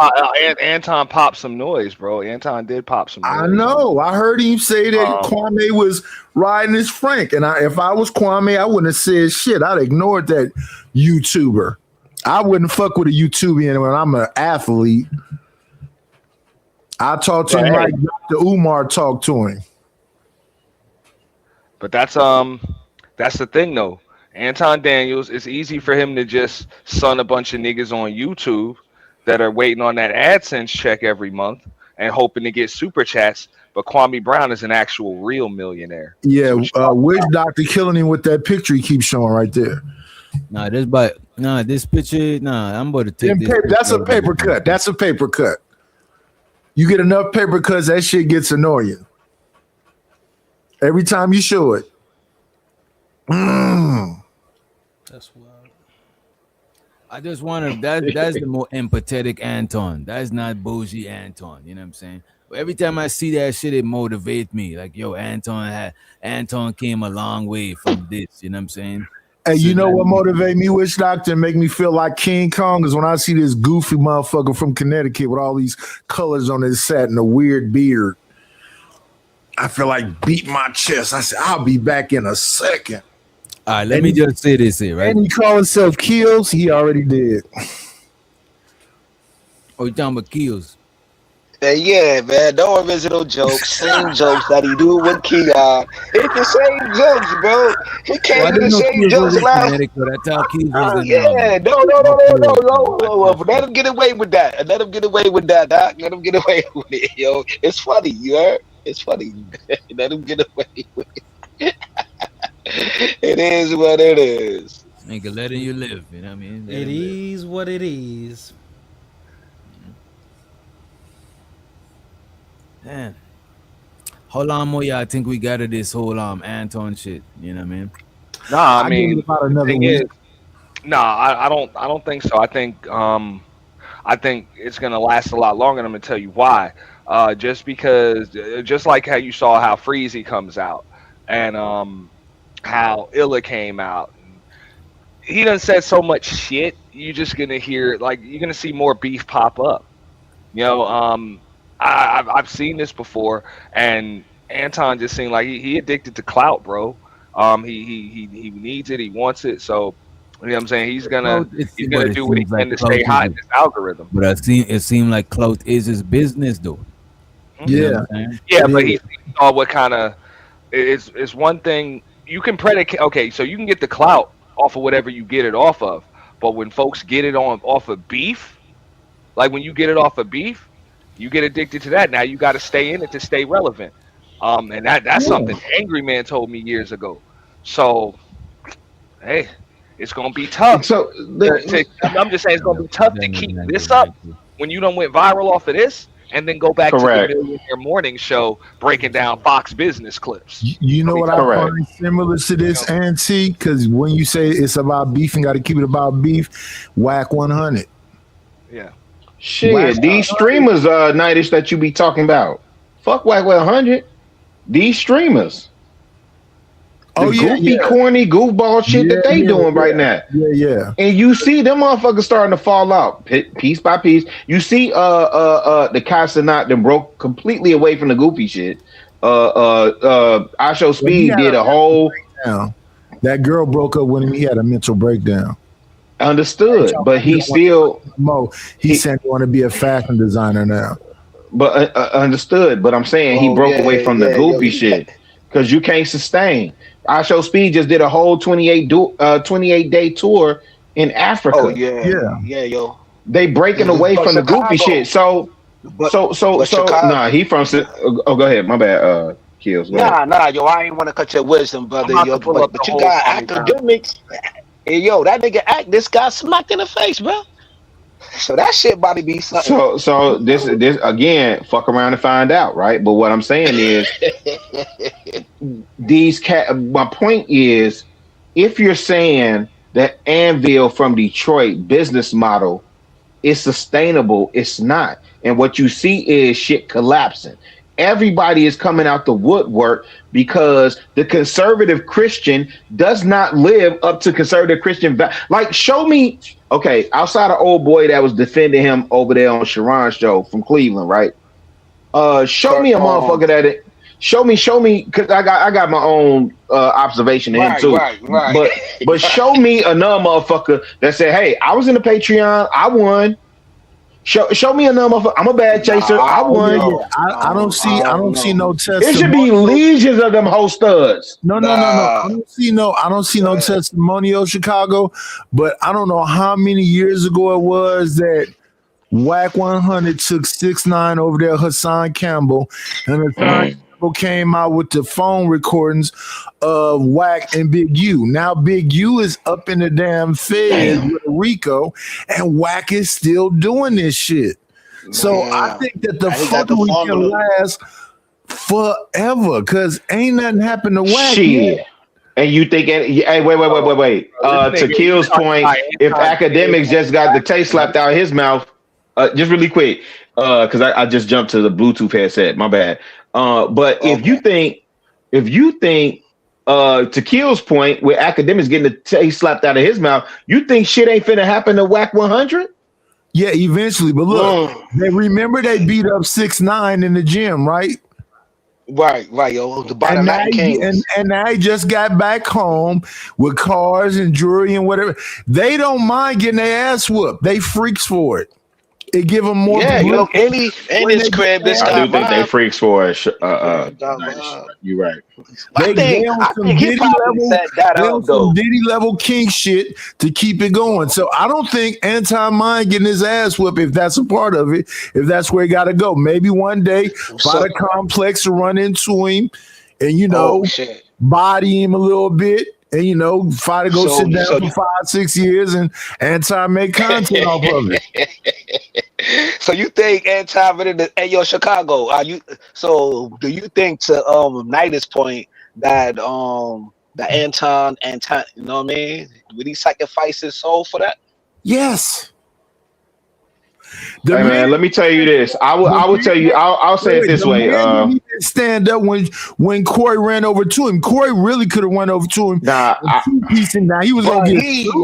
Anton popped some noise, bro. Anton did pop some noise. I know. I heard him say that Kwame was riding his Frank. And if I was Kwame, I wouldn't have said shit. I'd ignored that YouTuber. I wouldn't fuck with a YouTuber when I'm an athlete. I talked to him like Dr. Umar talked to him. But that's the thing though. Anton Daniels, it's easy for him to just son a bunch of niggas on YouTube that are waiting on that AdSense check every month and hoping to get super chats. But Kwame Brown is an actual real millionaire. Yeah, Witch Doctor killing him with that picture he keeps showing right there. This picture, I'm about to take this. That's a paper cut. That's a paper cut. You get enough paper cuts, that shit gets annoying. Every time you show it. That's wild. I just want to. That's the more empathetic Anton. That's not bougie Anton. You know what I'm saying? But every time I see that shit, it motivates me. Like, yo, Anton came a long way from this. You know what I'm saying? Hey, you know what motivate me, Witch Doctor, and make me feel like King Kong is when I see this goofy motherfucker from Connecticut with all these colors on his set and a weird beard. I feel like beat my chest. I said, I'll be back in a second. All right, let me just say this here, right? And he call himself Kills. He already did. Oh, you talking about Kills? Yeah, man. No original jokes. Same jokes that he do with Kia. It's the same jokes, bro. He came to the same jokes last. Yeah, no. Let him get away with that. Let him get away with that, Doc. Let him get away with it, yo. It's funny, you heard? It's funny. Let him get away with it. It is what it is. Nigga, letting you live. You know what I mean? It is what it is. Man, how long more y'all think we got of this whole Anton shit? You know what I mean? Nah, I mean, about another week. I don't think so. I think it's gonna last a lot longer. And I'm gonna tell you why. Just like how you saw how Freezy comes out and how Illa came out. He done said so much shit. You're just gonna hear you're gonna see more beef pop up. You know, I've seen this before, and Anton just seemed like he addicted to clout, bro. He needs it, he wants it, so you know what I'm saying. He's gonna do what he can to stay hot in this algorithm. But it seemed like clout is his business, though. Yeah, but he saw what kind of it's one thing you can predicate. Okay, so you can get the clout off of whatever you get it off of. But when folks get it off of beef, like when you get it off of beef, you get addicted to that. Now you got to stay in it to stay relevant. And that's something Angry Man told me years ago. So, hey, it's gonna be tough. So I'm just saying it's gonna be tough to keep this up when you done went viral off of this, and then go back to the Millionaire Morning Show breaking down Fox Business clips. You know what I find similar to this, Auntie? Because when you say it's about beef and got to keep it about beef, Whack 100. Yeah. Shit, these streamers, Nightish, that you be talking about. Fuck Whack 100. These streamers. The goofy, corny, goofball shit that they doing right now. Yeah. And you see them motherfuckers starting to fall out piece by piece. You see the Casanat that broke completely away from the goofy shit. Oshay Speed did a whole breakdown. That girl broke up with him. He had a mental breakdown. Understood, but he still he said he want to be a fashion designer now. But understood, but I'm saying he broke away from the goofy shit because you can't sustain. Oshay Speed just did a whole 28-day tour in Africa. Oh yeah, yo. They breaking away from the goofy shit. So nah, he from. Oh, go ahead. My bad. Kills. Nah, yo. I ain't want to cut your wisdom, brother. Yo, but you got academics. Hey, yo, that nigga this guy smacked in the face, bro. So that shit about to be something. So this again, fuck around and find out, right? But what I'm saying is, my point is, if you're saying that Anvil from Detroit business model is sustainable, it's not. And what you see is shit collapsing. Everybody is coming out the woodwork because the conservative Christian does not live up to conservative Christian. Like, show me, okay, outside of old boy that was defending him over there on Sharon's show from Cleveland, right? Show me a motherfucker that show me, because I got my own observation of him too. Right. But show me another motherfucker that said, hey, I was in the Patreon, I won. Show me another motherfucker. I'm a bad chaser. I won. I don't see no testimony. It should be legions of them whole studs. No. I don't see no testimonial, Chicago. But I don't know how many years ago it was that Whack 100 took 6ix9ine over there, Hassan Campbell, and Hassan Campbell came out with the phone recordings of Whack and Big U. Now Big U is up in the damn feds with Rico, and Whack is still doing this shit. So I think that the fuckery can last forever, because ain't nothing happened to Whack yet. And you think, hey, wait. To Kill's point, if academics just got the taste slapped out of his mouth, just really quick, because I just jumped to the Bluetooth headset. My bad. But if you think, to Kill's point, where academics getting the taste slapped out of his mouth, you think shit ain't finna happen to Whack 100? Yeah, eventually. But look, they beat up 6ix9ine in the gym, right? Right, yo. The bottom line kings. And now he just got back home with cars and jewelry and whatever. They don't mind getting their ass whooped. They freaks for it. It give them more. Yeah, yo, in his crib, this guy. I do think they freaks for it. You're right. I think he probably set that up, though. Diddy level king shit to keep it going. So I don't think Anton mind getting his ass whooped if that's a part of it. If that's where he got to go, maybe one day find a complex to run into him, and body him a little bit. And fight to go sit down for 5-6 years and Anton make content off of it. So you think Anton yo, Chicago? So do you think, to Nightish point, that Anton, you know what I mean? Would he sacrifice his soul for that? Yes. Hey man, let me tell you this. I will tell you. I'll say it this way. He didn't stand up when Corey ran over to him. Corey really could have went over to him. Now he was gonna get. He knew.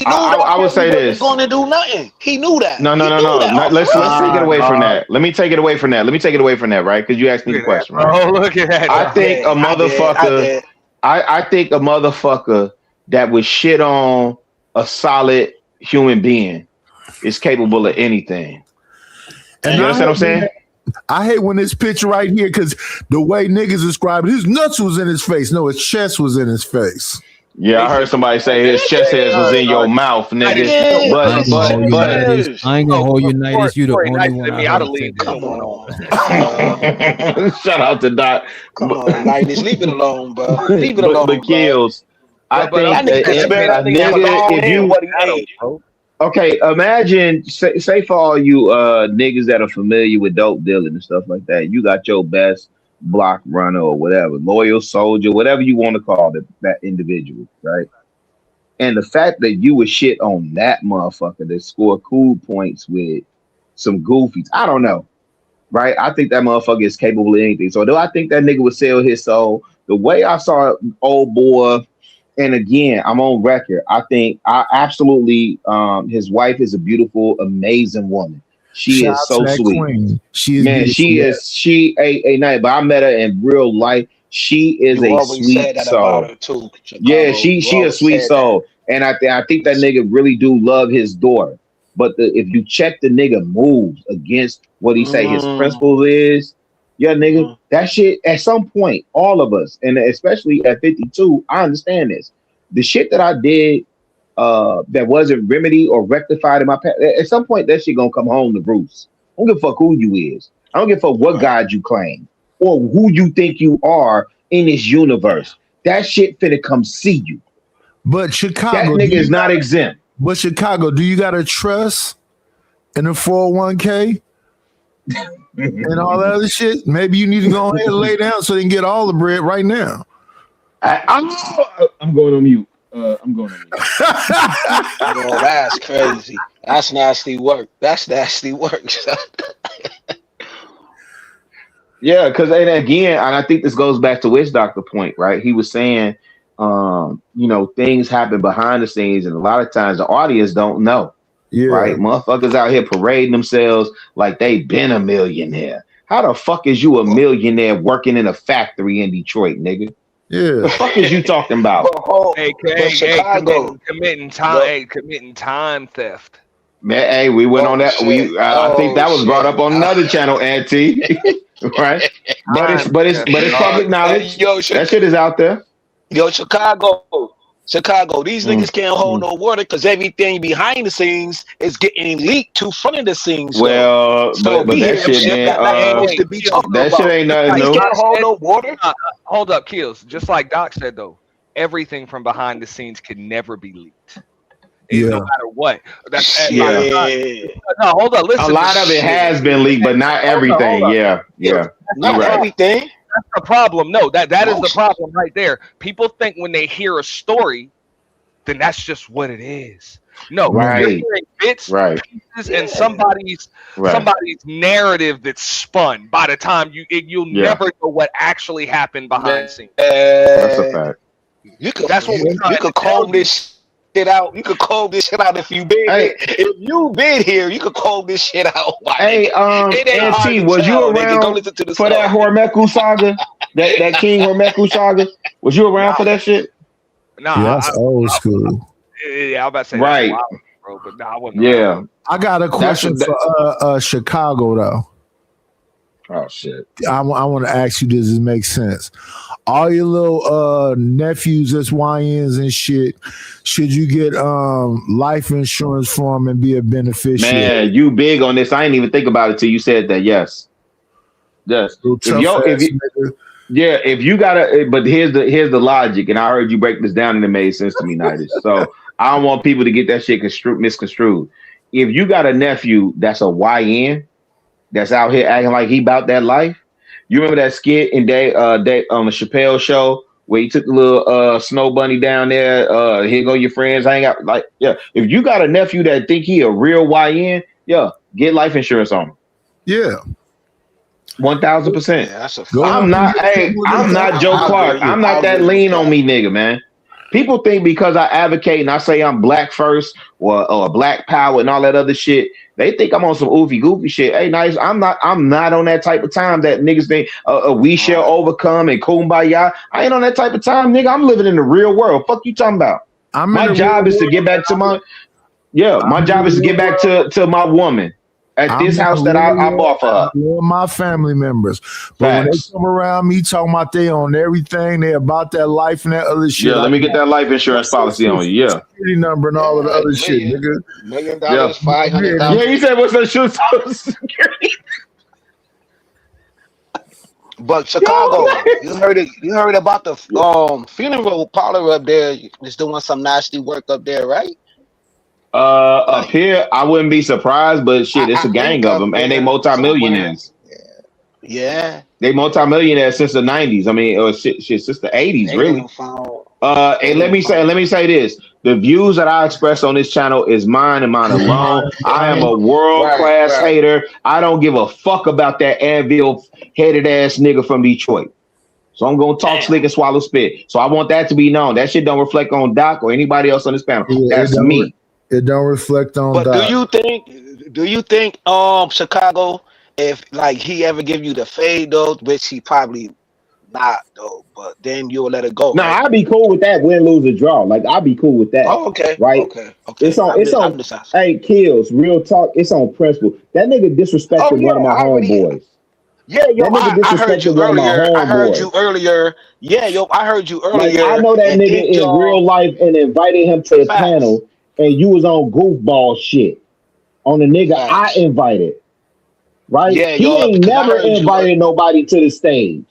I would say this. Going to do nothing. He knew that. No. Let's take it away from that. Let me take it away from that. Right? Because you asked me the question. Right? Oh, look at that. I think a motherfucker. I think a motherfucker that would shit on a solid human being is capable of anything. And you understand what I'm saying? I hate when this picture right here, because the way niggas describe it, his nuts was in his face. No, his chest was in his face. Yeah, I heard somebody say his chest hairs was in your mouth, nigga. I ain't gonna hold you, Nightis. You the only one. Me, I'd have leave. Come on. Shout out to Doc. Come on, Nightis, leave it alone, bro. Leave it alone. But kills. I think okay, imagine, say for all you niggas that are familiar with dope dealing and stuff like that, you got your best block runner or whatever, loyal soldier, whatever you want to call that individual, right? And the fact that you would shit on that motherfucker that score cool points with some goofies, I don't know, right? I think that motherfucker is capable of anything. So do I think that nigga would sell his soul? The way I saw old boy, and again, I'm on record, I think I absolutely, his wife is a beautiful, amazing woman. She is so sweet. Queen. She is, man. She a night, but I met her in real life. She is a sweet soul. Too, yeah, she a sweet soul, and I think that nigga really do love his daughter. But if you check the nigga moves against what he say his principles is, yeah, nigga, that shit at some point, all of us, and especially at 52, I understand this. The shit that I did that wasn't remedied or rectified in my past, at some point that shit gonna come home to roost. I don't give a fuck who you is. I don't give a fuck what God you claim or who you think you are in this universe. That shit finna come see you. But Chicago, that nigga is not exempt. But Chicago, do you got a trust in a 401k and all that other shit? Maybe you need to go ahead and lay down so they can get all the bread right now. I'm going on mute. I'm going on mute. Oh, that's crazy. That's nasty work. Yeah, because and again, and I think this goes back to Witch Doctor point, right? He was saying, things happen behind the scenes, and a lot of times the audience don't know. Yeah. Right? Motherfuckers out here parading themselves like they been a millionaire. How the fuck is you a millionaire working in a factory in Detroit, nigga? Yeah. The fuck is you talking about? Committing time theft. Man, hey, we went on that. I think that was brought up on another channel, Auntie. Right? But it's public knowledge. That shit is out there. Yo, Chicago, these niggas can't hold no water because everything behind the scenes is getting leaked to front of the scenes. Well, but that shit, man, that shit ain't nothing new. Can't hold no water. Hold up, Kills. Just like Doc said, though, everything from behind the scenes can never be leaked. No matter what. No, hold up. Listen. A lot of it has been leaked, but not everything. Yeah. Not everything. That's the problem. No, that is the problem right there. People think when they hear a story, then that's just what it is. No, you're hearing bits, pieces, and somebody's narrative that's spun. By the time you'll never know what actually happened behind the scenes. That's a fact. You could comb this shit out. You could comb this shit out if you been here. If you been here, you could comb this shit out. Hey, NT, was you around for that Hormeku saga? that King Hormeku saga? Was you around for that shit? Nah, that's old school. Yeah, I'm about to say right, bro, but nah, I wasn't. Yeah, I got a question for Chicago though. Oh shit! I want to ask you, does it make sense? All your little nephews that's YNs and shit, should you get life insurance for them and be a beneficiary? Man, you big on this. I didn't even think about it till you said that. Yes. If you gotta, but here's the logic, and I heard you break this down and it made sense to me, Nightis. So I don't want people to get that shit misconstrued. If you got a nephew that's a YN that's out here acting like he about that life, you remember that skit in day on the Chappelle show where he took the little snow bunny down there, here go your friends, hang out, like, yeah. If you got a nephew that think he a real YN, get life insurance on him. Yeah. 1000%. I'm not Joe Clark. I'm not that lean on me, nigga, man. People think because I advocate and I say I'm black first or black power and all that other shit, they think I'm on some oofy goofy shit. Hey, nice. I'm not on that type of time that niggas think we shall overcome and kumbaya. I ain't on that type of time, nigga. I'm living in the real world. Fuck you talking about? My job is to get back to my job is to get back to my woman. at this house that I bought for her. I love my family members, but when they come around me talking about they on everything, they about that life and that other shit. Yeah, let me get that life insurance policy on you. Yeah, security number and all of the other shit, nigga. $1 million, $500,000. Yeah, you said what's the shoe security? But Chicago, you heard it. You heard about the funeral parlor up there. Is doing some nasty work up there, right? Up here, I wouldn't be surprised, but shit, it's a gang of them, and they multimillionaires. Yeah, they multimillionaires since the 90s. I mean, shit, since the 80s, really. And let me say this: the views that I express on this channel is mine and mine alone. I am a world-class hater. I don't give a fuck about that Anvil-headed ass nigga from Detroit. So I'm gonna talk slick and swallow spit. So I want that to be known. That shit don't reflect on Doc or anybody else on this panel. That's me. It don't reflect on But Doc. do you think Chicago, if like he ever give you the fade though, which he probably not though, but then you'll let it go. No, right? I'd be cool with that. Win, lose, or draw. Like I'd be cool with that. Oh, okay. Right. Okay. It's on. Hey, Kills. Real talk. It's on principle. That nigga disrespected one of my homeboys. Yeah, yo, I heard you earlier. I heard you earlier. Yeah, yo, I heard you earlier. Like, I know that nigga in real life and invited him to the panel, and you was on goofball shit on the nigga I invited. Right? Yeah, he ain't never invited nobody to the stage.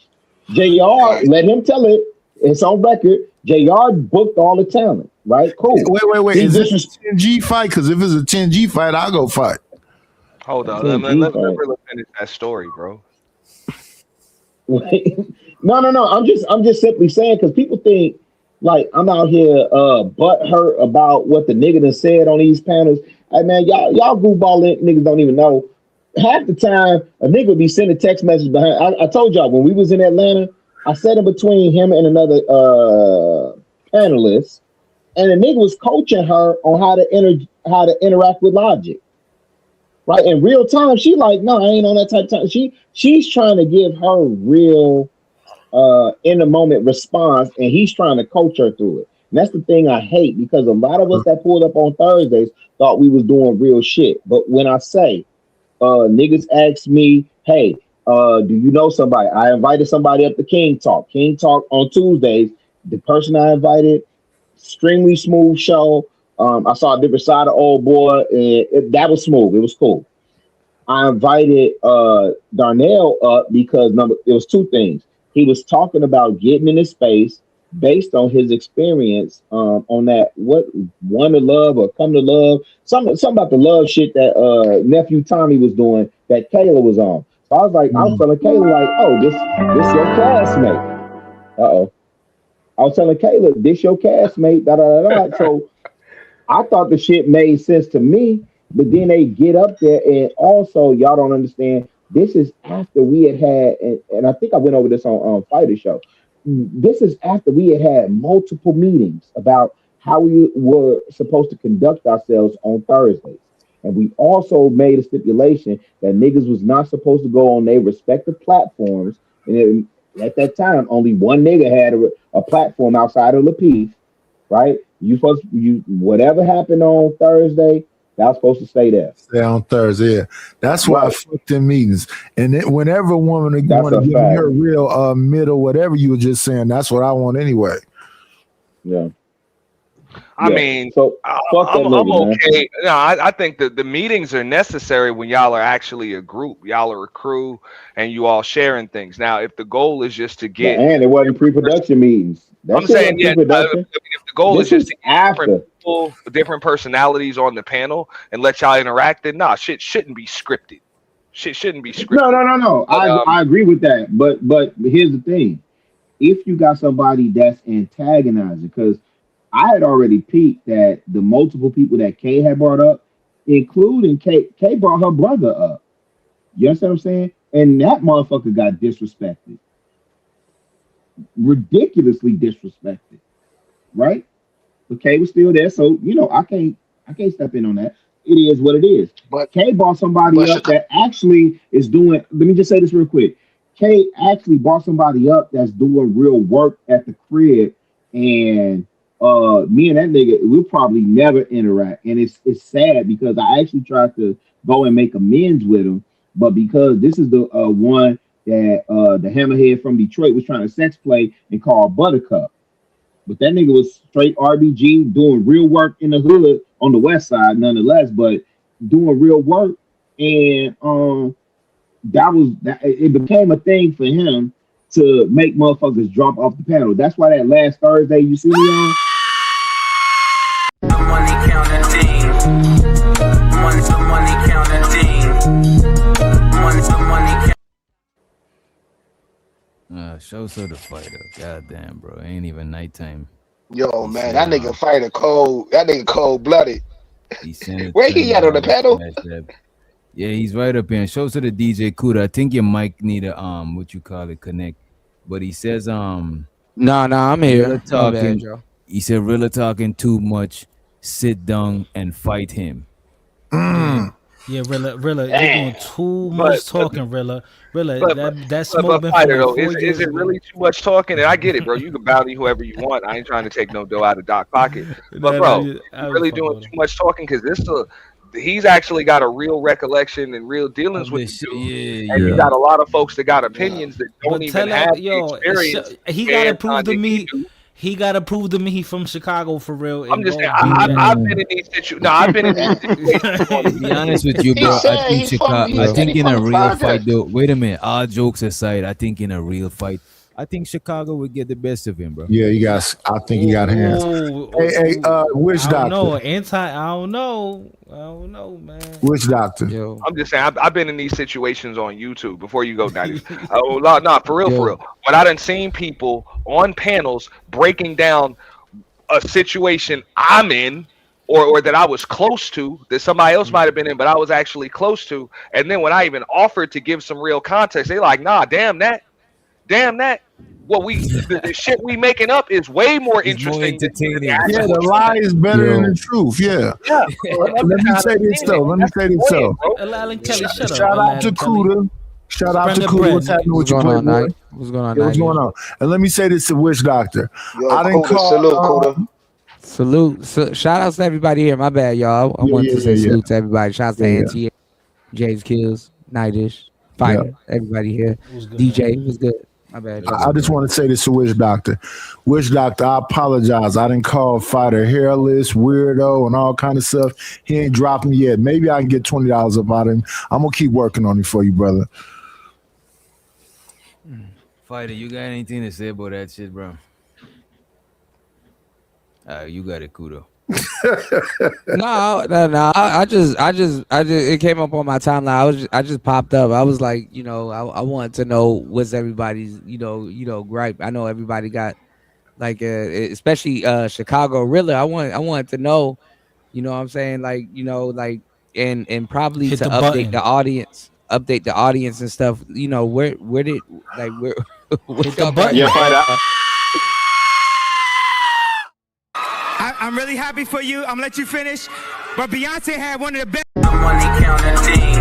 JR, let him tell it. It's on record. JR booked all the talent. Right? Cool. Wait. Is this a 10G fight? Because if it's a 10G fight, I'll go fight. Hold on. Let me finish that story, bro. No. I'm just simply saying because people think like I'm out here butthurt about what the nigga done said on these panels. Hey man, y'all goofball niggas don't even know. Half the time a nigga would be sending text messages behind. I told y'all when we was in Atlanta, I sat in between him and another panelist, and the nigga was coaching her on how to interact with Logic. Right, in real time, she like, no, I ain't on that type of time. She's trying to give her real in the moment response, and he's trying to coach her through it. And that's the thing I hate because a lot of us that pulled up on Thursdays thought we was doing real shit. But when I say niggas ask me, hey, do you know somebody? I invited somebody up to King Talk. King Talk on Tuesdays. The person I invited, extremely smooth show. I saw a different side of old boy, and that was smooth. It was cool. I invited Darnell up because it was two things. He was talking about getting in his space based on his experience on that one to love or come to love, something about the love shit that nephew Tommy was doing that Kayla was on. So I was like, I was telling Kayla like, oh, this your castmate. I was telling Kayla, this your castmate. So I thought the shit made sense to me, but then they get up there and also y'all don't understand. This is after we had and I think I went over this on Fighter Show. This is after we had multiple meetings about how we were supposed to conduct ourselves on Thursdays. And we also made a stipulation that niggas was not supposed to go on their respective platforms. And at that time, only one nigga had a platform outside of Lapeef, right? Whatever happened on Thursday, that was supposed to stay there. Stay on Thursday. Yeah. That's why I fucked in meetings. And whenever a woman want to give me her real middle, whatever you were just saying, that's what I want anyway. Yeah. I mean, so I'm okay. No, I think that the meetings are necessary when y'all are actually a group. Y'all are a crew, and you all sharing things. Now, if the goal is just to get, and it wasn't pre-production meetings. I'm saying, yeah. If the goal is just to get different personalities on the panel and let y'all interact, then shit shouldn't be scripted. Shit shouldn't be scripted. No. I agree with that. But here's the thing: if you got somebody that's antagonizing, because I had already peeped that the multiple people that Kay had brought up, including Kay brought her brother up. You understand what I'm saying? And that motherfucker got disrespected. Ridiculously disrespected. Right? But Kay was still there, so I can't step in on that. It is what it is. But Kay brought somebody up that actually is doing, let me just say this real quick. Kay actually brought somebody up that's doing real work at the crib, and me and that nigga, we'll probably never interact. And it's sad because I actually tried to go and make amends with him. But because this is the one that the hammerhead from Detroit was trying to sex play and call Buttercup. But that nigga was straight RBG doing real work in the hood on the west side, nonetheless, but doing real work. And it became a thing for him to make motherfuckers drop off the panel. That's why that last Thursday you see me on. Money counting thing. Money counting thing. Money count. Show so the fighter. Goddamn, bro. Ain't even nighttime. Yo, man, that nigga fighter cold. That nigga cold blooded. Where he at on the panel? Yeah, he's right up here. Show to the DJ Kuda. I think your mic need a what you call it, connect. But he says No, I'm here. Talking, he said Rilla talking too much. Sit down and fight him. Yeah, Rilla, you're doing too much talking, Rilla. That smoke been fighter, for though, 4 is years. it really too much talking? And I get it, bro. You can bounty whoever you want. I ain't trying to take no dough out of Doc pocket. But bro, you really doing too much talking because he's actually got a real recollection and real dealings with the dude. And you got a lot of folks that got opinions that don't even have the experience. He gotta prove to me. He gotta prove to me he from Chicago for real. I'm just saying. I've been in these situations. No, I've been in these situations. To be honest with you, bro, I think Chicago. I think in a real fight, though. Wait a minute. All jokes aside, I think in a real fight, I think Chicago would get the best of him, bro. Yeah, I think he got hands. Hey, which doctor? I don't know, man. Which doctor? I'm just saying. I've been in these situations on YouTube before you go, 90s. For real. But I done seen people on panels breaking down a situation I'm in, or that I was close to, that somebody else might have been in, but I was actually close to. And then when I even offered to give some real context, they like, nah, damn that. What the shit we making up is way more interesting. Yeah, the lie is better than the truth. Yeah. Let me say this though. Shout out to Kuda. What's happening with your boy? What's going on? What's going on? And let me say this to Witch Doctor. I didn't call. Salute. Shout outs to everybody here. My bad, y'all. I wanted to say salute to everybody. Shout out to Anton, James Kills, Nightish, Fighter, everybody here. DJ was good. My bad. I just want to say this to Witch Doctor. Witch Doctor, I apologize. I didn't call Fighter hairless, weirdo, and all kind of stuff. He ain't dropping yet. Maybe I can get $20 up out of him. I'm gonna keep working on it for you, brother. Fighter, you got anything to say about that shit, bro? You got it, Kudo. No. I just it came up on my timeline. I just popped up. I was like, I wanted to know what's everybody's, gripe. I know everybody got like, especially Chicago. Really, I wanted to know, you know what I'm saying, and probably Hit to the update button. the audience and stuff. Where did Hit the button. Yeah, Fighter. I'm really happy for you. I'm gonna let you finish. But Beyonce had one of the best. Money counting thing.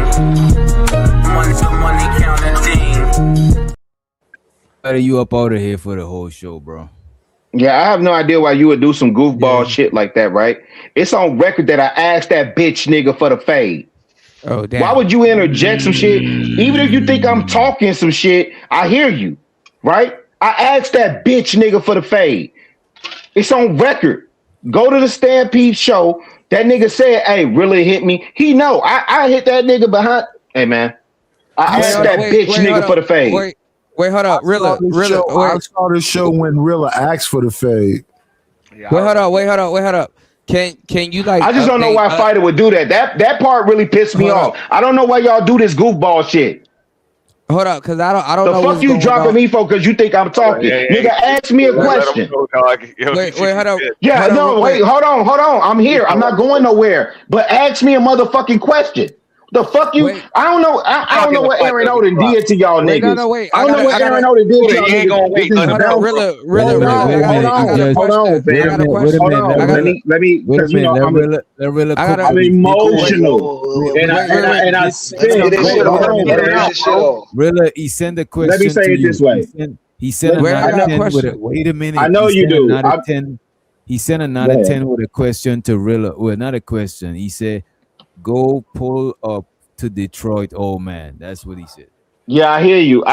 Money counting thing. Better you up out of here for the whole show, bro. Yeah, I have no idea why you would do some goofball shit like that, right? It's on record that I asked that bitch nigga for the fade. Oh, damn. Why would you interject some shit? Even if you think I'm talking some shit, I hear you, right? I asked that bitch nigga for the fade. It's on record. Go to the Stampede show. That nigga said, hey, really hit me. He know. I hit that nigga behind. Hey, man. I asked that bitch nigga for the fade. Wait, hold up. Rilla. I saw the show when Rilla asked for the fade. Wait, hold up. Can you like? I just don't know why Fighter would do that. That part really pissed me off. I don't know why y'all do this goofball shit. Hold up, because I don't know. The fuck you dropping me for? Because you think I'm talking, nigga. Ask me a question. Wait, hold up. Yeah, wait, hold on. I'm here. I'm not going nowhere. But ask me a motherfucking question. The fuck you? I don't know. I don't know what Aaron Odin did to y'all niggas. I don't know what Aaron Odin did to y'all niggas. Hold on. Let me. Because I'm emotional, and I spin. Rilla, he sent a question. Let me say it this way. He sent another 10 with a. Wait a minute. I know you do. He sent another 10 with a question to Rilla. Well, not a question. He said, "Go pull up to Detroit, old man. That's what he said. Yeah, I hear you,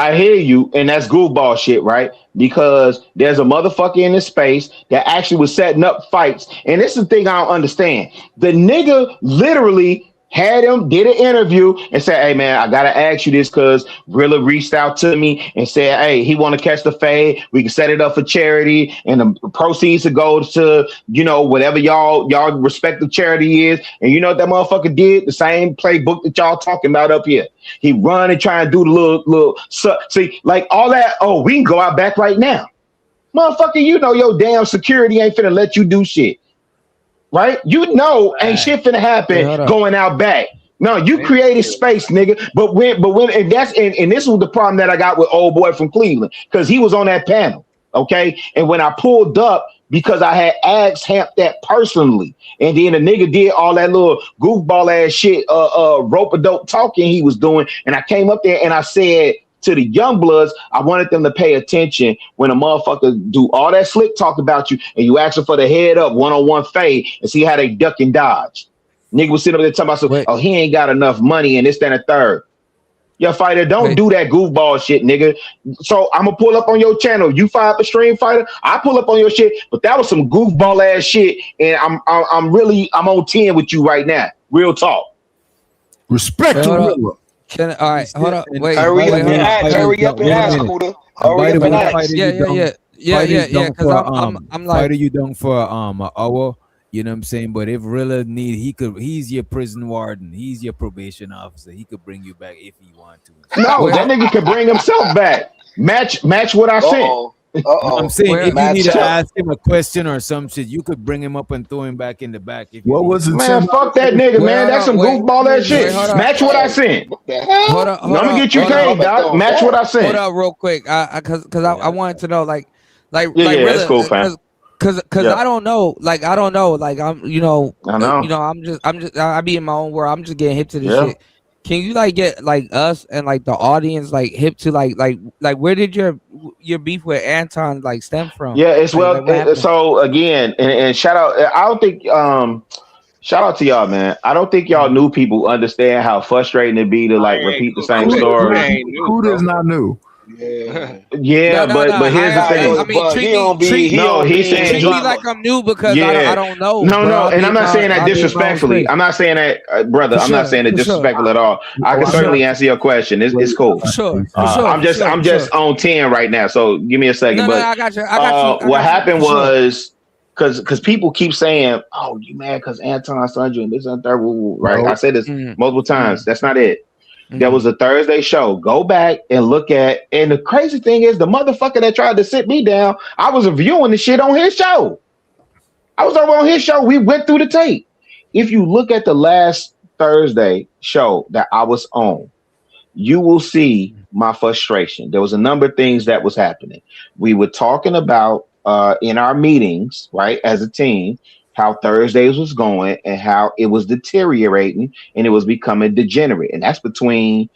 and that's goofball shit, right? Because there's a motherfucker in this space that actually was setting up fights, and this is the thing I don't understand. The nigga literally had him, did an interview, and said, "Hey man, I gotta ask you this because Rilla reached out to me and said, hey, he want to catch the fade. We can set it up for charity, and the proceeds to go to whatever y'all respective charity is." And you know what that motherfucker did? The same playbook that y'all talking about up here. He run and try and do the little see, like all that. Oh, we can go out back right now, motherfucker. You know your damn security ain't finna let you do shit. Right? Ain't shit finna happen going out back. No, you created space, nigga. But when and this was the problem that I got with old boy from Cleveland, because he was on that panel. Okay. And when I pulled up, because I had asked Hamp that personally, and then the nigga did all that little goofball ass shit, rope-a-dope talking he was doing, and I came up there and I said to the young bloods, I wanted them to pay attention when a motherfucker do all that slick talk about you and you ask them for the head up one-on-one fade and see how they duck and dodge. Nigga was sitting up there talking about, oh, he ain't got enough money and this, that, and the third. Yo, fighter, don't do that goofball shit, nigga. So I'm gonna pull up on your channel. You fire up a stream, fighter. I pull up on your shit, but that was some goofball ass shit, and I'm on 10 with you right now. Real talk. Respect to Rilla. All right, hold up. Wait, hurry up and ask, Scooter. Hurry up and ask. Yeah. Because I'm like, fighter, you done for an hour. You know what I'm saying? But if Rilla need, he's your prison warden. He's your probation officer. He could bring you back if he want to. No, that nigga could bring himself back. Match what I sent. I'm saying if you need to ask him a question or some shit, you could bring him up and throw him back in the back. What was it? Man, fuck that nigga, man. That's some goofball ass shit. Match what I sent. Hold up. I'm gonna get you paid, dog. Match what I sent. Hold up real quick. Because I wanted to know, like yeah, that's cool, fam. Cause I don't know, like I'm, I be in my own world. I'm just getting hip to this shit. Can you like get like us and like the audience like hip to like where did your beef with Anton like stem from? Yeah, it's so again, and shout out. I don't think shout out to y'all, man. I don't think y'all new people understand how frustrating it be to like repeat the same story. Who is not new? Yeah, but here's the thing. I mean, treat me like I'm new because I don't know. No, and I'm not saying that disrespectfully. I'm not saying that, brother. I'm not saying it disrespectful at all. I can certainly answer your question. It's cool. I'm just on 10 right now. So give me a second. But I got you. What happened was because people keep saying, "Oh, you mad because Anton Sandra and this and that," right? I said this multiple times. That's not it. There was a Thursday show. Go back and look at. And the crazy thing is, the motherfucker that tried to sit me down, I was reviewing the shit on his show. I was over on his show. We went through the tape. If you look at the last Thursday show that I was on, you will see my frustration. There was a number of things that was happening. We were talking about in our meetings, right, as a team, how Thursdays was going and how it was deteriorating and it was becoming degenerate. And that's between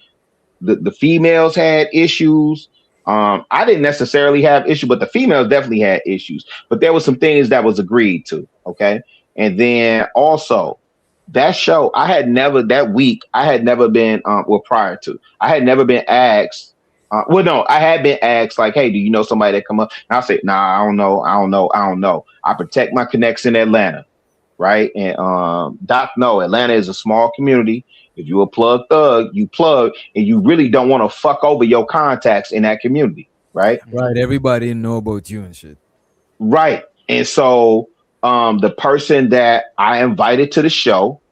the females had issues. I didn't necessarily have issues, but the females definitely had issues. But there was some things that was agreed to. Okay. And then also that show, I had never been, prior to, I had never been asked. I had been asked like, hey, do you know somebody that come up? And I'll say, nah, I don't know. I protect my connects in Atlanta, right? And Doc, no, Atlanta is a small community. If you a plug thug, you plug, and you really don't want to fuck over your contacts in that community, right? Right. Everybody know about you and shit. Right. And so the person that I invited to the show,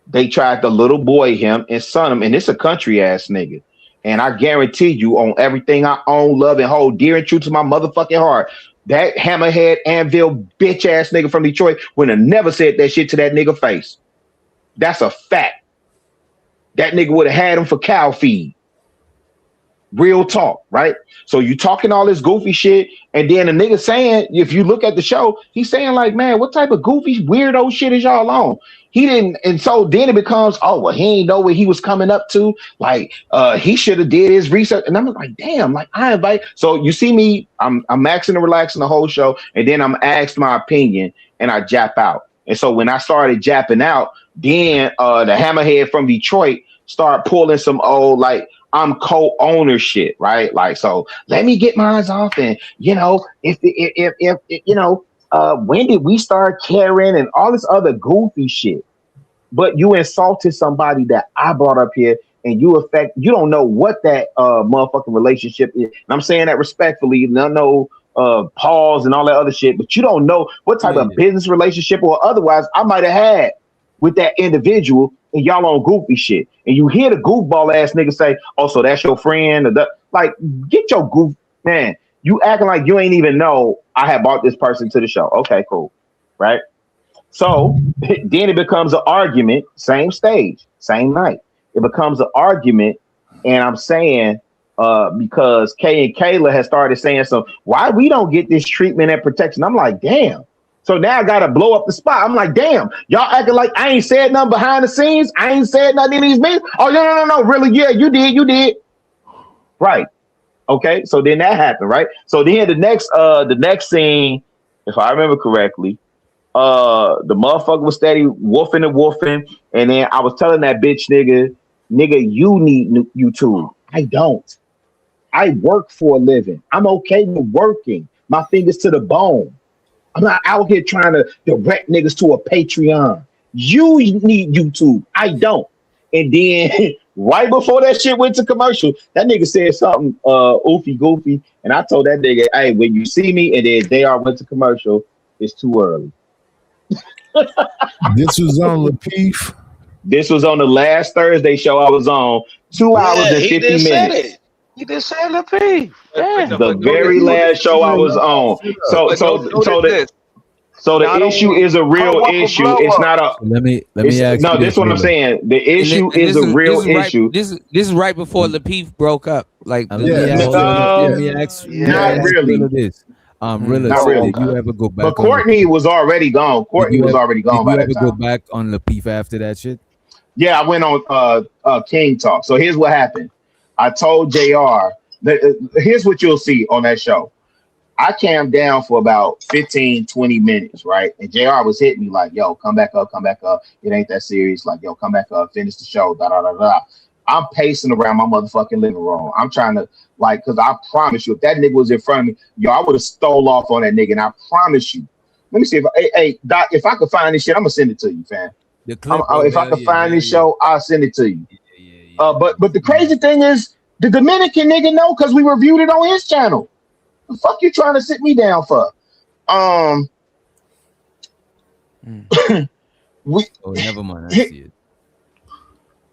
they tried to little boy him and son him, and it's a country ass nigga. And I guarantee you, on everything I own, love, and hold dear and true to my motherfucking heart, that hammerhead anvil bitch ass nigga from Detroit would have never said that shit to that nigga face. That's a fact. That nigga would have had him for cow feed. Real talk, right? So you talking all this goofy shit, and then the nigga saying, if you look at the show, he's saying like, man, what type of goofy weirdo shit is y'all on? He didn't, and so then it becomes, oh well, he ain't know what he was coming up to. Like, he should have did his research. And I'm like, damn, like I invite. So you see me, I'm maxing and relaxing the whole show, and then I'm asked my opinion, and I jap out. And so when I started japping out, then the hammerhead from Detroit start pulling some old like I'm co-owner shit, right? Like, so let me get mine off, and if when did we start caring and all this other goofy shit? But you insulted somebody that I brought up here, and you don't know what that motherfucking relationship is. And I'm saying that respectfully, no pause and all that other shit, but you don't know what type of business relationship or otherwise I might have had with that individual, and y'all on goofy shit. And you hear the goofball ass nigga say, "Oh, so that's your friend?" Like, get your goof, man. You acting like you ain't even know I had brought this person to the show. Okay, cool, right? So then it becomes an argument, same stage, same night. It becomes an argument, and I'm saying, because Kay and Kayla has started saying, so why we don't get this treatment and protection? I'm like, damn. So now I gotta blow up the spot. I'm like, damn, y'all acting like I ain't said nothing behind the scenes. I ain't said nothing in these meetings. Oh, no. Really? Yeah, you did. Right. Okay. So then that happened, right? So then the next scene, if I remember correctly, the motherfucker was steady woofing, and then I was telling that bitch nigga, you need YouTube. I don't. I work for a living. I'm okay with working my fingers to the bone. I'm not out here trying to direct niggas to a Patreon. You need YouTube. I don't. And then right before that shit went to commercial, that nigga said something oofy goofy, and I told that nigga, hey, when you see me and then JR went to commercial, it's too early. This was on Lapeef. This was on the last Thursday show I was on. 2 hours and 50 minutes. He did say Lapeef. The very last show I was on. So the issue is a real issue. It's not a. Let me ask. No, this is what I'm saying. The issue is a real issue. This is right before Lapeef broke up. Like, not really. Not really. Did you ever go back? But Courtney was already gone. Courtney was already gone by that time. Did you ever go back on Lapeef after that shit? Yeah, I went on King Talk. So here's what happened. I told JR that here's what you'll see on that show. I calmed down for about 15, 20 minutes, right? And JR was hitting me like, yo, come back up. It ain't that serious. Like, yo, come back up, finish the show, I'm pacing around my motherfucking living room. I'm trying to, like, because I promise you, if that nigga was in front of me, yo, I would have stole off on that nigga. And I promise you, let me see if Doc, if I could find this shit, I'm going to send it to you, fam. If I could find this show, I'll send it to you. But the crazy thing is, the Dominican nigga know because we reviewed it on his channel. The fuck you trying to sit me down for? Never mind. I see it.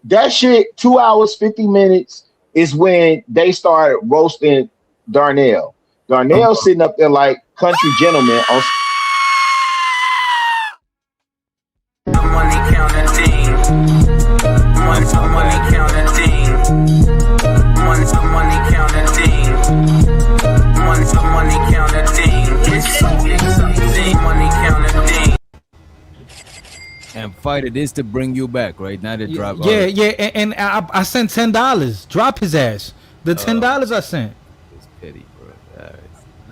That shit, 2 hours, 50 minutes is when they started roasting Darnell. Darnell sitting up there like country gentleman on. And fight it is to bring you back, right? Not to drop. And I sent $10. Drop his ass. The $10 I sent. It's petty, bro. All right.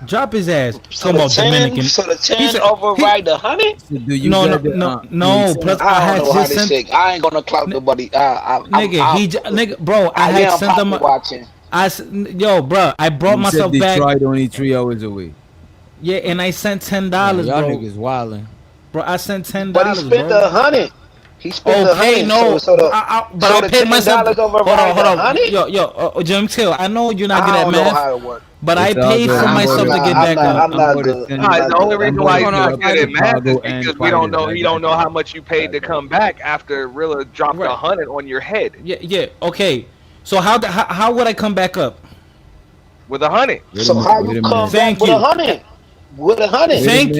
Drop his ass. So the 10, so the 10 override the 100? No. Plus, I had just sent. I ain't gonna clout nobody. Bro, I had sent them. Watching. Bro, I brought myself back. Detroit only 3 hours away. Yeah, and I sent $10, y'all bro. niggas wildin'. Bro, I sent $10. But he spent $100. He spent $100. No, but I paid myself. Hold on. Yo, Jim Till, I know you're not good at math. How it works. But I paid for myself to get back up. I'm not good. The only reason why he's not good at math is because we don't know. He don't know how much you paid to come back after Rilla dropped 100 on your head. Yeah. Okay. So how would I come back up? With 100. So how you come back with 100? With 100. Thank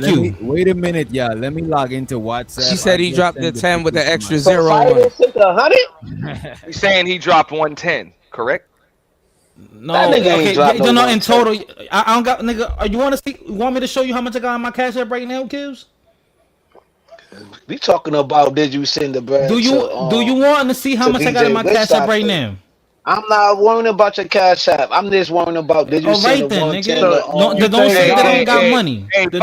you. Wait a minute, y'all. Let me log into WhatsApp. She said he dropped the 10 with the extra so zero. Took 100? He's saying he dropped 110, correct? No, in total, I don't got, nigga. You want me to show you how much I got on my Cash App right now, Kills? We talking about did you send the bread? Do you want to see how much I got in my Cash App right now? I'm not worrying about your Cash App. I'm just worrying about did you send the 110? Don't say that I don't got money. If he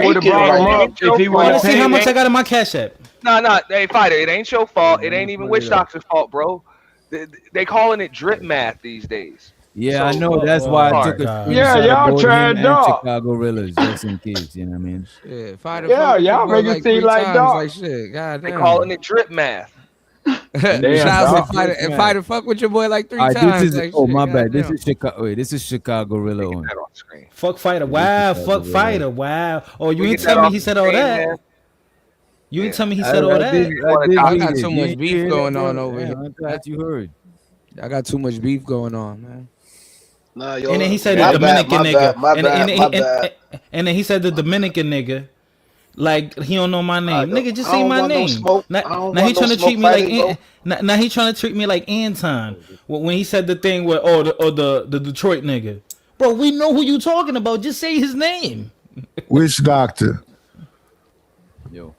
would have brought him up, if he want to see how much I got in my Cash App. No. Hey, fighter, it ain't your fault. It ain't even Witch Doctor's fault, bro. They calling it drip math these days. Yeah, So, I know. That's why I took a screenshot y'all of both tried him and dog. Chicago Gorillas, just in case. You know what I mean? Shit, fighter Yeah, fuck with your y'all boy make it like seem 3 like times. dog. Like shit, god They damn. calling it drip math. Damn, Shout dog. out fighter and fighter fuck with your boy like 3 All right, times. this is Like, oh shit, my bad. This goddamn. is Chicago. Wait, this is Chicago Gorilla one. Get that off screen. Fuck fighter. Yeah, Wow. this is Fuck Chicago fighter. Wow. Oh, you We ain't get that tell me off he the said all screen, that. man. You ain't Yeah. tell me he said all that. I did I read got it. too You much ain't beef hear that, going bro? on over Yeah, here. I'm glad you heard. I got too much beef going on, man. Nah, yo, And then he said my the bad, Dominican my nigga. bad, my bad, my bad. And then he said the Dominican nigga. Like he don't know my name. Nigga, just I say don't my want no name. smoke. Now, I don't now he want no trying to smoke treat me like fighters, bro. now he trying to treat me like Anton when he said the thing with the Detroit nigga. Bro, we know who you talking about. Just say his name. Which doctor? Yo.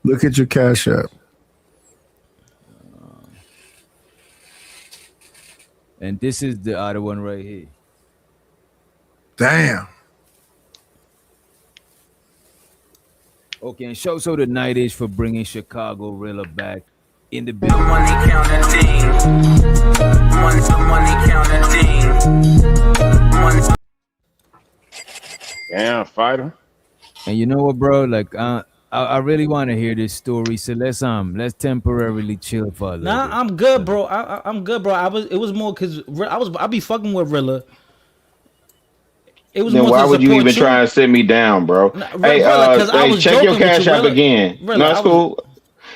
Look at your Cash App. And this is the other one right here. Damn. Okay, and shout out to Nightish for bringing Chicago Gorilla back in the building. Money counting thing. Damn, fighter. And you know what, bro? Like, I really want to hear this story. So let's temporarily chill for a little Nah, bit. I'm good, bro. I'm good, bro. It was more because I be fucking with Rilla. It was Then more why to would you support even try and sit me down, bro? Hey, Rilla, 'cause I was check your joking with Cash you, App Rilla. again. Rilla, No, it's cool.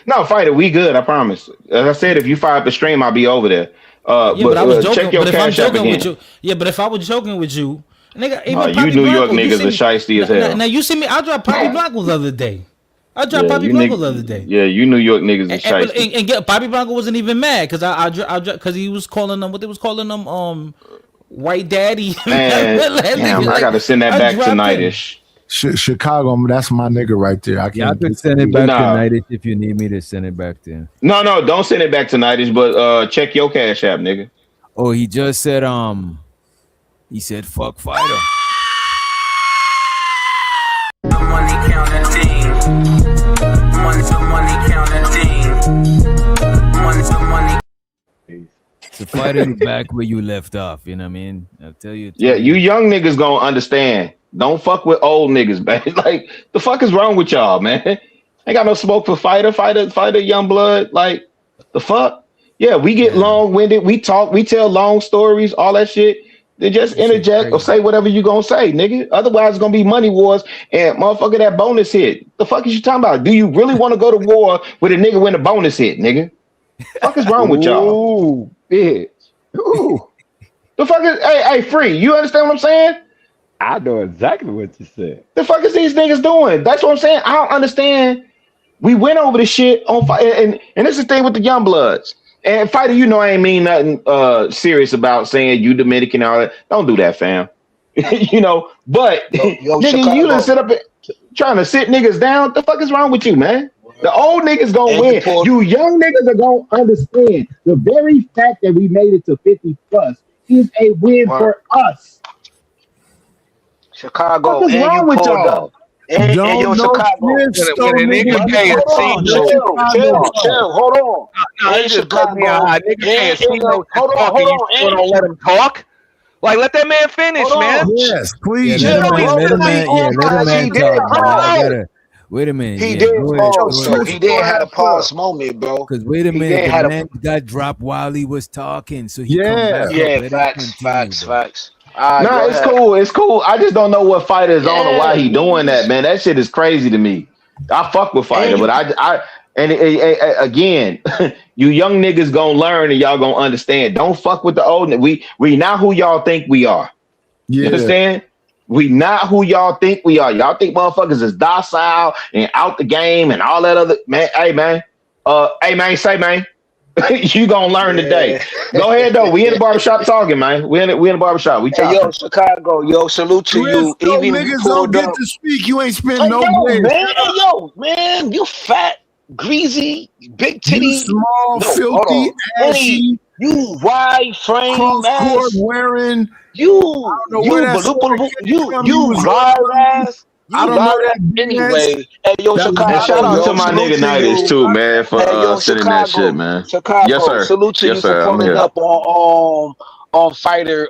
No, fighter, we good. I promise. As I said, if you fire up the stream, I'll be over there. Yeah, but I was joking. Check your But if I'm Cash App joking with again. you, yeah, but if I was joking with you, nigga, even You Poppy New York Blanco, you niggas see are me. shiesty as hell. Now you see me. I dropped Poppy Blanco the other day. I dropped Yeah, Poppy you Blanco the other day. Yeah, you New York niggas are shiesty. And get Poppy Blanco wasn't even mad because I because he was calling them what they was calling them white daddy. Man, damn, I gotta send that back tonight-ish. Chicago, that's my nigga right there. I Yeah, I can't could send it back to Nah. Nightish if you need me to send it back to him. No, don't send it back tonight-ish, but check your Cash App, nigga. Oh, he just said he said fuck fighter. Money counting thing. Money counting thing. Money. So fighter, you back where you left off. You know what I mean? I'll tell you. Yeah, you young niggas gonna understand. Don't fuck with old niggas, man. Like, the fuck is wrong with y'all, man? Ain't got no smoke for fighter, young blood. Like, the fuck? Yeah, we get long-winded. We talk, we tell long stories, all that shit. Then just interject or say whatever you gonna say, nigga. Otherwise, it's gonna be money wars and motherfucker that bonus hit. The fuck is you talking about? Do you really want to go to war with a nigga when the bonus hit, nigga? The fuck is wrong with y'all? Ooh, bitch. Ooh. The fuck is hey, free? You understand what I'm saying? I know exactly what you said. The fuck is these niggas doing? That's what I'm saying. I don't understand. We went over the shit on fire, and this is the thing with the young bloods. And fighter, you know I ain't mean nothing serious about saying you Dominican and all that. Don't do that, fam. You know, but nigga, Chicago. you done sit up trying to sit niggas down. What the fuck is wrong with you, man? The old niggas gonna win. You young niggas are gonna understand. The very fact that we made it to 50 plus is a win for us. Chicago, What is and wrong you with pulled y'all? up. And yo, Chicago. When a nigga pay a Chill, hold on. No, And it just bugged me out. Nigga pay a Chicago. hold on. You still don't let him talk? Like, let that man finish, man. Yes, please. Yeah, let a man talk. Wait a minute. He yeah, did go pause, ahead. so he didn't have a pause moment, bro. Because wait a minute, the man got dropped while he was talking, so he come back up. Yeah, Let him continue, facts. Nah, it's cool. It's cool. I just don't know what fighter is on or why he doing that, man. That shit is crazy to me. I fuck with fighter, but again, you young niggas gonna learn and y'all gonna understand. Don't fuck with the old. We not who y'all think we are. You understand? We not who y'all think we are. Y'all think motherfuckers is docile and out the game and all that other man. Hey man, say man. You gonna learn today. Go ahead though. We in the barbershop talking, man. We in the barbershop. We talking. Yo, Chicago. Yo, salute to you. Even niggas don't get to speak. You ain't spend no man. days. Hey, yo, man, you fat, greasy, big titty, You small, filthy, ashy, you wide frame, cross-court ass. wearing. You ride ass. I don't know that anyway. Hey, yo, That was Chicago. And shout out Yo, to my salute nigga to Nitis you. too, man, for Hey, yo, sending that shit, man. Chicago. Yes, sir. Salute to Yes, you sir. for I'm pulling here. up on Fighter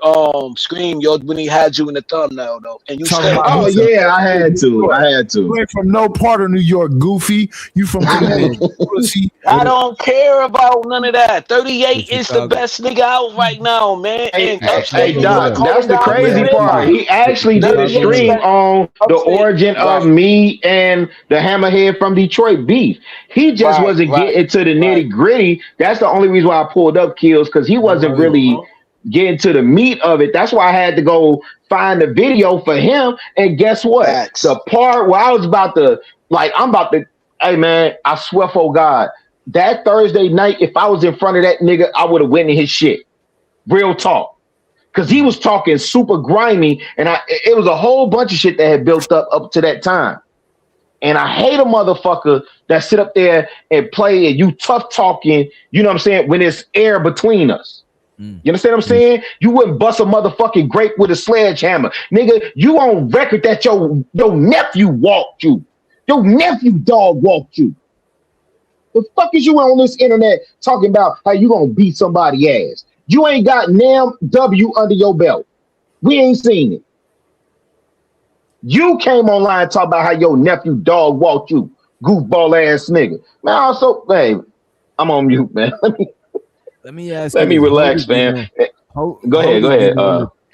Scream, yo, when he had you in the thumbnail though, and you talking stay. about Oh yeah, I had to. You ain't from no part of New York, goofy. You from Connecticut, pussy. I don't care about none of that. 38 is the Chicago. best nigga out right now, man. Hey, And hey, upstate hey, New York Doc, that's calling the down his crazy part. midnight. He actually did a 38 stream on the upstate, origin of right, me and the Hammerhead from Detroit beef. He just right, wasn't right, getting to the right. nitty gritty. That's the only reason why I pulled up Kills, because he wasn't really getting to the meat of it. That's why I had to go find the video for him. And guess what? Facts. The part where I was about to, hey man, I swear for God, that Thursday night, if I was in front of that nigga, I would have went in his shit. Real talk. Because he was talking super grimy, and it was a whole bunch of shit that had built up to that time. And I hate a motherfucker that sit up there and play and you tough talking, you know what I'm saying, when there's air between us. You understand what I'm saying? You wouldn't bust a motherfucking grape with a sledgehammer. Nigga, you on record that your nephew walked you. Your nephew dog walked you. The fuck is you on this internet talking about how you gonna beat somebody ass? You ain't got NAM W under your belt. We ain't seen it. You came online talking about how your nephew dog walked you, goofball ass nigga. Man, also, hey, I'm on mute, man. Let me ask Let you me this. relax, man. Go ahead.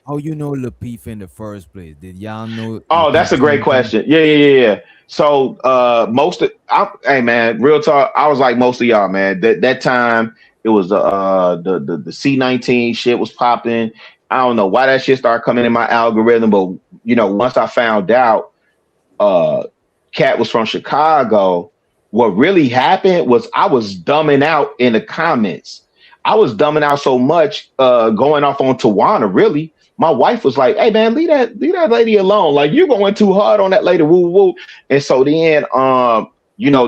How you know Lapeef in the first place? Did y'all know? Oh, that's a great question. Yeah. So hey man, real talk. I was like most of y'all, man. That time it was the C19 shit was popping. I don't know why that shit started coming in my algorithm, but once I found out Cat was from Chicago, what really happened was I was dumbing out in the comments. I was dumbing out so much, going off on Tawana, really. My wife was like, hey man, leave that lady alone. Like, you're going too hard on that lady, woo woo. And so then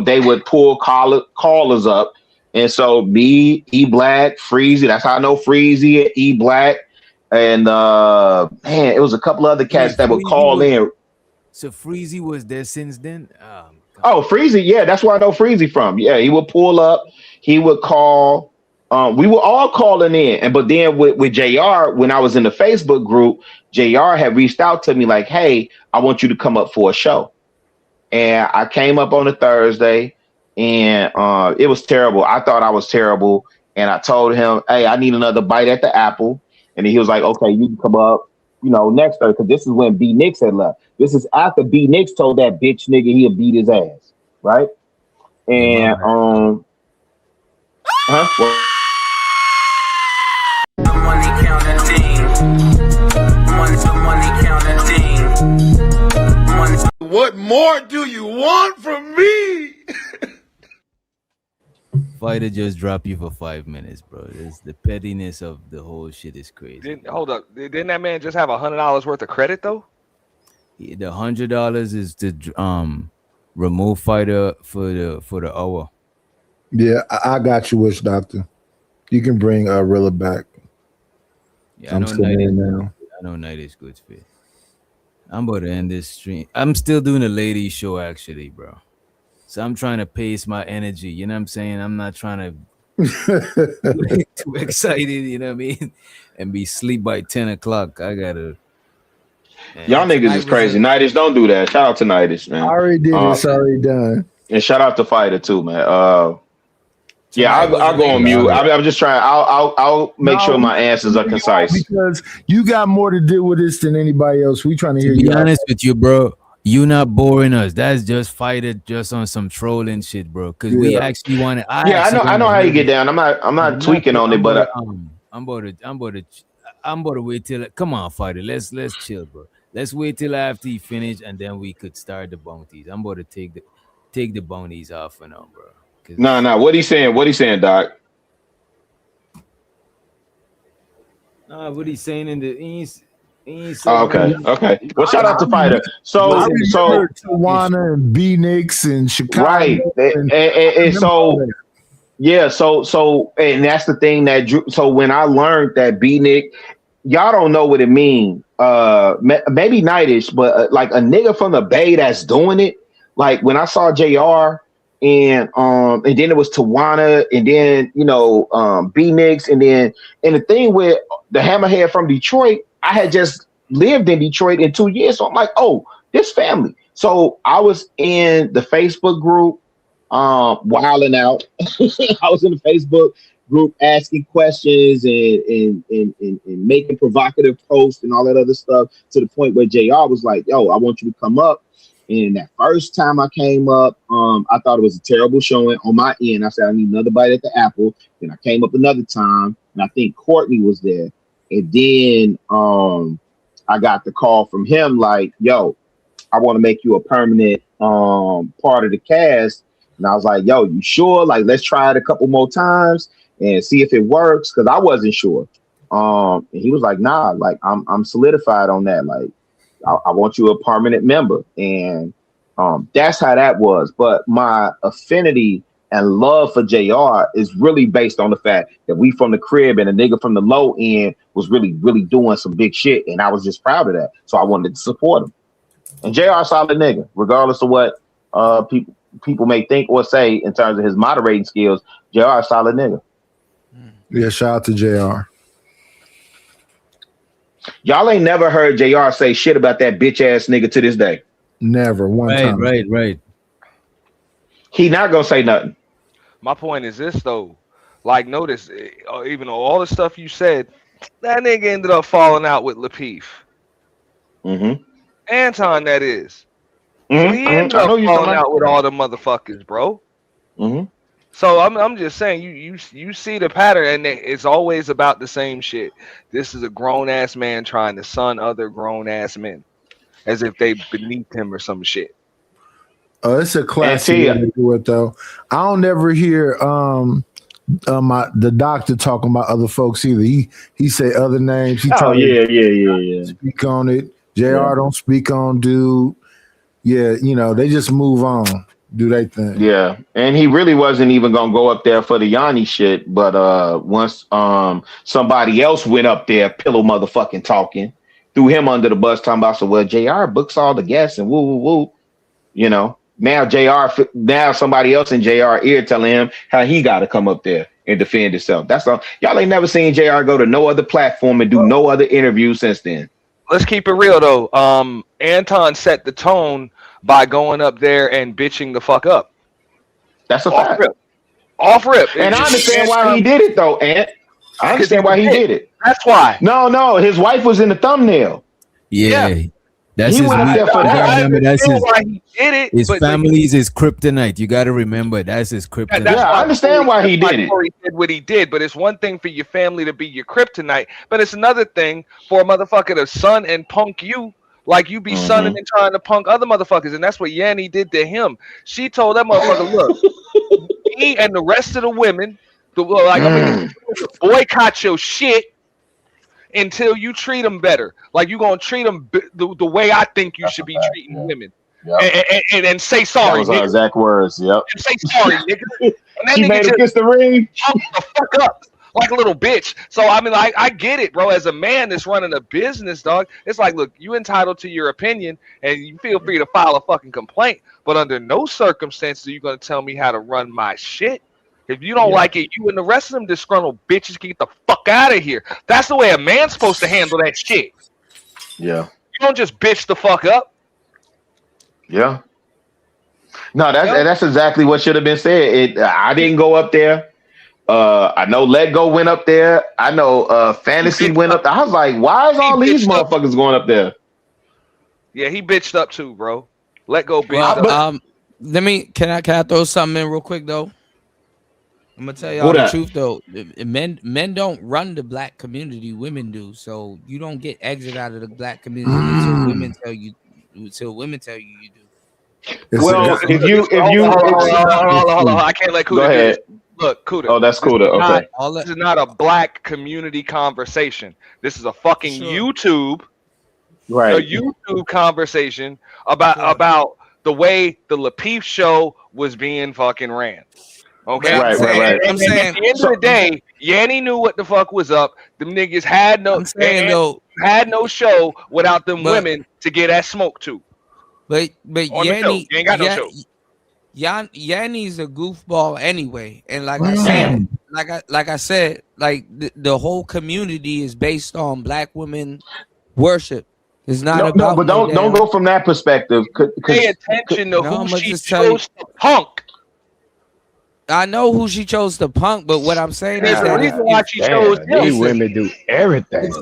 they would pull callers up. And so me, E Black, Freezy, that's how I know Freezy, E Black, and man, it was a couple other cats that would call in. So Freezy was there since then? Oh, Freezy, yeah, that's where I know Freezy from. Yeah, he would pull up, he would call. We were all calling in, but then with JR, when I was in the Facebook group, JR had reached out to me like, hey, I want you to come up for a show. And I came up on a Thursday, and it was terrible. I thought I was terrible. And I told him, hey, I need another bite at the apple. And he was like, okay, you can come up, next Thursday, because this is when B Nix had left. This is after B Nix told that bitch nigga he'll beat his ass, right? And Money counting team. What more do you want from me? Fighter just drop you for 5 minutes, bro. The pettiness of the whole shit is crazy. Hold up. Didn't that man just have $100 worth of credit though? The $100 is to remove Fighter for the hour. Yeah, I got you, Witch Doctor. You can bring Rilla back. Yeah, I know Night is good fit. I'm about to end this stream. I'm still doing a ladies show actually, bro. So I'm trying to pace my energy. You know what I'm saying? I'm not trying to get too excited, you know what I mean? And be sleep by 10 o'clock. I gotta. Y'all niggas is crazy. Nightish, don't do that. Shout out to Nightish, man. I already did it. It's already done. And shout out to Fighter too, man. Yeah, I'll go on mute. I'm just trying. I'll make sure my answers are concise, because you got more to deal with this than anybody else. We trying to hear you. To be honest with you, bro, you not boring us. That's just Fighter just on some trolling shit, bro. Because we actually want to. I know how you get down. I'm not tweaking on it, but I'm about to wait till. Come on, Fighter. Let's chill, bro. Let's wait till after he finish, and then we could start the bounties. I'm about to take the bounties off for now, bro. No. What he saying, Doc? Nah, what he's saying in the okay. Well, shout out to Fighter. So Tawana and B Nix and Chicago, right? And so yeah, so and that's the thing that drew. So when I learned that B Nick y'all don't know what it means. Maybe nightish, but like a nigga from the Bay that's doing it. Like when I saw JR and then it was Tawana and then B Nix and the thing with the Hammerhead from Detroit, I had just lived in Detroit in 2 years, so I'm like, oh, this family. So I was in the Facebook group, wilding out. I was in the Facebook group asking questions and making provocative posts and all that other stuff to the point where JR was like, yo, I want you to come up. And that first time I came up, I thought it was a terrible showing on my end. I said, I need another bite at the apple. Then I came up another time, and I think Courtney was there. And then I got the call from him like, yo, I want to make you a permanent part of the cast. And I was like, yo, you sure? Like, let's try it a couple more times and see if it works. Cause I wasn't sure. And he was like, nah, like I'm solidified on that. Like, I want you a permanent member. And that's how that was. But my affinity and love for JR is really based on the fact that we from the crib and a nigga from the low end was really, really doing some big shit. And I was just proud of that. So I wanted to support him. And JR solid nigga, regardless of what people may think or say in terms of his moderating skills. JR solid nigga. Yeah, shout out to JR. Y'all ain't never heard JR say shit about that bitch ass nigga to this day. Never one time. Right. He not gonna say nothing. My point is this though, like notice, even though all the stuff you said, that nigga ended up falling out with Lapeef. Mm-hmm. Anton, that is. Mm-hmm. So he ended up falling out with all the motherfuckers, bro. Mm-hmm. So I'm just saying, you see the pattern, and it's always about the same shit. This is a grown ass man trying to son other grown ass men, as if they beneath him or some shit. Oh, it's a classic way to do it though. I don't ever hear the doctor talking about other folks either. He say other names. He yeah. Speak on it. JR don't speak on dude. Yeah, they just move on. Do they thing. Yeah. And he really wasn't even gonna go up there for the Yanni shit. But once somebody else went up there, pillow motherfucking talking, threw him under the bus, talking about, so well, JR books all the guests and woo. Now somebody else in JR ear telling him how he gotta come up there and defend himself. That's all. Y'all ain't never seen JR go to no other platform and do no other interview since then. Let's keep it real though. Anton set the tone by going up there and bitching the fuck up. That's a fact. Off rip. And I understand why he did it though, Ant. I understand why he did it. That's why. No, his wife was in the thumbnail. Yeah. That's he his. went up there for that. Remember, that's his. Why he did it, his family's his kryptonite. You got to remember that's his kryptonite. I understand why he did it. He did what he did, but it's one thing for your family to be your kryptonite, but it's another thing for a motherfucker to son and punk you. Like you be sunning and trying to punk other motherfuckers, and that's what Yanni did to him. She told that motherfucker, "Look, me and the rest of the women, boycott your shit until you treat them better. Like you gonna treat them the way I think you should be treating women, and say sorry." That was our exact words. Yep. And say sorry, nigga. And that she nigga made him kiss the ring. The fuck up. Like a little bitch. So I mean, I get it, bro. As a man that's running a business, dog, it's like, look, you entitled to your opinion, and you feel free to file a fucking complaint. But under no circumstances are you gonna tell me how to run my shit. If you don't like it, you and the rest of them disgruntled bitches can get the fuck out of here. That's the way a man's supposed to handle that shit. Yeah. You don't just bitch the fuck up. Yeah. No, that's exactly what should have been said. I didn't go up there. I know Let Go went up there. I know Fantasy went up there. I was like, why is all these motherfuckers going up there? Yeah, he bitched up too, bro. Let Go bitch up. Can I throw something in real quick though? I'm gonna tell y'all the truth though. Men don't run the black community, women do. So you don't get exit out of the black community until women tell you you do. Well, if you hold on. I can't let Kuda go ahead. Look, Kuda. Oh, that's Kuda. Okay. This is not a black community conversation. This is a fucking YouTube, right? A YouTube conversation about the way the Lapeef show was being fucking ran. Okay, Right. And at the end of the day, Yanni knew what the fuck was up. Them niggas had no show without them women to get that smoke to. But On the show. Yanni, You ain't got no show. Yanni's a goofball anyway, and like I said, the whole community is based on black women worship. It's not about but don't go from that perspective. Pay attention to who she chose to punk. I know who she chose to punk, but what I'm saying is There's a reason why she chose these women do everything.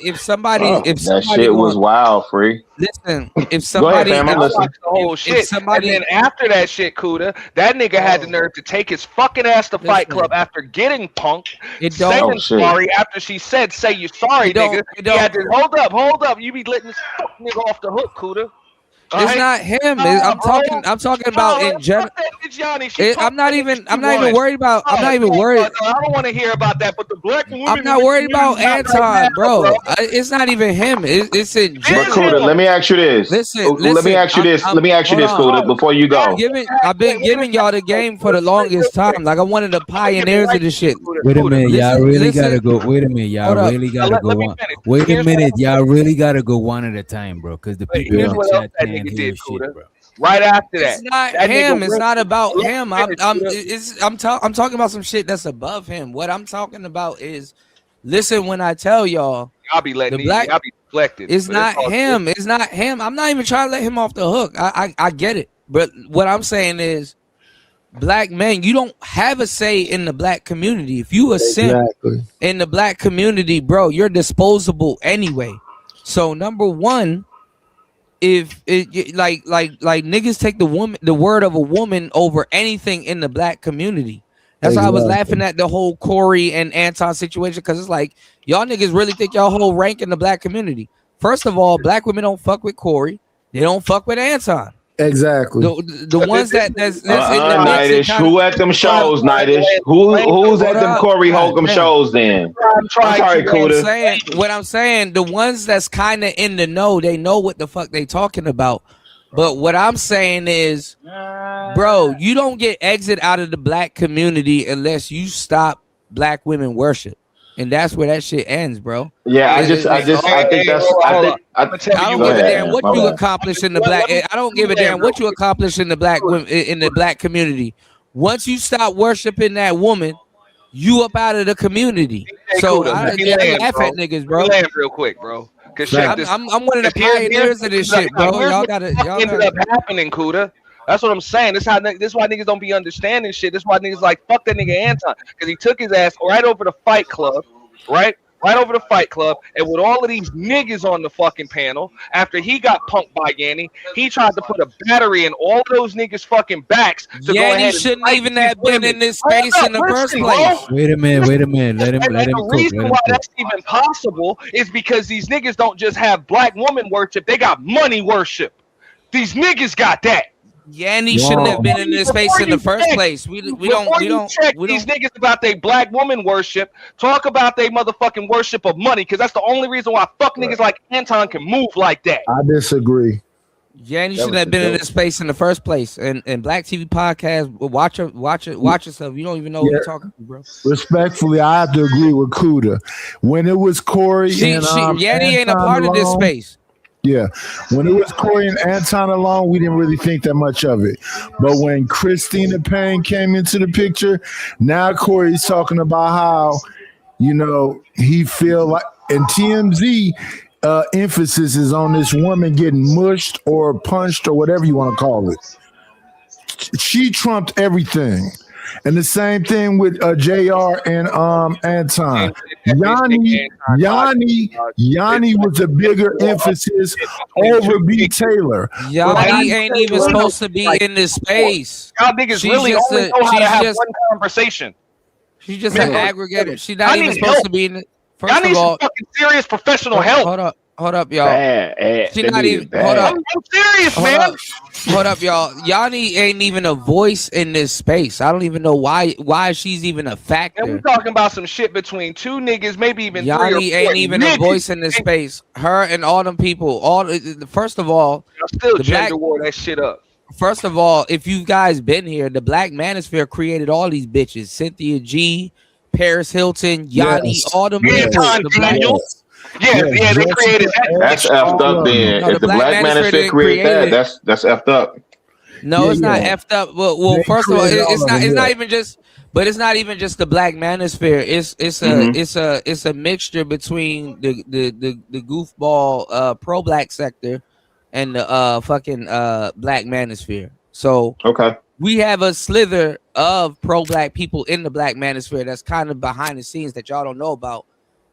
If somebody that shit was wild, Free. Listen, if somebody Go ahead, fam, the whole shit, and then after that shit, Kuda, that nigga had the nerve to take his fucking ass to Fight Club after getting punked, saying sorry after she said, "Say you sorry, nigga." He had to hold up. You be letting this nigga off the hook, Kuda. It's not him. I'm talking about in general. I'm not even worried about. I'm not even worried. I don't want to hear about that. But the black woman. I'm not worried about Anton, bro. It's not even him. It's in general. But Kuda, let me ask you this. Listen, let me ask you this, Kuda, before you go. I've been giving y'all the game for the longest time. Like I'm one of the pioneers of this shit. Wait a minute, y'all really gotta go. Wait a minute, y'all really gotta go one. Wait a minute, y'all really gotta go one at a time, bro. Because the people in the chat can't hear shit, bro. Right after that, it's not him. It's not about him. I'm talking about some shit that's above him. What I'm talking about is, listen when I tell y'all. I'll be letting I'll be deflected. It's not him. It's not him. I'm not even trying to let him off the hook. I get it, but what I'm saying is, black men, you don't have a say in the black community. If you a simp in the black community, bro, you're disposable anyway. So number one. If it like niggas take the word of a woman over anything in the black community. That's why I was laughing at the whole Corey and Anton situation, because it's like y'all niggas really think y'all whole rank in the black community. First of all, black women don't fuck with Corey. They don't fuck with Anton. Exactly. The ones that's in the Nightish, who at them shows, Nightish? Who's at them Corey Holcomb shows then? I'm sorry, Kuda. What I'm saying, the ones that's kind of in the know, they know what the fuck they talking about. But what I'm saying is, bro, you don't get exit out of the black community unless you stop black women worship. And that's where that shit ends, bro. Yeah, I think that's. I don't give a damn what you accomplish in the black. I don't give a damn what you accomplish in the black in the black community. Once you stop worshiping that woman, you up out of the community. So I laugh at niggas, bro. Real quick, bro. I'm one of the pioneers of this shit, bro. Y'all ended up happening, Kuda. That's what I'm saying. This why niggas don't be understanding shit. This why niggas like fuck that nigga Anton, because he took his ass right over the Fight Club, right over the Fight Club, and with all of these niggas on the fucking panel, after he got punked by Yanni, he tried to put a battery in all those niggas fucking backs. To Yanni shouldn't even have been in this space in the first place. Wait a minute. Let him the reason why that's even possible is because these niggas don't just have black woman worship; they got money worship. These niggas got that. Yanni shouldn't have been in this space in the first place. We don't check these niggas about they black woman worship. Talk about they motherfucking worship of money, because that's the only reason why fuck niggas like Anton can move like that. I disagree. Yanni shouldn't have been in this space in the first place. And Black TV podcast, watch yourself. You don't even know what you're talking about, bro. Respectfully, I have to agree with Kuda. When it was Corey and Yanni ain't a part of this space. Yeah, when it was Corey and Anton alone, we didn't really think that much of it. But when Christina Payne came into the picture, now Corey's talking about how, he feel like, and TMZ emphasis is on this woman getting mushed or punched or whatever you want to call it. She trumped everything. And the same thing with JR and Anton. Yanni was a bigger emphasis over B. Taylor. Yanni ain't even supposed to be in this space. Y'all niggas really only know how to have one conversation. She's just an aggregator. She's not even supposed to be in it. Y'all need some fucking serious professional help. Hold up, y'all. She's not even. Hold up. I'm serious, man. Hold up, y'all. Yanni ain't even a voice in this space. I don't even know why she's even a factor. And we're talking about some shit between two niggas, maybe even Yanni 3 or 4 ain't even a voice in this space. Her and all them people. First of all, y'all still gender war that shit up. first of all, if you guys been here, the Black Manosphere created all these bitches: Cynthia G, Paris Hilton, Yanni, all them people. Anton The Black, Daniels. Yeah, they created that. That's effed up. Then No, if the the Black Black Manosphere Manosphere didn't create that, create it. that's effed up. No, it's not effed up. Well, They first of all, created all it's of not. them, It's yeah. not even just. But it's not even just the Black Manosphere. It's a mixture between the goofball pro black sector and the fucking Black Manosphere. So Okay. we have a slither of pro black people in the Black Manosphere that's kind of behind the scenes that y'all don't know about.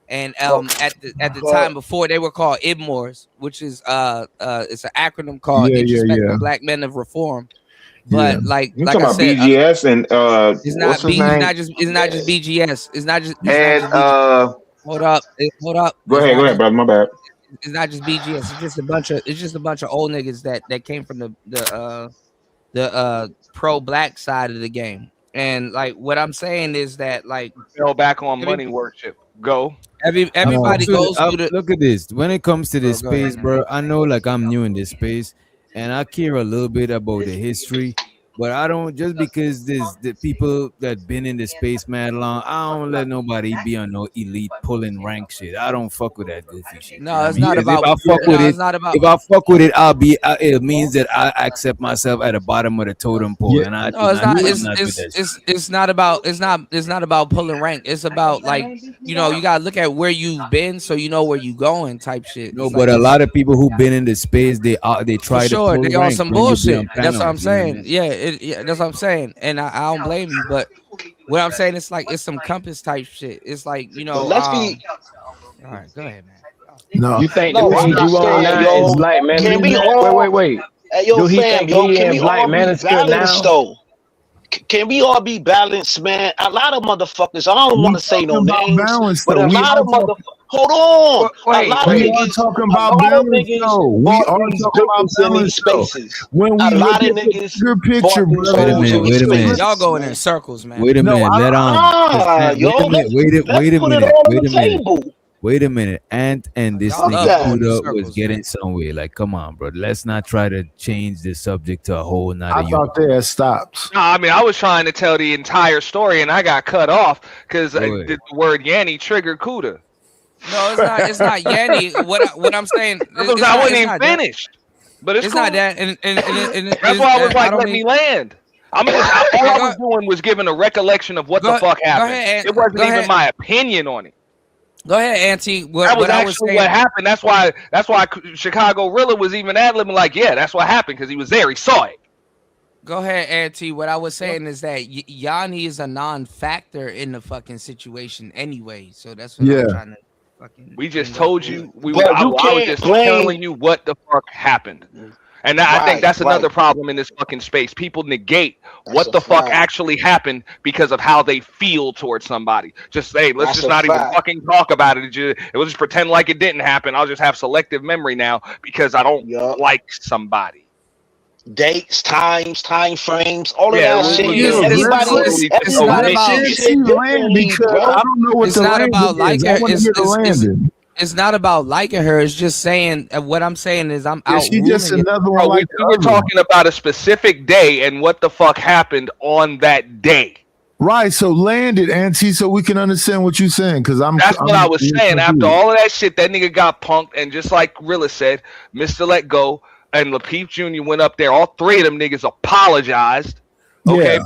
And at the time before, they were called IBMORs, which is it's an acronym called Introspective Black Men of Reform. But You like talking I about said, BGS and it's what's not his name? it's not just BGS. It's not just And BGS. Hold up. Go ahead, brother. My bad. It's not just BGS. It's just a bunch of old niggas that came from the pro black side of the game. And like what I'm saying is that like fell back on money worship. Go. Everybody goes through the. Look at this. When it comes to this Go ahead, space, man. bro, I know like I'm new in this space, and I care a little bit about the history. But I don't, just because there's the people that been in the space mad long, I don't let nobody be on no elite pulling rank shit. I don't fuck with that goofy shit. No, it's not about. If I fuck with it, it's not about. if I fuck with it, it means that I accept myself at the bottom of the totem pole, and I No, it's not. do not do that shit. It's not about. It's not about pulling rank. It's about like you gotta look at where you've been so you know where you going type shit. No, It's but like a lot of people who've been in the space, they try for to sure pull they on rank some when you be bullshit. on That's what I'm panels, you know what I saying. mean? Yeah, that's what I'm saying, and I don't blame you. But what I'm saying is like it's some compass type shit. It's like But let's be. All right, go ahead, man. No, You think No, the I'm page not you on saying, now is yo. Black Man? Can we all? Wait. Hey, yo, Do he fam, think yo, he can in we Black all be Manosphere balanced now? though? Can we all be balanced, man? A lot of motherfuckers. I don't want to say no talking about names, balance, but though. a We lot are of motherfuckers. Hold on. Wait, A lot of We are niggas. talking A about lot of balance, niggas though. We bought are these talking about bitches in these balance, though. spaces. When we A look lot at of the niggas bigger picture, bought these brother. hoes in these spaces. Y'all going man. in circles, man. Wait a No, minute. Let Yo, let's wait a put it minute. all on Wait the a minute. table. Wait a minute. Ant and this Y'all nigga love going in Kuda circles, was getting somewhere. Like, come on, bro. Let's not try to change the subject to a whole nother. I thought they had stopped. No, I mean, I was trying to tell the entire story, and I got cut off because Good. the word Yanni triggered Kuda. No, it's not. It's not Yanni. What I'm saying. It's I not, wasn't it's even not that. finished. But it's It's cool. not that. And That's why I was like, don't let mean- me land. All I was doing was giving a recollection of what the fuck happened. ahead, It wasn't go even ahead. my opinion on it. Go ahead, Auntie. That was What I was actually saying. what happened. That's why Chicago Rilla was even ad-libbing like, yeah, that's what happened because he was there. He saw it. Go ahead, Auntie. What I was saying is that Yanni is a non-factor in the fucking situation anyway. So that's what I'm trying to fucking. We just told you. But I you was can't just blame- telling you what the fuck happened. And I think that's another problem in this fucking space. People negate what the fuck actually happened because of how they feel towards somebody. Just say, let's That's just a not even fact. fucking talk about it. We'll just pretend like it didn't happen. I'll just have selective memory now because I don't like somebody. Dates, times, time frames, all of Yeah, that shit. It's not about. Because I don't know what It's the not landing about is. liking I her. want to hear the landing. It's not about liking her. It's just saying. What I'm saying is I'm out. She just another one Bro, like we were talking about a specific day and what the fuck happened on that day. Right, so land it, Auntie, so we can understand what you're saying. Because That's what I was saying. After all of that shit, that nigga got punked, and just like Rilla said, Mr. Let Go and Lapeef Jr. went up there. All three of them niggas apologized. Okay,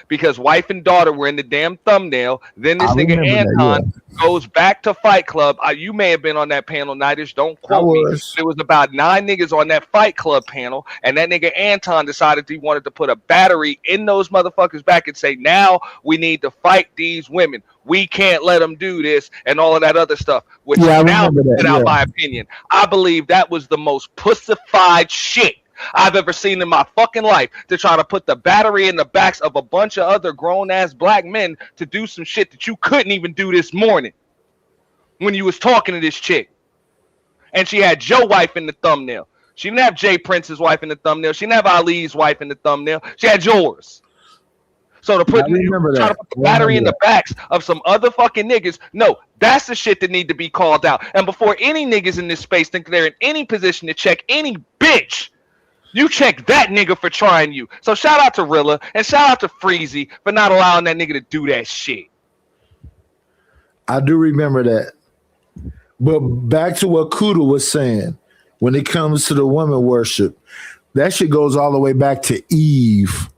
because wife and daughter were in the damn thumbnail. Then this nigga Anton goes back to Fight Club. You may have been on that panel, Nightish. Don't quote me. There was about 9 niggas on that Fight Club panel, and that nigga Anton decided he wanted to put a battery in those motherfuckers back and say, now we need to fight these women. We can't let them do this and all of that other stuff. Which now put out my opinion. I believe that was the most pussified shit I've ever seen in my fucking life, to try to put the battery in the backs of a bunch of other grown-ass black men to do some shit that you couldn't even do this morning when you was talking to this chick. And she had Joe wife in the thumbnail. She didn't have Jay Prince's wife in the thumbnail. She didn't have Ali's wife in the thumbnail. She had yours. So to try to put the battery in the backs of some other fucking niggas, no, that's the shit that need to be called out. And before any niggas in this space think they're in any position to check any bitch, You check that nigga for trying you. So shout out to Rilla and shout out to Freezy for not allowing that nigga to do that shit. I do remember that. But back to what Kuda was saying, when it comes to the women worship, that shit goes all the way back to Eve.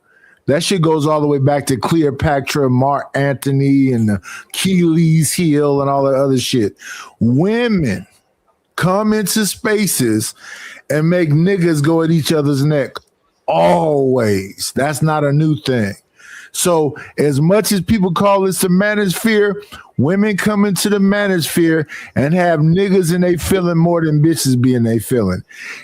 That shit goes all the way back to Cleopatra, Mark Antony, and Achilles heel and all that other shit. Women come into spaces and make niggas go at each other's neck. Always. That's not a new thing. So as much as people call this the manosphere, women come into the manosphere and have niggas in they feeling more than bitches be in they feeling.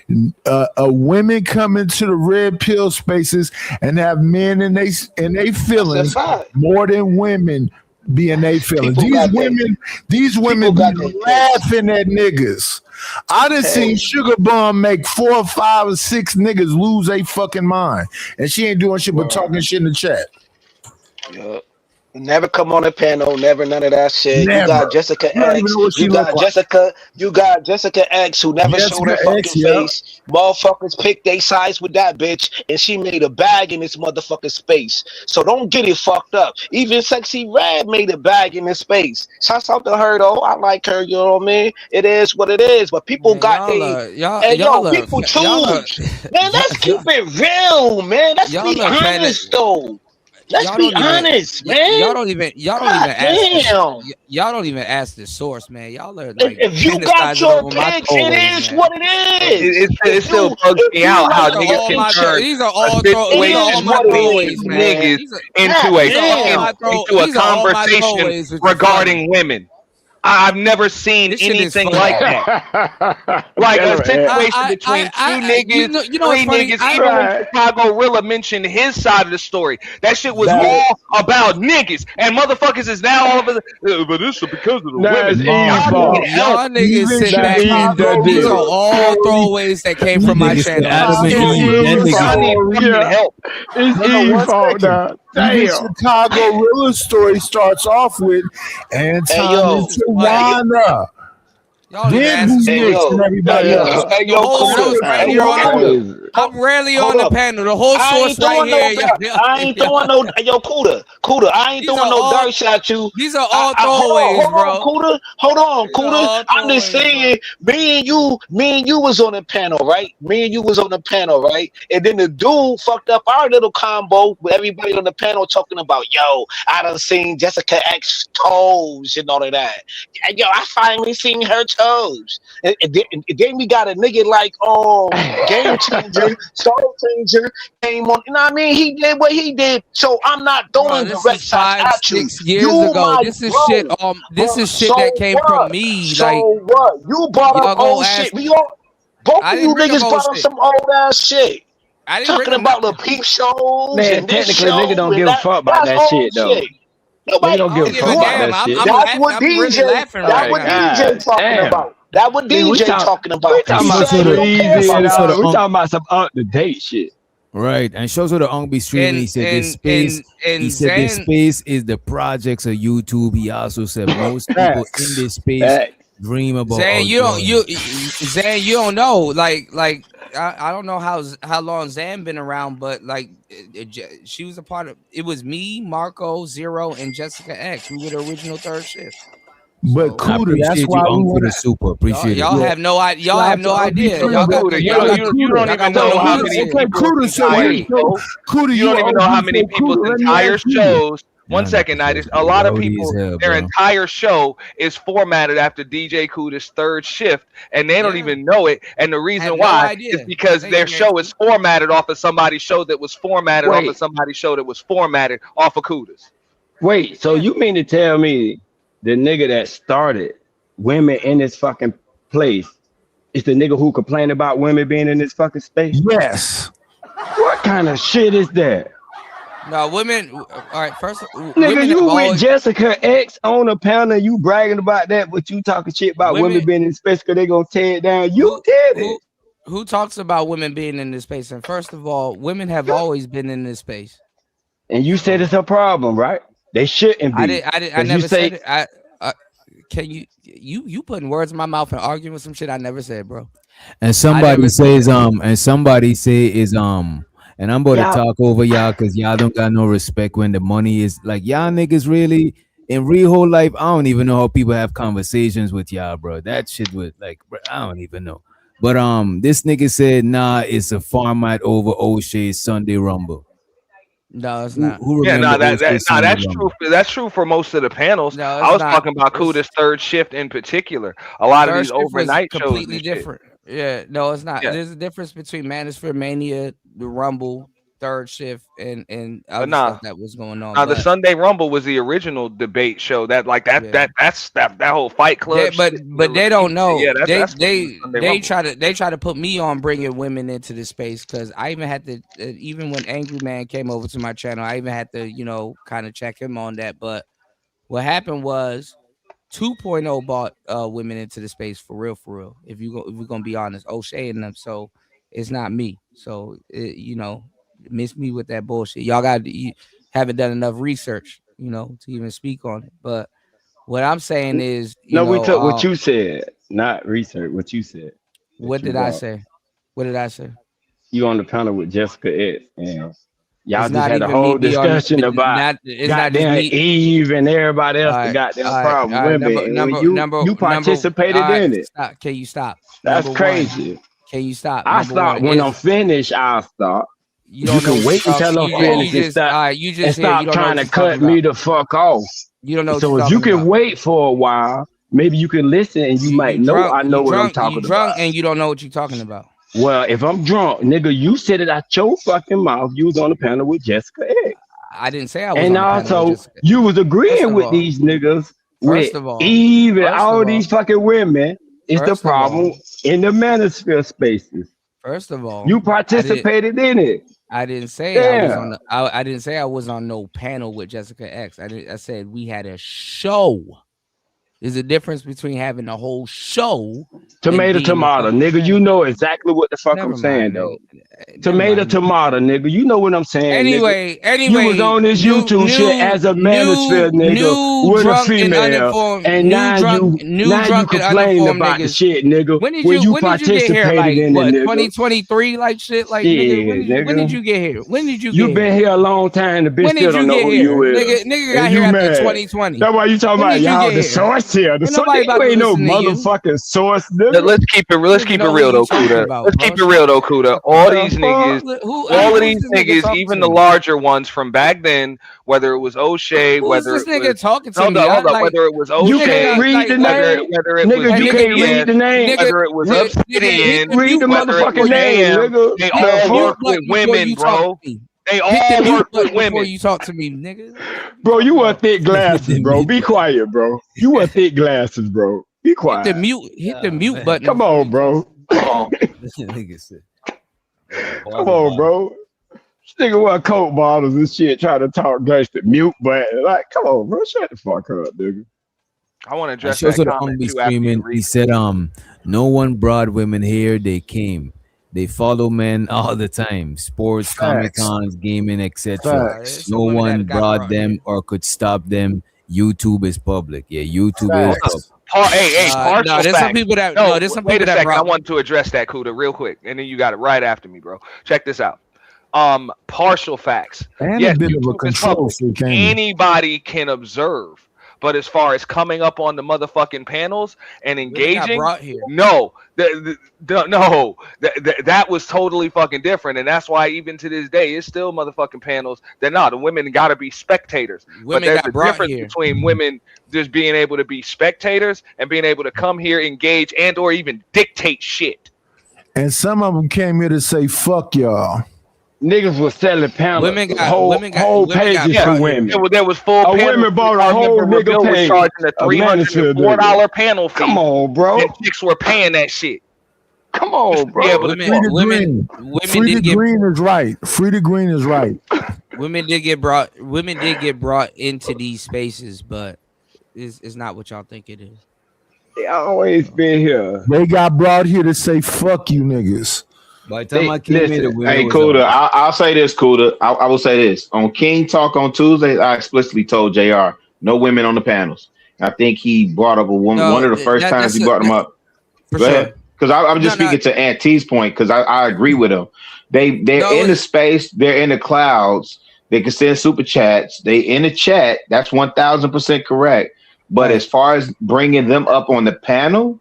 Women come into the red pill spaces and have men in they feelings more than women be in they feelings. These women be laughing at niggas. I done seen Sugar Bum make 4 or 5 or 6 niggas lose their fucking mind, and she ain't doing shit but talking shit in the chat. Yeah. Never come on a panel, never none of that shit. Never. You got Jessica X. You got Jessica X who never showed her fucking face. Motherfuckers picked they sides with that bitch, and she made a bag in this motherfucking space. So don't get it fucked up. Even Sexy Red made a bag in this space. Shouts out to her though. I like her, you know what I mean? It is what it is. But people got people choose. Man, let's keep it real, man. Let's be honest though. Let's be honest, man. Y'all don't even ask the source, man. Y'all are like, if you got your picks, it is what it is. It still bugs me out how niggas can turn these are all throwaways, niggas into a conversation regarding women. I've never seen anything like that. Like a situation between two niggas, three niggas. Even when Chicago Rilla mentioned his side of the story, that shit was all about niggas. And motherfuckers is now all of it. But this is because of the women. Y'all niggas sit back. These are all throwaways that came from my channel. It's Eve's fault now. The Chicago Rilla story starts off with Anton and Tawana. Then and everybody else. I'm rarely on the panel. The whole source right here. I ain't throwing no Kuda. I ain't throwing no dirt shot you. These are all throwaways, bro. Hold on, Kuda. I'm just saying, me and you was on the panel, right? And then the dude fucked up our little combo with everybody on the panel talking about, yo, I done seen Jessica X toes and all of that. Yo, I finally seen her toes. And then we got a nigga like Game Changer, Soul Changer came on. You know what I mean? He did what he did. So I'm not throwing direct shots at you. 6 years ago. This is shit. This is shit that came from me. So like what? You brought up old shit. Both of you niggas brought up some old ass shit. I didn't talking about the peep shows. Man, technically, nigga don't give a fuck about that shit though. Nobody don't give a fuck about that shit. That's what DJ talking about. That what DJ talking about. We talking about some up to date shit. Right, and shows her the Ong be streaming. He said this space. He said this space is the projects of YouTube. He also said most people in this space dream about. Zan, you don't know. Like I don't know how long Zan been around, but like she was a part of. It was me, Marco, Zero, and Jessica X. We were the original third shift. But Kuda, that's why we want to super appreciate y'all have no idea. Y'all have no idea. You don't even know how many people. You don't even know how many people's entire shows. 1 second, Nidus. A lot of people, their entire show is formatted after DJ Kuda's third shift, and they don't even know it. And the reason why is because their show is formatted off of somebody's show that was formatted off of somebody's show that was formatted off of Kuda's. Wait, so you mean to tell me the nigga that started women in this fucking place is the nigga who complained about women being in this fucking space? Yes. What kind of shit is that? No, women. All right, first, nigga, you with Jessica X on a panel, you bragging about that, but you talking shit about women being in space because they gonna tear it down. You did it. Who talks about women being in this space? And first of all, women have always been in this space. And you said it's a problem, right? They shouldn't be. I never said it. Can you putting words in my mouth and arguing with some shit I never said, bro? And somebody says and I'm about to talk over y'all because y'all don't got no respect when the money is like y'all niggas really in real whole life. I don't even know how people have conversations with y'all, bro. That shit would like, bro, I don't even know. But this nigga said, nah, it's a format over O'Shea's Sunday Rumble. No, it's not. Who Yeah, remember no, O'Shea's that's Sunday true. Rumble? That's true for most of the panels. No, I was it's talking not. about Kuda's third shift in particular. A lot of Third these shift was overnight shows completely and shit. different. Yeah, no, it's not. Yeah. There's a difference between Manosphere Mania, the Rumble, Third Shift, and But other nah, stuff that was going on. the But Sunday Rumble was the original debate show. That whole Fight Club. but shit, they don't know. Yeah, that's what they Sunday Rumble. try to put me on bringing women into the space because I even had to even when Angry Man came over to my channel, I even had to kind of check him on that. But what happened was 2.0 brought women into the space for real. If we're gonna be honest, O'Shea and them. So it's not me. So miss me with that bullshit. Y'all haven't done enough research, to even speak on it. But what I'm saying is, we took what you said, not research. What you said. What did I say? What did I say? You on the panel with Jessica X, and y'all It's just not had a even whole me be on- discussion it's about it's not just goddamn me. Eve and everybody else. The goddamn problem with women, and when you participated in it. Stop. Can you stop? That's Number crazy. One, can you stop? I Number stop one, when I'm finished. I'll stop. You don't know can what wait you're talking- until I'm you finished and just- stop, all right, you just and here, you stop don't know trying what to you're cut talking me about. the fuck off. You don't know what So you're if you talking can about. wait for a while, maybe you can listen and you might know drunk, I know what I'm talking you about. drunk and you don't know what you're talking about. Well, if I'm drunk, nigga, you said it out your fucking mouth. You was on the panel with Jessica X. I didn't say I was And on the panel with also, Jessica. you was agreeing First of with all- these niggas with first of all- Eve and first all of these all- fucking women. Is the first of problem all- in the manosphere spaces. First of all, You participated in it. I didn't say I was Yeah. on. I didn't say I was on no panel with Jessica X. I said we had a show. There's a difference between having a whole show. Tomato, tomato, nigga. You know exactly what the fuck Never I'm saying, mind, though. nigga. Tomato, mind. tomato, nigga. You know what I'm saying. Anyway, nigga. You was on this YouTube shit as a manosphere nigga with a drunk and female, uninformed- and new now drunk- you new now you drunk and complain uninformed about the niggas. shit, nigga. When did when you you get here? participated Like in what? it, nigga. 2023, like shit, like Yeah, nigga. When nigga. did you get here? When did you get You here? been here a long time. The bitch When still did don't you know get who here? you is. Nigga got And here you after mad. 2020. That's why you talking When about did you y'all get the here? source here. The Ain't source, nobody about you to ain't no listen to you. motherfucking source, nigga. Let's keep it Nigga know real what though, you talking Kuda. about, Let's bro. keep it real though, Kuda. All these niggas, Who all of who's these this nigga niggas, talking even to the me? larger ones from back then, whether it was O'Shea, Who's whether this it nigga was talking to hold me? up, I like whether it was You O'Shea, can't read the name, whether it was nigga. You can't BBS, read the name. whether it was nigga, Obsidian, Read the whether it was motherfucking name, Jam, nigga. they Hit the all mute work with button before women, you talk bro. to me. They Hit the all mute work with button before women. you talk to me, nigga. Bro, you wear thick glasses, bro. Be quiet, bro. You wear thick glasses, bro. Be Hit quiet. the mute button. Come on, bro. Nigga said, Come on, bro. This nigga wear Coke bottles and shit, trying to talk gangster. Mute button. Like, come on, bro. Shut the fuck up, nigga. I want to I address shows that the comment be too after you screaming. read He said, no one brought women here. They came. They follow men all the time. Sports, Comic Cons, gaming, etc. Facts. No one brought them or could stop them. YouTube is public. Yeah, YouTube is Facts. public. Hey, partial no, there's some facts. people that No, no, there's some wait people a that second. I brought. want to address that, Kuda, real quick, and then you got it right after me, bro. Check this out. Partial facts. And Yes, a bit of a YouTube is control public. freak, ain't he? Anybody can observe, but as far as coming up on the motherfucking panels and Women got engaging, brought here. no, that was totally fucking different, and that's why even to this day, it's still motherfucking panels. They're not. The women got to be spectators, but Women there's got a brought difference here. between women just being able to be spectators and being able to come here, engage, and or even dictate shit. And some of them came here to say, fuck y'all. Niggas was selling panels. Women got whole pages Yeah, to women. there was full A panels. women bought a I whole remember nigga Bill was page. charging a A manosphere $304 panel fee. Come on, bro. And chicks were paying that shit. Come on, bro. Yeah, but Free the Women did get green is right. Free the green is right. women did get brought into these spaces, but it's not what y'all think it is. They always been here. They got brought here to say, fuck you niggas. By the time I came in, the window Hey, was Kuda, out. I'll say this, Kuda. I will say this. On King Talk on Tuesday, I explicitly told JR, no women on the panels. I think he brought up a woman. No, One of the first times he brought him up. For Go sure. ahead. Because I'm just speaking to Aunt T's point, because I agree with him. They're in the space, they're in the clouds, they can send super chats, they in the chat, that's 1000% correct. But as far as bringing them up on the panel,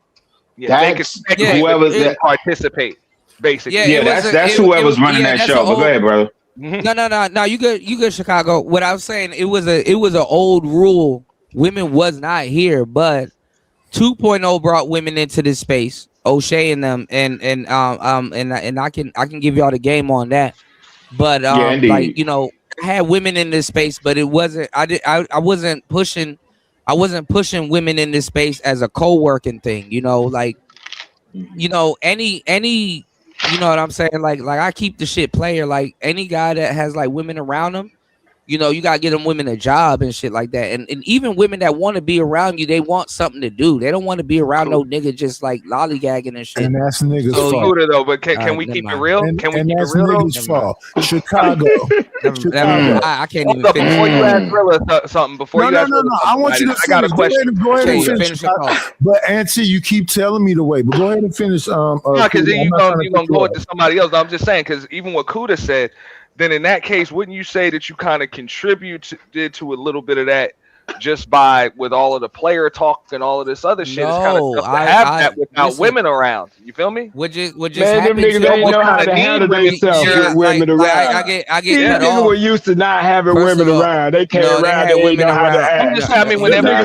that's whoever that participate, basically. Yeah, that's whoever's running that show. But go ahead, brother. No. You good, Chicago. What I was saying, it was an old rule. Women was not here, but 2.0 brought women into this space. Oshay and them, and I can give y'all the game on that. But like, you know, I had women in this space, but it wasn't. I wasn't pushing women in this space as a co-working thing. You know, like, you know, any you know what I'm saying? Like I keep the shit player. Like any guy that has like women around him, you know, you gotta get them women a job and shit like that. And even women that want to be around you, they want something to do. They don't want to be around no nigga just like lollygagging and shit. And that's niggas' fault. Though, but can we keep it real? Can we keep it real? Niggas' fault. Chicago. I can't even finish. Before you ask Rilla something, No. I want you to finish. I got a question. Go ahead and finish. But Auntie, you keep telling me to wait. But go ahead and finish. Because then you're gonna go into somebody else. I'm just saying, because even what Kuda said, then in that case, wouldn't you say that you kind of did to a little bit of that just by with all of the player talk and all of this other shit? It's kind of tough to have that without women around. You feel me? What just Man, happened? them niggas ain't know how to handle themselves with women around. I get These niggas were used to not having women around. They came around. They didn't know how to act. I'm just having whenever This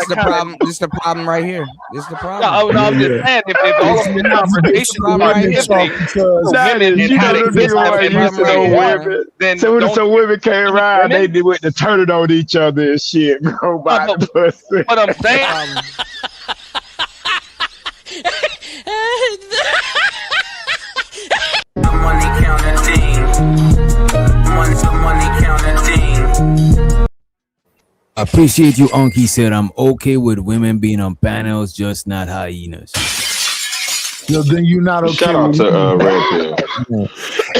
is the problem. This is the problem right here. This is the problem. No, I'm just saying if all of the conversation then some women came around, they went to turn it on each other and shit, bro. What I'm saying. Appreciate you, Unky said. I'm okay with women being on panels, just not hyenas. Yo, then you're not okay. Shout out to Red Pill.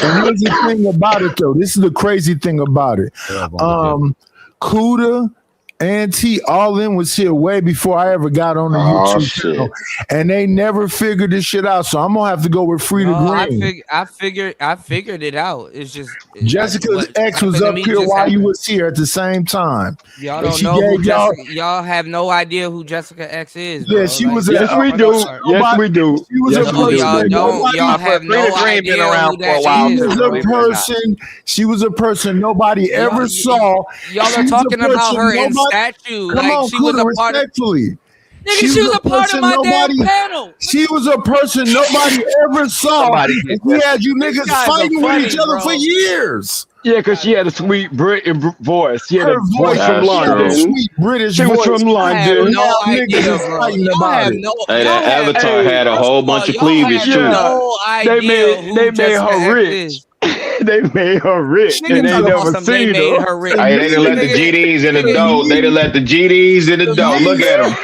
And here's the thing about it, though. This is the crazy thing about it. Kuda, Auntie, all in was here way before I ever got on the YouTube channel, and they never figured this shit out. So I'm gonna have to go with Frida Green. I figured it out. It's just Jessica's ex was up here while you was here at the same time. Y'all don't know who Jessica. Y'all have no idea who Jessica X is. Yeah, she was. Yes, we do. Yes, we do. She was a person. Y'all have no idea who that is. She was a person. She was a person nobody ever saw. Y'all are talking about her in statue. Like she was a part of. Nigga, she was a part of my damn panel. She was a person nobody ever saw. And we had you niggas fighting with each other for years. Yeah, because she had a sweet British voice. She had a voice from London. Sweet British she was from London. No idea, fighting about it. Hey, that Avatar had a whole bunch of cleavage too. No idea they made her rich. They made her rich, and they never seen her. Hey, they done let the GDs in the dough. They done let the GDs in the dough. Look at them.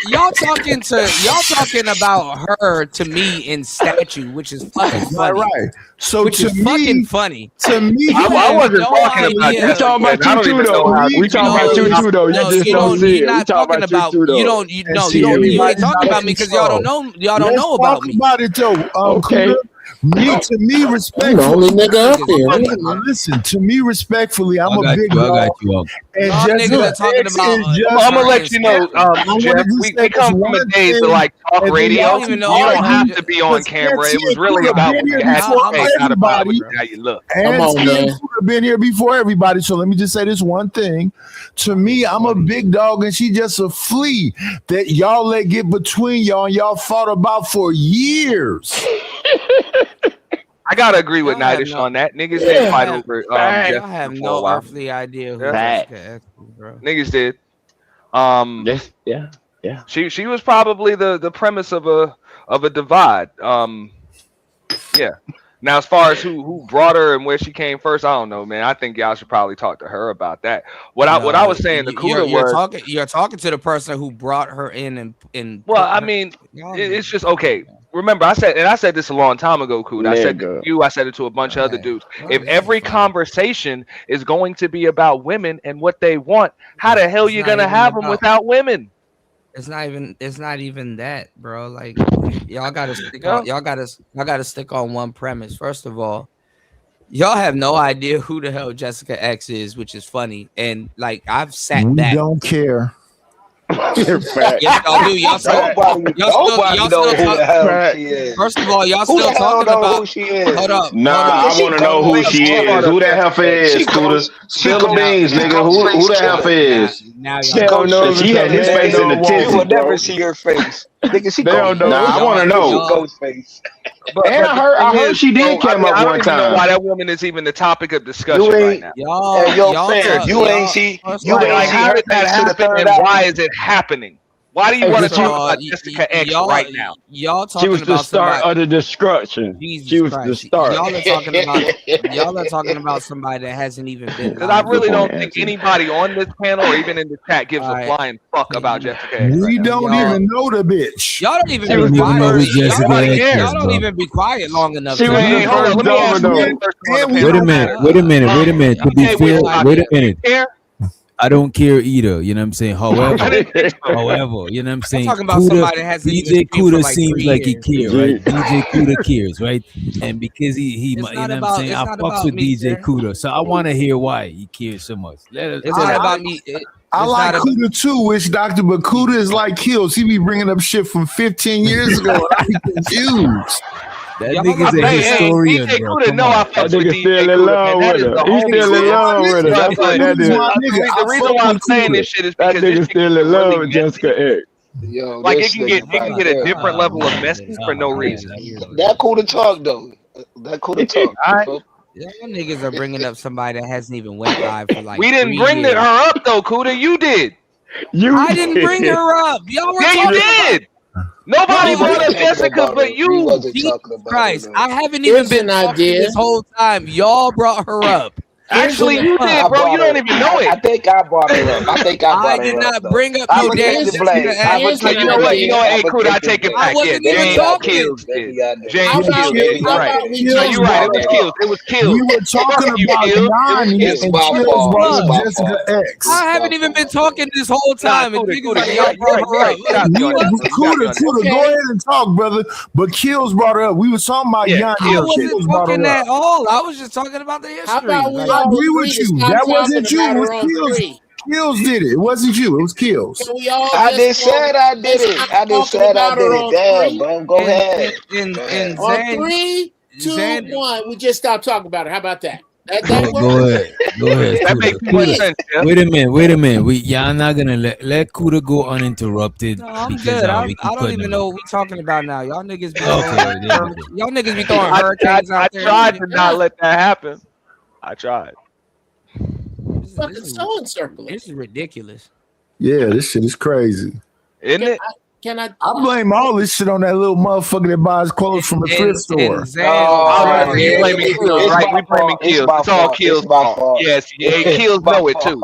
Y'all talking about her to me in statue, which is fucking funny. Right. So which is fucking funny. To me, I wasn't talking about that. We talking about you too, though. We talking about you too, though. You just don't see it. We talking about you too, though. You ain't talking about me because y'all don't know. Y'all don't know about me. About it though. Okay. To me, respectfully. Only nigga up there. Listen, to me, respectfully, I'm a big dog. And niggas are talking about. I'm gonna let you know, Jeff. We come from the days of like talk radio. You don't have to be on camera. It was really about what you had to say, not about how you look. Come on, man. I've been here before everybody, so let me just say this one thing. To me, I'm a big dog, and she just a flea that y'all let get between y'all, and y'all fought about for years. I gotta agree with Nightish on that. Niggas didn't fight over. I have no earthly idea who Jessica X is, bro. Niggas did. Yeah. She was probably the premise of a divide. Yeah. Now, as far as who brought her and where she came first, I don't know, man. I think y'all should probably talk to her about that. What I was saying, the cooler you're talking to the person who brought her in and well, I mean, it's just okay. remember, I said this a long time ago, Coot. I said it to Nigga. you, I said it to a bunch of other dudes. If every conversation is going to be about women and what they want, how the hell you gonna have them without women? It's not even that, bro. Like y'all gotta stick on y'all gotta stick on one premise. First of all, y'all have no idea who the hell Jessica X is, which is funny. And like I've sat We back. don't care. Yes, y'all do. Y'all still talking. First of all, y'all still talking about who she is. Hold up. Nah, I want to know who she is. Who that heifer is, Scooter? Spill the beans, nigga. Who that heifer is? She don't know. She had his face in the tizzy. You will never see her face. Nigga, she don't know. Nah, I want to know. Ghost face. And I heard she did come up I don't one even know time. why that woman is even the topic of discussion right now. You ain't see how did that happen, and why is it happening? Why do you want to talk about Jessica X right now? Y'all talking She was the about start somebody, of the destruction. Jesus She was Christ. the start. Y'all are talking about somebody that hasn't even been. Because I really don't think anybody on this panel or even in the chat gives a flying fuck about Jessica X. We don't even know the bitch. Y'all don't even I don't be even know who quiet. Jessica X is, Y'all don't bro. even be quiet long enough. She was the first domino. Wait a minute. To be fair, wait a minute. I don't care either. You know what I'm saying? However, you know what I'm saying? talking about somebody that hasn't even DJ streamed for Kuda like seems 3 like he years. cares, right? DJ Kuda cares, right? And because he you know what I'm saying? I fucks with DJ Kuda, so I want to hear why he cares so much. It's not about me. I like Kuda too, which Doctor, but Kuda is like Kills. He be bringing up shit from 15 years ago, and I be confused. That nigga's a historian, DJ bro. Kuda, Come no, I on. fucks with DJ Kuda, man. That is the He's still in love with her. That's what that is. The reason why I'm saying this shit is That because this nigga's shit still can in love really with messy. Jessica X. Yo, Like it can get a different level of messy for no reason. That cool to talk though. That cool to talk. Y'all niggas are bringing up somebody that hasn't even went live for like We didn't 3 bring years. her up though, Kuda. You did. I didn't bring her up. Y'all were Yeah, you talking did. Nobody brought up Jessica but you. Jesus Christ, I haven't even been talking this whole time. Y'all brought her up. Actually, you did, bro. You don't even know it. I think I brought her up. I think I brought her did up. not though. bring up I no would damn take the Jessica blame. X. I would take You know what? Hey, Kuda, I take it back. I wasn't Yeah, even James talking. Kills did. How James about- Kills. how Right. about we No, just you're right. It brought was her Kills. up? It was Kills. We were talking Fuck you, about Kills. It was Yanni, Kills. and my Kills fault. brought It's up my Jessica fault. X. I haven't even been talking this whole time. Nah, and Kuda, niggas Kuda, like, you're y'all right. brought her up. You gotta be honest, bro. You gotta be honest. Kuda, go ahead and talk, brother. But Kills brought her up. We were talking about Yeah, Yanni. I and wasn't Kills brought talking her at up. all. I was just talking about the history. How about we Like, I all agree agree with to you. stop That talking wasn't you. about It was her on Kills. three? Kills did it. It wasn't you. It was Kills. Can we all I just just said I did let's it. stop I just talking said I about her did it. on Damn, three? bro. Go ahead. and Go ahead. On Zan, 3, 2, Zan, 1, we just stop talking about her. How about that? That works? Go ahead. That Kuda. makes too much sense, Jeff. Wait a minute. Y'all not gonna let Kuda go uninterrupted no, I'm because good. we I keep don't cutting even him know off. what we talking about now. Y'all niggas be Okay, throwing, there we go. y'all niggas be throwing hurricanes I out there. tried to not let that happen. I tried. Fucking so encircling. This is ridiculous. Yeah, this shit is crazy. Isn't it? Can I blame all this shit on that little motherfucker that buys clothes from a thrift store. You blaming Kills, right? We blaming Kills. It's all Kills' fault. Yes, yeah, Kills know it too.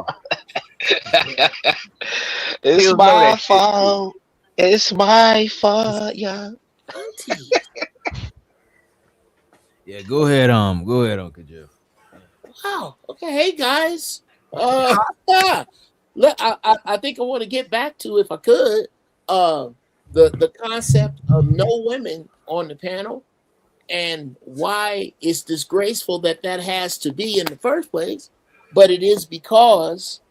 It's Kills know my that shit. fault. It's my fault, yeah. Yeah, go ahead, Uncle Jeff. Wow. Okay, hey guys. Yeah. Look, I think I want to get back to, if I could, the concept of no women on the panel and why it's disgraceful that has to be in the first place. But it is because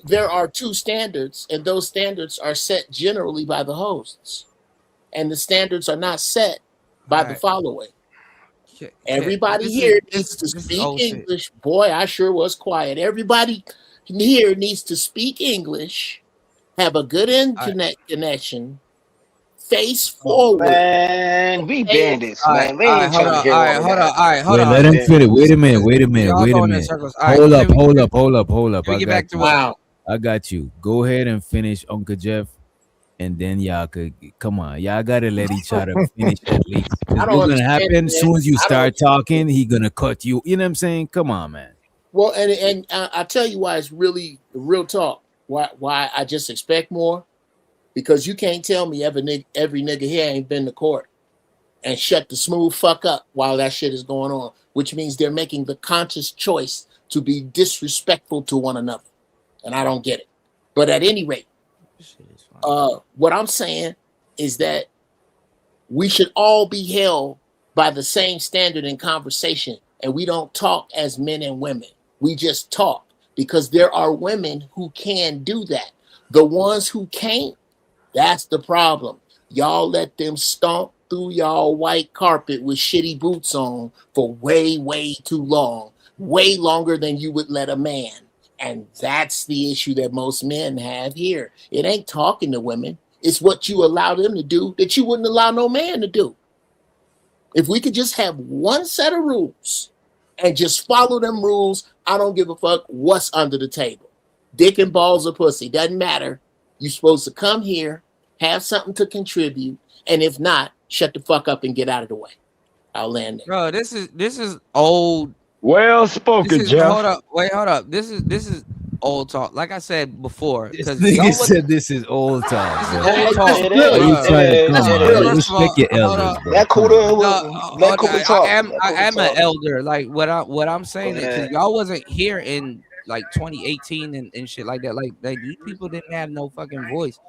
there are two standards, and those standards are set generally by the hosts, and the standards are not set by the following. Everybody here needs to speak English. Boy, I sure was quiet. Everybody here needs to speak English, have a good internet connection, face forward. Man, we bandits, man. We ain't hold trying to on, hear all that. hold on. Let him finish. Wait a minute. Y'all going in circles. All right, Hold up. Let me get back to what. I got you. Go ahead and finish, Uncle Jeff, and then y'all could come on. Y'all gotta let each other finish at least. What's gonna happen? As soon as you start talking, he gonna cut you. You know what I'm saying? Come on, man. Well, and I'll tell you why it's really real talk. Why I just expect more. because you can't tell me every nigga here ain't been to court and shut the smooth fuck up while that shit is going on, which means they're making the conscious choice to be disrespectful to one another. And I don't get it. But at any rate, what I'm saying is that we should all be held by the same standard in conversation, and we don't talk as men and women. We just talk because there are women who can do that. The ones who can't, that's the problem. Y'all let them stomp through y'all white carpet with shitty boots on for way, way too long, way longer than you would let a man. And that's the issue that most men have here. It ain't talking to women. It's what you allow them to do that you wouldn't allow no man to do. If we could just have one set of rules and just follow them rules, I don't give a fuck what's under the table. Dick and balls or pussy, doesn't matter. You're supposed to come here, have something to contribute, and if not, shut the fuck up and get out of the way. I'll land there. Bro, this is old. Well spoken, Jeff. Hold up. This is old talk. Like I said before, This nigga said this is old talk. Old talk. Are you trying to come on? Respect your elders, bro. That cool I am an elder. Like what I'm saying is 'cause y'all wasn't here in like 2018 and shit like that. Like these people didn't have no fucking voice.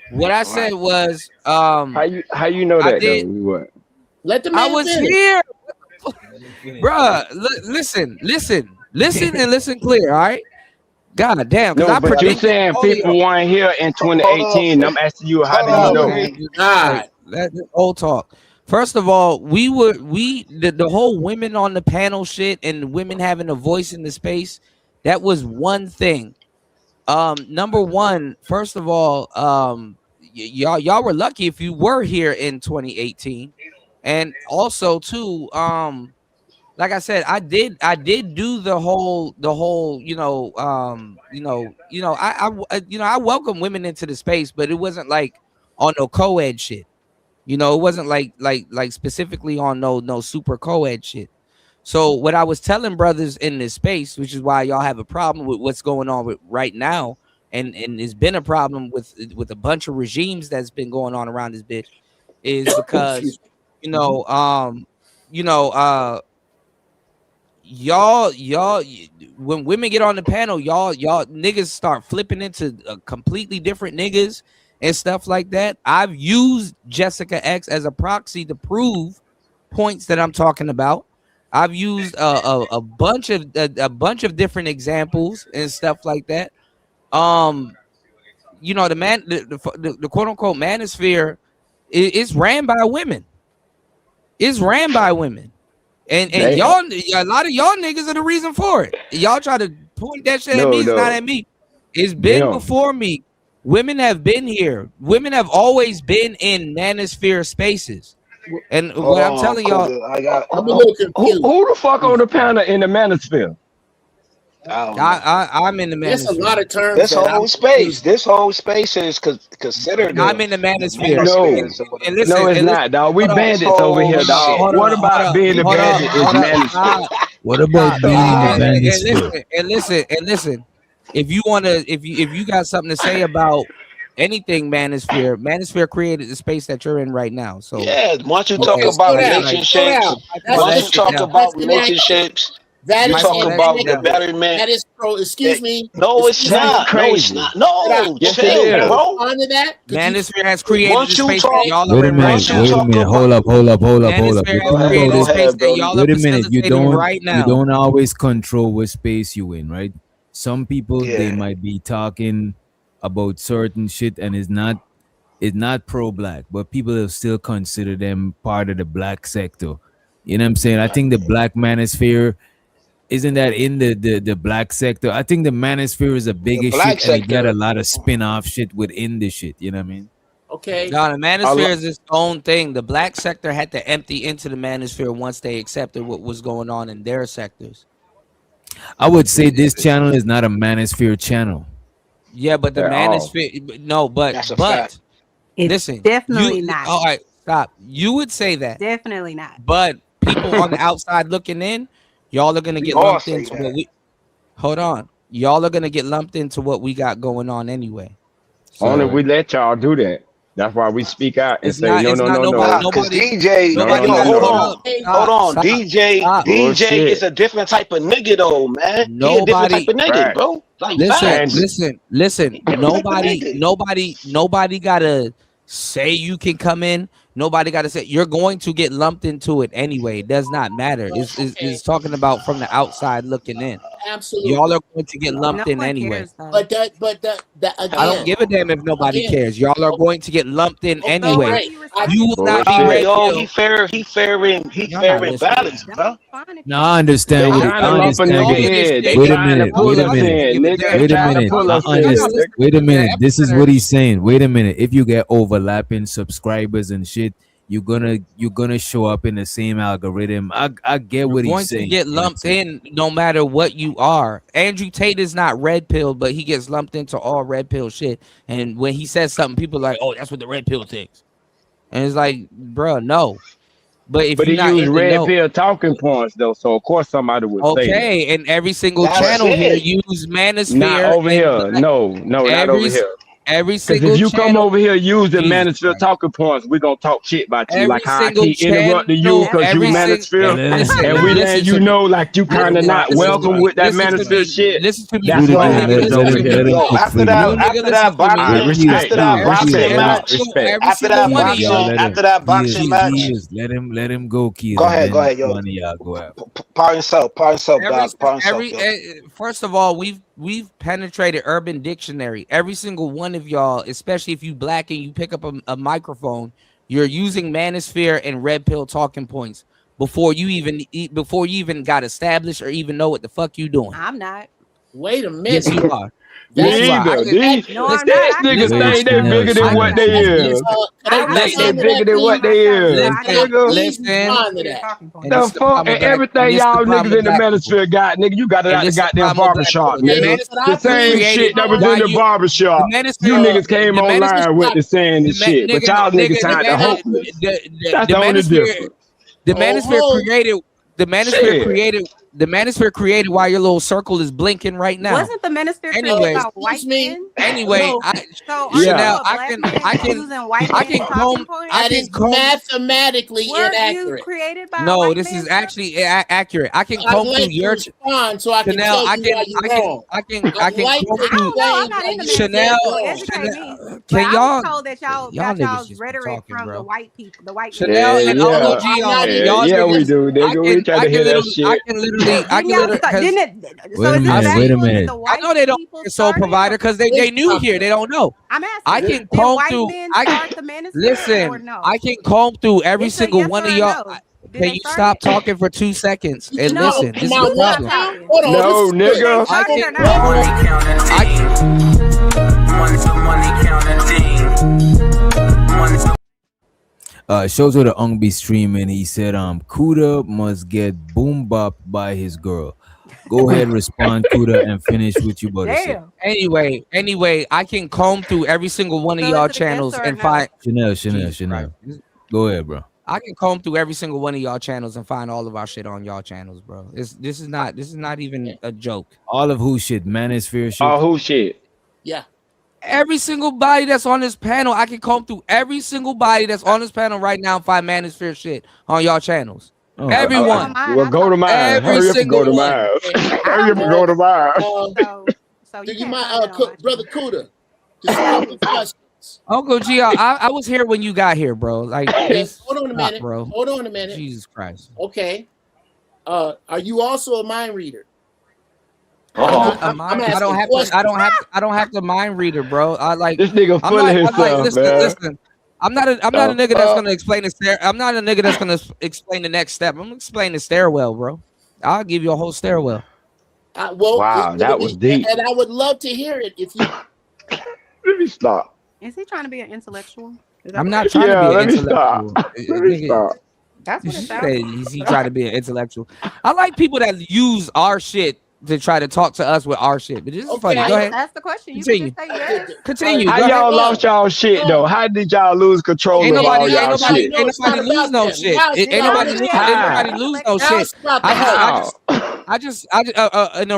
What I said was how you know that though? What? Let the I man was finish. here. Bruh, listen and listen clear, all right? God damn. No, but you're saying people weren't here in 2018. I'm asking you, how do you know? God, that's old talk. First of all, the whole women on the panel shit and women having a voice in the space, that was one thing. Number one, first of all, y'all were lucky if you were here in 2018. And also too, like I said, I did do the whole, I welcome women into the space, but it wasn't like on no co-ed shit. It wasn't like specifically on no super co-ed shit. So what I was telling brothers in this space, which is why y'all have a problem with what's going on with right now, and it's been a problem with a bunch of regimes that's been going on around this bitch, is because y'all when women get on the panel, y'all niggas start flipping into completely different niggas and stuff like that. I've used Jessica X as a proxy to prove points that I'm talking about. I've used a bunch of different examples and stuff like that. The quote unquote manosphere is ran by women. It's ran by women. And y'all, a lot of y'all niggas are the reason for it. Y'all try to point that shit at me. It's not at me. It's been before me. Women have been here. Women have always been in manosphere spaces. And what I'm telling y'all, I'm a little confused. Who the fuck on the panel in the manosphere? I'm in the manosphere. There's a lot of terms. This whole space is considered. I'm in the manosphere. No, it's not, dog. We bandits over here, dog. What about being the bandit is manosphere? What about being in the manosphere? And listen. If you got something to say about anything manosphere created the space that you're in right now. So yeah, once you talk about relationships, that you is talk about the betterment. That is excuse me. No, it's not. No, it's not. No, chill, bro. Under that, manosphere has created the space that y'all are in right now. Wait a minute. Hold up. Wait a minute. You don't always control what space you in, right? Some people they might be talking about certain shit and it's not pro-black, but people will still consider them part of the black sector. You know what I'm saying? I think the black manosphere isn't that in the black sector. I think the manosphere is a bigger shit and it got a lot of spin-off shit within the shit. You know what I mean? Okay. No, the manosphere is its own thing. The black sector had to empty into the manosphere once they accepted what was going on in their sectors. I would say this channel is not a manosphere channel. Yeah, but the manosphere, no, but listen, definitely not. All right, stop. You would say that. Definitely not. But people on the outside looking in, y'all are gonna get lumped into what we. Hold on, y'all are gonna get lumped into what we got going on anyway. Only So we let y'all do that. That's why we speak out and it's say not. no, It's no, not no, nobody. no. Cause Nobody. DJ, No, Nobody. yo, no, no, hold no. on, Stop. Stop. DJ, Stop. DJ is Bullshit. a different type of nigga though, man. He a different type Nobody. of nigga, Right. bro. Like Listen. facts. And Listen. Different type of Nobody. nigga. Nobody gotta say you can come in. Nobody gotta say you're going to get lumped into it anyway. It does not matter. It's talking about from the outside looking in. Absolutely. Y'all are going to get No lumped in one anyway. cares though. But that I don't again, give a damn if nobody cares. Y'all are going to get lumped in okay, So why anyway. are great. you You responding? will not be Nah, red yo, pill. he fair Y'all not and listening. balanced, bro. Fine if No, you I understand they what trying to I lump a understand nigga what Y'all in. They Wait a trying to minute. pull Wait a us minute. in, nigga. They Wait a trying to minute. pull I us in, understand. nigga. Wait a minute. This is what he's saying. Wait a minute. If you get overlapping subscribers and shit, you're gonna show up in the same algorithm. I get You're what he's going to saying. get lumped in no matter what you are. Andrew Tate is not red pill, but he gets lumped into all red pill shit. And when he says something, people are like, "Oh, that's what the red pill thinks." And it's like, bro, no. But if But you're he not used in the red know, pill talking points though, so of course somebody would say that. okay. And every single That's channel here it. use Not Manosphere over and here. No, not over here. every Because if single you come channel. over here using Jesus manosphere Christ. talking points, we're gonna talk shit about you. Like Every how I single keep interrupting you channel, because you every single. manosphere, Listen, and we listen letting to you me. know like you kind of not Listen to welcome me. with that Listen to manosphere me. shit. Listen to me. That's Do it what again. happens Let over him here. Yo, cook after for you. Real nigga, that listen to me. All right, boxing, respect, after that respect, boxing y'all, match, respect. after that one of y'all. boxing, after that boxing match. He is. Let him go, Keith. Go And ahead, then yo. one of y'all go out. Par yourself, dog. Par yourself, yo. First of all, we've penetrated Urban Dictionary. Every single one of y'all, especially if you black and you pick up a microphone, you're using Manosphere and red pill talking points before you even got established or even know what the fuck you doing. I'm not. Wait a minute. Yes, you are. That's Me Yes, you are. either. These No, I'm not. niggas Actually, think they bigger than what they is. I Think they respond to bigger that than what they myself, so is, I know. nigga. Listen, respond to You're that. talking points. and The this is the fuck problem and with black. everything And this is the y'all problem niggas with in the black people. manosphere got, nigga. You got it And out the this is the goddamn problem with black barbershop, people. The nigga. Manosphere The was same created shit that was while in the you. barbershop. The You Manosphere. niggas came The Manosphere. online with the saying and shit, but y'all niggas signed the hopeless. That's The the only Manosphere. difference. The Manosphere created. The Manosphere Shit. created. The Manosphere created while your little circle is blinking right now. Wasn't the minister created Anyway, by white men? anyway, So are Chanel, you a black man using white men's talking points? That is mathematically Were you inaccurate. created by No, white this men? is actually accurate. I can I'd comb like through to your respond so I can Chanel. tell you why you're wrong. I can I'd like comb to through. I don't know. I'm not in the ministry, Chanel, so educate me. But can I y'all? was told that y'all Y'all got niggas y'all's just be rhetoric talking, from the bro. white people, the white Chanel and Uncle G on y'all Yeah, we niggas. do, nigga. We try to hear that shit. I can literally, Didn't y'all start? Didn't it? So Wait a is this minute. Wait a factual that minute. the I white know they don't people get sole started? provider because they new here. They don't know. I'm asking. I can Did comb white through. men I start the manosphere or listen. no? I can comb through every It's a single yes one or of a y'all. no. Did Can they you start stop it? talking for 2 seconds and No, listen? This is now the what? problem. Hold on. No, this is Did they nigga. start it or The not? money counting thing. Shows where the Ung be streaming. He said, Kuda must get boom bopped by his girl. Go ahead, respond, Kuda, and finish what you about to say. Damn. Anyway, I can comb through every single one of So y'all is it a yes channels or a and no? find. Chanel. Jesus Christ. Go ahead, bro. I can comb through every single one of y'all channels and find all of our shit on y'all channels, bro. This is not even a joke. All of who shit? Manosphere shit? Oh, who shit? Yeah. Every single body that's on this panel, I can comb through every single body that's on this panel right now and find Manosphere shit on y'all channels. Oh, Everyone. Well, go to mine. Every Hurry up and go to single mine. one. Hurry up and go to mine. So Do you you can't mind, comment on my Brother Kuda? Just a couple questions. Uncle G, I was here when you got here, bro. Like, Yes. Hold on a stop, minute. bro. Hold on a minute. Jesus Christ. Okay. Are you also a mind reader? I don't have to mind reader, bro. I like this nigga full of himself, listen. I'm not a nigga that's gonna explain the I'm not a nigga that's gonna explain the next step. I'm gonna explain the stairwell, bro. I'll give you a whole stairwell. Wow, that was deep. And I would love to hear it if you. Let me stop. Is he trying to be an intellectual? Is that I'm what not it is? trying to be an let me intellectual. stop. Let me stop. That's what it sounds Say, like. is he trying to be an intellectual? I like people that use our shit to try to talk to us with our shit. But this is funny. Go ahead. That's the question. You Continue. can just say yes. Continue. How Go y'all ahead. lost y'all shit though? How did y'all lose control Ain't of all nobody y'all shit? lose no shit. Ain't nobody lose no shit. How? I an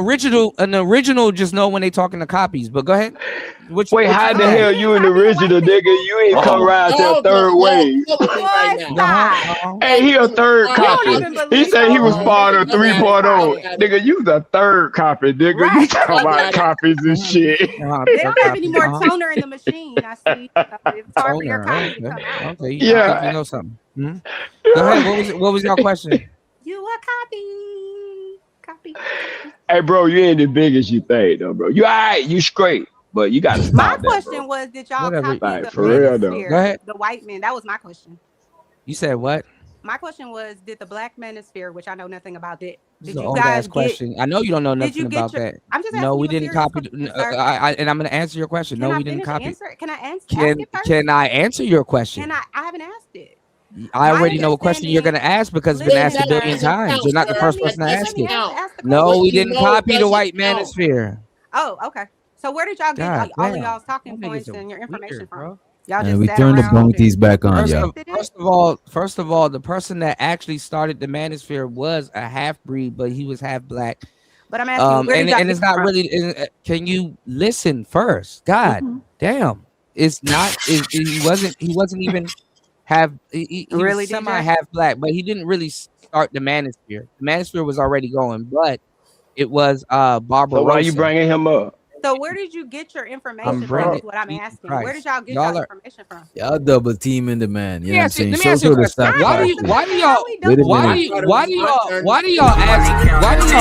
original just know when they talking to copies. But go ahead. Wait, how the hell you an original, nigga? You ain't come around to a third wave. Hey, he a third copy. He said he was part of 3.0. Nigga, you the third copy, nigga. Right. You talking about copies and shit. They don't have any more toner in the machine. I see. So it's hard for your copy to come out. Okay, Yeah. you know something. Hmm? Go ahead. What was your question? You a copy. Hey, bro, you ain't as big as you think, though, bro. You all right, you straight, but you gotta My stop that, question bro. was, did y'all Whatever. copy Like, the for real, though. manosphere, Go ahead. the white man? That was my question. You said what? My question was, did the black manosphere, which I know nothing about, did This is you an old guys ass get? question. I know you don't know Did nothing you get about your? that. I'm just No, asking we you a didn't serious copy. question, sir. And I'm gonna answer your question. Can No, I we didn't finish copy. answer? Can I ask Can it first? can I answer your question? I haven't asked it. I My already know what question you're understanding. gonna ask because it's been asked a Listen, billion sir. times. You're not the first person to Let ask me it. ask the No, question. we didn't copy the white manosphere. Oh, okay. So where did y'all get God all of damn. y'all's talking Y'all niggas points are and your information weird, from? bro. Y'all And just we sat turn the around bounties and back on, y'all. First of all, the person that actually started the manosphere was a half breed, but he was half black. But I'm asking, where did y'all And get it's not from? really. Can you listen first? God damn, it's not. He wasn't even half. He was Really, semi DJ? half black, but he didn't really start the manosphere. The manosphere was already going, but it was Barbarossa. So why you bringing him up? So where did you get your information from? bringing Is what I'm Jesus asking. Where Christ. did y'all get Y'all y'all are. information from? Y'all double teaming the man. You know what I'm saying? Let me Show ask you a the question. stock Why do market. y'all Wait a why do minute. you why do y'all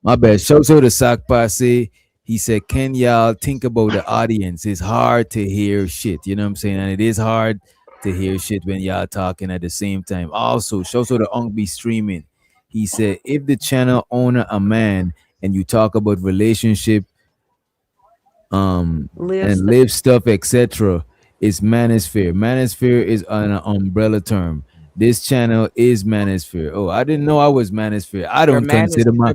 My bad. Show the sock posse. He said, can y'all think about the audience? It's hard to hear shit. You know what I'm saying? And it is hard to hear shit when y'all talking at the same time. Also, show the Unk be streaming. He said, if the channel owner a man and you talk about relationship, and live stuff, etc., it's manosphere. Manosphere is an umbrella term. This channel is manosphere. Oh, I didn't know I was manosphere. I don't consider my I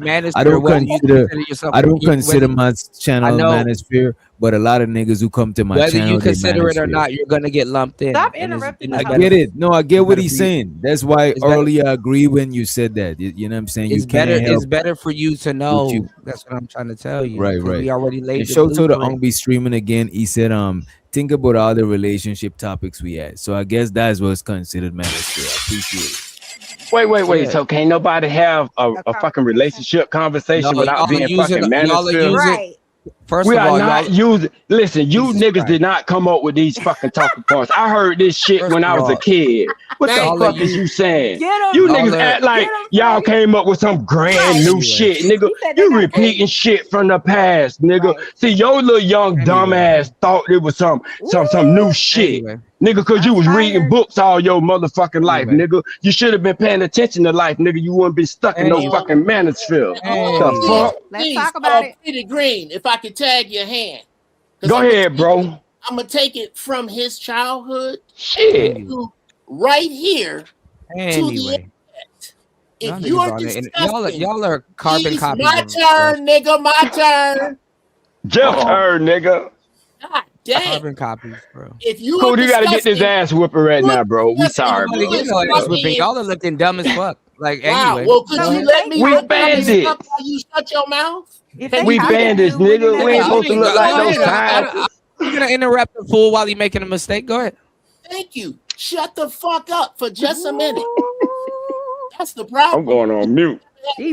don't consider my channel manosphere, but a lot of niggas who come to my whether channel, you they consider it or manosphere. not, you're gonna get lumped in. Stop And interrupting it's the I get it. No, I get what he's saying. That's why it's better- earlier I agree when you said that. You know what I'm saying? You It's better. can't help It's better for you to know. you. That's what I'm trying to tell you. Right, 'cause right. We already laid And the show the blueprint. Ong be streaming again. He said, think about all the relationship topics we had. So I guess that's what's considered manosphere. I appreciate it. Wait. Yeah. So can't nobody have a fucking relationship conversation No, without y'all are being using. fucking Y'all are manosphere? using. Right. First We of are all, not y'all. using. Listen, you Jesus niggas Christ. did not come up with these fucking talking points. I heard this shit First when I of was a all, kid. What the y'all are fuck is you. you saying? Get him. You Y'all niggas are. act like y'all came up with some grand new Anyway. shit, nigga. He said they You got repeating shit from the past, nigga. Right. See, your little young dumb Anyway. ass thought it was some new shit. Anyway. Nigga, cause you was reading Fired. books all your motherfucking life, Anyway. nigga. You should have been paying attention to life, nigga. You wouldn't be stuck in no Anyway. fucking manosphere. The Anyway. fuck? Let's Please, talk about it. Pretty Green, if I could tag your hand. Go ahead, bro. I'm going to take it from his childhood Shit. to right here to the Anyway. internet. Y'all If you niggas are on there. And discussing, y'all are carbon please, copies my of turn, nigga, my turn. Jeff turn, nigga. God damn. carbon copies, bro. If you Cool, are you gotta get this discussing, ass whooping right now, bro. We sorry, Nobody bro. getting no ass whipping. Y'all are looking dumb as fuck. Like wow, anyway. well, could Go you ahead. let me We open up his bandits. cup while you shut your mouth? If they We copy bandits, you, we nigga. We ain't supposed to look like no scientists. I'm gonna interrupt the fool while he's making a mistake. Go ahead. Thank you. Shut the fuck up for just a minute. That's the problem. I'm going on mute.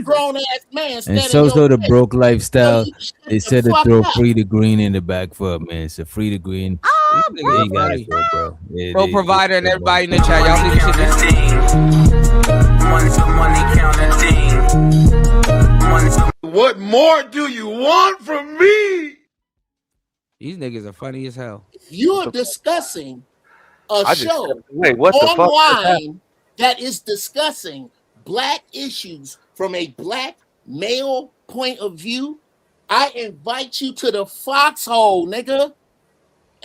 Grown ass man And standing so your the way. broke lifestyle. You shut They the said to fuck throw up. free the green in the back for man. So free the green. They ain't got it, bro. Pro provider and everybody in the chat. Y'all see this shit. What more do you want from me? These niggas are funny as hell. You're discussing a I just show stepped away. What the fuck just happened? online that is discussing black issues from a black male point of view. I invite you to the foxhole, nigga.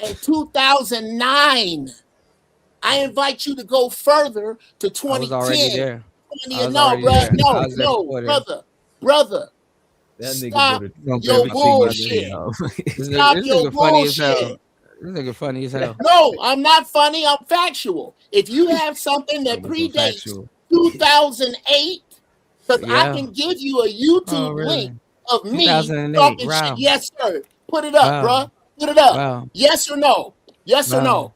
In 2009, I invite you to go further to I was already 2010. there. No, brother. That nigga Stop better trump your everything I say, bullshit. yo. Stop This your nigga funny as bullshit. hell. This nigga funny as hell. No, I'm not funny. I'm factual. If you have something that predates 2008, because I can give you a YouTube link of me 2008, talking wow. shit. Yes, sir. Put it up, Wow. bruh. Put it up. Wow. Yes or no? Yes or Wow. no?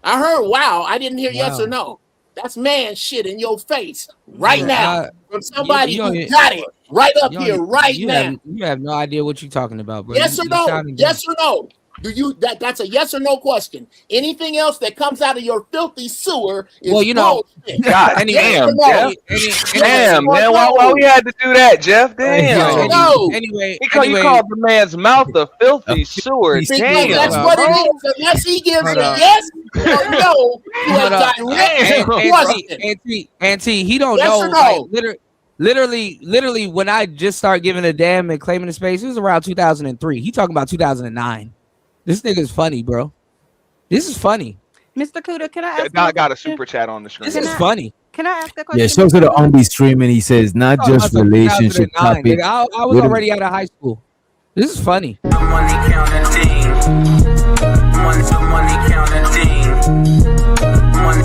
I heard wow. I didn't hear yes Wow. or no. That's man shit in your face right Yeah, now from somebody you who don't- got it right up you here don't- right you now. you have no idea what you're talking about, bro. Yes or You no? sounding Yes or no? Do you that's a yes or no question? Anything else that comes out of your filthy sewer is Well, you know, bullshit. God Yes damn, or no? Jeff. Anyway, Damn, or man. no? Why we had to do that, Jeff? Yes or Damn. no? Anyway, You called the man's mouth a filthy sewer. Because Damn, that's what bro. it is. Unless he gives Hold a up. yes or no to a Hold up. direct question. Auntie, he don't Yes know. or Like, no? literally, when I just started giving a damn and claiming the space, it was around 2003. He talking about 2009. This nigga's funny, bro. This is funny. Mr. Kuda, can I ask I you got a super chat on the screen. This is funny. Can I ask a question? Yeah, shows to the Ombi streaming. He says not Talking just about relationship 2009, topic. nigga. I was Wait a already out of high school. This is funny. The money counting team. Money counting team. Money.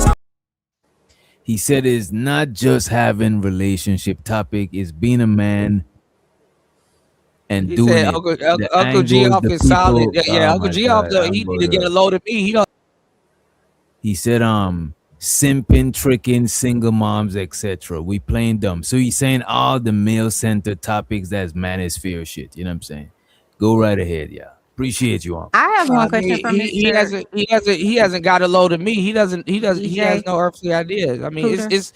He said it's not just having relationship topic, it's being a man and He doing said it. Uncle G angles, off the is solid. people- Yeah, oh Uncle my G off God, he need to get a load of me. He don't. He said simping, tricking, single moms, etc. We playing dumb. So he's saying all the male centered topics that's manosphere shit. You know what I'm saying? Go right ahead, yeah. Appreciate you all. I have one question from he Mr. he hasn't got a load of me. He doesn't he has DJ. no earthly ideas. I mean, Cooter.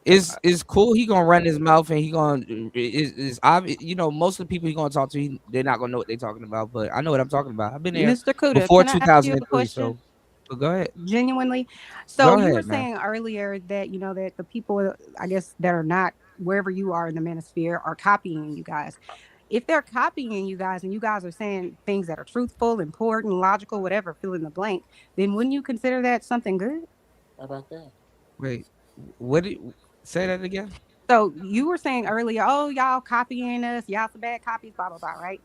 it's cool. He gonna run his mouth and he gonna is obvious. You know, most of the people he gonna talk to, they're not gonna know what they're talking about. But I know what I'm talking about. I've been there Mr. Kuda, before can I ask you a 2003. question? So but go ahead. Genuinely. Go So you ahead, were man. saying earlier that that the people, I guess, that are not wherever you are in the manosphere are copying you guys. If they're copying you guys and you guys are saying things that are truthful, important, logical, whatever, fill in the blank, then wouldn't you consider that something good? How about that? Wait, what did say that again? So you were saying earlier, oh, y'all copying us, y'all some bad copies, blah, blah, blah, right?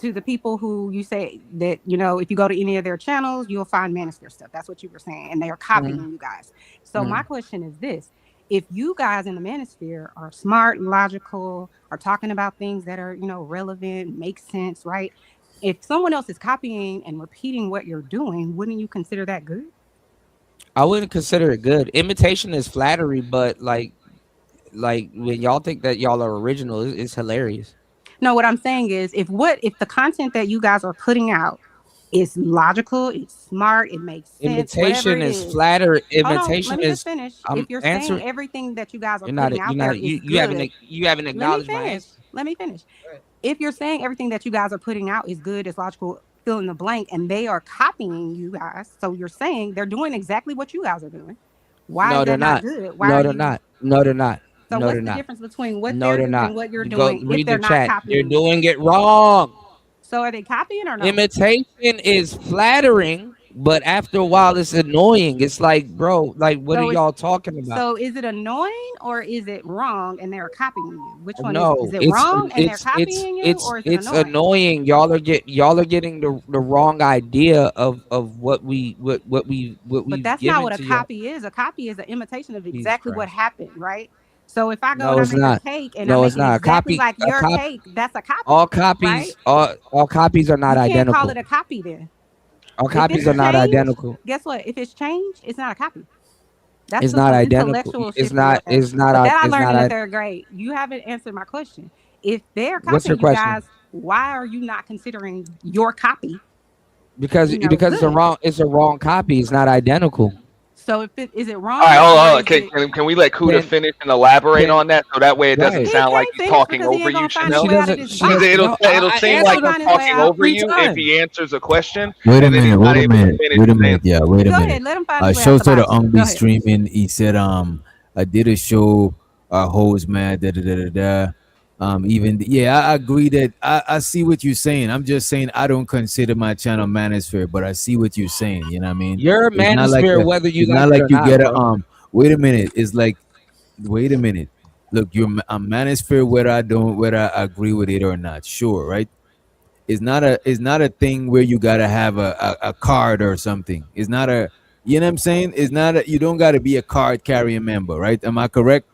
To the people who you say that, if you go to any of their channels, you'll find manosphere stuff. That's what you were saying. And they are copying you guys. So my question is this. If you guys in the manosphere are smart, logical, are talking about things that are, relevant, make sense, right? If someone else is copying and repeating what you're doing, wouldn't you consider that good? I wouldn't consider it good. Imitation is flattery, but like when y'all think that y'all are original, it's hilarious. No, what I'm saying is if the content that you guys are putting out is logical, it's smart, it makes sense. Imitation is flattery. Imitation let me is. just finish. I'm If you're answering- saying everything that you guys are You're not. putting out You're there not. is You haven't acknowledged my answer. Let me finish. If you're saying everything that you guys are putting out is good, is logical, fill in the blank, and they are copying you guys, so you're saying they're doing exactly what you guys are doing. Why No, is they're that not not. good? Why No, are they're you? not. No, they're not. So No, what's they're the not. difference between what No, they're they're doing not. and what you're Go doing if read they're the not chat. copying? You're doing it wrong. So are they copying or no? Imitation is flattering, but after a while, it's annoying. It's like, bro, like, what So are it's- y'all talking about? So is it annoying or is it wrong and they're copying you? Which one No, is it? Is it wrong and they're copying you, or is it it's annoying? annoying. Y'all are getting the wrong idea of what we've But that's given not what a to y'all. copy is. A copy is an imitation of Jesus exactly what Christ. happened, right? So if I go No, and I it's make not. a cake and No, I it's make it not. exactly like A your copy- cake, that's a copy. All copies, right? all copies are not You can't identical. call it a copy then. All If copies it's are not changed, identical. Guess what? If it's changed, it's not a copy. That's It's just not some identical. intellectual It's shit. not. for you. It's not. But that I It's learned not. in the third grade. You haven't answered my question. If they're What's your copying you question? guys, why are you not considering your copy? Because it's a good? wrong. It's a wrong copy. It's not identical. So if is it wrong? All right, hold or on. is it- Can we let Kuda Can- finish and elaborate can- on that so that way it doesn't Right. He sound like can't he's finish talking because he over ain't you, gonna find his Chanel? way out of this box. It'll No, seem I like answered he's his way talking out over every you time. if he answers a question. Wait a and then he's minute, not wait a able to minute, finish wait a his minute, answer. yeah, wait a Go minute. ahead, let him find his way out Shows the to the box. Go Umbi ahead. streaming. He said, I did a show, host man, da da da da da. I agree that I see what you're saying. I'm just saying I don't consider my channel manosphere, but I see what you're saying. You know what I mean? You're a It's not like manosphere a- whether you it's like not it like or you not, get bro. a Wait a minute. It's like, wait a minute. Look, I'm manosphere whether I agree with it or not. Sure, right? It's not a thing where you gotta have a card or something. It's not a, you know what I'm saying? It's not a, you don't gotta be a card carrying member, right? Am I correct?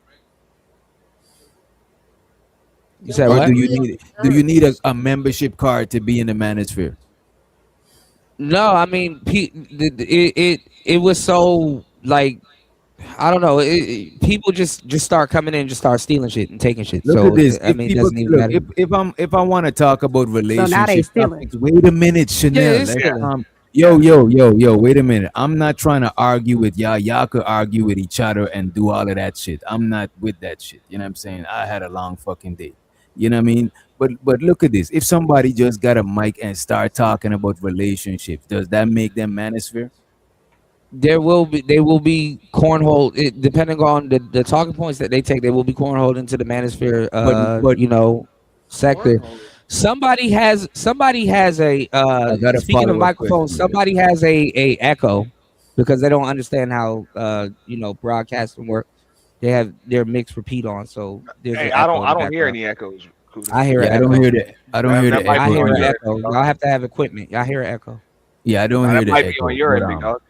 You said Or what? do you need a membership card to be in the manosphere? No, I mean, it was so like, I don't know. People just start coming in and just start stealing shit and taking shit. Look So at this. I If mean, it people doesn't even look, matter. if I want to talk about So now they relationship stealing. topics, wait a minute, Chanel. it's Let's stealing. yo, wait a minute. I'm not trying to argue with y'all. Y'all could argue with each other and do all of that shit. I'm not with that shit. You know what I'm saying? I had a long fucking day. You know what I mean? But look at this. If somebody just got a mic and start talking about relationships, does that make them manosphere? They will be cornhole. Depending on the talking points that they take, they will be cornholed into the manosphere. But Sector. Somebody has a I got a speaking of follow-up microphones. question. Somebody has a echo because they don't understand how broadcasting work. They have their mix repeat on, so there's Hey, an I echo in the don't hear background. any echoes. Kuda. I hear an Yeah, I don't echo. hear the I don't hear That the might I be echo hear on an your either. end, echo. dog. Y'all have to have equipment. Y'all hear an echo. Yeah, I don't hear That the might be echo. on your But end, big dog.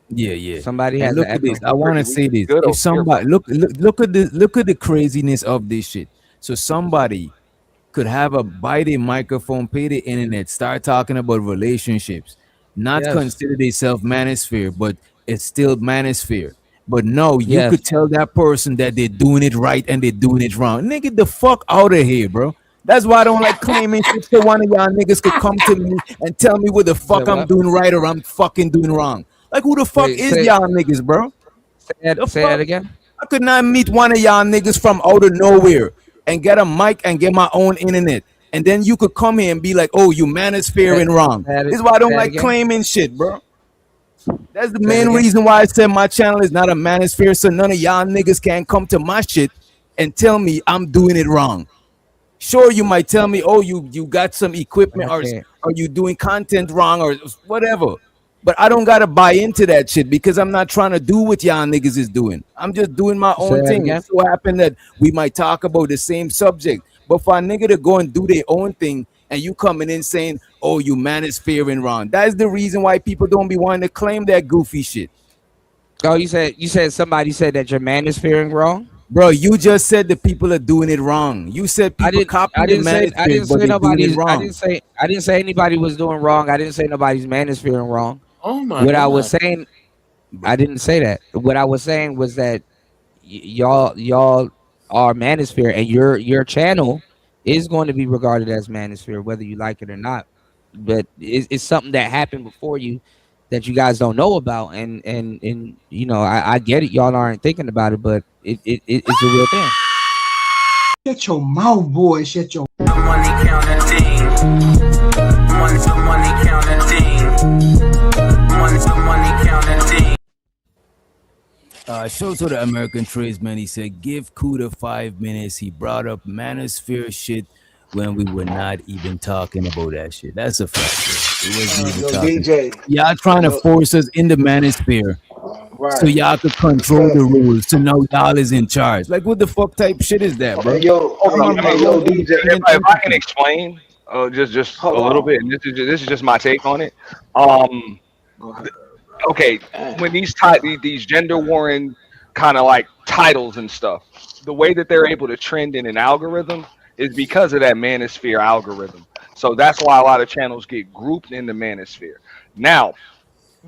yeah. Somebody And has look an at this. echo. I want to We say this. good If over here, bro. somebody look at the craziness of this shit. So somebody could have a buy the microphone, pay the internet, start talking about relationships, not Yes. consider themselves manosphere, but it's still manosphere. But no, you Yes. could tell that person that they're doing it right and they're doing it wrong. Nigga, the fuck out of here, bro. That's why I don't like claiming shit. So one of y'all niggas could come to me and tell me what the You said fuck I'm what? doing right or I'm fucking doing wrong. Like who the fuck Wait, is say y'all niggas, bro? The say that fuck? again. I could not meet one of y'all niggas from out of nowhere and get a mic and get my own internet. And then you could come here and be like, oh, you manosphere and wrong. This is why I don't Say that like again. claiming shit, bro. That's the Say it main again. reason why I said my channel is not a manosphere, so none of y'all niggas can come to my shit and tell me I'm doing it wrong. Sure, you might tell me, oh, you got some equipment or Okay. you doing content wrong or whatever. But I don't gotta buy into that shit because I'm not trying to do what y'all niggas is doing. I'm just doing my Say own that thing. again. It so happened that we might talk about the same subject. But for a nigga to go and do their own thing and you coming in saying, oh, you manosphere and wrong. That's the reason why people don't be wanting to claim that goofy shit. Oh, you said somebody said that your man is fearing wrong. Bro, you just said the people are doing it wrong. You said people copy I the didn't say manosphere, but they're doing it wrong. I didn't say anybody was doing wrong. I didn't say nobody's man is fearing wrong. Oh my What I God. was saying, I didn't say that. What I was saying was that y'all are manosphere, and your channel is going to be regarded as manosphere, whether you like it or not. But it's something that happened before you that you guys don't know about, and I get it. Y'all aren't thinking about it, but it's a real thing. Shut your mouth, boy. Shut your. Money counting team. Money counting team. Money counting team. Shows to the American tradesman. He said, give Kuda 5 minutes. He brought up manosphere shit when we were not even talking about that shit. That's a fact. It wasn't even Yo, talking. DJ. Y'all trying to force us in the manosphere so y'all could control the rules. So now y'all is in charge. Like, what the fuck type shit is that, bro? Yo, DJ. If I can explain, just a little bit, and this is just my take on it. Okay, when these gender warring kind of like titles and stuff, the way that they're able to trend in an algorithm is because of that manosphere algorithm. So that's why a lot of channels get grouped in the manosphere. Now,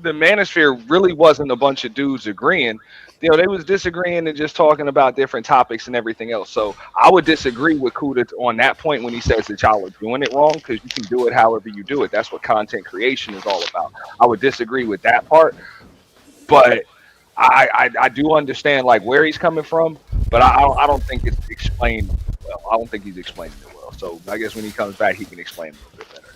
the manosphere really wasn't a bunch of dudes agreeing. You know, they was disagreeing and just talking about different topics and everything else. So I would disagree with Kuda on that point when he says that y'all are doing it wrong, because you can do it however you do it. That's what content creation is all about. I would disagree with that part, but I do understand like where he's coming from, but I don't think it's explained well. I don't think he's explaining it well. So I guess when he comes back, he can explain it a little bit better.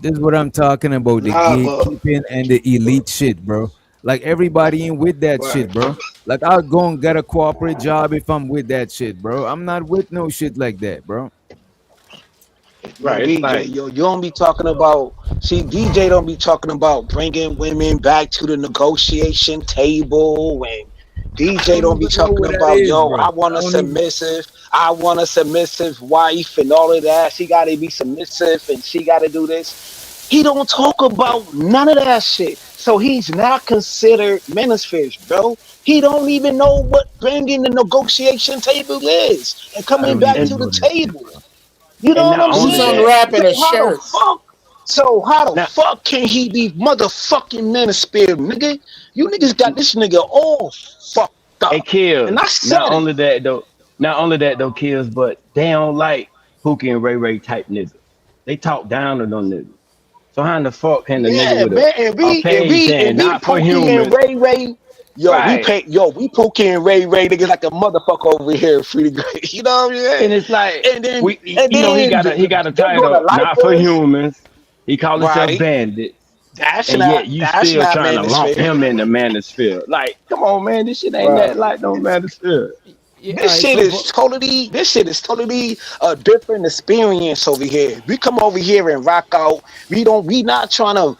This is what I'm talking about, the gatekeeping and the elite shit, bro. Like, everybody ain't with that shit, bro. Like, I'll go and get a corporate job if I'm with that shit, bro. I'm not with no shit like that, bro. Right, DJ, you don't be talking about. See, DJ don't be talking about bringing women back to the negotiation table, and DJ don't be talking about, I want a submissive. I want a submissive wife and all of that. She got to be submissive and she got to do this. He don't talk about none of that shit. So he's not considered manosphere, bro. He don't even know what bringing the negotiation table is and coming back to the table. You know what I'm He's saying? unwrapping a So how the shirt. fuck? So how the fuck can he be motherfucking manosphere, nigga? You niggas got this nigga all fucked up. It kills. And I said Not it. only that though kills, but they don't like Pookie and Ray Ray type niggas. They talk down to them niggas. So how in the fuck can the nigga Yeah, with man, and a page saying not for Pookie and humans? Ray Ray, Right. we Pookie and Ray Ray niggas like a motherfucker over here, free great. You know what I'm saying? And it's like And then he got a they go to title, not for lifers, humans. He called himself right? bandits. That's And yet you that's still not trying to lump manosphere. him in the manosphere. Like, come on, man, this shit ain't that Right. like no manosphere. Yeah, This shit is totally a different experience over here. We come over here and rock out. We not trying to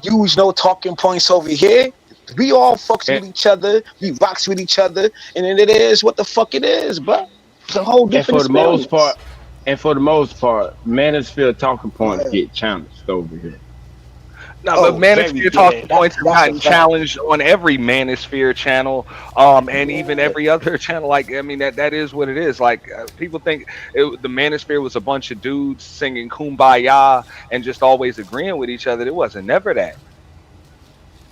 use no talking points over here. We all fucks with each other. We rocks with each other, and then it is what the fuck it is, bro. It's a whole And different for the most experience. part, manosphere talking points get challenged over here. No, Oh, but very Manosphere good. talking That's points have a gotten fact. challenged on every Manosphere channel, and even every other channel. Like, I mean, that is what it is. Like, people think the Manosphere was a bunch of dudes singing "Kumbaya" and just always agreeing with each other. It wasn't never that.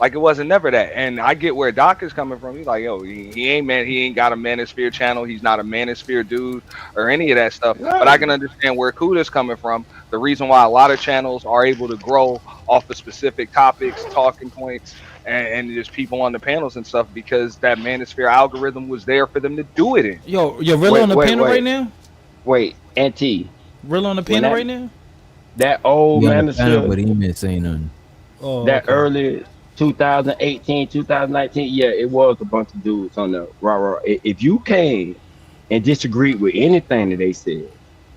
Like, it wasn't never that. And I get where Doc is coming from. He's like, yo, he ain't got a Manosphere channel. He's not a Manosphere dude or any of that stuff. But I can understand where Kuda's coming from. The reason why a lot of channels are able to grow off of specific topics, talking points, and just people on the panels and stuff, because that Manosphere algorithm was there for them to do it in. Yo, you're really on the panel right now? Wait, NT. Real on the panel right now? That old He on the panel, manosphere, but he ain't saying nothing. Oh, that okay. early 2018, 2019, yeah, it was a bunch of dudes on the rah. If you came and disagreed with anything that they said,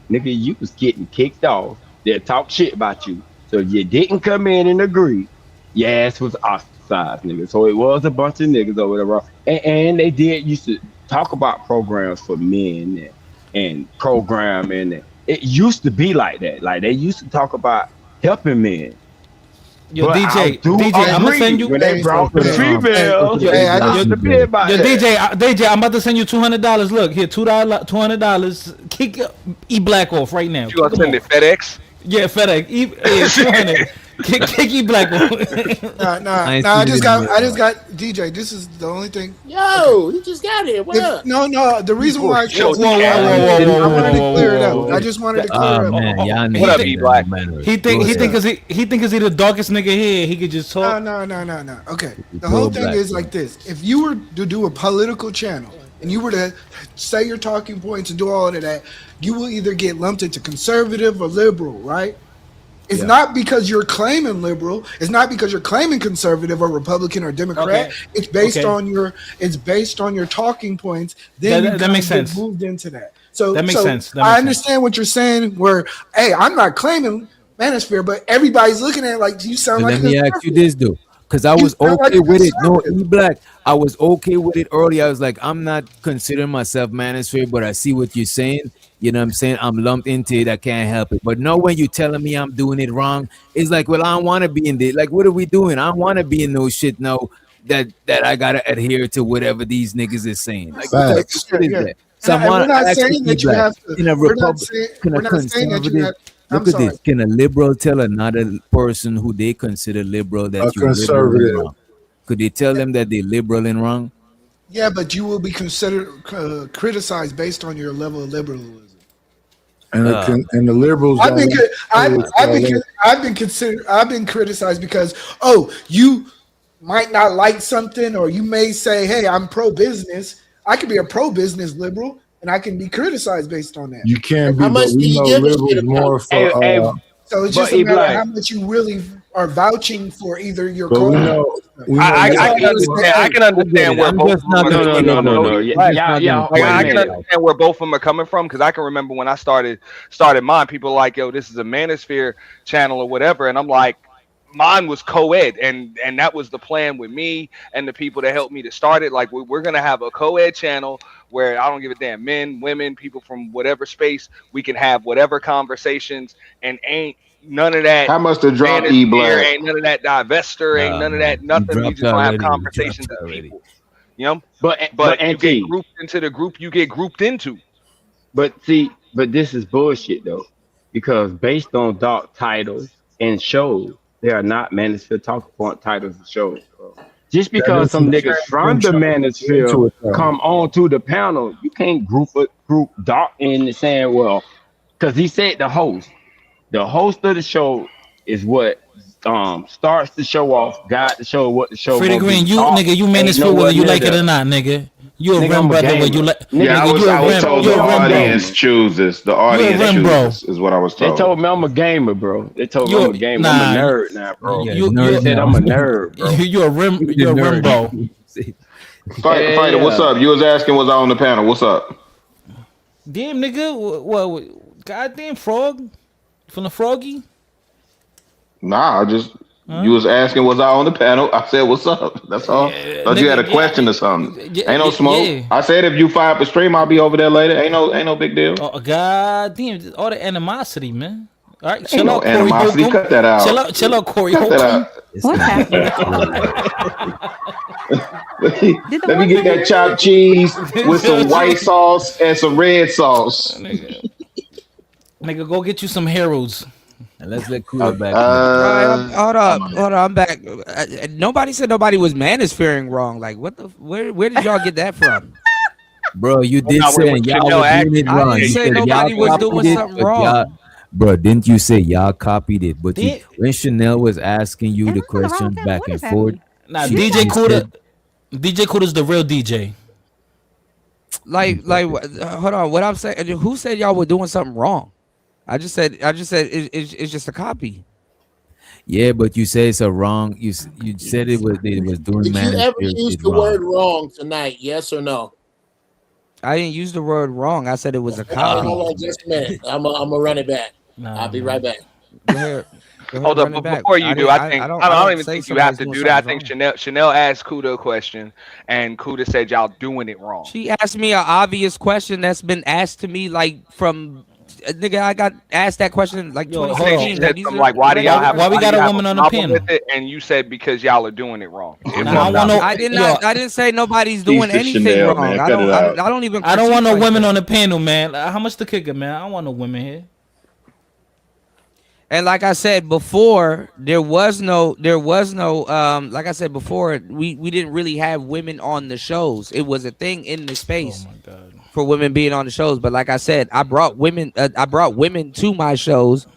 nigga, you was getting kicked off. They'll talk shit about you. So if you didn't come in and agree, your ass was ostracized, nigga. So it was a bunch of niggas over there, raw. And they did used to talk about programs for men and programming. It used to be like that. Like they used to talk about helping men. Yo, But DJ, I'm gonna send you. when they brought the females. Yo, it used to be about yo, that. DJ, I'm about to send you $200. Look here, $200. Kick E Black off right now. You gonna send it FedEx? Yeah, FedEx. Yeah, 200. Kick E Black off. Nah. I ain't I seen just it got. yet. I just got DJ. This is the only thing. Yo, he just got here. What up? No. The reason why I Whoa, came, I wanted to clear it up. I just wanted to clear it up. Man, y'all What up, niggas E ain't Black? no manners. He think What's up? cause he the darkest nigga here. He could just talk. No. Okay. The whole thing Black, is bro. like this. If you were to do a political channel and you were to say your talking points and do all of that, you will either get lumped into conservative or liberal, right? It's not because you're claiming liberal. It's not because you're claiming conservative or Republican or Democrat. Okay. It's based Okay. on your talking points. Then That you kind makes of get sense. moved into that. So That makes sense. That I makes understand what you're saying. Where hey, I'm not claiming manosphere, but everybody's looking at it like you sound So like let a me ask you conservative. this though, because I You was sound like okay a with it. No, conservative. E Black, I was okay with it early. I was like, I'm not considering myself manosphere, but I see what you're saying. You know what I'm saying? I'm lumped into it. I can't help it. But now when you're telling me I'm doing it wrong, it's like, well, I don't want to be in there. Like, what are we doing? I don't want to be in no shit now that I gotta adhere to whatever these niggas is saying. Like, what type of Facts. shit is Yeah. that? So I And we're want to not ask you, saying E that you Black, have to. in a We're not republic, saying. can a We're not saying that you conservative have. I'm look at sorry. this? Can a liberal tell another person who they consider liberal A that you're liberal and conservative. wrong? Could they tell them that they're liberal and wrong? Yeah, but you will be considered criticized based on your level of liberalism. And the liberals I've don't. I've been criticized because you might not like something, or you may say, hey, I'm pro business. I could be a pro business liberal, and I can be criticized based on that. You can be, How much but do we you know give a shit liberals more about? for. So it's But just a E matter Black. of how much you really are vouching for either your But we cause. know. We know I liberals- can understand. I can understand where I'm both just of not them are gonna coming say from. no. though. Yeah, I'm just not gonna wait Like, a I can minute. understand where both of them are coming from, because I can remember when I started mine. People were like, "Yo, this is a Manosphere channel or whatever," and I'm like, mine was co-ed, and that was the plan with me and the people that helped me to start it. Like we're gonna have a co-ed channel where I don't give a damn, men, women, people from whatever space, we can have whatever conversations, and ain't none of that. How much to drop manosphere, E Black? ain't none of that divester, ain't none of that nothing. We just gonna have conversations with people. You know, but you get grouped into the group you get grouped into. But this is bullshit though, because based on dark titles and shows, they are not Manosphere Talking Point titles and shows, bro. Just because some niggas from the Manosphere come on to the panel, you can't group dark in the saying, well, because he said the host of the show is what starts the show off, guide the show, what the show. Freddie Green, you Manosphere whether you like it or not, nigga. You a rim brother where you like. Yeah, I was told the audience chooses. The audience chooses is what I was told. They told me I'm a gamer, bro. They told me I'm a gamer. I'm a nerd now, bro. Yeah, You said I'm a nerd, bro. You're a rim bro. Fighter, what's up? You was asking, was I on the panel? What's up? Damn, nigga. What? Goddamn frog from the Froggy. Nah, you was asking, was I on the panel? I said, what's up? That's all. Thought you had a question or something. Ain't no smoke. Yeah. I said if you fire up a stream, I'll be over there later. Ain't no big deal. Oh goddamn! All the animosity, man. All right, Ain't chill no out, Corey animosity. Holcomb. Cut that out. Chill out, Corey Cut that Holcomb. out. What happened? Let me get that chopped cheese with some white sauce and some red sauce. Nigga, go get you some heroes. And let's let Cooler back. Hold up, I'm back. Nobody said nobody was manosphering wrong. Like, what the? Where did y'all get that from? Bro, you did say y'all was doing it wrong. I didn't say nobody was doing something wrong. Bro, didn't you say y'all copied it? But when Chanel was asking you the questions back and forth, nah, DJ Cooler's the real DJ. Like, hold on. What I'm saying? Who said y'all were doing something wrong? I just said it's just a copy. Yeah, but you say it's a wrong. You said it was doing. Did you ever use the word wrong tonight? Yes or no? I didn't use the word wrong. I said it was a copy. Hold on, just a minute. I'm gonna run it back. I'll be right back. Go ahead, Hold up, but before you do, I don't even think you have to do that. I think Chanel asked Kuda a question, and Kuda said y'all doing it wrong. She asked me an obvious question that's been asked to me like from. Nigga, I got asked that question like 2016. Like, why do y'all have? Why we got a woman on the panel? With it? And you said because y'all are doing it wrong. I didn't say nobody's doing anything Chanel, wrong. Man, I don't even. I don't want no women on the panel, man. How much the kicker, man? I don't want no women here. And like I said before, there was no like I said before, we didn't really have women on the shows. It was a thing in the space for women being on the shows. But like I said, I brought women to my shows,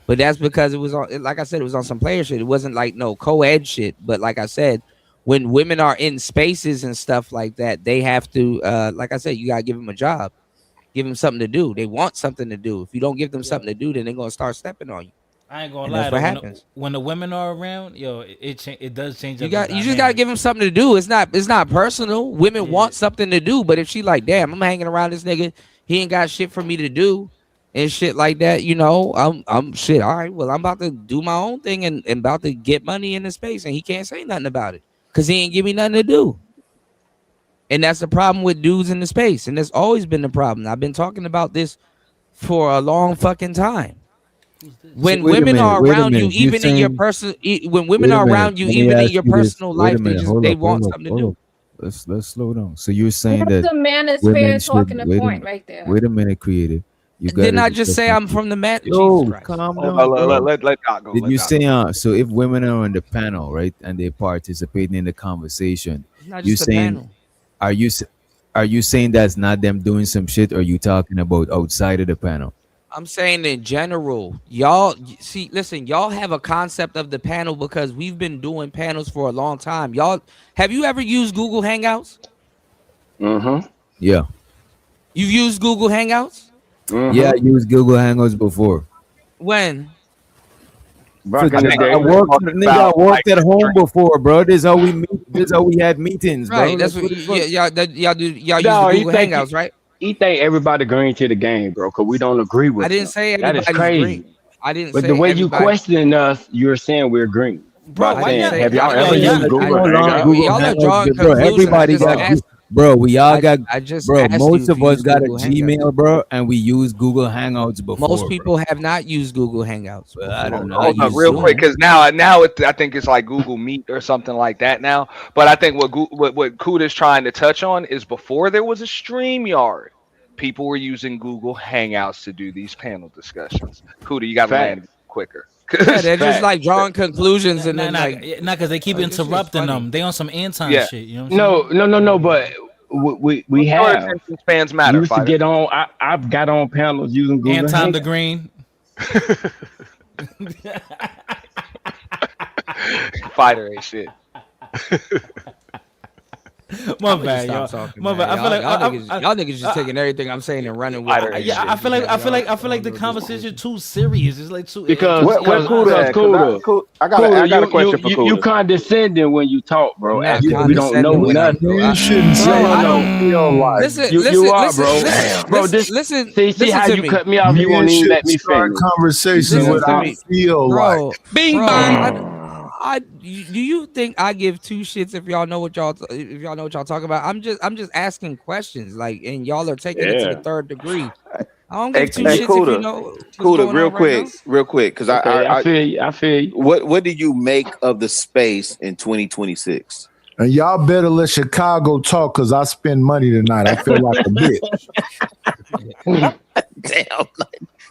but that's because it was on, like I said, it was on some player shit. It wasn't like no co-ed shit. But like I said, when women are in spaces and stuff like that, they have to like I said, you gotta give them a job, give them something to do. They want something to do. If you don't give them something to do, then they're gonna start stepping on you. I ain't gonna And lie. that's what happens. When the women are around, yo, it does change. You just gotta give him something to do. It's not personal. Women want something to do, but if she like, damn, I'm hanging around this nigga, he ain't got shit for me to do, and shit like that, you know, I'm shit. All right, well, I'm about to do my own thing and about to get money in the space, and he can't say nothing about it because he ain't give me nothing to do. And that's the problem with dudes in the space, and that's always been the problem. I've been talking about this for a long fucking time. When women are around you, even in your personal, when women are around you, even in your personal life, they want something to do. Let's slow down. So you're saying That's that the manosphere talking the point right there. Wait a minute, creative. Didn't I just say I'm from the man? Yo, calm down. Let Doc go. Did you say so? If women are on the panel, right, and they're participating in the conversation, you saying, are you saying that's not them doing some shit, or are you talking about outside of the panel? I'm saying in general, y'all see, listen, y'all have a concept of the panel because we've been doing panels for a long time. Y'all, have you ever used Google Hangouts? Mm-hmm. Yeah. You've used Google Hangouts? Mm-hmm. Yeah, I used Google Hangouts before. When? I worked at home before, bro. This is how we meet. This is how we had meetings, bro. Right. That's what y'all use the Google Hangouts, right? He think everybody agreeing to the game, bro, because we don't agree with I didn't say that everybody's is crazy. agreeing. I didn't But say the way you everybody. questioning us, you're saying we're green. Bro, why saying, y'all- have y'all yo, ever y'all- used Google Hold on, Hangouts? Google Y'all are Hangouts, drawing bro. conclusions. Everybody bro. We all got, I just bro. asked Most you of if you us use got a Google Hangouts. Gmail, bro, and we use Google Hangouts before. Most people have not used Google Hangouts. Well, I don't know. Hold up, real quick, because now I think it's like Google Meet or something like that now. But I think what Kuda's trying to touch on is before there was a StreamYard, people were using Google Hangouts to do these panel discussions. Kuda, you got to land quicker. Yeah, they're just like drawing conclusions and then like, because they keep this shit's interrupting funny. them. They on some Anton Yeah. shit. You know what I'm saying? No. But we Short have attention spans matter. used to Fighter. get on. I've got on panels using Google Anton the Hangouts. Green. Fighter ain't shit. My bad, y'all. My bad. I feel like y'all niggas just taking everything I'm saying and running with it. Yeah, I feel like the conversation too serious. It's like too Because Kuda, I got a question for Kuda. You condescending when you talk, bro. Not As if we don't know condescending when I nothing. do. You shouldn't say No. Listen, You are, bro. listen, Bro, listen, see how to you me. cut me off. You won't even let me start finish. conversation Listen with to I me. feel Bro, like. Bing bang. Do you think I give two shits if y'all know what y'all talking about? I'm just asking questions, like, and y'all are taking it to the third degree. I don't give two shits if you know what's Kuda, going real on quick, right real quick, because I feel you. What do you make of the space in 2026? And y'all better let Chicago talk because I spend money tonight. I feel like a bitch. Damn.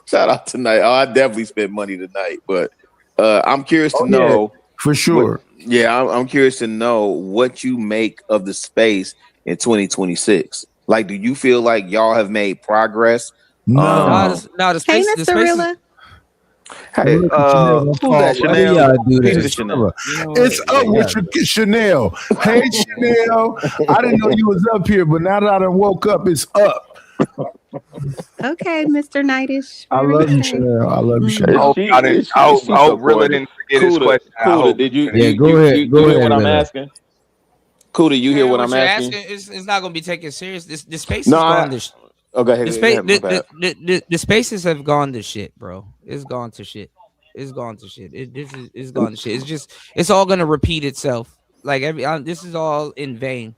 Shout out tonight. Oh, I definitely spent money tonight, but I'm curious to know. Yeah, for sure. I'm curious to know what you make of the space in 2026. Like, do you feel like y'all have made progress? No. No, the space, Hey, the Mr. space is, Rilla. Hey, who's that? Chanel. It's up with Chanel. Hey, Chanel. I didn't know you was up here, but now that I done woke up, it's up. Okay, Mr. Nightish. I love you, Chanel. I love you, Chanel. I hope Rilla didn't forget his question. Kuda, did you? Yeah, go ahead. You hear what I'm asking? Kuda, you hear what I'm you're asking? it's not gonna be taken serious. The space has gone to shit. Oh, go ahead. The spaces have gone to shit, bro. It's gone to shit. It's gone to shit. It's gone to shit. It's all gonna repeat itself. Like this is all in vain.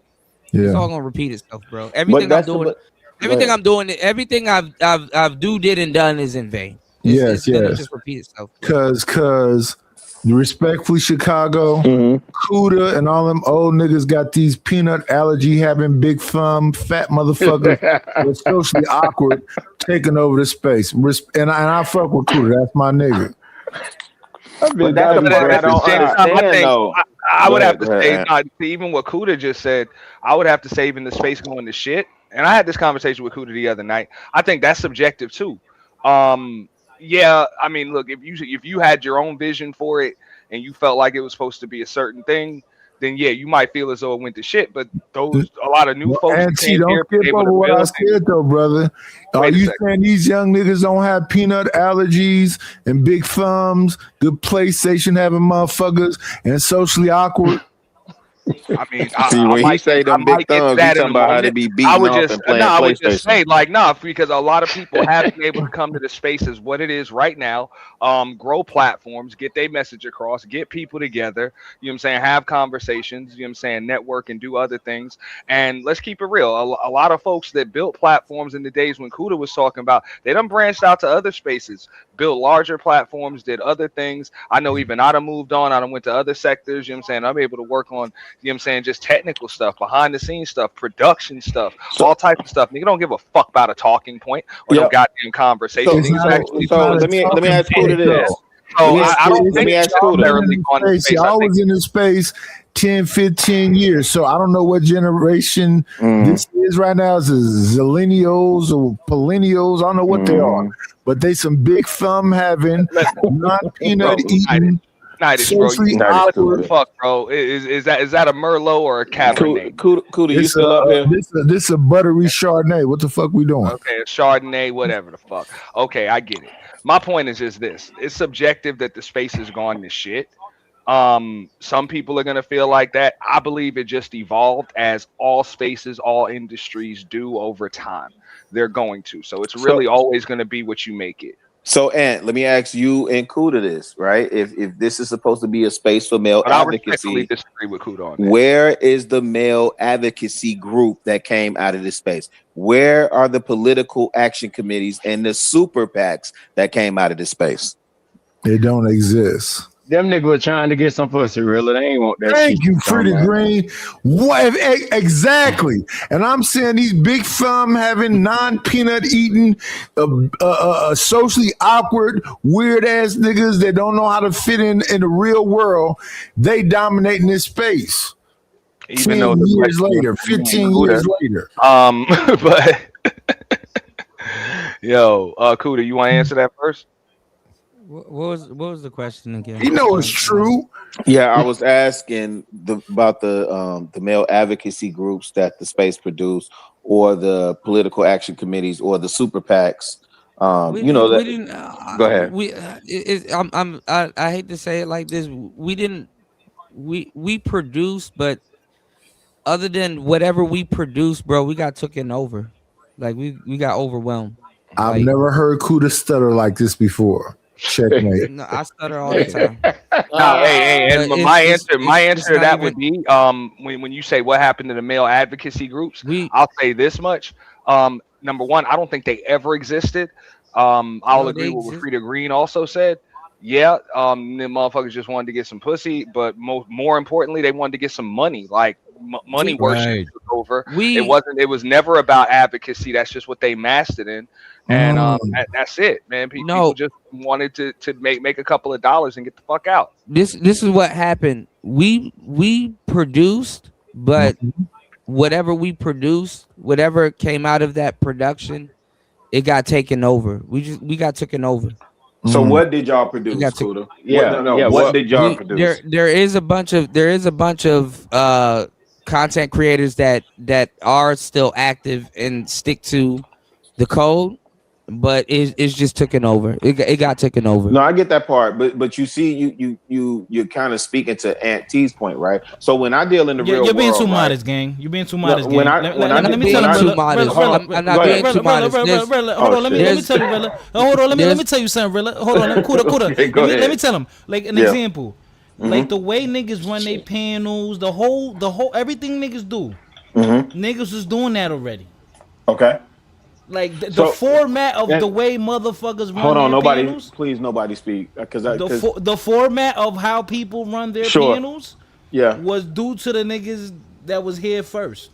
Yeah. It's all gonna repeat itself, bro. Everything I'm doing, everything I've did and done is in vain. It's gonna just repeat itself. Cause respectfully, Chicago, Kuda and all them old niggas got these peanut allergy having big thumb fat motherfuckers that's socially awkward taking over the space. And I fuck with Kuda. That's my nigga. But that's the part I don't understand, though. I would have to say, even what Kuda just said, I would have to say, even the space going to shit. And I had this conversation with Kuda the other night. I think that's subjective too. Yeah, I mean, look, if you had your own vision for it and you felt like it was supposed to be a certain thing, then yeah, you might feel as though it went to shit. But a lot of new folks Auntie, don't skip over what I said though, brother. Are you saying these young niggas don't have peanut allergies and big thumbs, good PlayStation having motherfuckers, and socially awkward? I mean, when he say them big thumbs, he talking about how they be beating off and playing PlayStation. I would just say, because a lot of people have been able to come to the space as what it is right now, grow platforms, get their message across, get people together, you know what I'm saying, have conversations, you know what I'm saying, network and do other things. And let's keep it real. A lot of folks that built platforms in the days when Kuda was talking about, they done branched out to other spaces, built larger platforms, did other things. I know even I done moved on. I done went to other sectors, you know what I'm saying. I'm able to work on, you know what I'm saying, just technical stuff, behind the scenes stuff, production stuff, all types of stuff. Nigga don't give a fuck about a talking point or no goddamn conversation. So let me ask Kuda this. I don't think I was in this space 10, 15 years. So I don't know what generation this is right now. Is it zillennials or millennials? I don't know what they are. But they some big thumb having, non-peanut eating. Nightish, bro. Fuck, bro. Is that a Merlot or a Cabernet? Kuda, you still up here? This is a buttery Chardonnay. What the fuck we doing? Okay, a Chardonnay, whatever the fuck. Okay, I get it. My point is just this: it's subjective that the space has gone to shit. Some people are gonna feel like that. I believe it just evolved as all spaces, all industries do over time. They're going to. So it's really always gonna be what you make it. So, Ant, let me ask you and Kuda this, right? If this is supposed to be a space for male But I respectfully advocacy, disagree with Kuda on that. where is the male advocacy group that came out of this space? Where are the political action committees and the super PACs that came out of this space? They don't exist. Them niggas were trying to get some pussy, really. They ain't want that Thank shit. you, Freddie Green. What exactly? And I'm saying these big femme having non-peanut eating, socially awkward, weird ass niggas that don't know how to fit in the real world. They dominating this space. Even 10 though years later, 15 years later. But yo, Kuda, you want to answer that first? What was the question again? You know it's true. Yeah, I was asking about the male advocacy groups that the space produced, or the political action committees, or the super PACs. Go ahead. I hate to say it like this. We produced, but other than whatever we produced, bro, we got taken over. Like we got overwhelmed. I've never heard Kuda stutter like this before. Checkmate. No, I stutter all the time. And my answer to that would be when you say what happened to the male advocacy groups, I'll say this much. Number one, I don't think they ever existed. I'll agree with what Frida Green also said. Yeah, the motherfuckers just wanted to get some pussy, but more importantly, they wanted to get some money. Like money worship took over. It was never about advocacy. That's just what they mastered in. And that's it, man. People just wanted to make a couple of dollars and get the fuck out. This is what happened. We produced, but whatever we produced, whatever came out of that production, it got taken over. We got taken over. So what did y'all produce, Kuda? What did y'all produce? There is a bunch of content creators that are still active and stick to the code, but it's just taken over. It got taken over. No, I get that part, but you see, you're kind of speaking to Aunt T's point, right? So when I deal in the real world, you're being too modest, gang. You're being too modest, gang. Let me tell you, I'm not being too modest. Hold on, let me tell you, Rilla. Hold on, let me tell you something, Rilla. Hold on, Kuda. Let me tell him, like an example, like the way niggas run their panels, the whole everything niggas do. Niggas was doing that already. Okay. Like the format of the way motherfuckers run hold on, their nobody, panels. please, nobody speak, because the format of how people run their panels, was due to the niggas that was here first.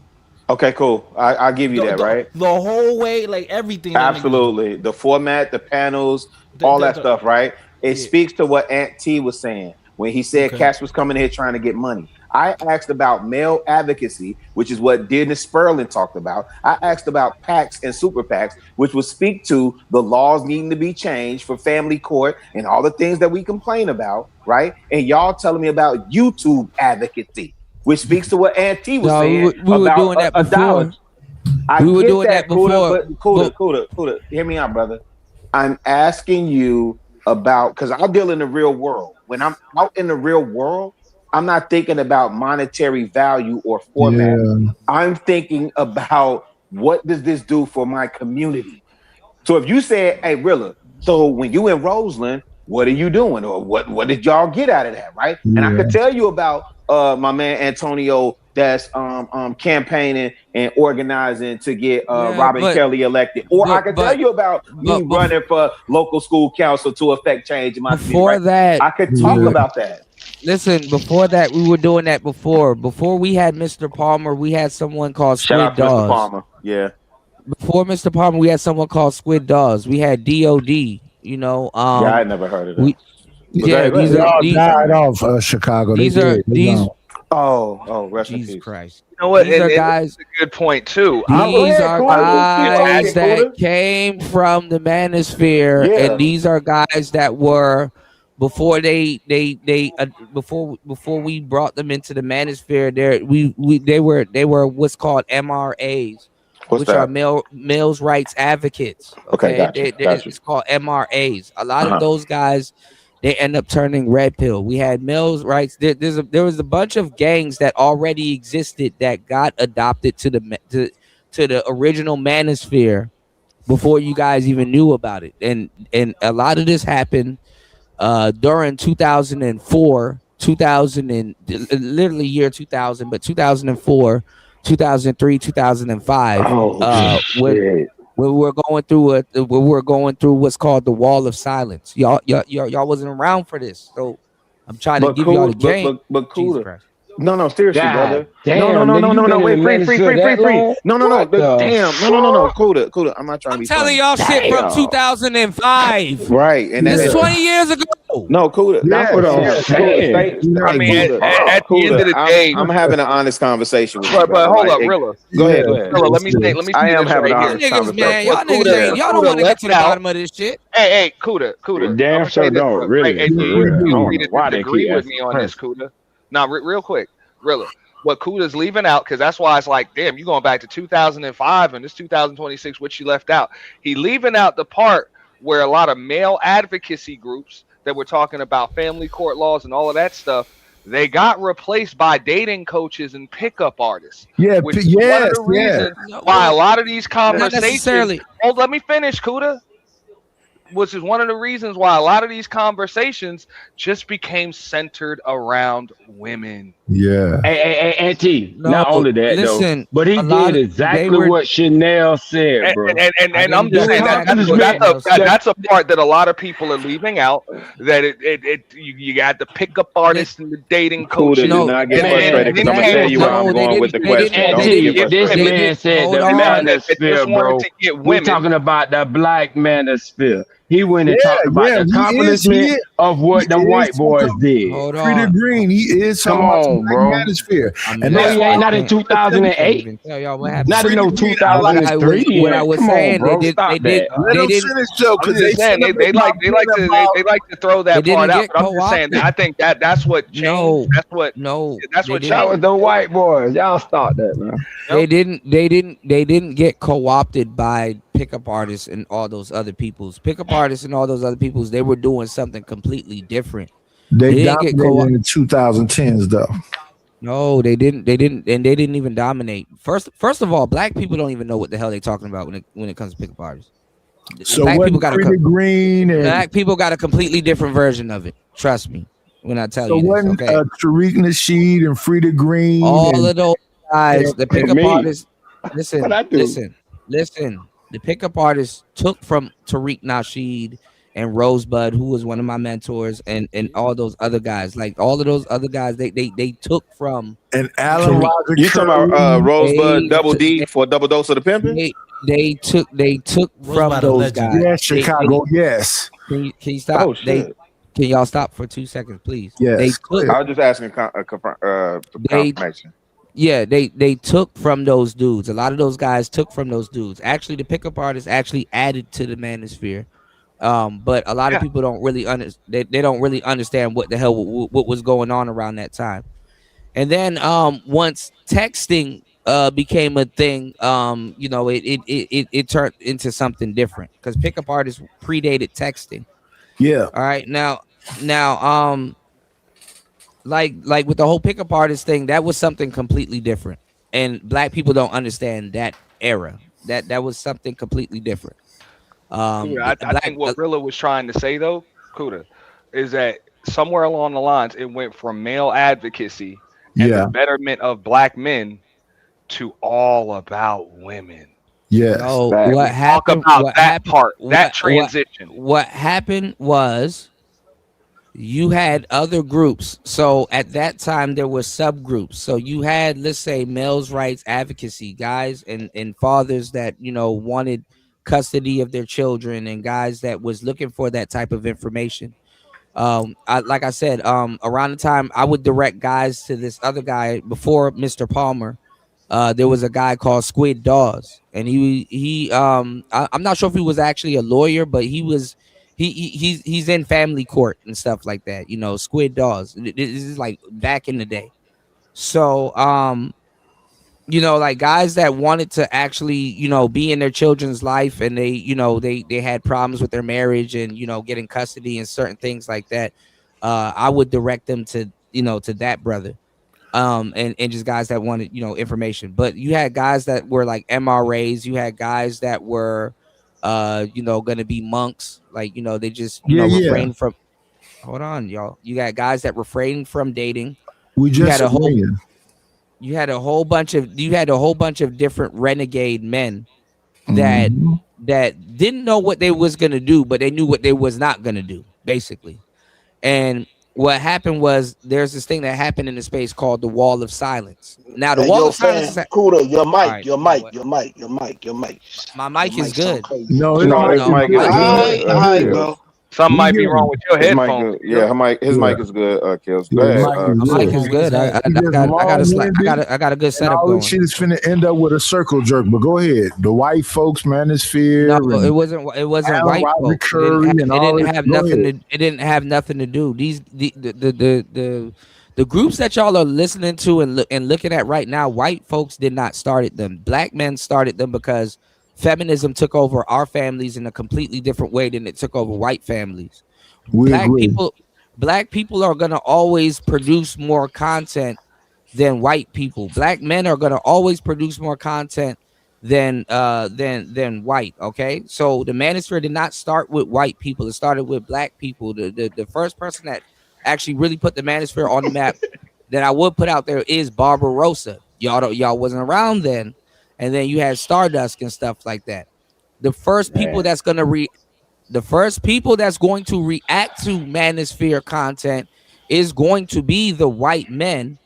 Okay, cool. I'll give you that, right? The whole way, like everything. Absolutely, the format, the panels, all that stuff, right? It speaks to what Aunt T was saying when he said Cash was coming here trying to get money. I asked about male advocacy, which is what Dennis Sperling talked about. I asked about PACs and super PACs, which would speak to the laws needing to be changed for family court and all the things that we complain about, right? And y'all telling me about YouTube advocacy, which speaks to what Aunt T was saying we were about doing that before. We were doing that before. Kuda, hear me out, brother. I'm asking you about, because I deal in the real world. When I'm out in the real world, I'm not thinking about monetary value or format. Yeah. I'm thinking about what does this do for my community? So if you said, hey, Rilla, so when you in Roseland, what are you doing? Or what did y'all get out of that, right? Yeah. And I could tell you about my man Antonio that's campaigning and organizing to get Robin Kelly elected. Or I could tell you about me running for local school council to affect change in my community. Right? I could talk about that. Listen, before that, we were doing that before. Before we had Mr. Palmer, we had someone called Squid Shout out to Dawes. Mr. Palmer. Yeah. Before Mr. Palmer, we had someone called Squid Dawes. We had DOD, you know. Yeah, I never heard of that. These died off Chicago. These are these. Oh, rest Jesus in peace. Christ. You know what? These are guys. That's a good point too. These are guys that came from the manosphere, and these are guys that were before before we brought them into the manosphere. They were what's called MRAs, which are males rights advocates. Okay, gotcha. It's called MRAs. A lot of those guys, they end up turning red pill. We had males rights. There was a bunch of gangs that already existed that got adopted to the original manosphere before you guys even knew about it. And a lot of this happened during 2004, 2000 and literally year 2000, but 2004, 2003, 2005. When we're going through what's called the wall of silence. Y'all wasn't around for this, so I'm trying to give y'all the game. But Jesus cool. Christ. No, seriously, God brother. damn, No. Wait, free. No. Damn. No. Cool. I'm not trying to I'm be telling funny. y'all shit from 2005. Right, and This is that's 20 years ago. No, cool. That's what I'm saying. I mean, at the end of the day, I'm having an honest conversation with you. but brother. hold Like, up, Rilla. Go ahead. Rilla, let me say I am this having right an here. honest Niggas, man, y'all conversation. niggas ain't. Y'all don't want to get to the bottom of this shit. Hey, Kuda. Damn sure don't, really. Hey, For real. I don't know why they agree keep with me on asking this, Kuda. Now, real quick, Rilla. What Kuda's leaving out, because that's why it's like, damn, you going back to 2005 and this 2026, what you left out. He leaving out the part where a lot of male advocacy groups that were talking about family court laws and all of that stuff, they got replaced by dating coaches and pickup artists. Yeah, which is one of the reasons why a lot of these conversations. Oh, let me finish, Kuda. Which is one of the reasons why a lot of these conversations just became centered around women. Yeah. Hey, Auntie, No, not only that, listen, though, but he a lot did of- exactly they were- what Chanel said, bro. And I'm just saying that's a part that a lot of people are leaving out. That you got the pickup artists and the dating coaches. Do not get frustrated because I'm gonna tell you where I'm going with the question. Don't get This frustrated. man said the manosphere, bro. We're talking about the black manosphere. He went and talked about the accomplishment of what the white boys did. Hold Frida on. Green, he is Come talking about on, the bro. black manosphere. And no, he ain't not in 2008. Tell y'all what happened. Not in no 2003. What I was Come saying, on, bro. they did. Stop They did. that. Let They him did. finish, Joe, I'm because just saying they like to throw that They part didn't out. get But I'm just saying that I think that's what changed. No, that's what they changed. That was the white boys. Y'all start that, man. They didn't get co-opted by pickup artists and all those other peoples. Pickup artists and all those other peoples, they were doing something completely different. They didn't get dominated in the 2010s, though. No, they didn't, and they didn't even dominate. First of all, black people don't even know what the hell they're talking about when it comes to pickup artists. So Black what people got Frida Green and black people got a completely different version of it. Trust me when I tell so you this. wasn't Okay, Tariq Nasheed and Frida Green all of those guys, the pickup me. artists. Listen, What I do? listen. The pickup artists took from Tariq Nasheed and Rosebud, who was one of my mentors, and all those other guys. Like all of those other guys, they took from and Alan Tariq. Roger. You talking about Rosebud They- Double D for a double dose of the pimping? They took from Rosebud a those legend. guys. Yes, Chicago. Yes. Can you stop? Oh, shit. Can y'all stop for 2 seconds, please? Yes. They took, I was just asking confirmation. yeah, they took from those dudes. A lot of those guys took from those dudes. Actually, the pickup artists actually added to the manosphere. But a lot of people don't really they don't really understand what the hell what was going on around that time. And then once texting became a thing, it turned into something different because pickup artists predated texting. Yeah. All right, now like with the whole pickup artist thing, that was something completely different, and black people don't understand that era. That was something completely different. I think what Rilla was trying to say though, Kuda, is that somewhere along the lines it went from male advocacy and the betterment of black men to all about women. Yes. No, what happened? Talk about what that happened, part, that what- transition. What happened was you had other groups. So at that time there were subgroups. So you had, let's say, males' rights advocacy guys and fathers that wanted custody of their children, and guys that was looking for that type of information. Like I said, around the time I would direct guys to this other guy before Mr. Palmer. There was a guy called Squid Dawes, and I'm not sure if he was actually a lawyer, but he's in family court and stuff like that. Squid Dawes. This is like back in the day. So like guys that wanted to actually be in their children's life, and they had problems with their marriage and getting custody and certain things like that. I would direct them to that brother. And just guys that wanted information. But you had guys that were like MRAs, you had guys that were going to be monks. Like, they just, Yeah, refrain from. Hold on, y'all. You got guys that refrain from dating. We You just had a whole. agreeing. You had a whole bunch of different renegade men that didn't know what they was gonna do, but they knew what they was not gonna do, basically. And what happened was there's this thing that happened in the space called the Wall of Silence. Now the Hey, Wall yo, of Silence fam, is Cuda, your mic, right, your you know mic, what? your mic, your mic, your mic. My mic Your is mic sound good. crazy. No, No, his No, mic my is mic is good. good. All right, Kills. bro. Something We might be hear wrong him. with your His mic headphones. good. Yeah, his Yeah. mic is good. Kills. Go Yeah, his ahead. mic is My mic good. is good. I He just long-winded, got a good setup and all this shit going. is finna end up with a circle jerk. But go ahead. The white folks, No, manosphere, it and wasn't Allen white Robert folks. Curry, and It all didn't this. have Go nothing ahead. to. It didn't have nothing to do. The groups that y'all are listening to and looking at right now, white folks did not start them. Black men started them because feminism took over our families in a completely different way than it took over white families. We Black agree. people are gonna always produce more content than white people. Black men are gonna always produce more content than white. Okay, so the manosphere did not start with white people. It started with black people. The first person that actually really put the manosphere on the map that I would put out there is Barbarossa. Y'all wasn't around then, and then you had Stardust and stuff like that. The first people that's gonna the first people that's going to react to manosphere content is going to be the white men,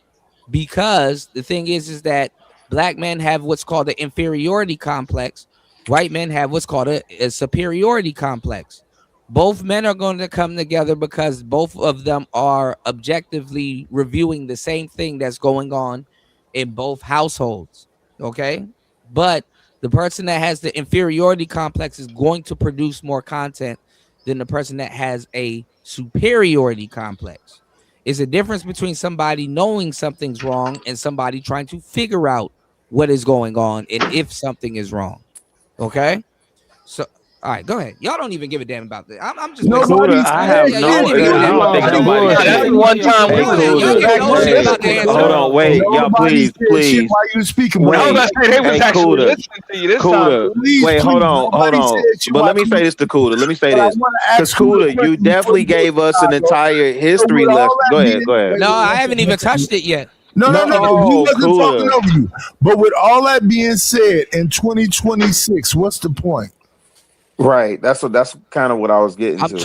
because the thing is that black men have what's called the inferiority complex. White men have what's called a superiority complex. Both men are going to come together because both of them are objectively reviewing the same thing that's going on in both households. Okay. But the person that has the inferiority complex is going to produce more content than the person that has a superiority complex. Is a difference between somebody knowing something's wrong and somebody trying to figure out what is going on and if something is wrong. Okay. So, all right, go ahead. Y'all don't even give a damn about that. I'm just wasting. Nobody I said have no. shit. I don't think nobody That's said. one time we Hey, was Cuda. Y'all give no shit about the answer. Hold on, wait, y'all, Nobody please. said shit while you speaking. Wait, I was gonna say they was hey, actually Cuda. listening to you this Cuda. time. Wait, hold on. Nobody said shit But while let me say this to Cuda. Let me say But I this. want to Because ask you a Cuda, you question before definitely you go, gave us an Chicago. entire So history with all lesson. that Go being ahead. Go ahead. No, I haven't even touched it yet. No. You wasn't talking Cuda. over you. But with all that being said, in 2026, what's the point? Right. That's kind of what I was getting I'm to.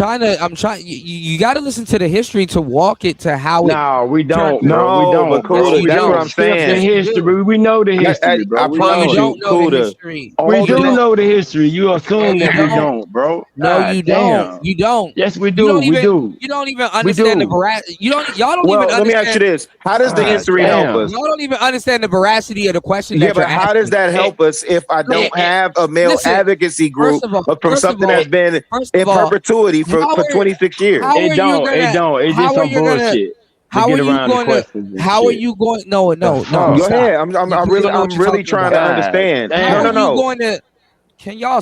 trying. You got to listen to the history to walk it to how it. No, we don't, turned- bro. We No, don't. but bro. Cuda, We that's what don't. I'm The saying. history. We know the history, bro. I We promise You you, don't know the Cuda. history. We All do the know the history. You assume you that we don't. don't, bro. No, God you damn. don't. You don't. Yes, we You do. don't We even. do. You don't even We understand the do. veracity. Y'all don't even Well, let me ask you understand. this: how does the God history help damn. us? Y'all don't even understand the veracity of the question Yeah, that you're but how does asking. that help us if I don't have a male Listen. advocacy group from something that's been in perpetuity for 26 years? How are you gonna? It don't. It's just How are some you gonna? bullshit to How are get you around the going to? questions and How are shit. you going? No. fuck? Go Stop. ahead. I'm Because you don't know what you're really talking trying about. to understand. How are you No. going to? Can y'all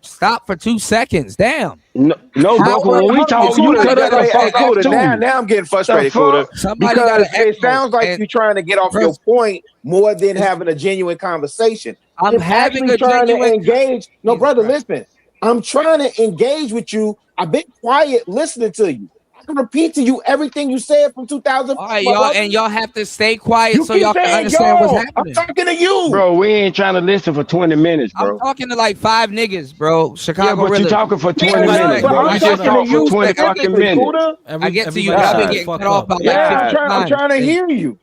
stop for 2 seconds? Damn. No, bro. How are When we talk, you Cuda, cut us the fuck off Cuda, too. now I'm getting The frustrated, Cuda, fuck? Somebody got because an it echo. sounds like And you're trying to get off your point more than having a genuine conversation. I'm having actually a trying to genuine. engage. No, Jesus brother, Christ. listen. I'm trying to engage with you. I've been quiet listening to you. I can repeat to you everything you said from 2000. All right, y'all, and y'all have to stay quiet You so keep y'all can saying, understand what's yo, I'm happening. talking to you. Bro, we ain't trying to listen for 20 minutes, I'm bro. talking to like 5 niggas, bro. Yeah, Chicago but you Riddler. talking for 20 Respect. minutes, But bro. I'm You talking just to talk for you 20 fucking specifically, minutes. Cuda. I get to you, everybody but I've been shut the getting fuck cut off up. by like Yeah, 50 I'm trying to times. hear you.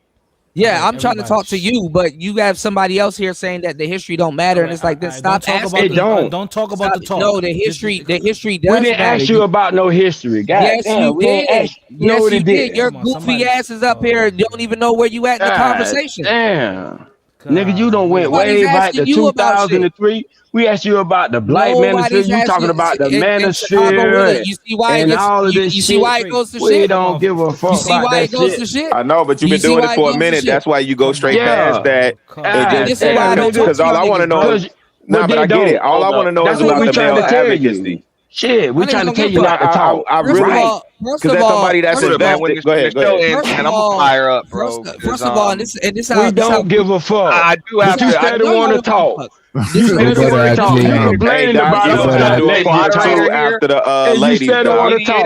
Yeah, I'm trying to Everybody talk to you, but you have somebody else here saying that the history don't matter, and it's like, then stop Don't talk asking. about It don't. don't talk about the talk. No, the history We does didn't matter. ask you about no history. God Yes, damn, you we ain't did. ask. No, Yes, we you did. didn't. Your Come on, goofy somebody. ass is up here. Don't even know where you at in the God conversation. damn. Nigga, you done went Nobody's way back asking to you about shit. 2003. We asked you about the black manosphere. Nobody's You talking asking. about the In Chicago, really, manosphere you see why it and gets. all of this You see why shit. it goes to We shit. don't give a You fuck see about why that it goes shit. to shit. I know, but you've You been see doing why it for a goes to minute. shit. That's why you go straight Yeah. past that. And This is why I don't nigga, talk because to all you I want to niggas, know bro. is, nah, but they I get it. don't. All I want to know is That's what about we the trying male to tell you. advocacy. Shit, we trying to tell you not to talk. I really, because that's somebody that's invested. Go ahead. And I'm gonna fire up, bro. First of all, this we don't give a fuck. I do have to. You said you want to talk. You complaining about after the ladies.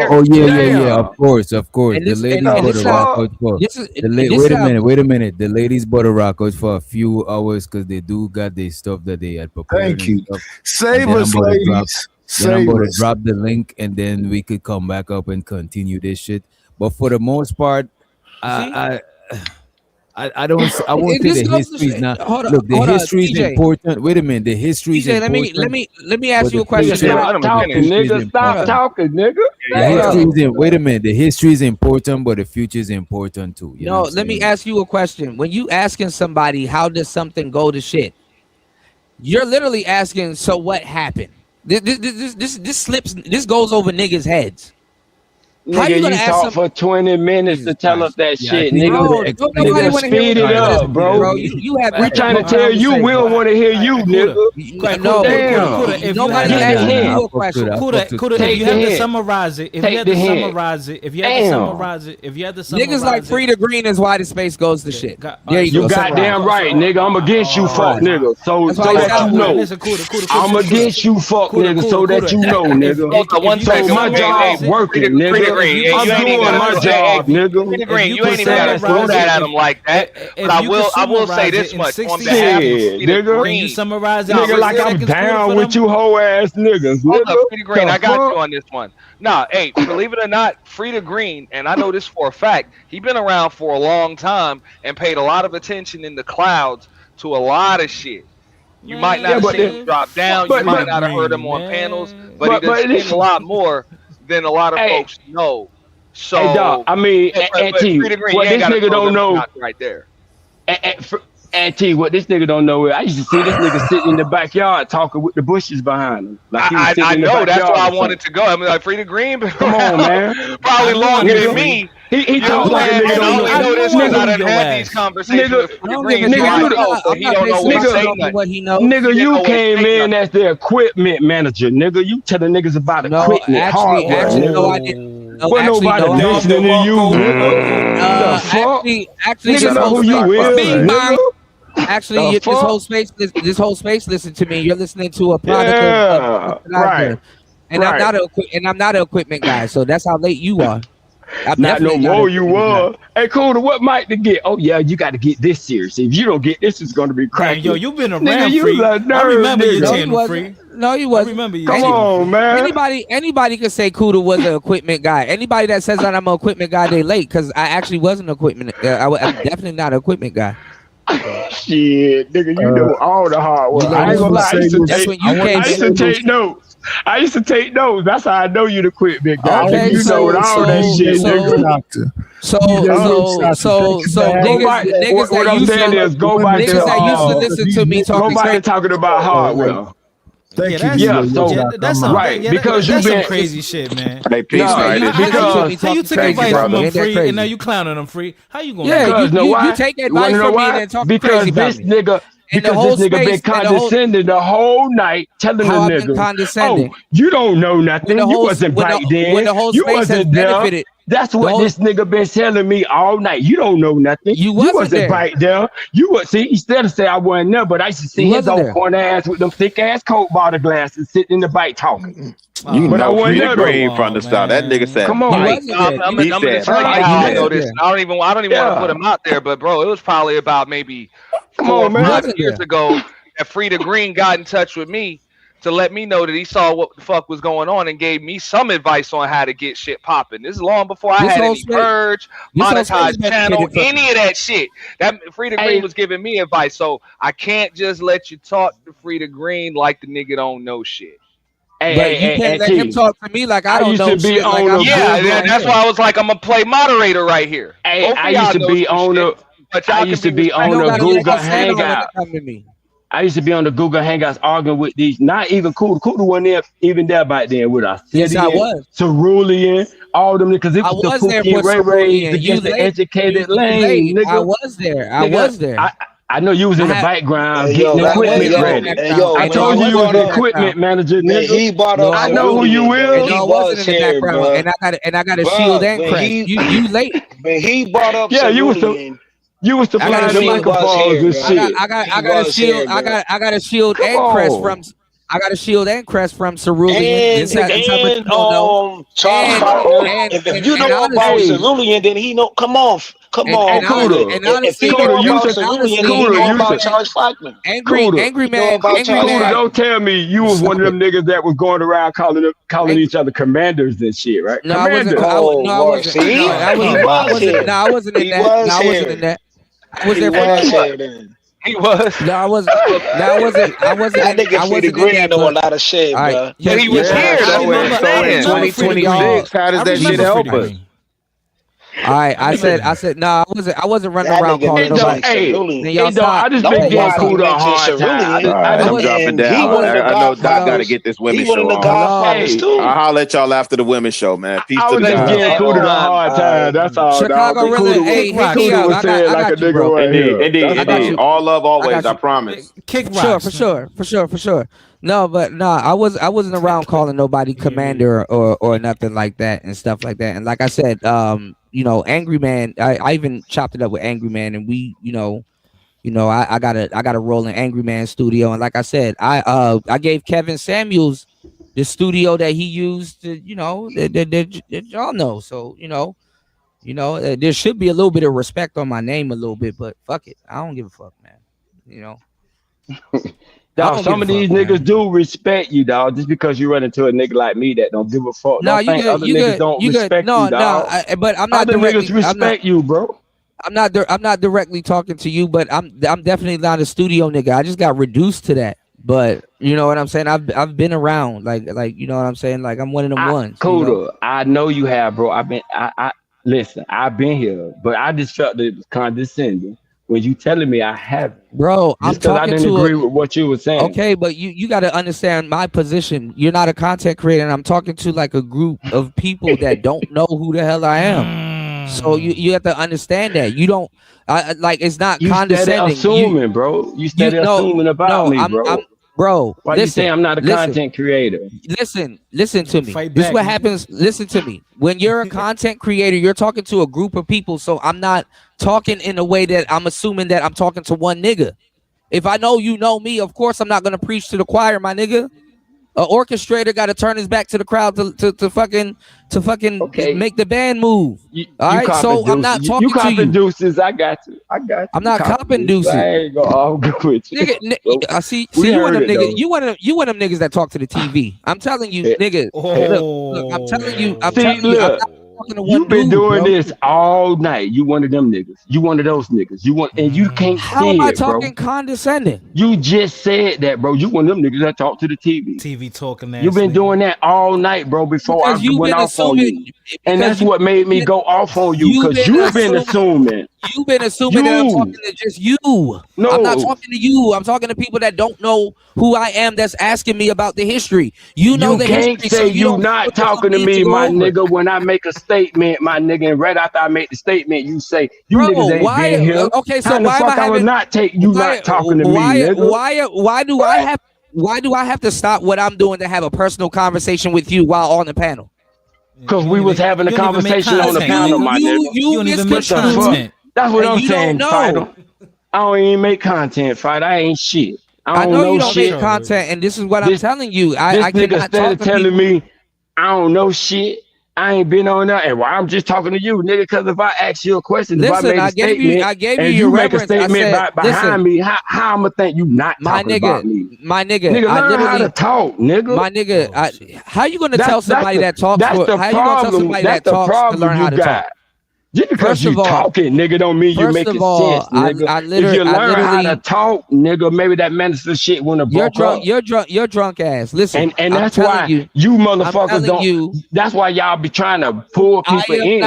Oh yeah. Of course. The ladies butter rock out for. Wait a minute. The ladies butter rock out for a few hours because they do got their stuff that they had prepared. Thank you. Save us, ladies. I'm going to drop the link and then we could come back up and continue this shit. But for the most part, I won't say the history is not. Look, the history is important. Wait a minute, the history is important. Let me ask you a question. Stop talking, nigga. Wait a minute, the history is important, but the future is important too. Let me ask you a question. When you asking somebody how does something go to shit, you're literally asking, so what happened? This goes over niggas' heads. How you talk for 20 minutes to tell us that shit, nigga? Nigga, speed it up, bro. We trying to tell you, we don't want to hear you, nigga. No, if nobody asked you a question, Kuda, if you had to summarize it, niggas like Frida Green is why the space goes to shit. You goddamn right, nigga. I'm against you, fuck, nigga. So that you know. I'm against you, fuck, nigga. So that you know, nigga. So my job working, nigga. I'm doing my job, nigga. Green, you ain't even gotta throw that at him like that. But I will say this much on behalf of nigga. Can you summarize it? Nigga, like I'm down with you hoe ass niggas. Hold up, Frida Green, I got you on this one. Nah, hey, believe it or not, Frida Green, and I know this for a fact, he been around for a long time and paid a lot of attention in the clouds to a lot of shit. You might not have seen him drop down, you might not have heard him on panels, but he does spend a lot more than a lot of folks know. So, hey, dog, I mean, Auntie, what this nigga don't know right there. Auntie, what this nigga don't know is I used to see this nigga sitting in the backyard talking with the bushes behind him. Like I know, that's why I wanted to go. I mean, like Frida Green, come on, man. Probably longer than me. He talks like a nigga don't know. I know this because I done had these conversations with Frida Green. So he don't know what he knows. Nigga, you came in as the equipment manager, nigga. You telling niggas about equipment hardware. Actually, no, I didn't. Well, nobody listening to you, nigga. Actually, nigga know who you is, nigga. Actually, this whole space listen to me. You're listening to a product of right. And I'm not an equipment guy, so that's how late you are. Not no more you were. Hey, cool. What mic to get? Oh yeah, you got to get this series. If you don't get this, it's gonna be cracking. Yo, you've been around, nigga, Free. I remember you nigga. Free. No, you wasn't. I remember you. Come on, man. Anybody could say Kuda was an equipment guy. Anybody that says that I'm an equipment guy, they late because I actually wasn't an equipment. I'm definitely not an equipment guy. Shit, nigga, you know all the hard work. I ain't gonna lie. I used to take notes. I used to take notes. That's how I know you the equipment guy. Okay, you know all that shit, nigga. So niggas that used to listen to me talking straight, talking about hardware. Thank you. That's right. Because that's you some crazy shit, man. Hey, peace, how you take advice from him, Free, and now you clowning him, Free? How you gonna? Yeah, you take advice from me and talk crazy about me. Because this nigga been condescending the whole night, telling the nigga, oh, you don't know nothing. You wasn't back then. You wasn't there. That's what this nigga been telling me all night. You don't know nothing. You wasn't back there. You was see instead of say I wasn't there, but I used to see his old corner ass with them thick ass Coke bottle glasses sitting in the bike talking. You know Frida Green from the start. That nigga said, "Come on." I'm gonna tell you how I know this. I don't even want to put him out there, but bro, it was probably about maybe 4 or 5 years ago that Frida Green got in touch with me to let me know that he saw what the fuck was going on and gave me some advice on how to get shit popping. This is long before I had any purge, monetized channel, any of that shit. That Frida Green was giving me advice, so I can't just let you talk to Frida Green like the nigga don't know shit. But you can't let him talk to me like I don't know shit. That's why I was like, I'm gonna play moderator right here. I used to be on the Google Hangout. I used to be on the Google Hangouts arguing with these, not even Kuda. Kuda wasn't there, even there back then with us. Yes, I was. Cerulean, all them because it was the Pookie Ray Ray against the educated lane. I was there. I know you was in the background getting equipment ready. I told you was the equipment manager, nigga. He brought up I know who you will. No, I wasn't in the background, and I got a shield and crest. You late? When he brought up you was supplying the microphones and shit. I got a shield. I got a shield and crest from. I got a shield and crest from Cerulean. If you don't know about Cerulean, then he know. Come on, Cuda. If you know about Cerulean, then he know about Charles Blackman. Angry man. Don't tell me you was one of them niggas that was going around calling each other commanders and shit, right? No, I wasn't. I wasn't in that. I was there for He was. No, I wasn't. That wasn't. That nigga Freddie Green know a lot of shit, bro. Yeah, he was here. That's what I'm saying. 2026. How does that shit help us? All right, I said, no, I wasn't running around calling nobody. I just been getting Cuda a hard time. I'm dropping down. I know Doc got to get this women's show on. I'll holler at y'all after the women's show, man. Peace to the just getting Cuda a hard time. That's all. Chicago really. Hey, Cuda was saying like a nigga right here. Indeed. All love, always. I promise. For sure. No, I wasn't around calling nobody commander or nothing like that and stuff like that. And like I said, Angry Man, I even chopped it up with Angry Man, and we, I got a role in Angry Man studio. And like I said, I gave Kevin Samuels the studio that he used to, that y'all know. So, there should be a little bit of respect on my name a little bit, but fuck it. I don't give a fuck, man. Dog, some of these niggas do respect you, dog. Just because you run into a nigga like me that don't give a fuck. No, you good. You good. Don't respect you, dog. But I'm not other niggas respect you, bro. I'm not directly talking to you, but I'm definitely not a studio nigga. I just got reduced to that. But you know what I'm saying? I've been around, like you know what I'm saying? Like I'm one of them ones. Cuda, I know you have, bro. Listen, I've been here, but I just felt that it was condescending. When you telling me I haven't, bro, I'm talking I didn't agree with what you were saying. Okay, but you got to understand my position. You're not a content creator, and I'm talking to like a group of people that don't know who the hell I am. So you have to understand that you don't it's not condescending. Assuming, bro. You started assuming about me, bro. Bro, why you say I'm not a content creator? Listen to me. This is what happens. Listen to me. When you're a content creator, you're talking to a group of people. So I'm not talking in a way that I'm assuming that I'm talking to one nigga. If I know you know me, of course I'm not gonna preach to the choir, my nigga. An orchestrator got to turn his back to the crowd to fucking make the band move. All right, so I'm not talking to you. You copping deuces. I got you. I'm not copping deuces. I ain't gonna argue with you. Nigga, I see you one of them niggas. You one of them niggas that talk to the TV. I'm telling you, nigga. Look, I'm telling you. I'm telling you. You've been doing this all night. You one of them niggas. You one of those niggas. And you can't say it, bro. How am I talking condescending? You just said that, bro. You one of them niggas that talk to the TV. TV talking that. You've been doing that all night, bro, before I went off on you. And that's what made me go off on you, because you've been assuming. You've been assuming that I'm talking to just you. No. I'm not talking to you. I'm talking to people that don't know who I am, that's asking me about the history. You know the history. You can't say you not talking to me, my nigga, when I make a statement, my nigga, and right after I make the statement, you say, you niggas ain't been here. Okay, so how the why fuck I would not take you not talking to me, nigga? Why do I have to stop what I'm doing to have a personal conversation with you while on the panel? Because we was having a conversation on the panel, my nigga. You don't even make content. That's what I'm saying, Fido. I don't even make content, Fido. I ain't shit. I know you don't make content, and this is what I'm telling you. I nigga cannot instead of talk telling me I don't know shit, I ain't been on that, and why I'm just talking to you, nigga. Because if I ask you a question, listen, I gave you your make reference. a statement behind me, how I'ma think you not talking about me? My nigga, learn how to talk, nigga. My nigga, how you gonna tell somebody that talks? That's the problem. That's the problem you got. Just because you talking, nigga, don't mean you making sense, nigga. If you learn how to talk, nigga, maybe that minister shit wouldn't have broke up. You're drunk ass. Listen, and that's why you motherfuckers don't. That's why y'all be trying to pull people in,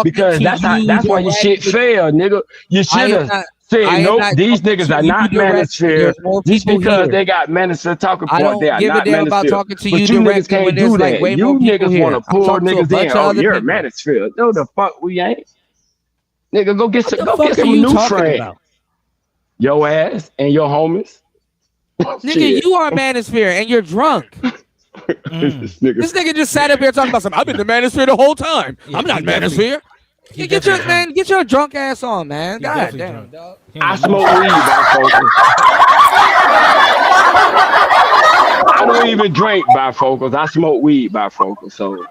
because that's why your shit fail, nigga. You should have said, nope, these niggas are not manosphere. Just because they got manosphere talking point, they are not manosphere. But you niggas can't do that. You niggas want to pull niggas in. Oh, you're a manosphere. No, the fuck we ain't. Nigga, go get some new friends. Your ass and your homies. Nigga, you are a manosphere and you're drunk. This nigga just sat up here talking about something. I've been the manosphere the whole time. I'm not manosphere. Get your drunk ass on, man. God damn. I smoke weed bifocals. I don't even drink bifocals. I smoke weed bifocals. So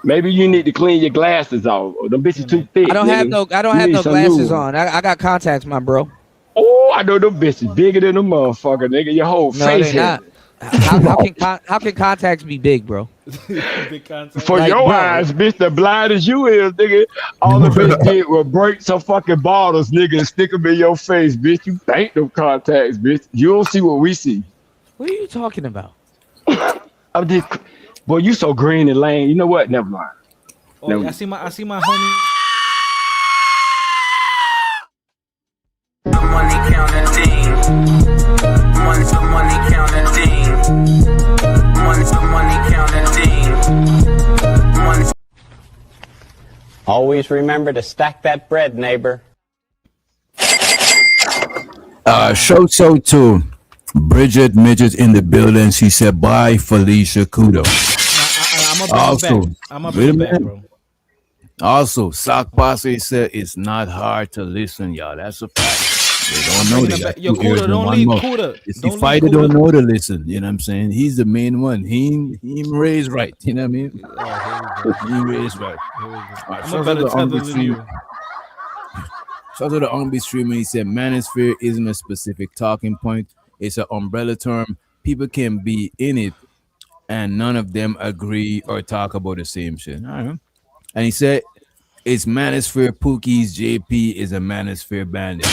maybe you need to clean your glasses off. Or them bitches too thick. I don't have no glasses on. I got contacts, my bro. Oh, I know them bitches bigger than a motherfucker, nigga. Your whole face. They not. How can contacts be big, bro? For like, your eyes, bitch, the blind as you is, nigga. All the bitch did was break some fucking bottles, nigga, and stick them in your face, bitch. You bank them contacts, bitch. You don't see what we see. What are you talking about? I'm just, boy, you so green and lame. You know what? Never mind. Oh, Never. I see my homie. Money counting team. Money counting team. Money counting team. Always remember to stack that bread, neighbor. Show so too. Bridget Midget in the building. She said, "Bye, Felicia Kudo." I'm a back, bro. Also, Sock Posse said it's not hard to listen, y'all. That's a fact. They don't know that. Yo, Kuda, don't leave Kuda. It's the fighter don't know to listen. You know what I'm saying? He's the main one. He raised right. You know what I mean? He raised right. I'm a better tether than you. Shout out to the Unbe streamer. He said, manosphere isn't a specific talking point. It's an umbrella term. People can be in it, and none of them agree or talk about the same shit. All right. And he said, it's manosphere Pookie's JP is a manosphere bandit.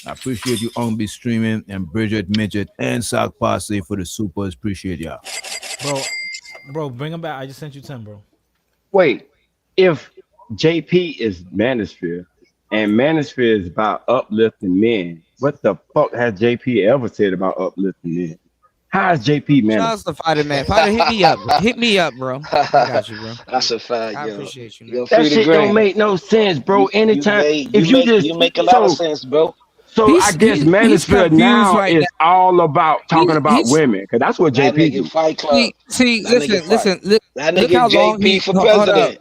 I appreciate you, Unbe streaming, and Bridget Midget and Sock Posse for the supers. Appreciate y'all. Bro, bring him back. I just sent you 10, bro. Wait, if JP is manosphere and manosphere is about uplifting men, what the fuck has JP ever said about uplifting men? How is JP manosphere? Shout out to Fighter, man. Fighter, hit me up. Hit me up, bro. I got you, bro. That's a fact, I yo. appreciate you, man. That shit don't make no sense, bro. Anytime you make a lot of sense, bro. So I guess manosphere now is all about talking about women, because that's what JP do. Fight Club. See, listen. Look how long JP for president.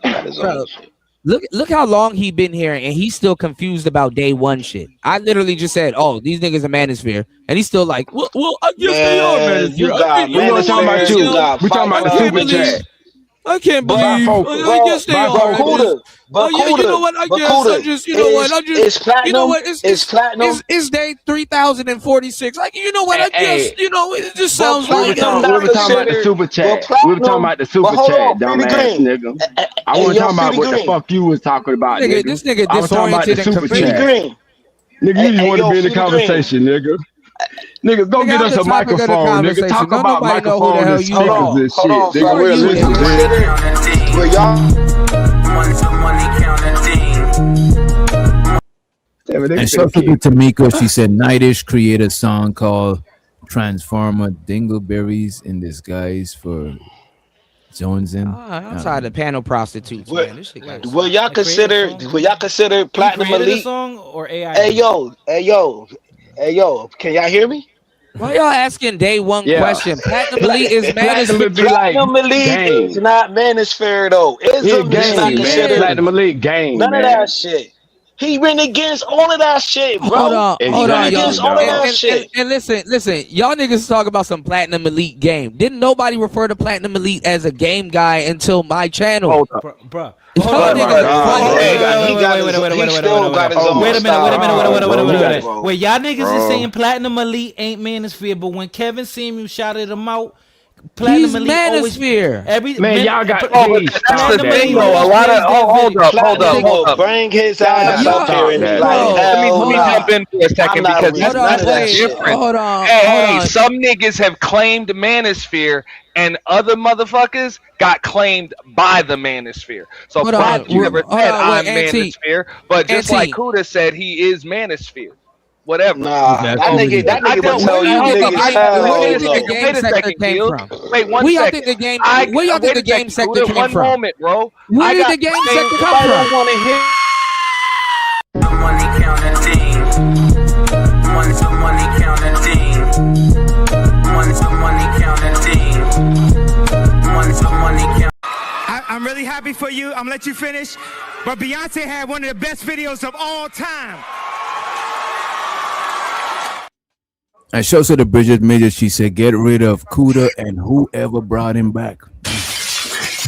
Look how long he been here, and he's still confused about day one shit. I literally just said, "Oh, these niggas are manosphere," and he's still like, "Well, I guess they are manosphere." We're talking about you. We're talking about the super chat. I can't believe. I guess they are. You know what? I guess I just. You know what? I just. It's platinum. You know what? It's platinum. It's day 3046. Like, you know what? I guess. You know, it just sounds like. We were talking about the super chat. We were talking about the super chat, dumbass nigga. I wasn't talking about what the fuck you was talking about, nigga. This nigga disoriented and confused. Nigga, you just want to be in the conversation, nigga. Nigga, go get us a microphone, nigga. Talk about microphone and speakers and shit. Nigga, we'll listen, nigga. And shout out to Tamika. She said, Nightish created a song called Transformer Dingleberries in Disguise for Jonesing. I'm tired of panel prostitutes, man. This shit will y'all consider Platinum Elite? Song or AI? Hey yo, can y'all hear me? Why y'all asking day one question? Platinum Elite is manosphere. Platinum Elite is not manosphere though. Ism is not considered. Platinum Elite game. None of that shit. He went against all of that shit, bro. Hold on, against all of that shit. And listen, y'all niggas talk about some Platinum Elite game. Didn't nobody refer to Platinum Elite as a game guy until my channel? Hold up, bro. Wait a minute. Wait, y'all niggas is saying Platinum Elite ain't manosphere, but when Kevin Samuel shouted him out, Platinum Elite manosphere. Y'all got hold up. Bring his ass up here and be like, let me jump in for a second because that's different. Hold on. Some niggas have claimed manosphere and other motherfuckers got claimed by the manosphere. So Bob never said I'm manosphere, but just like Kuda said, he is manosphere. Whatever. Nah, that nigga would tell you niggas. Wait one second. Where y'all think the game sector came from? One moment, bro. Where did the game sector come from? Money counting team. the money counting team. Money's the money counting team. Money's the money counting. I'm really happy for you. I'm gonna let you finish. But Beyonce had one of the best videos of all time. And shouts to the Bridget Major. She said, "Get rid of Cuda and whoever brought him back."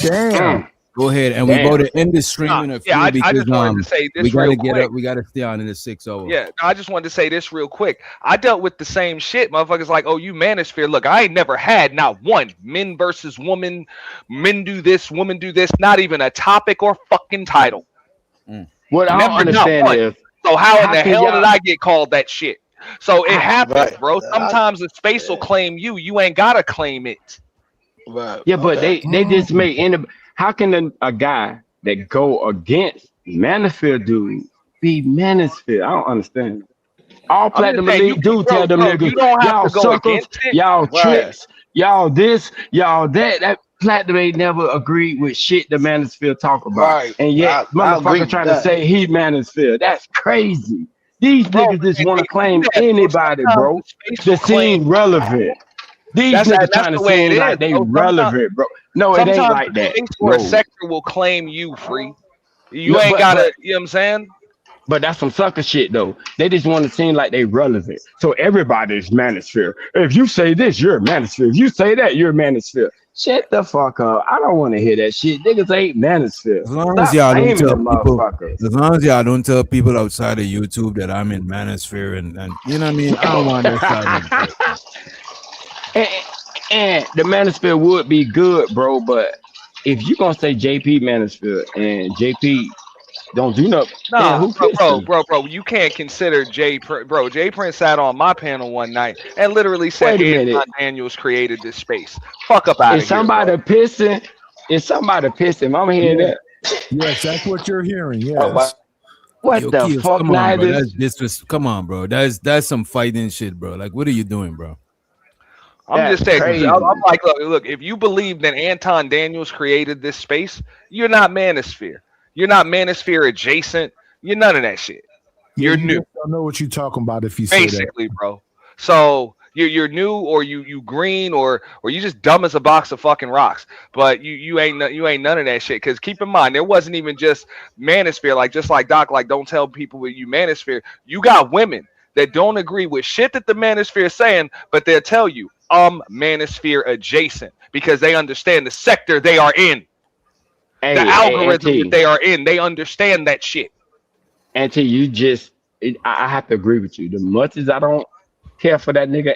Damn. Go ahead, and we go to end the stream in a few I because just wanted to say this we gotta real get quick. up. We gotta stay on in the 6 hour. Yeah, I just wanted to say this real quick. I dealt with the same shit. Motherfuckers like, oh, you manosphere. Look, I ain't never had not one men versus woman, men do this, women do this, not even a topic or fucking title. What I don't understand is, so how in the can hell y'all- did I get called that shit? So it happens, Right. bro. Sometimes the space will claim you. You ain't gotta claim it. Right. Yeah, but they just made any. How can a guy that go against Manosphere dude be Manosphere? I don't understand. All platinum saying, elite do tell them niggas, you don't have y'all to go suckers, against it. y'all Right. tricks, y'all this, y'all that. That platinum ain't never agreed with shit the Manosphere talk about, Right. and yet I agree motherfucker with trying to that. say he Manosphere. That's crazy. These niggas just want to claim that, bro. anybody, bro, Sometimes the space to will claim seem relevant. These That's niggas trying the to way it seem like is, they bro. relevant, bro. No, it ain't Sometimes like the that. space or a No. sector will claim you free. You No, ain't but- gotta, but- you know what I'm saying? But that's some sucker shit though. They just want to seem like they relevant. So everybody's manosphere. If you say this, you're a manosphere. If you say that, you're a manosphere. Shut the fuck up. I don't want to hear that shit. Niggas ain't manosphere. As long Stop as y'all don't blaming tell the people, motherfuckers. as long as y'all don't tell people outside of YouTube that I'm in Manosphere and you know what I mean, I don't want their side. And the manosphere would be good, bro. But if you gonna say JP manosphere and JP don't do nothing, then Nah, who pissed him? bro, you can't consider Jay Prince sat on my panel one night and literally said Wait a minute. Anton Daniels created this space. Fuck up out Is of here. somebody pissing? Is somebody pissing? I'm hearing Yeah. that. Yes, that's what you're hearing. Yes. What Yo, the Keith, fuck, come on, bro. Nidus? Come on, bro. That's some fighting shit, bro. Like, what are you doing, bro? I'm That's just saying, crazy. I'm like, look, if you believe that Anton Daniels created this space, you're not Manosphere. You're not Manosphere adjacent. You're none of that shit. Yeah, You're you new, just don't know what you're talking about if you say that. basically, bro. So you're new, or you green, or you just dumb as a box of fucking rocks. But you ain't none of that shit. Because keep in mind, there wasn't even just Manosphere. Like just like Doc, like don't tell people that you Manosphere. You got women that don't agree with shit that the Manosphere is saying, but they'll tell you Manosphere adjacent because they understand the sector they are in, the algorithm that they are in. They understand that shit. Auntie, you just, I have to agree with you. The much as I don't care for that nigga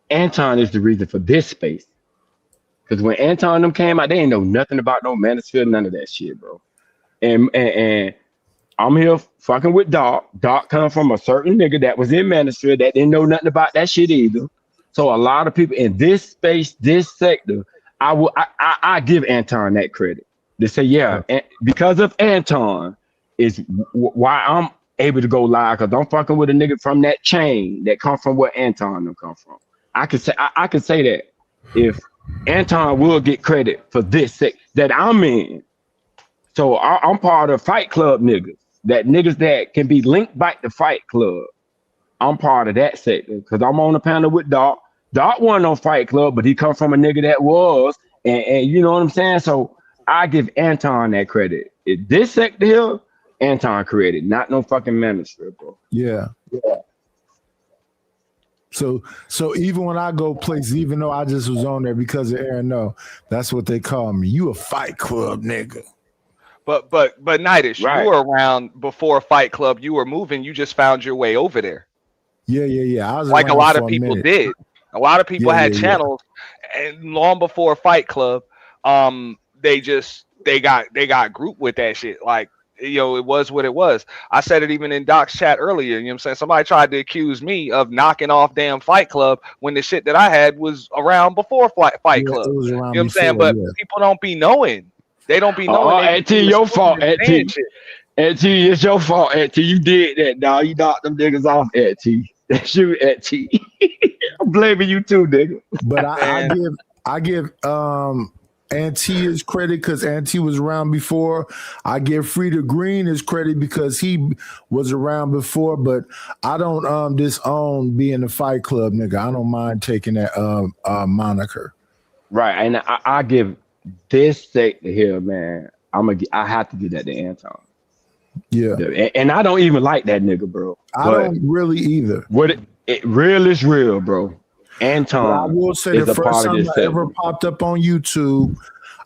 Anton is the reason for this space. Because when Anton and them came out, they ain't know nothing about no manosphere, none of that shit, bro. And I'm here fucking with Doc. Doc come from a certain nigga that was in manosphere that didn't know nothing about that shit either. So a lot of people in this space, this sector, I give Anton that credit. They say, yeah, because of Anton is why I'm able to go live, because I'm fucking with a nigga from that chain that come from where Anton them come from. I could say that if Anton will get credit for this sect that I'm in. So I'm part of Fight Club niggas. That niggas that can be linked back to Fight Club. I'm part of that sector because I'm on the panel with Doc. Doc wasn't on Fight Club, but he come from a nigga that was, and you know what I'm saying? So I give Anton that credit. This sector here, Anton created, not no fucking manosphere, bro. Yeah. So even when I go places, even though I just was on there because of Aaron, no, that's what they call me. You a Fight Club nigga. But Nightish, you were around before Fight Club. You were moving. You just found your way over there. Yeah. I was like a around lot for of a people minute. did. A lot of people had Yeah. channels, and long before Fight Club, they got grouped with that shit. Like, you know, it was what it was. I said it even in Doc's chat earlier. You know what I'm saying? Somebody tried to accuse me of knocking off damn Fight Club when the shit that I had was around before Fight Club. It was around You know what I'm saying? before, But yeah. people don't be knowing. They don't be knowing. They Auntie, be your fault, saying Auntie. shit. Auntie, it's your fault, Auntie. You did that, dog. You knocked them niggas off, Auntie. That's you, Auntie. I'm blaming you too, nigga. But I give Auntie his credit because Auntie was around before. I give Frida Green his credit because he was around before, but I don't disown being a Fight Club nigga. I don't mind taking that moniker. Right, and I give this sector here, man. I have to give that to Anton. Yeah, and I don't even like that nigga, bro. I don't really either. What it real is real, bro. Anton. But I will say the first time I ever popped up on YouTube,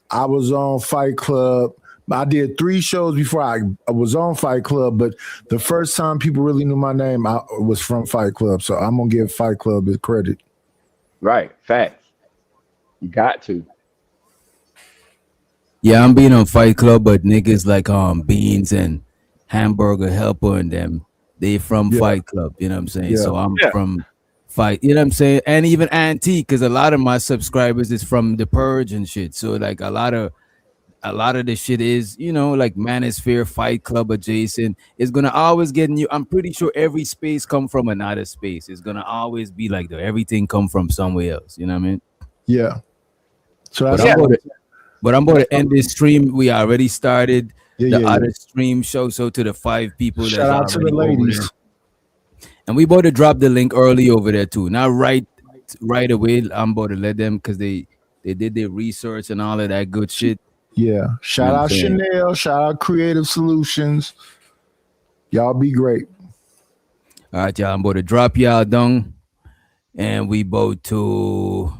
I was on Fight Club. I did 3 shows before I was on Fight Club, but the first time people really knew my name, I was from Fight Club. So I'm gonna give Fight Club his credit. Right, facts. You got to. Yeah, I'm being on Fight Club, but niggas like Beans and Hamburger Helper and them, they from Fight Club. You know what I'm saying? So I'm from Fight. You know what I'm saying? And even Antique, because a lot of my subscribers is from The Purge and shit. So like a lot of the shit is, you know, like Manosphere, Fight Club adjacent. It's gonna always get new. I'm pretty sure every space come from another space. It's gonna always be like that. Everything come from somewhere else. You know what I mean? Yeah. So But I'm about to end this stream. We already started the other stream show. So to the 5 people that shout out to the ladies. And we about to drop the link early over there too. Not right away. I'm about to let them because they did their research and all of that good shit. Yeah. Shout out Chanel. Shout out Creative Solutions. Y'all be great. All right, y'all. I'm about to drop y'all down. And we about to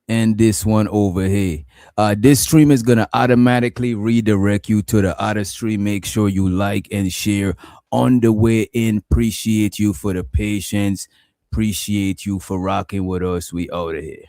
end this one over here. This stream is gonna automatically redirect you to the other stream. Make sure you like and share on the way in. Appreciate you for the patience. Appreciate you for rocking with us. We out of here.